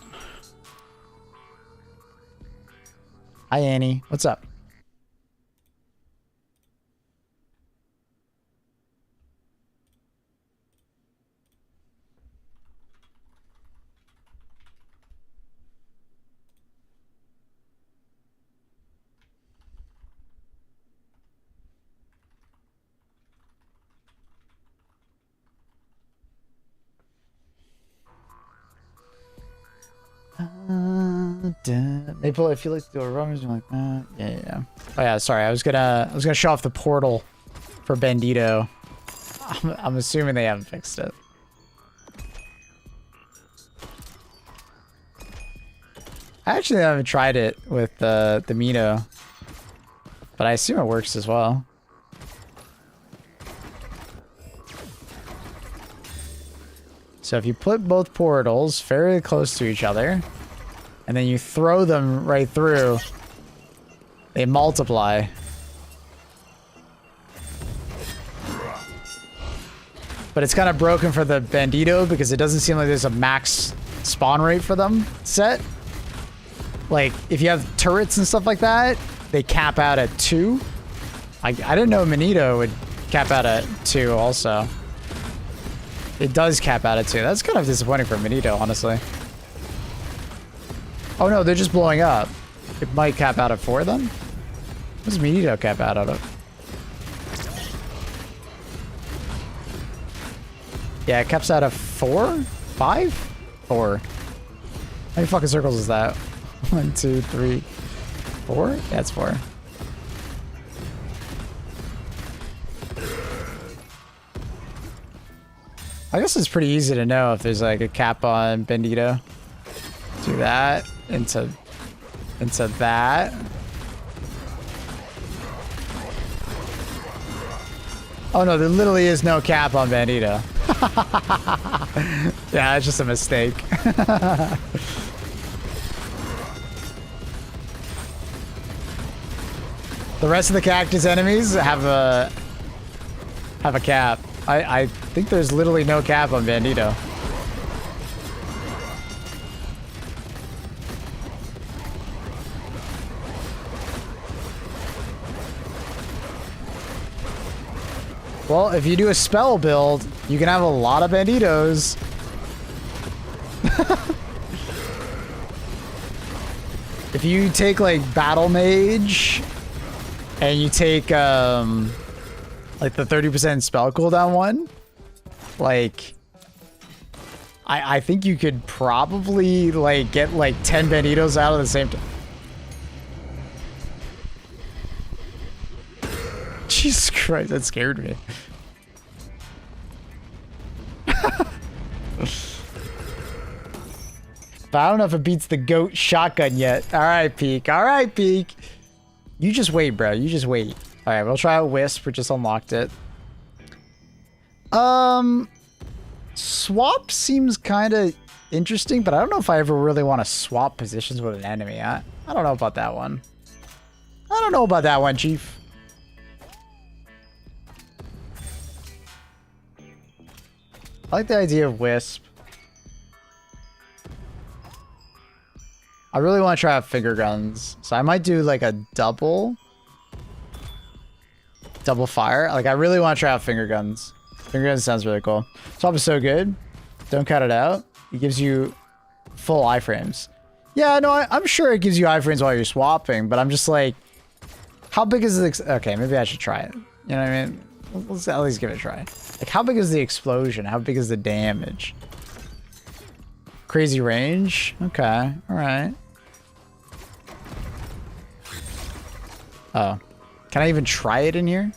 Hi, Annie. What's up? Maple, if you like to do a run, you're like, yeah. Oh yeah, sorry. I was gonna show off the portal for Bandito. I'm assuming they haven't fixed it. I actually haven't tried it with the Mino, but I assume it works as well. So if you put both portals fairly close to each other, and then you throw them right through, they multiply. But it's kind of broken for the Bandito because it doesn't seem like there's a max spawn rate for them set. Like, if you have turrets and stuff like that, they cap out at 2. I didn't know Manito would cap out at 2 also. It does cap out at 2. That's kind of disappointing for Manito, honestly. Oh no, they're just blowing up. It might cap out at 4 then? What does Manito cap out at? Yeah, it caps out at 4? 5? 4. How many fucking circles is that? 1, 2, 3, 4? Yeah, it's 4. I guess it's pretty easy to know if there's like a cap on Bandito. Do that into that. Oh no, there literally is no cap on Bandito. Yeah, it's just a mistake. The rest of the cactus enemies have a cap. I think there's literally no cap on Bandito. Well, if you do a spell build, you can have a lot of Banditos. If you take like Battle Mage and you take like the 30% spell cooldown one, like I think you could probably like get like 10 Banditos out of the same time. Jesus Christ, that scared me. But I don't know if it beats the goat shotgun yet. Alright, Peak. Alright, Peak. You just wait, bro. You just wait. Alright, we'll try out Wisp. We just unlocked it. Swap seems kind of interesting, but I don't know if I ever really want to swap positions with an enemy. I don't know about that one. I don't know about that one, Chief. I like the idea of Wisp. I really want to try out finger guns, so I might do like a double fire. Like I really want to try out finger guns. Finger guns sounds really cool. Swap is so good. Don't cut it out. It gives you full iframes. Yeah, no, I'm sure it gives you iframes while you're swapping, but I'm just like, how big is the... Okay, maybe I should try it. You know what I mean? Let's at least give it a try. Like, how big is the explosion? How big is the damage? Crazy range? Okay, alright. Oh. Can I even try it in here?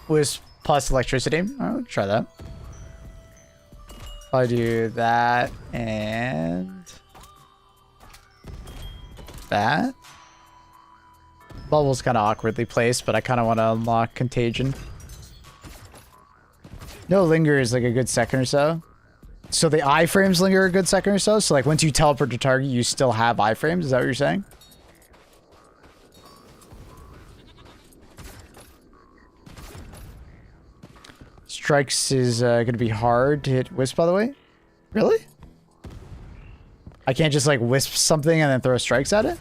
Wisp plus electricity. I'll try that. I'll do that and that. Bubble's kind of awkwardly placed, but I kind of want to unlock Contagion. No linger is like a good second or so. So the iframes linger a good second or so. So like once you teleport to target, you still have iframes. Is that what you're saying? Strikes is going to be hard to hit Wisp, by the way. Really? I can't just like wisp something and then throw strikes at it?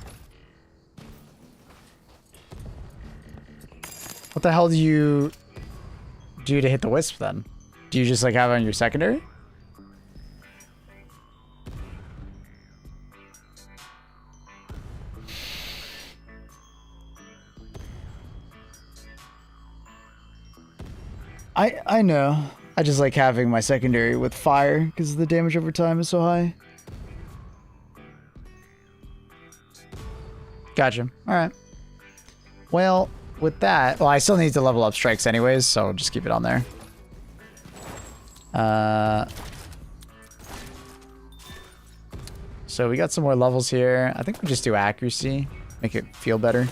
What the hell do you do to hit the Wisp then? Do you just like have it on your secondary? I know. I just like having my secondary with fire because the damage over time is so high. Gotcha. All right. Well, with that, well, I still need to level up strikes anyways, so just keep it on there. So we got some more levels here. I think we just do accuracy, make it feel better.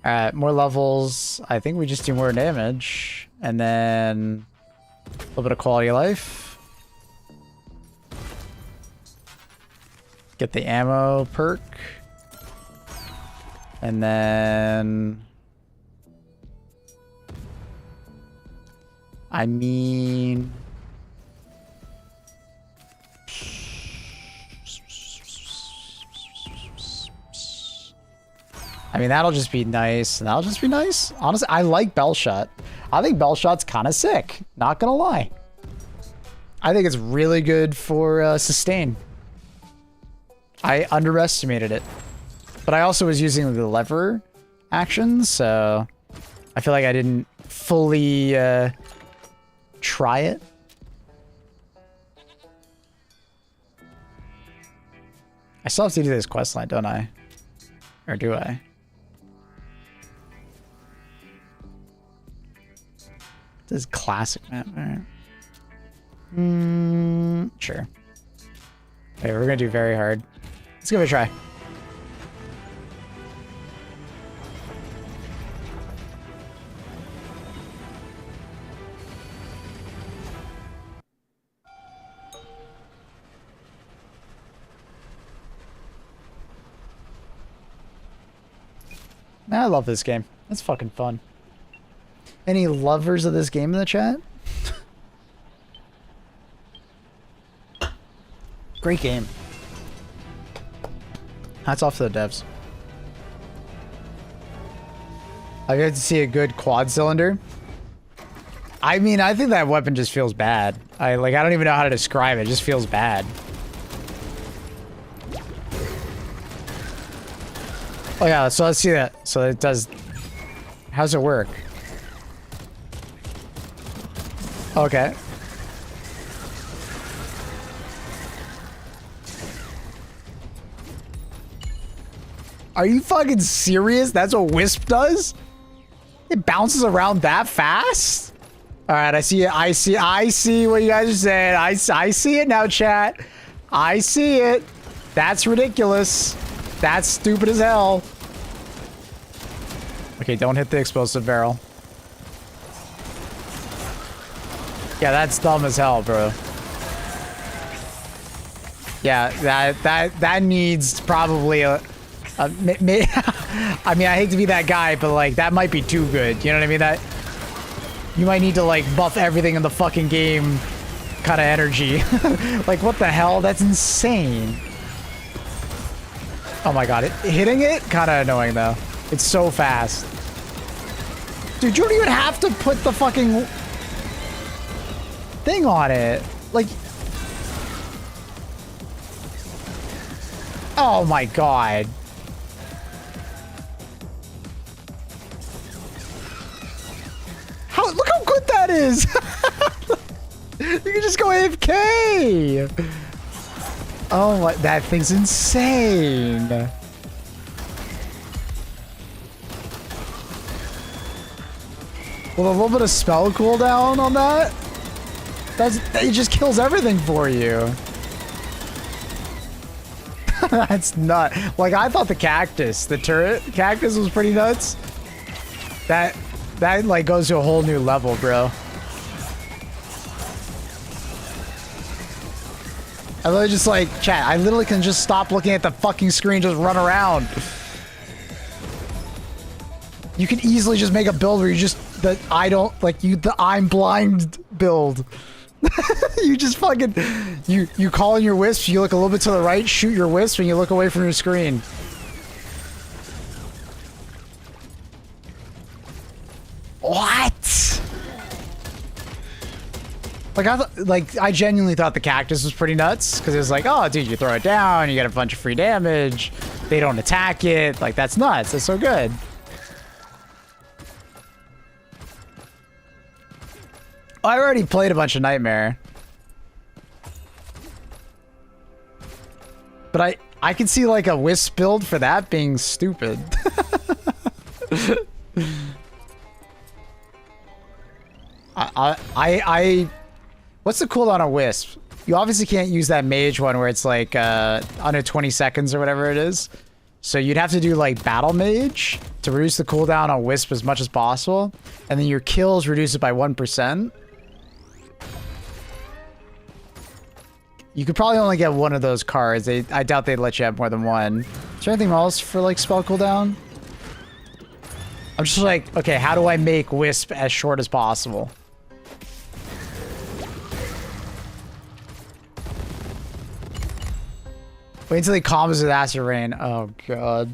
Alright, more levels. I think we just do more damage. And then a little bit of quality of life. Get the ammo perk. And then... I mean... that'll just be nice. And that'll just be nice. Honestly, I like Bellshot. I think Bellshot's kind of sick. Not gonna lie. I think it's really good for sustain. I underestimated it. But I also was using the lever action, so I feel like I didn't fully try it. I still have to do this quest line, don't I? Or do I? This is classic map. All right. Sure. Okay, we're gonna do very hard. Let's give it a try. I love this game. It's fucking fun. Any lovers of this game in the chat? Great game. Hats off to the devs. I get to see a good quad cylinder. I mean, I think that weapon just feels bad. I don't even know how to describe it. It just feels bad. Oh yeah, so let's see that. So it does... How's it work? Okay. Are you fucking serious? That's what Wisp does? It bounces around that fast? All right, I see it. I see what you guys are saying. I see it now, chat. I see it. That's ridiculous. That's stupid as hell. Okay, don't hit the explosive barrel. Yeah, that's dumb as hell, bro. Yeah, that needs probably a I mean, I hate to be that guy, but like that might be too good. You know what I mean? That you might need to like buff everything in the fucking game kind of energy. Like what the hell? That's insane. Oh my god, hitting it kind of annoying though. It's so fast. Dude, you don't even have to put the fucking thing on it. Like, oh my god. Look how good that is. You can just go AFK. Oh my, that thing's insane. With a little bit of spell cooldown on that, it just kills everything for you. That's nut. Like I thought the cactus, the turret cactus was pretty nuts. That like goes to a whole new level, bro. I literally just like, chat, I literally can just stop looking at the fucking screen, just run around. You can easily just make a build where you just, the I'm blind build. You just fucking, you call in your wisp, you look a little bit to the right, shoot your wisp, and you look away from your screen. What? Like I genuinely thought the cactus was pretty nuts because it was like, oh, dude, you throw it down, you get a bunch of free damage. They don't attack it. Like that's nuts. That's so good. I already played a bunch of Nightmare, but I can see like a wisp build for that being stupid. What's the cooldown on Wisp? You obviously can't use that mage one where it's like under 20 seconds or whatever it is. So you'd have to do like battle mage to reduce the cooldown on Wisp as much as possible. And then your kills reduce it by 1%. You could probably only get one of those cards. I doubt they'd let you have more than one. Is there anything else for like spell cooldown? I'm just like, okay, how do I make Wisp as short as possible? Wait until he combos with Acid Rain. Oh god.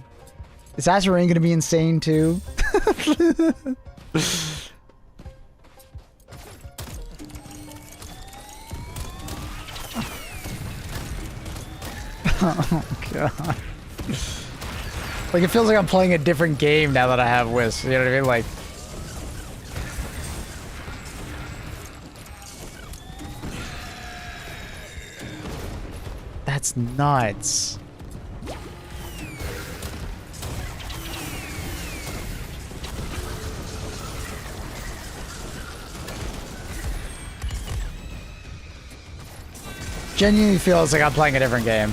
Is Acid Rain gonna be insane too? Oh god. Like it feels like I'm playing a different game now that I have Wisp. You know what I mean? Like that's nuts. Genuinely feels like I'm playing a different game.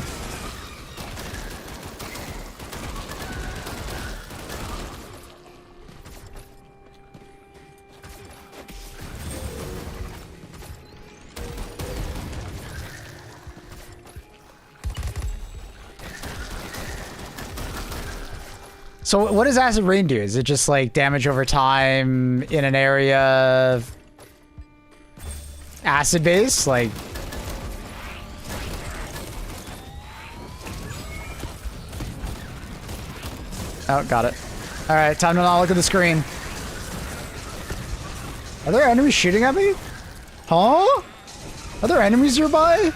So what does Acid Rain do? Is it just like damage over time in an area acid base? Like oh, got it. All right, time to not look at the screen. Are there enemies shooting at me? Huh? Are there enemies nearby?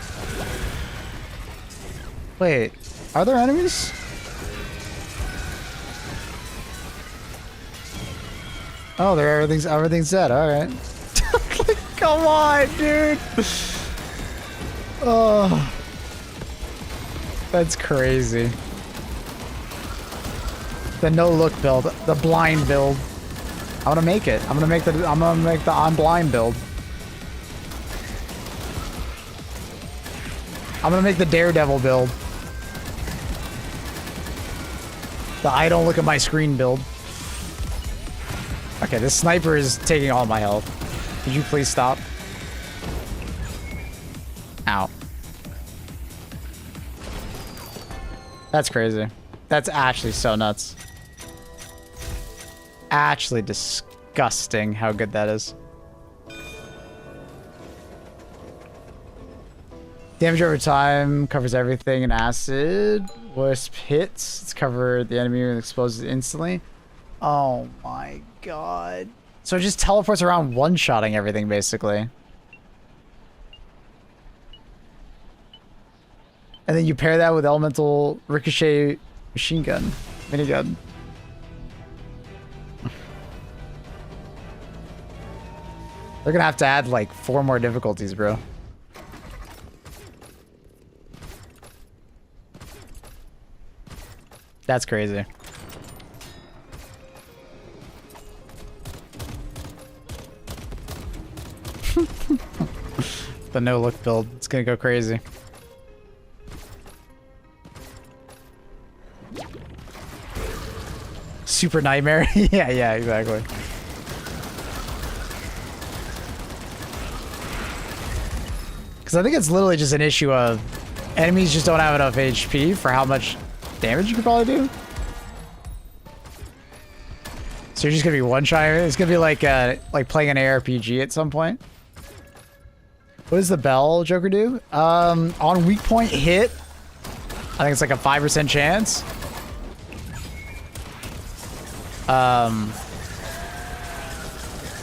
Wait, are there enemies? Oh, everything's dead. All right. Come on, dude. Oh, that's crazy. The no look build, the blind build. I'm gonna make it. I'm gonna make the on blind build. I'm gonna make the Daredevil build. The I don't look at my screen build. Okay, this sniper is taking all my health. Could you please stop? Ow. That's crazy. That's actually so nuts. Actually disgusting how good that is. Damage over time covers everything in acid. Wisp hits. It's covered the enemy and exposes it instantly. Oh my god. So it just teleports around one-shotting everything basically. And then you pair that with elemental ricochet machine gun, minigun. They're gonna have to add like 4 more difficulties, bro. That's crazy. The no look build, it's gonna go crazy. Super nightmare. yeah, exactly. Because I think it's literally just an issue of enemies just don't have enough HP for how much damage you could probably do. So you're just gonna be one-shot. It's gonna be like playing an ARPG at some point. What does the bell Joker do? On weak point hit, I think it's like a 5% chance.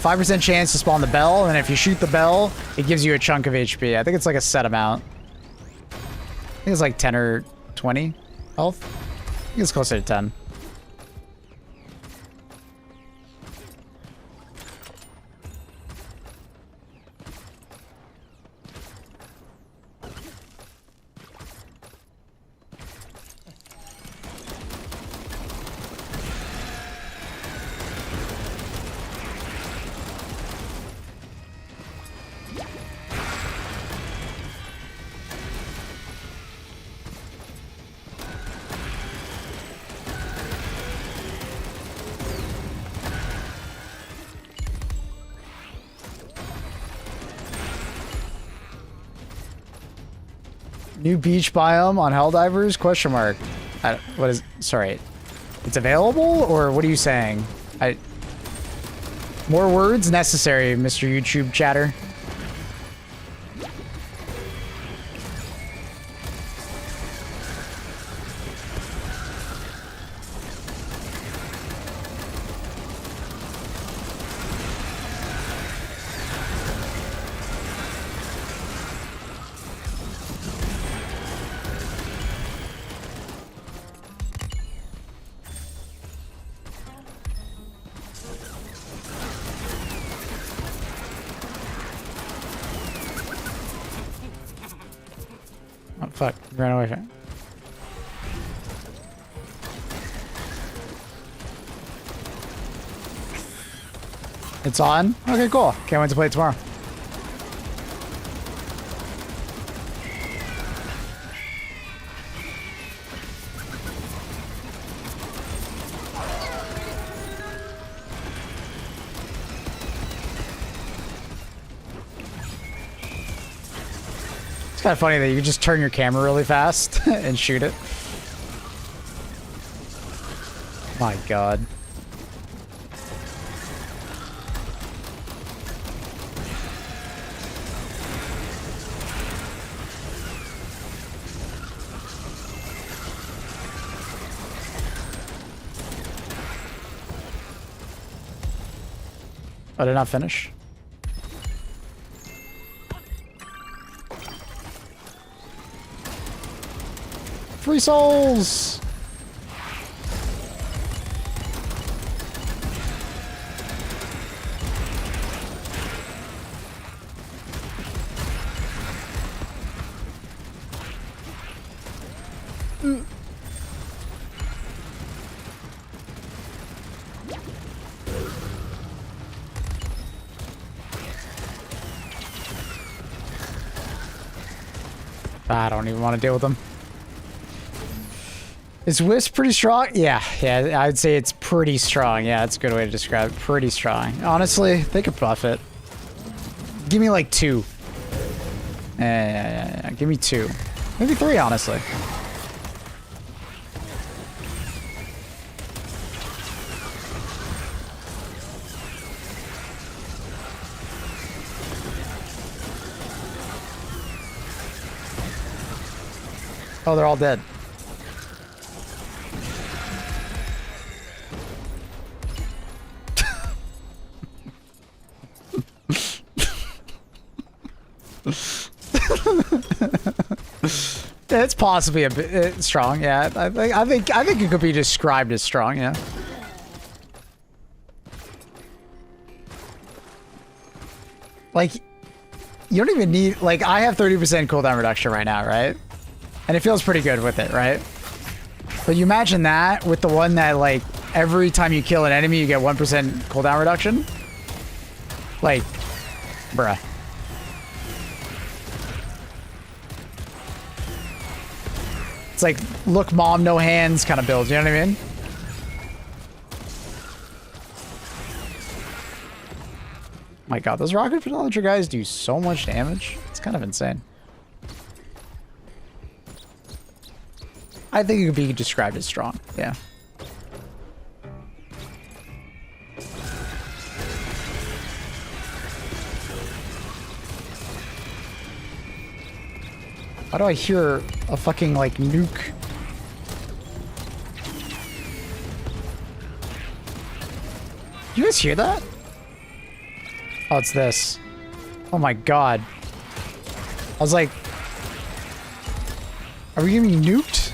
5% chance to spawn the bell, and if you shoot the bell, it gives you a chunk of HP. I think it's like a set amount. I think it's like 10 or 20 health. I think it's closer to 10. New beach biome on Helldivers? Question mark. What is... Sorry. It's available? Or what are you saying? More words necessary, Mr. YouTube chatter. Oh, fuck. Ran away from it. It's on? Okay, cool. Can't wait to play it tomorrow. It's kind of funny that you can just turn your camera really fast and shoot it. My god. I did not finish. Free souls! I don't even want to deal with them. Is Wisp pretty strong? Yeah, I'd say it's pretty strong. Yeah, that's a good way to describe it. Pretty strong. Honestly, they could buff it. Give me like 2. Yeah. Give me 2. Maybe 3, honestly. Oh, they're all dead. It's possibly a bit strong, yeah. I think it could be described as strong, yeah. Like, you don't even need, like, I have 30% cooldown reduction right now, right? And it feels pretty good with it, right? But you imagine that with the one that, like, every time you kill an enemy, you get 1% cooldown reduction? Like, bruh. It's like, look, mom, no hands kind of build, you know what I mean? My god, those rocket launcher guys do so much damage. It's kind of insane. I think it could be described as strong, yeah. Why do I hear a fucking, like, nuke? You guys hear that? Oh, it's this. Oh my god. I was like... Are we getting nuked?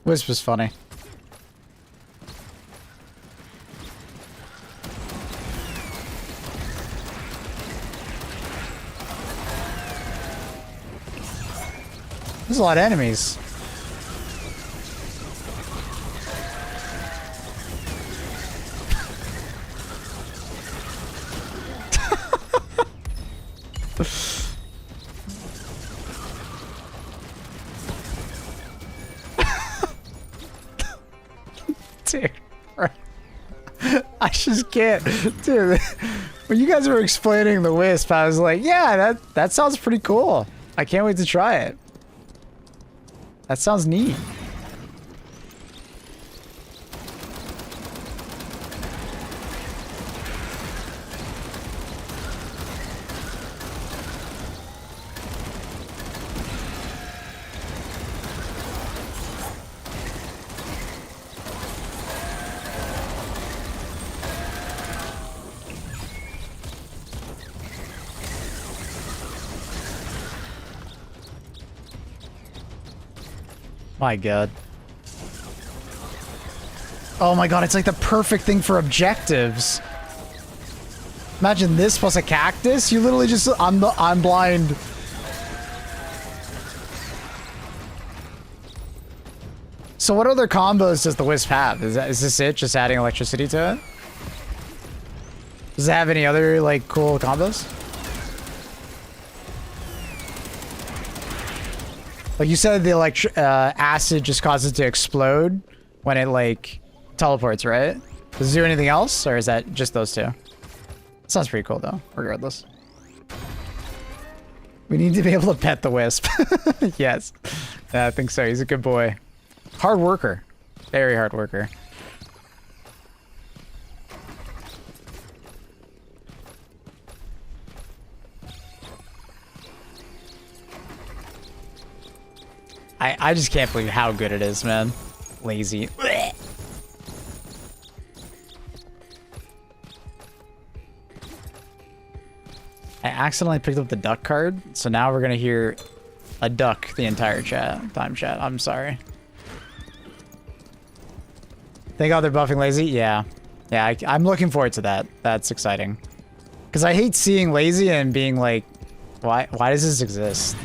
Wisp was funny. There's a lot of enemies. Dude, I just can't. Dude, when you guys were explaining the Wisp, I was like, yeah, that sounds pretty cool. I can't wait to try it. That sounds neat. My god. Oh my god, it's like the perfect thing for objectives. Imagine this plus a cactus. You literally just... I'm blind. So what other combos does the Wisp have? Is this it? Just adding electricity to it? Does it have any other, like, cool combos? Like you said, the acid just causes it to explode when it, like, teleports, right? Does it do anything else, or is that just those two? Sounds pretty cool, though, regardless. We need to be able to pet the Wisp. Yes. Yeah, I think so. He's a good boy. Hard worker. Very hard worker. I just can't believe how good it is, man. Lazy. I accidentally picked up the duck card, so now we're gonna hear a duck the entire time chat. I'm sorry. Thank God they're buffing Lazy? Yeah. Yeah, I'm looking forward to that. That's exciting. Because I hate seeing Lazy and being like, why does this exist?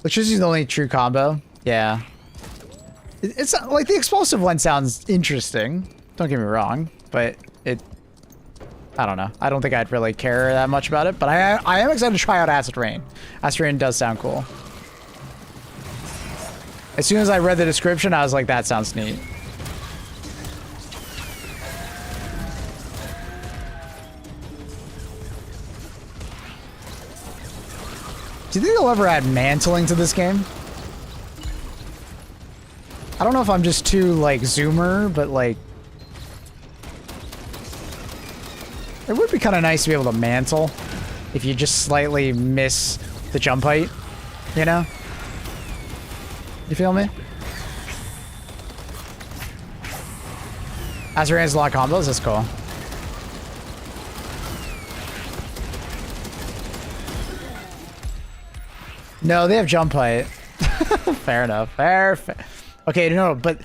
Electricity is the only true combo. Yeah. It's not, like the explosive one sounds interesting. Don't get me wrong, but I don't know. I don't think I'd really care that much about it, but I am excited to try out Acid Rain. Acid Rain does sound cool. As soon as I read the description, I was like, that sounds neat. Do you think they'll ever add mantling to this game? I don't know if I'm just too, like, zoomer, but, like... It would be kind of nice to be able to mantle if you just slightly miss the jump height, you know? You feel me? Azure has a lot of combos, that's cool. No, they have jump height. Fair enough. Fair. Okay, no, but...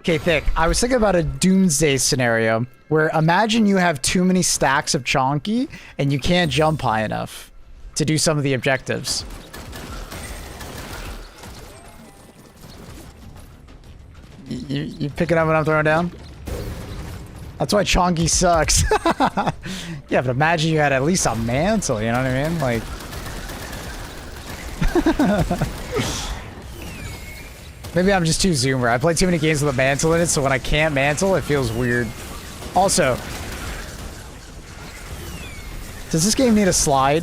Okay, Thick, I was thinking about a doomsday scenario where imagine you have too many stacks of Chonky and you can't jump high enough to do some of the objectives. You picking up what I'm throwing down? That's why Chonky sucks. Yeah, but imagine you had at least a mantle, you know what I mean? Like... Maybe I'm just too zoomer. I play too many games with a mantle in it, so when I can't mantle, it feels weird. Also, does this game need a slide?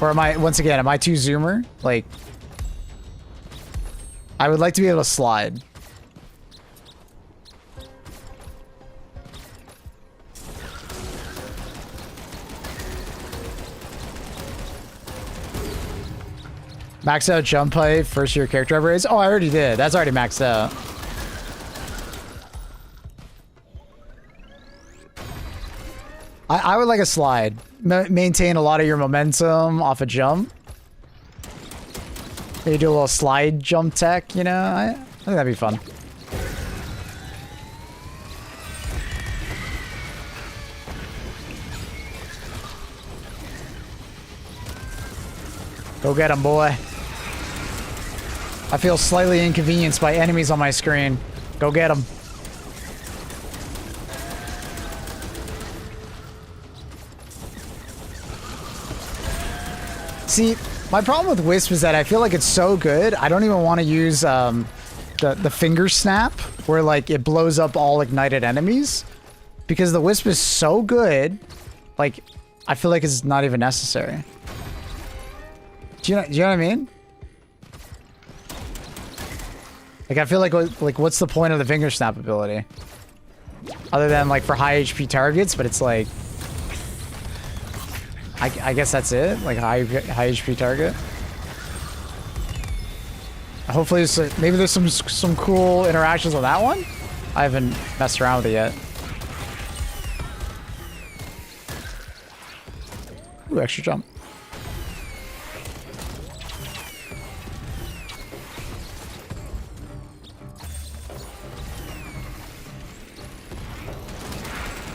Or am I, once again, am I too zoomer? Like, I would like to be able to slide. Max out jump height, first year character upgrades. Oh, I already did. That's already maxed out. I would like a slide. Maintain a lot of your momentum off a jump. Maybe do a little slide jump tech, you know? I think that'd be fun. Go get him, boy. I feel slightly inconvenienced by enemies on my screen. Go get them. See, my problem with Wisp is that I feel like it's so good, I don't even want to use the finger snap, where like it blows up all ignited enemies. Because the Wisp is so good, like, I feel like it's not even necessary. Do you know what I mean? Like, I feel like what's the point of the finger snap ability? Other than, like, for high HP targets, but it's like... I guess that's it? Like, high HP target? Hopefully, maybe there's some cool interactions on that one? I haven't messed around with it yet. Ooh, extra jump.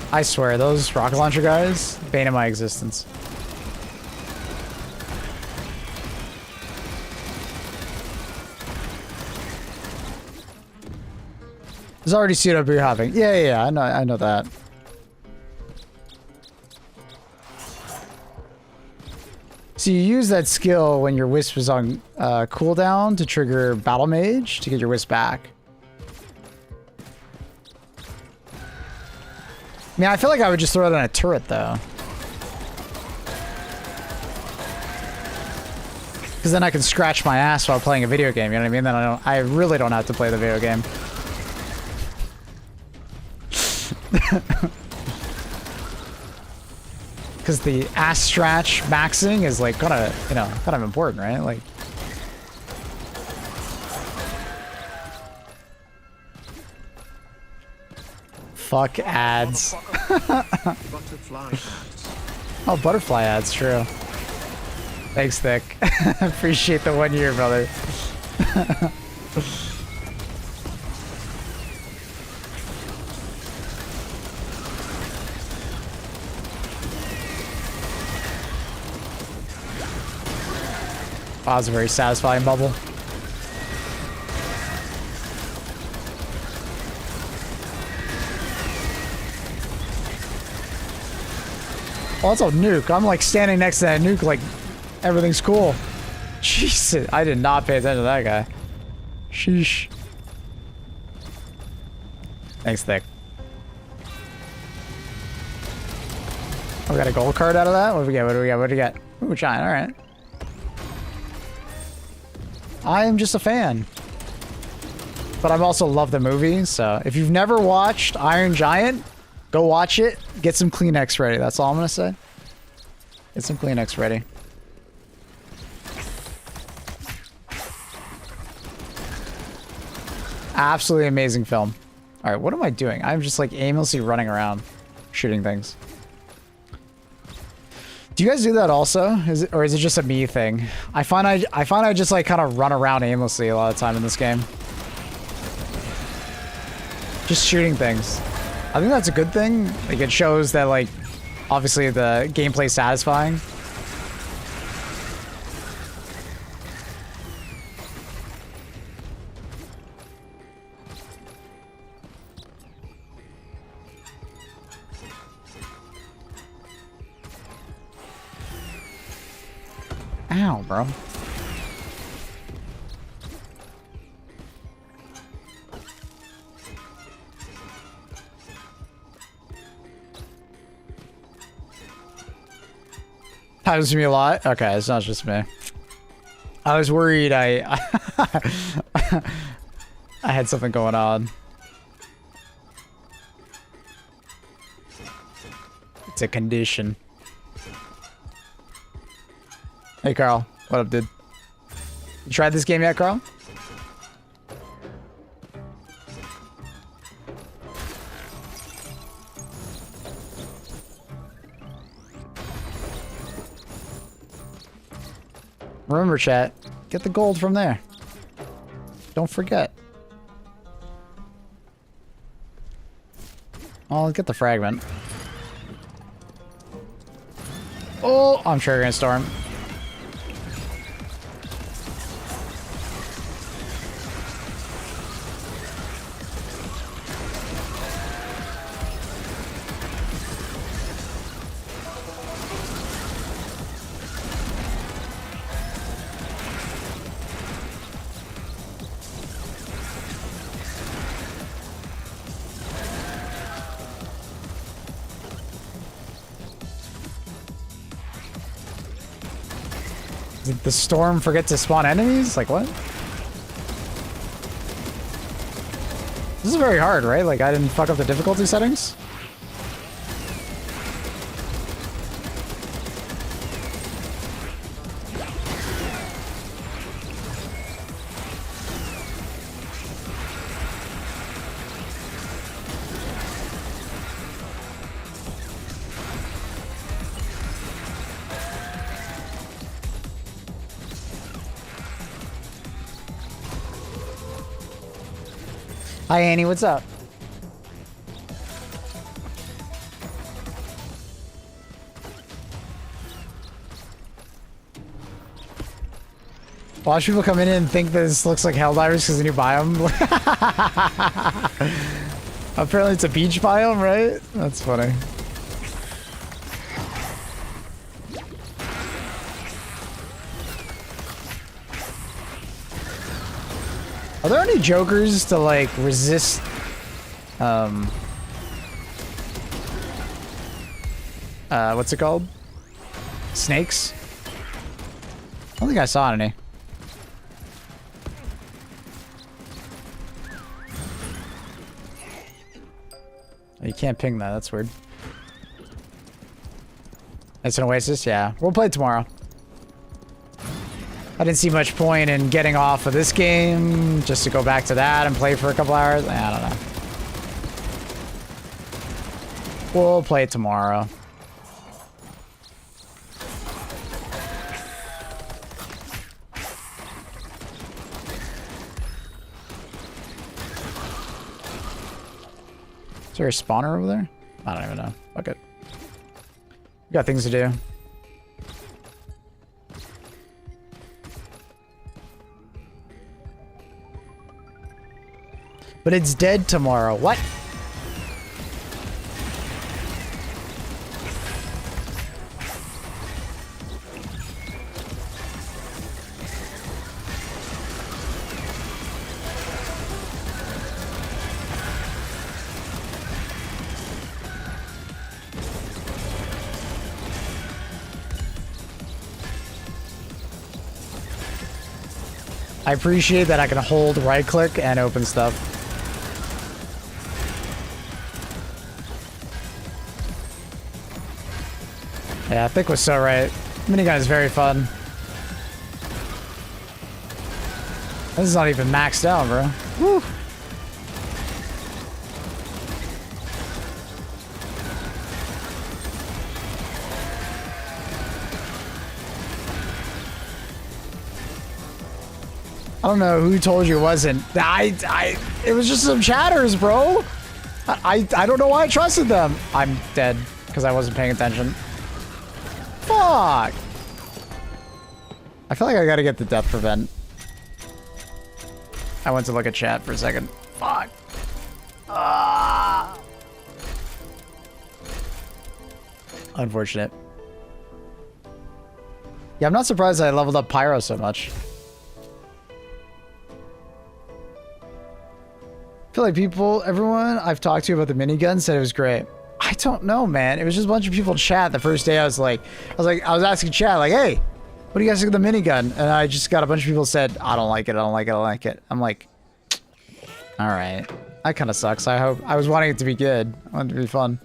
I swear, those rocket launcher guys, bane of my existence. There's already CW hopping. Yeah, I know that. So you use that skill when your Wisp is on cooldown to trigger Battle Mage to get your Wisp back. I mean, I feel like I would just throw it on a turret, though. Because then I can scratch my ass while playing a video game, you know what I mean? Then I really don't have to play the video game. Because the ass scratch maxing is like kind of important, right? Like... Fuck ads. Oh, butterfly ads, true. Thanks, Thick. Appreciate the 1 year, brother. Wow, that was a very satisfying bubble. Oh, that's a nuke. I'm like standing next to that nuke like everything's cool. Jesus, I did not pay attention to that guy. Sheesh. Thanks, Thick. Oh, we got a gold card out of that? What do we get? What do we get? What do we get? Ooh, giant. Alright. I am just a fan. But I also love the movie, so if you've never watched Iron Giant, go watch it. Get some Kleenex ready. That's all I'm gonna say. Get some Kleenex ready. Absolutely amazing film. Alright, what am I doing? I'm just like aimlessly running around shooting things. Do you guys do that also? Or is it just a me thing? I find I just like kind of run around aimlessly a lot of the time in this game. Just shooting things. I think that's a good thing. Like it shows that like obviously the gameplay's satisfying. Ow, bro. Happens to me a lot. Okay, it's not just me. I was worried I had something going on. It's a condition. Hey, Carl. What up, dude? You tried this game yet, Carl? Remember, chat, get the gold from there. Don't forget. I'll get the fragment. Oh, I'm triggering Storm. Did the storm forget to spawn enemies? Like, what? This is very hard, right? Like, I didn't fuck up the difficulty settings? Hi, Annie. What's up? Watch people come in and think this looks like Helldivers because the new biome. Apparently it's a beach biome, right? That's funny. Are there any jokers to like resist what's it called? Snakes? I don't think I saw any. You can't ping that, that's weird. It's an Oasis? Yeah. We'll play tomorrow. I didn't see much point in getting off of this game just to go back to that and play for a couple hours. I don't know. We'll play it tomorrow. Is there a spawner over there? I don't even know. Fuck it. We got things to do. But it's dead tomorrow. What? I appreciate that I can hold right click and open stuff. Yeah, Thick was so right. Minigun is very fun. This is not even maxed out, bro. Woo. I don't know who told you it wasn't. It was just some chatters, bro. I don't know why I trusted them. I'm dead because I wasn't paying attention. Fuck. I feel like I gotta get the death prevent. I went to look at chat for a second. Fuck. Unfortunate. Yeah, I'm not surprised I leveled up Pyro so much. I feel like everyone I've talked to about the minigun said it was great. I don't know, man. It was just a bunch of people in chat the first day. I was asking chat, like, hey, what do you guys think of the minigun? And I just got a bunch of people said, I don't like it, I don't like it, I don't like it. I'm like, all right. That kind of sucks. I was wanting it to be good. I wanted it to be fun.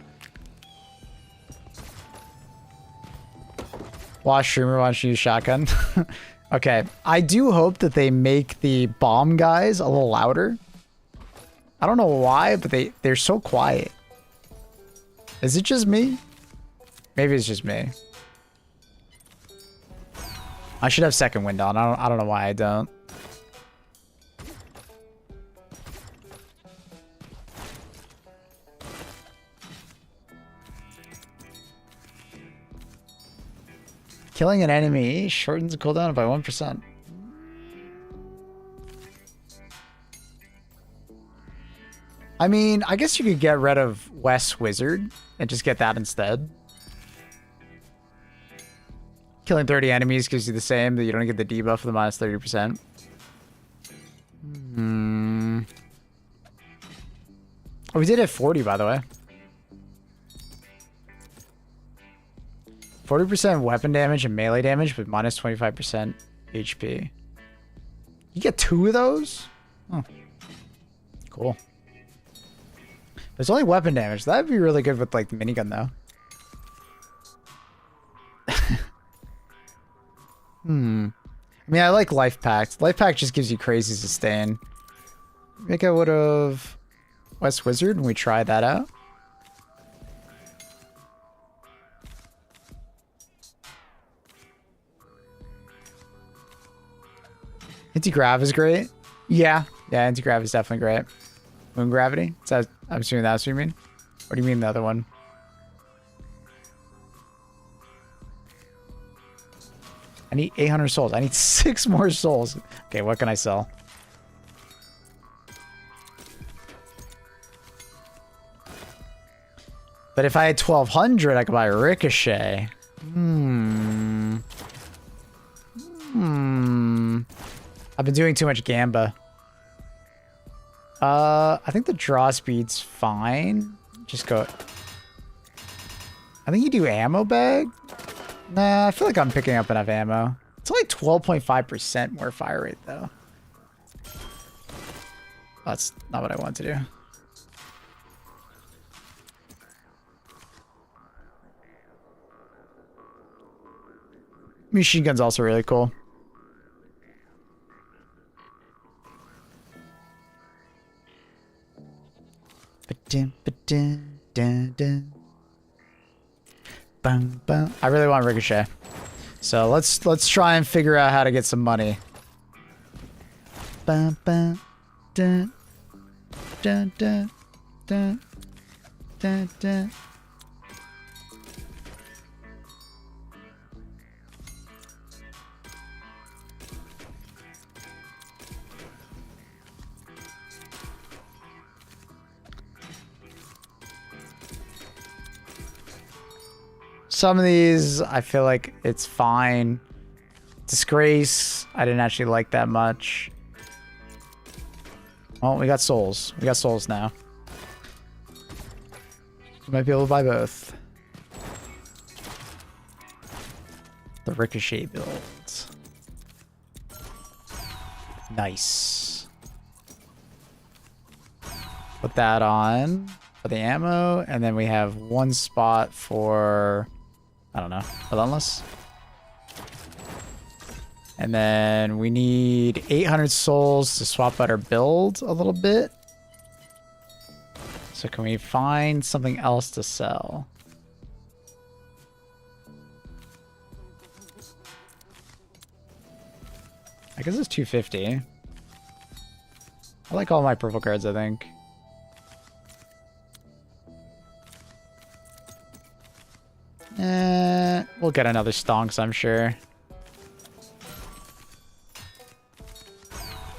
Watch streamer, why don't you use shotgun? Okay. I do hope that they make the bomb guys a little louder. I don't know why, but they're so quiet. Is it just me? Maybe it's just me. I should have second wind on. I don't know why I don't. Killing an enemy shortens the cooldown by 1%. I mean, I guess you could get rid of West Wizard and just get that instead. Killing 30 enemies gives you the same, but you don't get the debuff for the minus 30%. Oh, we did it 40, by the way. 40% weapon damage and melee damage, but minus 25% HP. You get 2 of those? Oh. Cool. There's only weapon damage. That'd be really good with, like, the minigun, though. I mean, I like Life Pact. Life Pact just gives you crazy sustain. Maybe I would have West Wizard and we tried that out. Anti-grav is great. Yeah, anti-grav is definitely great. Moon gravity? I'm assuming that's what you mean. Or do you mean the other one? I need 800 souls. I need 6 more souls. Okay, what can I sell? But if I had 1200, I could buy Ricochet. I've been doing too much Gamba. I think the draw speed's fine. Just go. I think you do ammo bag. Nah, I feel like I'm picking up enough ammo. It's only 12.5% more fire rate, though. That's not what I want to do. Machine gun's also really cool. I really want Ricochet. So let's try and figure out how to get some money. Some of these, I feel like it's fine. Disgrace, I didn't actually like that much. Oh, we got souls. We got souls now. We might be able to buy both. The Ricochet build. Nice. Put that on for the ammo, and then we have one spot for, I don't know, Relentless. And then we need 800 souls to swap out our build a little bit. So can we find something else to sell? I guess it's 250. I like all my purple cards, I think. We'll get another stonks, I'm sure.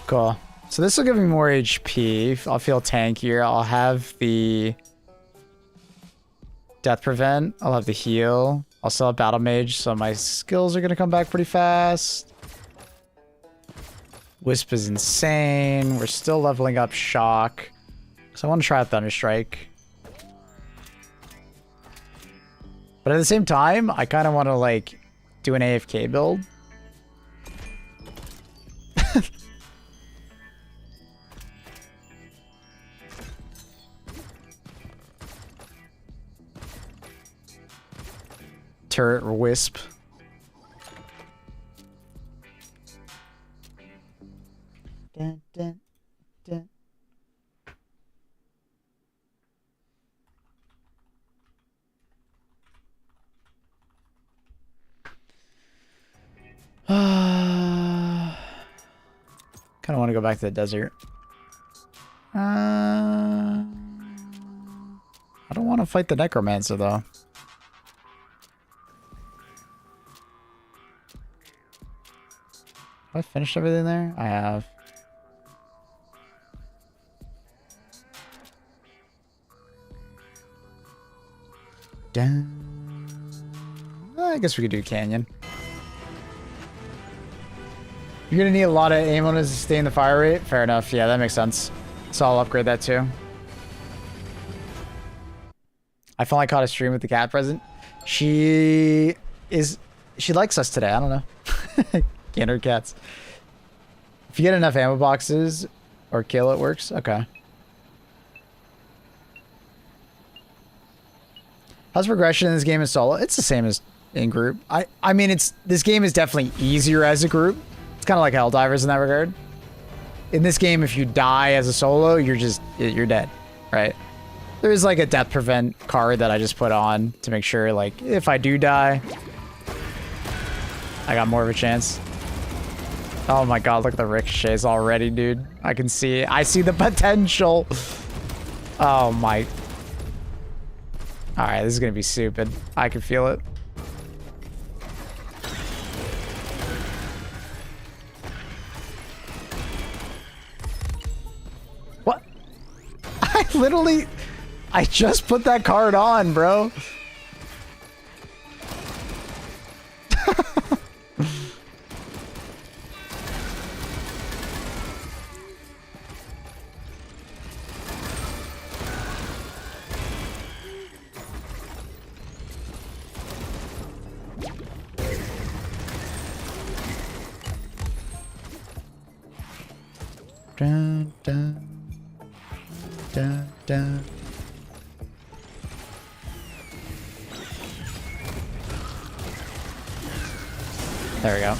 Cool. So this will give me more HP. I'll feel tankier. I'll have the death prevent. I'll have the heal. I'll still have battle mage, so my skills are going to come back pretty fast. Wisp is insane. We're still leveling up shock. So I want to try out Thunderstrike. But at the same time, I kind of want to like do an AFK build. Turret Wisp. Dun, dun, dun. Kind of want to go back to the desert. I don't want to fight the Necromancer though. Have I finished everything there? I have. I guess we could do Canyon. You're gonna need a lot of aim on it to sustain the fire rate. Fair enough. Yeah, that makes sense. So I'll upgrade that too. I finally caught a stream with the cat present. She likes us today. I don't know. Can't hurt cats. If you get enough ammo boxes or kill, it works. Okay. How's progression in this game in solo? It's the same as in group. I mean, this game is definitely easier as a group. It's kind of like Helldivers in that regard. In this game, if you die as a solo, you're dead, right? There is like a death prevent card that I just put on to make sure, like, if I do die, I got more of a chance. Oh my god, look at the ricochets already, dude. I can see it. I see the potential. Oh my. Alright, this is gonna be stupid. I can feel it. What? I just put that card on, bro. Dun, dun, dun, dun. There we go.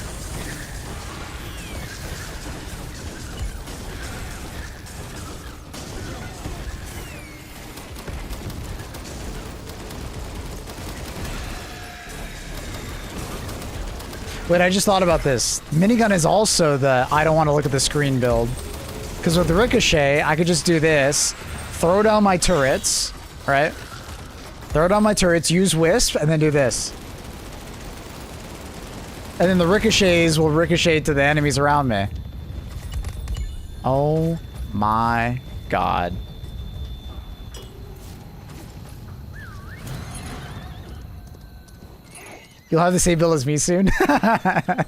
Wait, I just thought about this. Minigun is also the I don't want to look at the screen build. Because with the Ricochet, I could just do this, throw down my turrets, right? Throw down my turrets, use Wisp, and then do this. And then the ricochets will ricochet to the enemies around me. Oh my god. You'll have the same build as me soon. The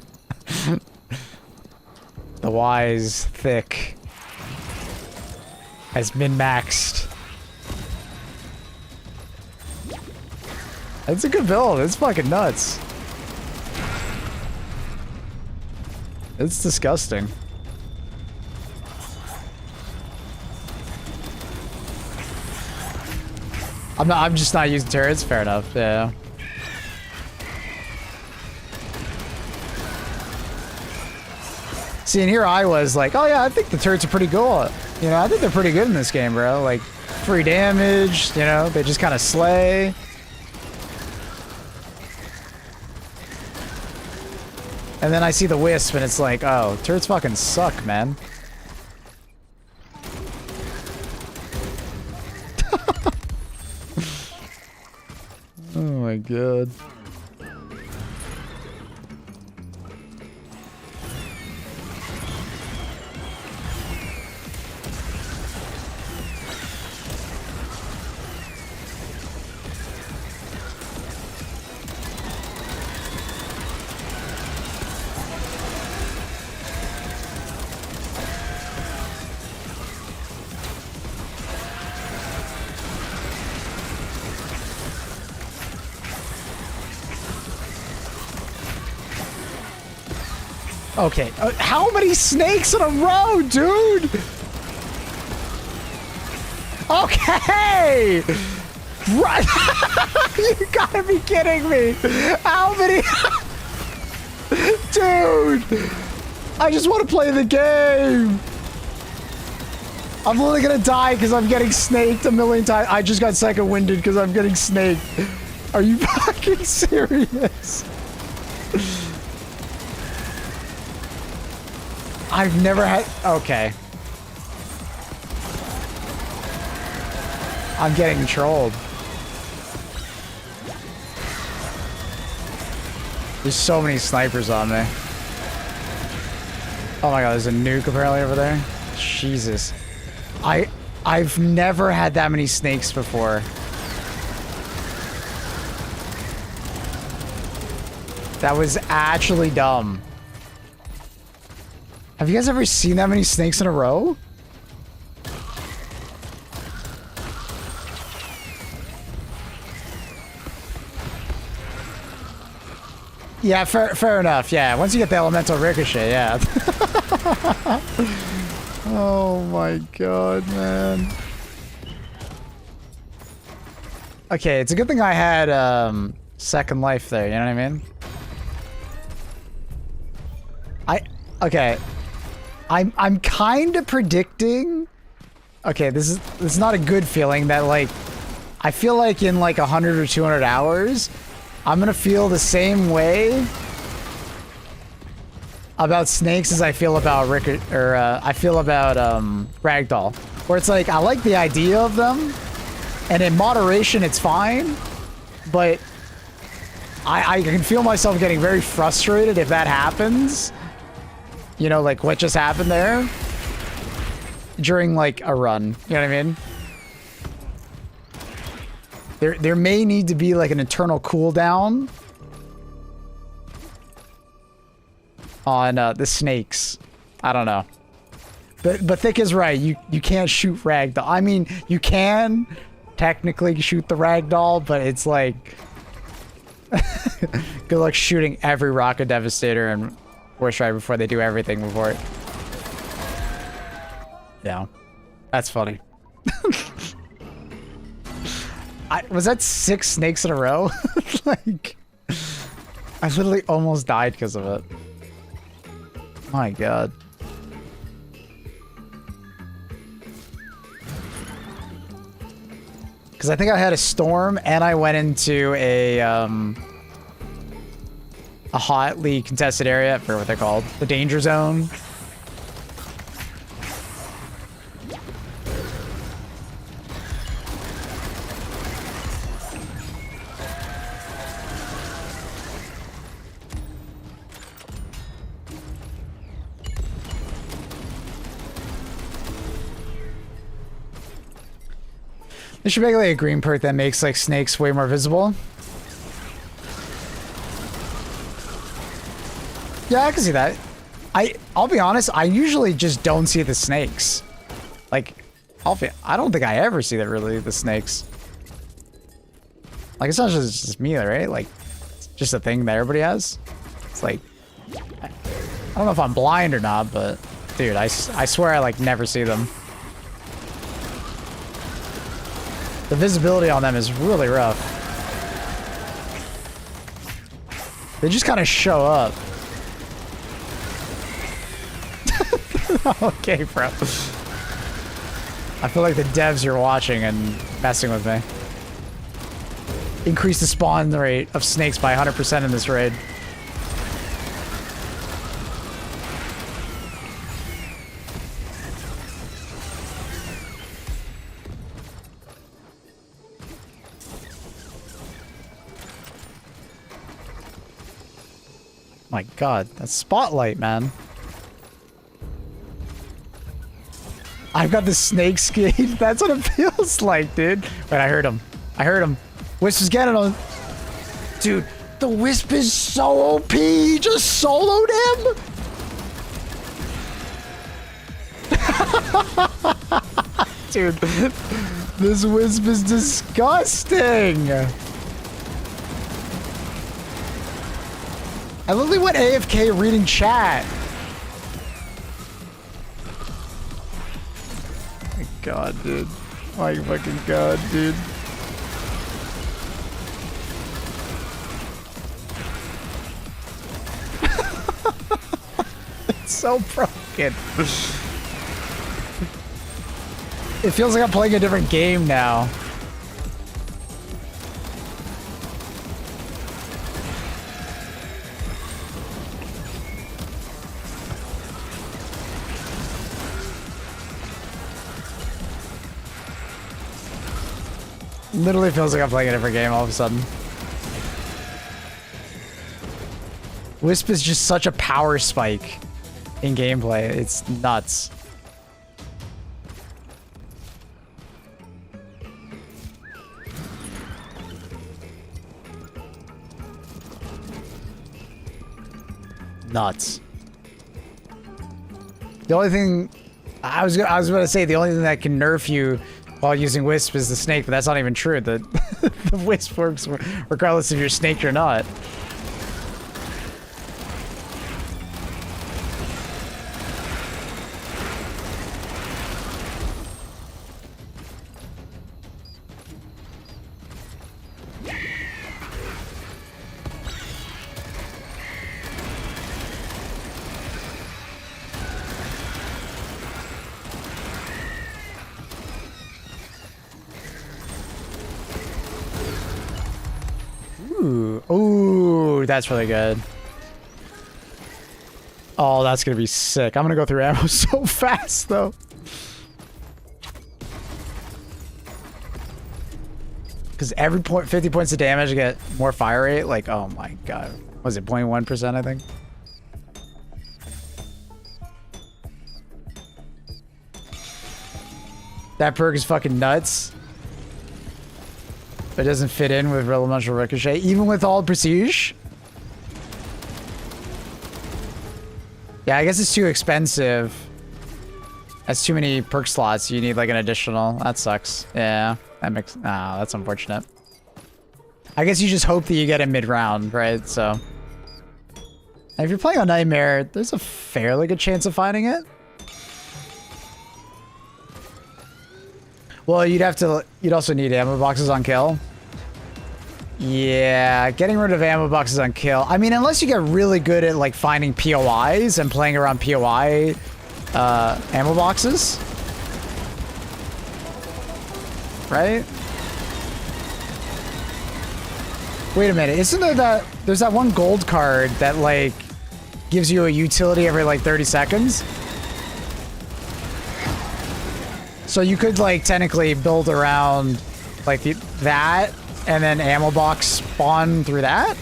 wise thick has min-maxed. It's a good build. It's fucking nuts. It's disgusting. I'm just not using turrets. Fair enough. Yeah. See, and here I was like, oh yeah, I think the turrets are pretty cool. You know, I think they're pretty good in this game, bro. Like, free damage, you know, they just kind of slay. And then I see the Wisp and it's like, oh, turrets fucking suck, man. Oh my god. Okay, how many snakes in a row, dude? Okay! Right! You gotta be kidding me! How many? Dude! I just want to play the game! I'm literally gonna die because I'm getting snaked a million times. I just got second winded because I'm getting snaked. Are you fucking serious? I've never had... Okay. I'm getting trolled. There's so many snipers on me. Oh my god, there's a nuke apparently over there. Jesus. I've never had that many snakes before. That was actually dumb. Have you guys ever seen that many snakes in a row? Yeah, fair enough. Yeah, once you get the elemental ricochet, yeah. Oh my god, man. Okay, it's a good thing I had second life there, you know what I mean? Okay. I'm kind of predicting. Okay, this is not a good feeling that like I feel like in like 100 or 200 hours I'm gonna feel the same way about snakes as I feel about I feel about Ragdoll, where it's like I like the idea of them, and in moderation it's fine, but I can feel myself getting very frustrated if that happens. You know, like what just happened there during like a run. You know what I mean? There may need to be like an internal cooldown on the snakes. I don't know. But Thick is right. You can't shoot Ragdoll. I mean, you can technically shoot the Ragdoll, but it's like good luck shooting every Rocket Devastator and Force Strike before they do everything before it. Yeah. That's funny. Was that 6 snakes in a row? Like, I literally almost died because of it. My god. Because I think I had a storm and I went into a hotly contested area. I forget what they're called. The danger zone. There should be like a green perk that makes like snakes way more visible. Yeah, I can see that. I'll be honest, I usually just don't see the snakes. Like, I don't think I ever see that really, the snakes. Like, it's not just me, right? Like, it's just a thing that everybody has. It's like, I don't know if I'm blind or not, but dude, I swear I like never see them. The visibility on them is really rough. They just kind of show up. Okay, bro. I feel like the devs are watching and messing with me. Increase the spawn rate of snakes by 100% in this raid. My god, that spotlight, man. I've got the snake skin. That's what it feels like, dude. Wait, I heard him. I heard him. Wisp is getting him. Dude, the Wisp is so OP. He just soloed him. Dude, this Wisp is disgusting. I literally went AFK reading chat. My god, dude. My fucking god, dude. It's so broken. It feels like I'm playing a different game now. Literally feels like I'm playing a different game all of a sudden. Wisp is just such a power spike in gameplay. It's nuts. Nuts. The only thing I was about to say, the only thing that can nerf you while using Wisp is the snake, but that's not even true. The Wisp works regardless if you're snaked or not. Ooh, that's really good. Oh, that's gonna be sick. I'm gonna go through ammo so fast, though. Because every 50 points of damage, I get more fire rate. Like, oh my god. Was it 0.1%, I think? That perk is fucking nuts. It doesn't fit in with Elemental Ricochet, even with all prestige. Yeah, I guess it's too expensive. That's too many perk slots. You need like an additional. That sucks. Yeah, that makes. Ah, that's unfortunate. I guess you just hope that you get it mid-round, right? So, and if you're playing on Nightmare, there's a fairly good chance of finding it. Well, you'd also need ammo boxes on kill. Yeah, getting rid of ammo boxes on kill. I mean, unless you get really good at like finding POIs and playing around POI ammo boxes. Right? Wait a minute, isn't there there's that one gold card that like gives you a utility every like 30 seconds? So you could like technically build around like that and then ammo box spawn through that?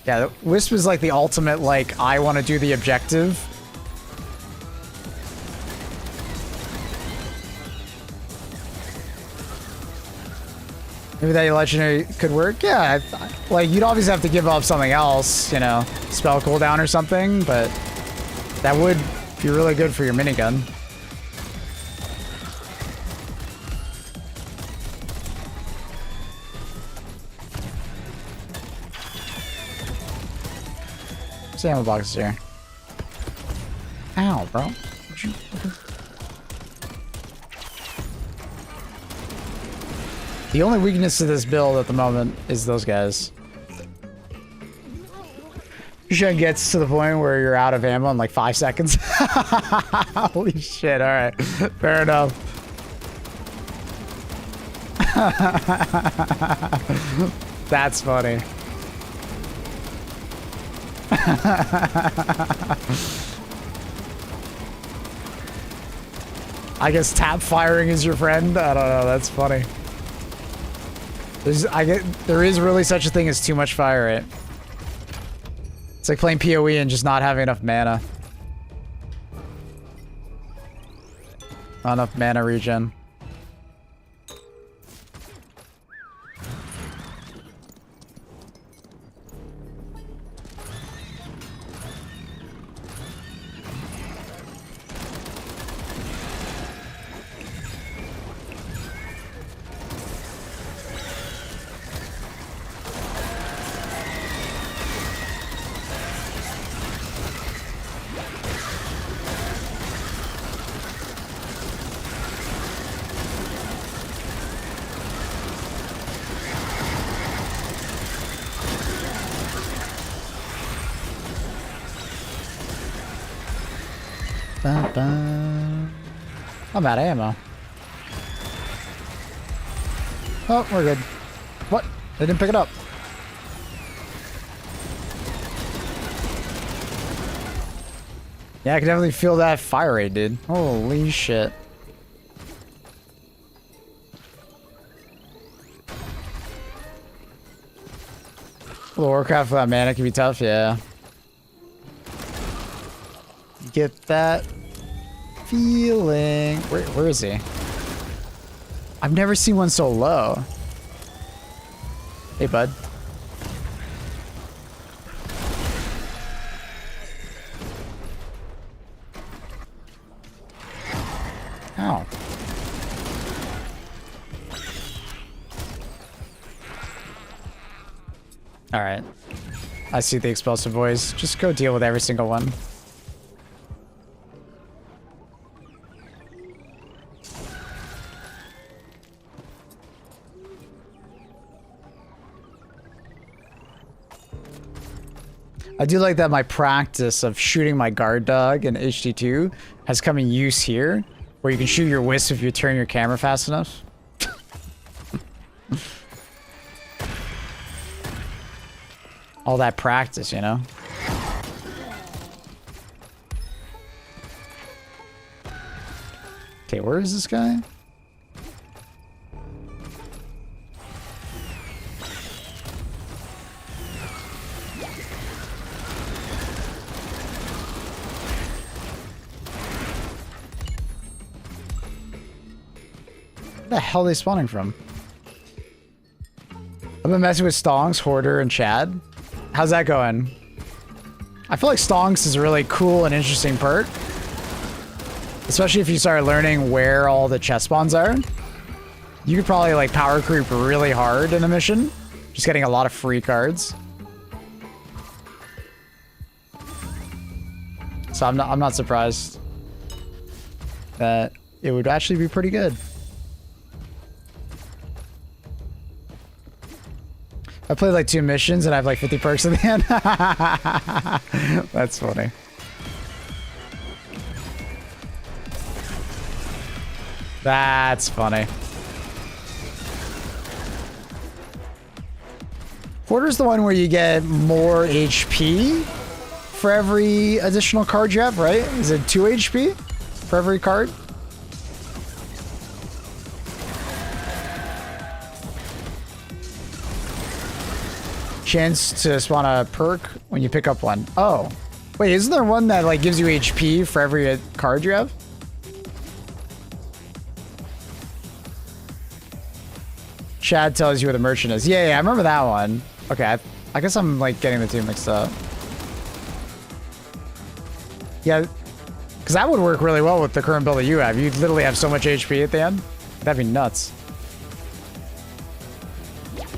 Yeah, Wisp is like the ultimate like I want to do the objective. Maybe that legendary could work. Yeah, like you'd obviously have to give up something else, you know, spell cooldown or something, but that would be really good for your minigun. There's ammo boxes here. Ow, bro. What'd you... The only weakness to this build at the moment is those guys. Usually gets to the point where you're out of ammo in like 5 seconds. Holy shit, alright. Fair enough. That's funny. I guess tap firing is your friend? I don't know, that's funny. There is really such a thing as too much fire rate. It's like playing PoE and just not having enough mana. Not enough mana regen. I'm out of ammo. Oh, we're good. What? They didn't pick it up. Yeah, I can definitely feel that fire rate, dude. Holy shit. Well, Warcraft without mana can be tough, yeah. Get that feeling. Where is he? I've never seen one so low. Hey, bud. Ow. All right. I see the explosive boys. Just go deal with every single one. I do like that my practice of shooting my guard dog in HD2 has come in use here, where you can shoot your wisp if you turn your camera fast enough. All that practice, you know? Okay, where is this guy? Where the hell are they spawning from? I've been messing with Stonks, Hoarder, and Chad. How's that going? I feel like Stonks is a really cool and interesting perk. Especially if you start learning where all the chest spawns are. You could probably like power creep really hard in a mission. Just getting a lot of free cards. So I'm not surprised that it would actually be pretty good. I played like 2 missions and I have like 50 perks at the end. That's funny. That's funny. Hoarder's the one where you get more HP for every additional card you have, right? Is it 2 HP for every card? Chance to spawn a perk when you pick up one. Oh. Wait, isn't there one that like gives you HP for every card you have? Chad tells you where the merchant is. Yeah, I remember that one. Okay, I guess I'm like getting the two mixed up. Yeah, because that would work really well with the current build that you have. You'd literally have so much HP at the end. That'd be nuts.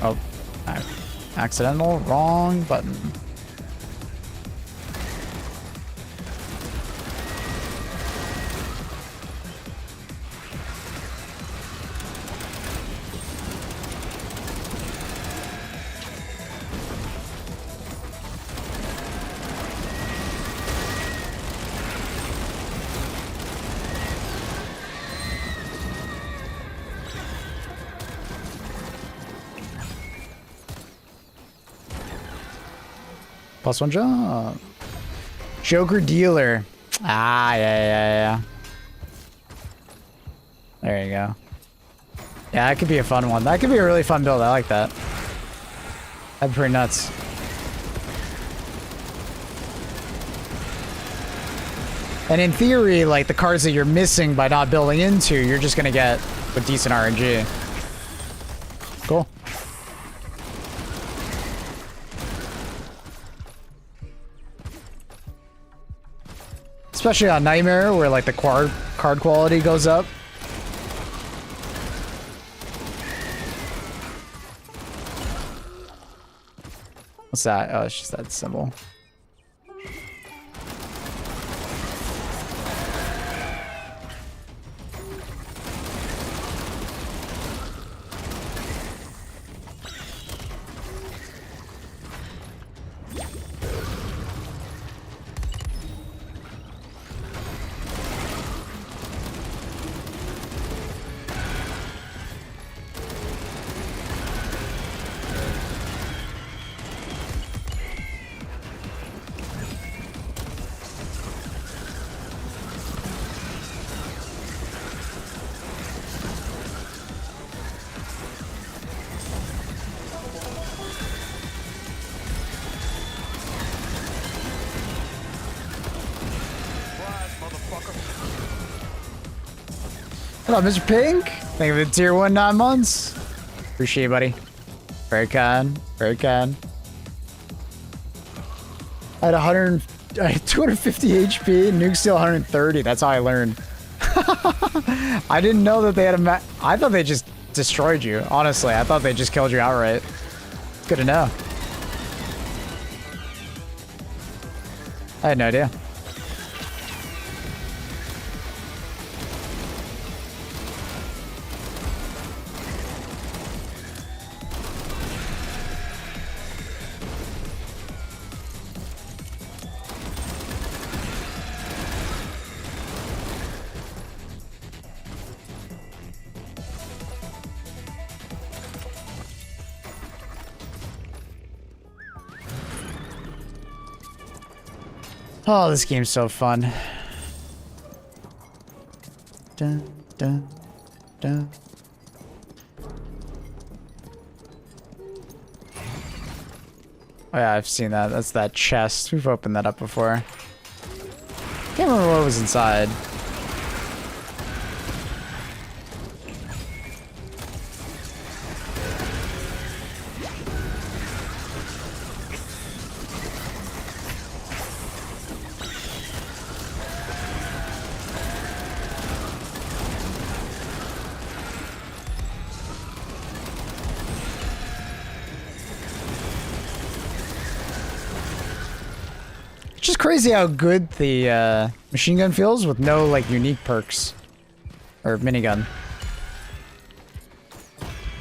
Oh, accidental, wrong button. +1 jump. Joker dealer. Ah, yeah. There you go. Yeah, that could be a fun one. That could be a really fun build. I like that. That'd be pretty nuts. And in theory, like the cards that you're missing by not building into, you're just gonna get with decent RNG. Cool. Especially on Nightmare, where like the card quality goes up. What's that? Oh, it's just that symbol. Hello, Mr. Pink. Thank you for the tier 1 9 months. Appreciate it, buddy. Very kind. Very kind. I had 250 HP. Nuke still 130. That's how I learned. I didn't know that they had a I thought they just destroyed you. Honestly, I thought they just killed you outright. It's good to know. I had no idea. Oh, this game's so fun. Dun, dun, dun. Oh yeah, I've seen that. That's that chest. We've opened that up before. Can't remember what was inside. It's just crazy how good the machine gun feels with no like unique perks or minigun.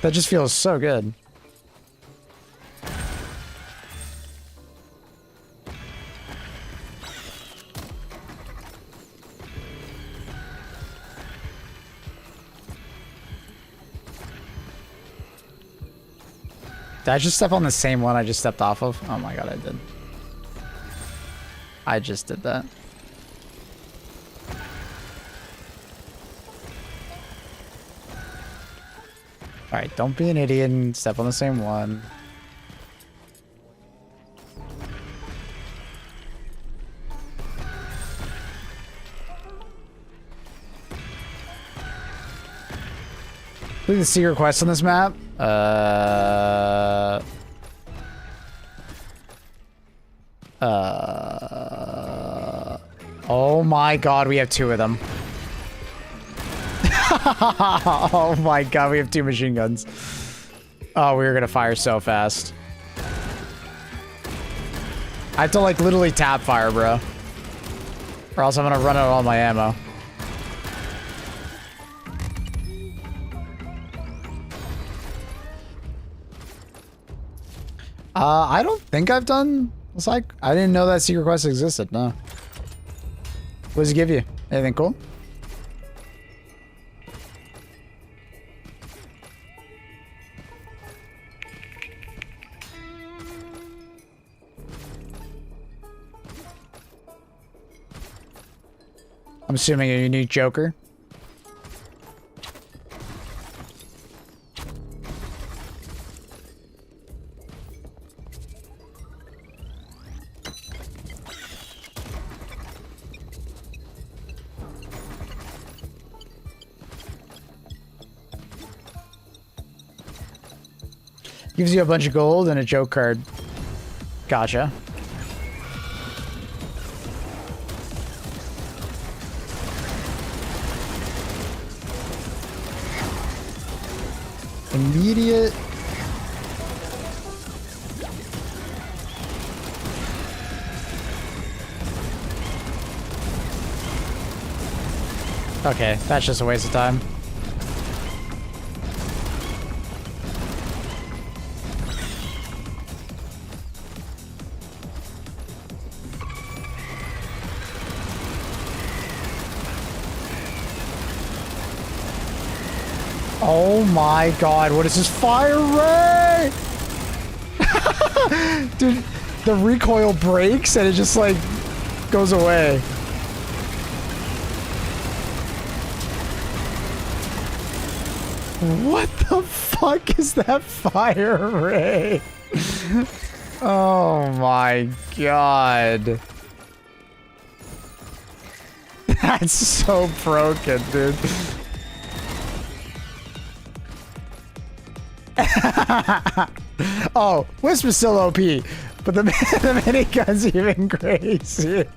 That just feels so good. Did I just step on the same one I just stepped off of? Oh my god, I did. I just did that. Alright, don't be an idiot and step on the same one. Look at the secret quest on this map. Oh my god, we have two of them. Oh my god, we have two machine guns. Oh, we were gonna fire so fast. I have to like literally tap fire, bro. Or else I'm gonna run out of all my ammo. I don't think I've done. It's like I didn't know that secret quest existed. No. What does it give you? Anything cool? I'm assuming a unique Joker. Gives you a bunch of gold and a joke card. Gotcha. Immediate. Okay, that's just a waste of time. Oh my god, what is this fire ray? Dude, the recoil breaks and it just like goes away. What the fuck is that fire ray? Oh my god. That's so broken, dude. Oh, Wisp is still OP, but the minigun's even crazier.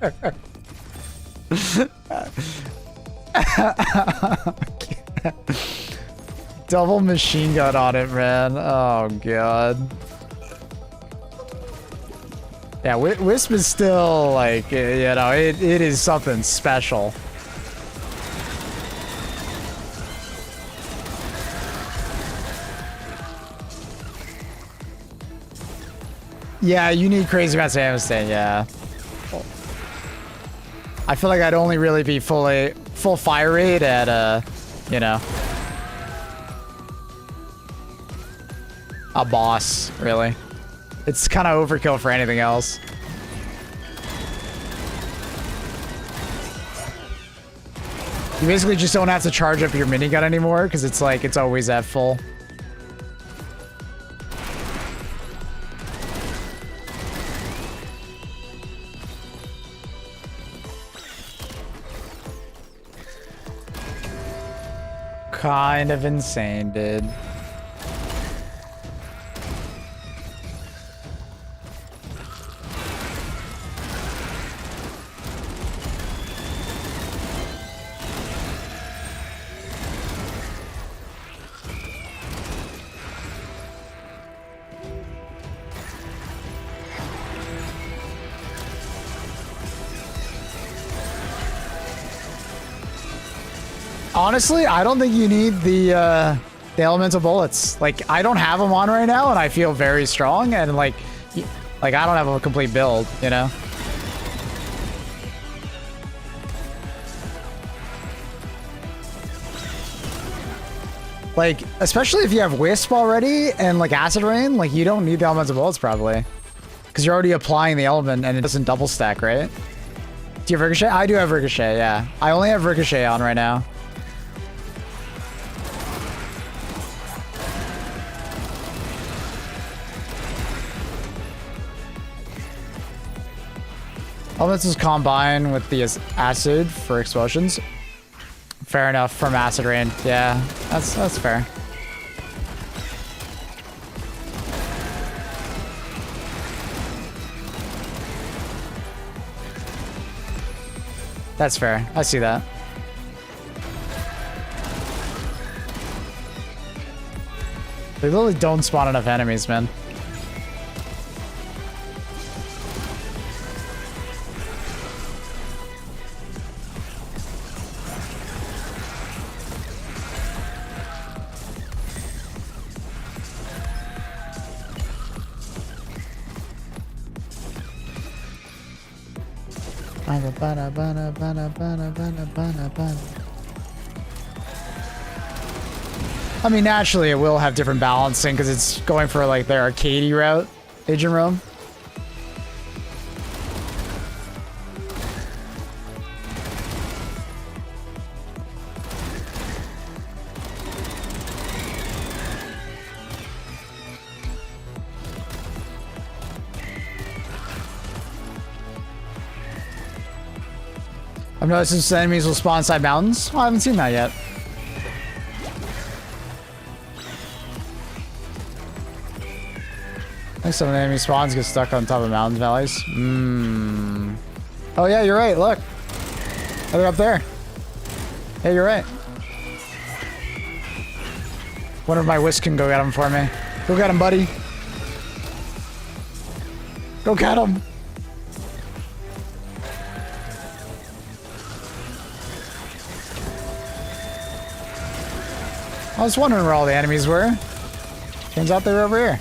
Double machine gun on it, man. Oh god. Yeah, Wisp is still like, you know, it is something special. Yeah, you need crazy amounts of ammo stand, yeah. I feel like I'd only really be full fire rate at you know, a boss, really. It's kind of overkill for anything else. You basically just don't have to charge up your minigun anymore because it's like it's always at full. Kind of insane, dude. Honestly, I don't think you need the elemental bullets. Like, I don't have them on right now, and I feel very strong. And like I don't have a complete build, you know. Like, especially if you have Wisp already and like Acid Rain, like you don't need the elemental bullets probably, because you're already applying the element and it doesn't double stack, right? Do you have Ricochet? I do have Ricochet. Yeah, I only have Ricochet on right now. Elements is combined with the acid for explosions. Fair enough from Acid Rain. Yeah, that's fair. That's fair. I see that. They literally don't spawn enough enemies, man. I mean, naturally, it will have different balancing because it's going for like their arcadey route, Agent Rome. I've noticed some enemies will spawn inside mountains. Oh, I haven't seen that yet. I think some of the enemy spawns get stuck on top of mountain valleys. Oh yeah, you're right. Look. Oh, they're up there. Yeah, you're right. Wonder if my whisk can go get him for me. Go get him, buddy. Go get him. I was wondering where all the enemies were. Turns out they were over here.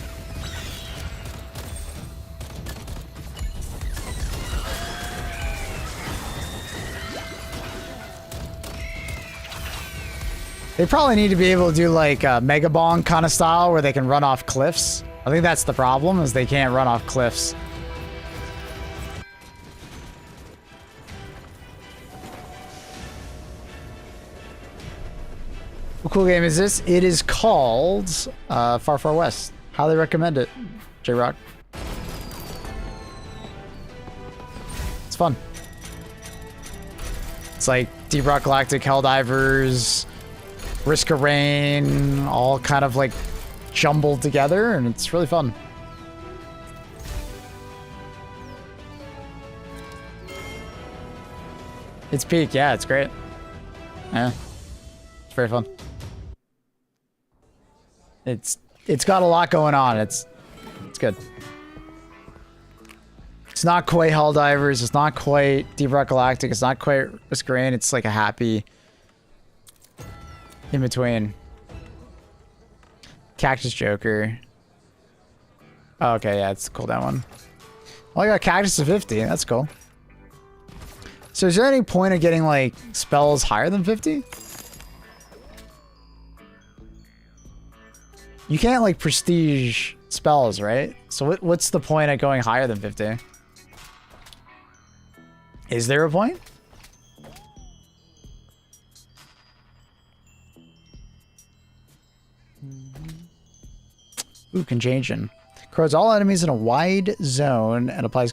They probably need to be able to do like a Mega Bong kind of style where they can run off cliffs. I think that's the problem, is they can't run off cliffs. What cool game is this? It is called Far Far West. Highly recommend it, J-Rock. It's fun. It's like Deep Rock Galactic, Helldivers, Risk of Rain, all kind of like jumbled together, and it's really fun. It's peak, yeah, it's great. Yeah, it's very fun. It's got a lot going on. It's good. It's not quite Helldivers. It's not quite Deep Rock Galactic. It's not quite Risk of Rain. It's like a happy in between. Cactus Joker. Oh, okay, yeah, it's a cooldown one. Oh, I got Cactus to 50. That's cool. So is there any point of getting like spells higher than 50? You can't like prestige spells, right? So what's the point of going higher than 50? Is there a point? Ooh, Contagion. Corrodes all enemies in a wide zone and applies...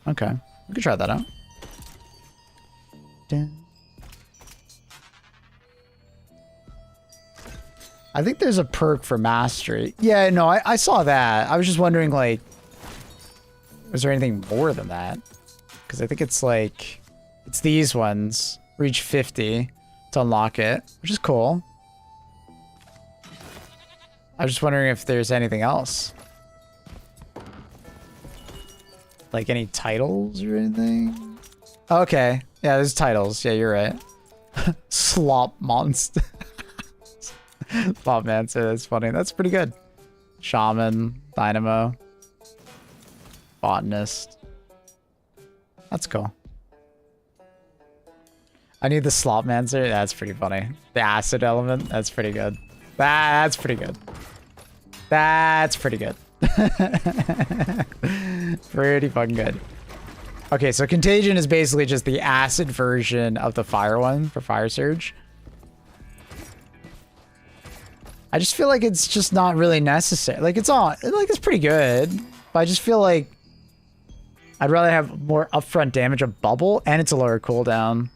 Okay, we could try that out. Dun. I think there's a perk for mastery. Yeah, no, I saw that. I was just wondering, like, is there anything more than that? Because I think it's like, it's these ones. Reach 50 to unlock it, which is cool. I was just wondering if there's anything else. Like any titles or anything? Okay. Yeah, there's titles. Yeah, you're right. Slop Monster. Slop Mancer, that's funny. That's pretty good. Shaman, Dynamo, Botanist. That's cool. I need the Slop Mancer. That's pretty funny. The acid element. That's pretty good. That's pretty good. That's pretty good. Pretty fucking good. Okay, so Contagion is basically just the acid version of the fire one for Fire Surge. I just feel like it's just not really necessary. Like it's pretty good, but I just feel like I'd rather have more upfront damage of bubble, and it's a lower cooldown.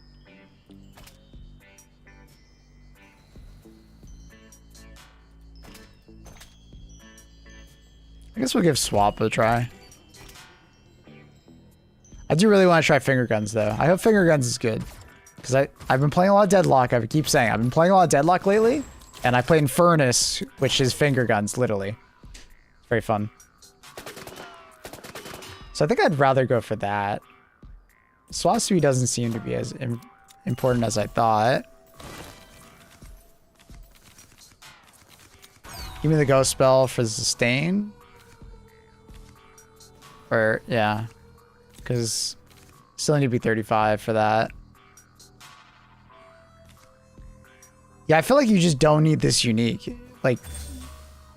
I guess we'll give Swap a try. I do really want to try finger guns though. I hope finger guns is good. Because I've been playing a lot of Deadlock. I keep saying I've been playing a lot of Deadlock lately. And I played in Furnace, which is finger guns, literally. It's very fun. So I think I'd rather go for that. SWAT suite doesn't seem to be as important as I thought. Give me the ghost spell for the sustain. Or, yeah. Because still need to be 35 for that. Yeah, I feel like you just don't need this unique. Like,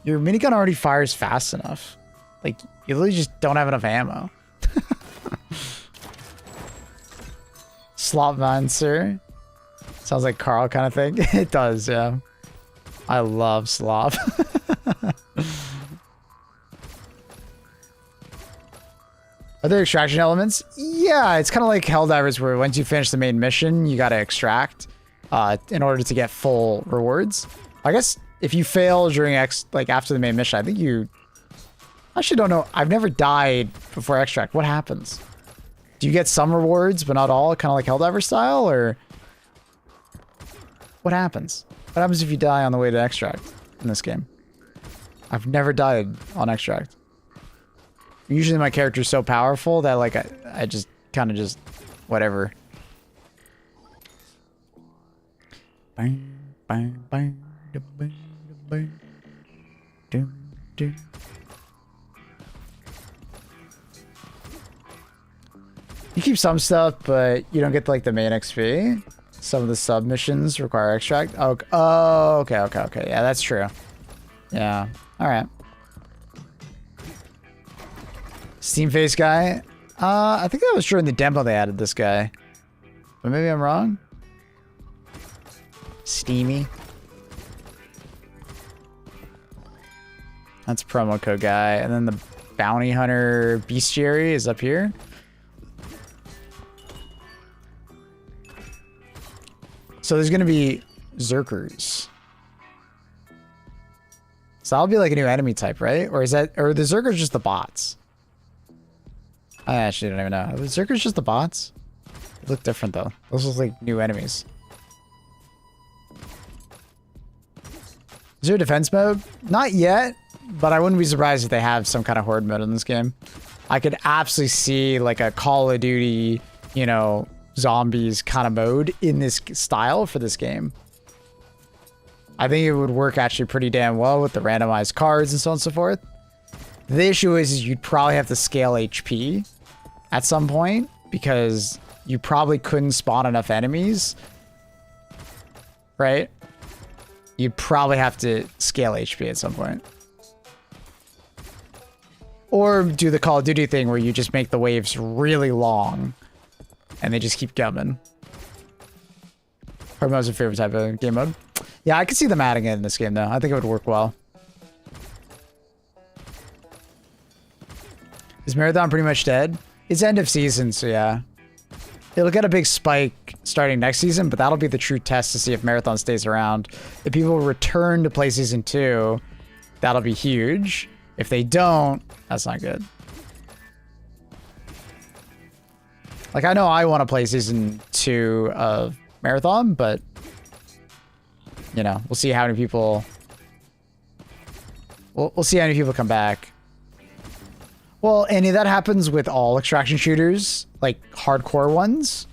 your minigun already fires fast enough. Like, you literally just don't have enough ammo. Slopmancer. Sounds like Carl kind of thing. It does, yeah. I love Slop. Are there extraction elements? Yeah, it's kind of like Helldivers where once you finish the main mission, you gotta extract in order to get full rewards. I guess if you fail during after the main mission, I think you... I actually don't know. I've never died before extract. What happens? Do you get some rewards, but not all? Kind of like Helldiver style, or... What happens? What happens if you die on the way to extract in this game? I've never died on extract. Usually my character's so powerful that like I just kind of just whatever. Bang, bang, bang, da, bang, da, bang. Dum, dum. You keep some stuff, but you don't get like the main XP. Some of the submissions require extract. Oh, okay. Yeah, that's true. Yeah. All right. Steam face guy. I think that was true in the demo they added this guy. But maybe I'm wrong. Steamy. That's promo code guy. And then the bounty hunter bestiary is up here. So there's going to be Zerkers. So that'll be like a new enemy type, right? Or is that, or the Zerkers just the bots? I actually don't even know. Are the Zerkers just the bots? They look different though. Those look like new enemies. Is there a defense mode? Not yet, but I wouldn't be surprised if they have some kind of horde mode in this game. I could absolutely see like a Call of Duty, you know, zombies kind of mode in this style for this game. I think it would work actually pretty damn well with the randomized cards and so on and so forth. The issue is you'd probably have to scale HP at some point because you probably couldn't spawn enough enemies, right? You'd probably have to scale HP at some point. Or do the Call of Duty thing where you just make the waves really long and they just keep coming. Horde mode is your favorite type of game mode. Yeah, I could see them adding it in this game though. I think it would work well. Is Marathon pretty much dead? It's end of season, so yeah. It'll get a big spike starting next season, but that'll be the true test to see if Marathon stays around. If people return to play Season 2, that'll be huge. If they don't, that's not good. Like, I know I want to play Season 2 of Marathon, but... You know, we'll see how many people... We'll see how many people come back. Well, Annie, that happens with all extraction shooters, like hardcore ones.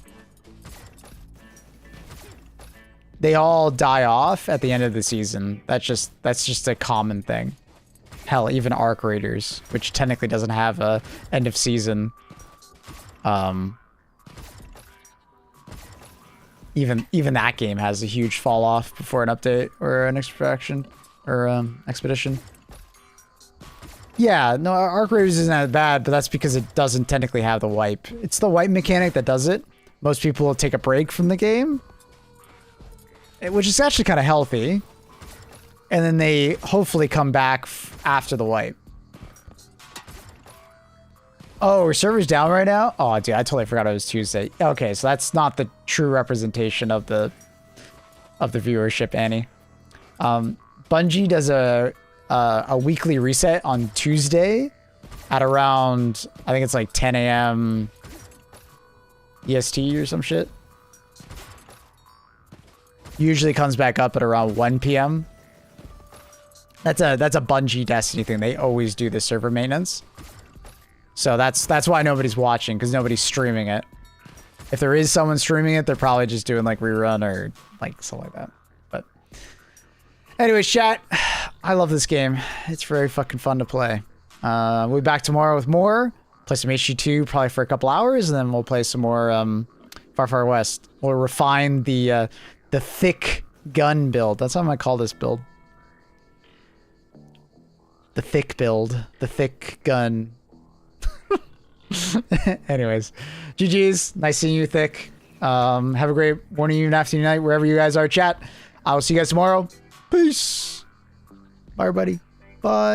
They all die off at the end of the season. That's just a common thing. Hell, even Arc Raiders, which technically doesn't have a end of season. Even that game has a huge fall off before an update or an extraction or expedition. Yeah, no, Arc Raiders isn't that bad, but that's because it doesn't technically have the wipe. It's the wipe mechanic that does it. Most people will take a break from the game, which is actually kind of healthy. And then they hopefully come back after the wipe. Oh, are servers down right now? Oh, dude, I totally forgot it was Tuesday. Okay, so that's not the true representation of the viewership, Annie. Bungie does a weekly reset on Tuesday at around, I think it's like 10 a.m. EST or some shit. Usually comes back up at around 1 p.m. That's a Bungie Destiny thing. They always do the server maintenance. So that's why nobody's watching, because nobody's streaming it. If there is someone streaming it, they're probably just doing like rerun or like something like that. But anyways, chat, I love this game. It's very fucking fun to play. We'll be back tomorrow with more. Play some HG2 probably for a couple hours, and then we'll play some more Far Far West. We'll refine the thick gun build. That's how I'm gonna call this build. The thick build. The thick gun. Anyways, GG's. Nice seeing you, Thick. Have a great morning, evening, afternoon, night, wherever you guys are, chat. I will see you guys tomorrow. Peace. Bye, everybody. Bye.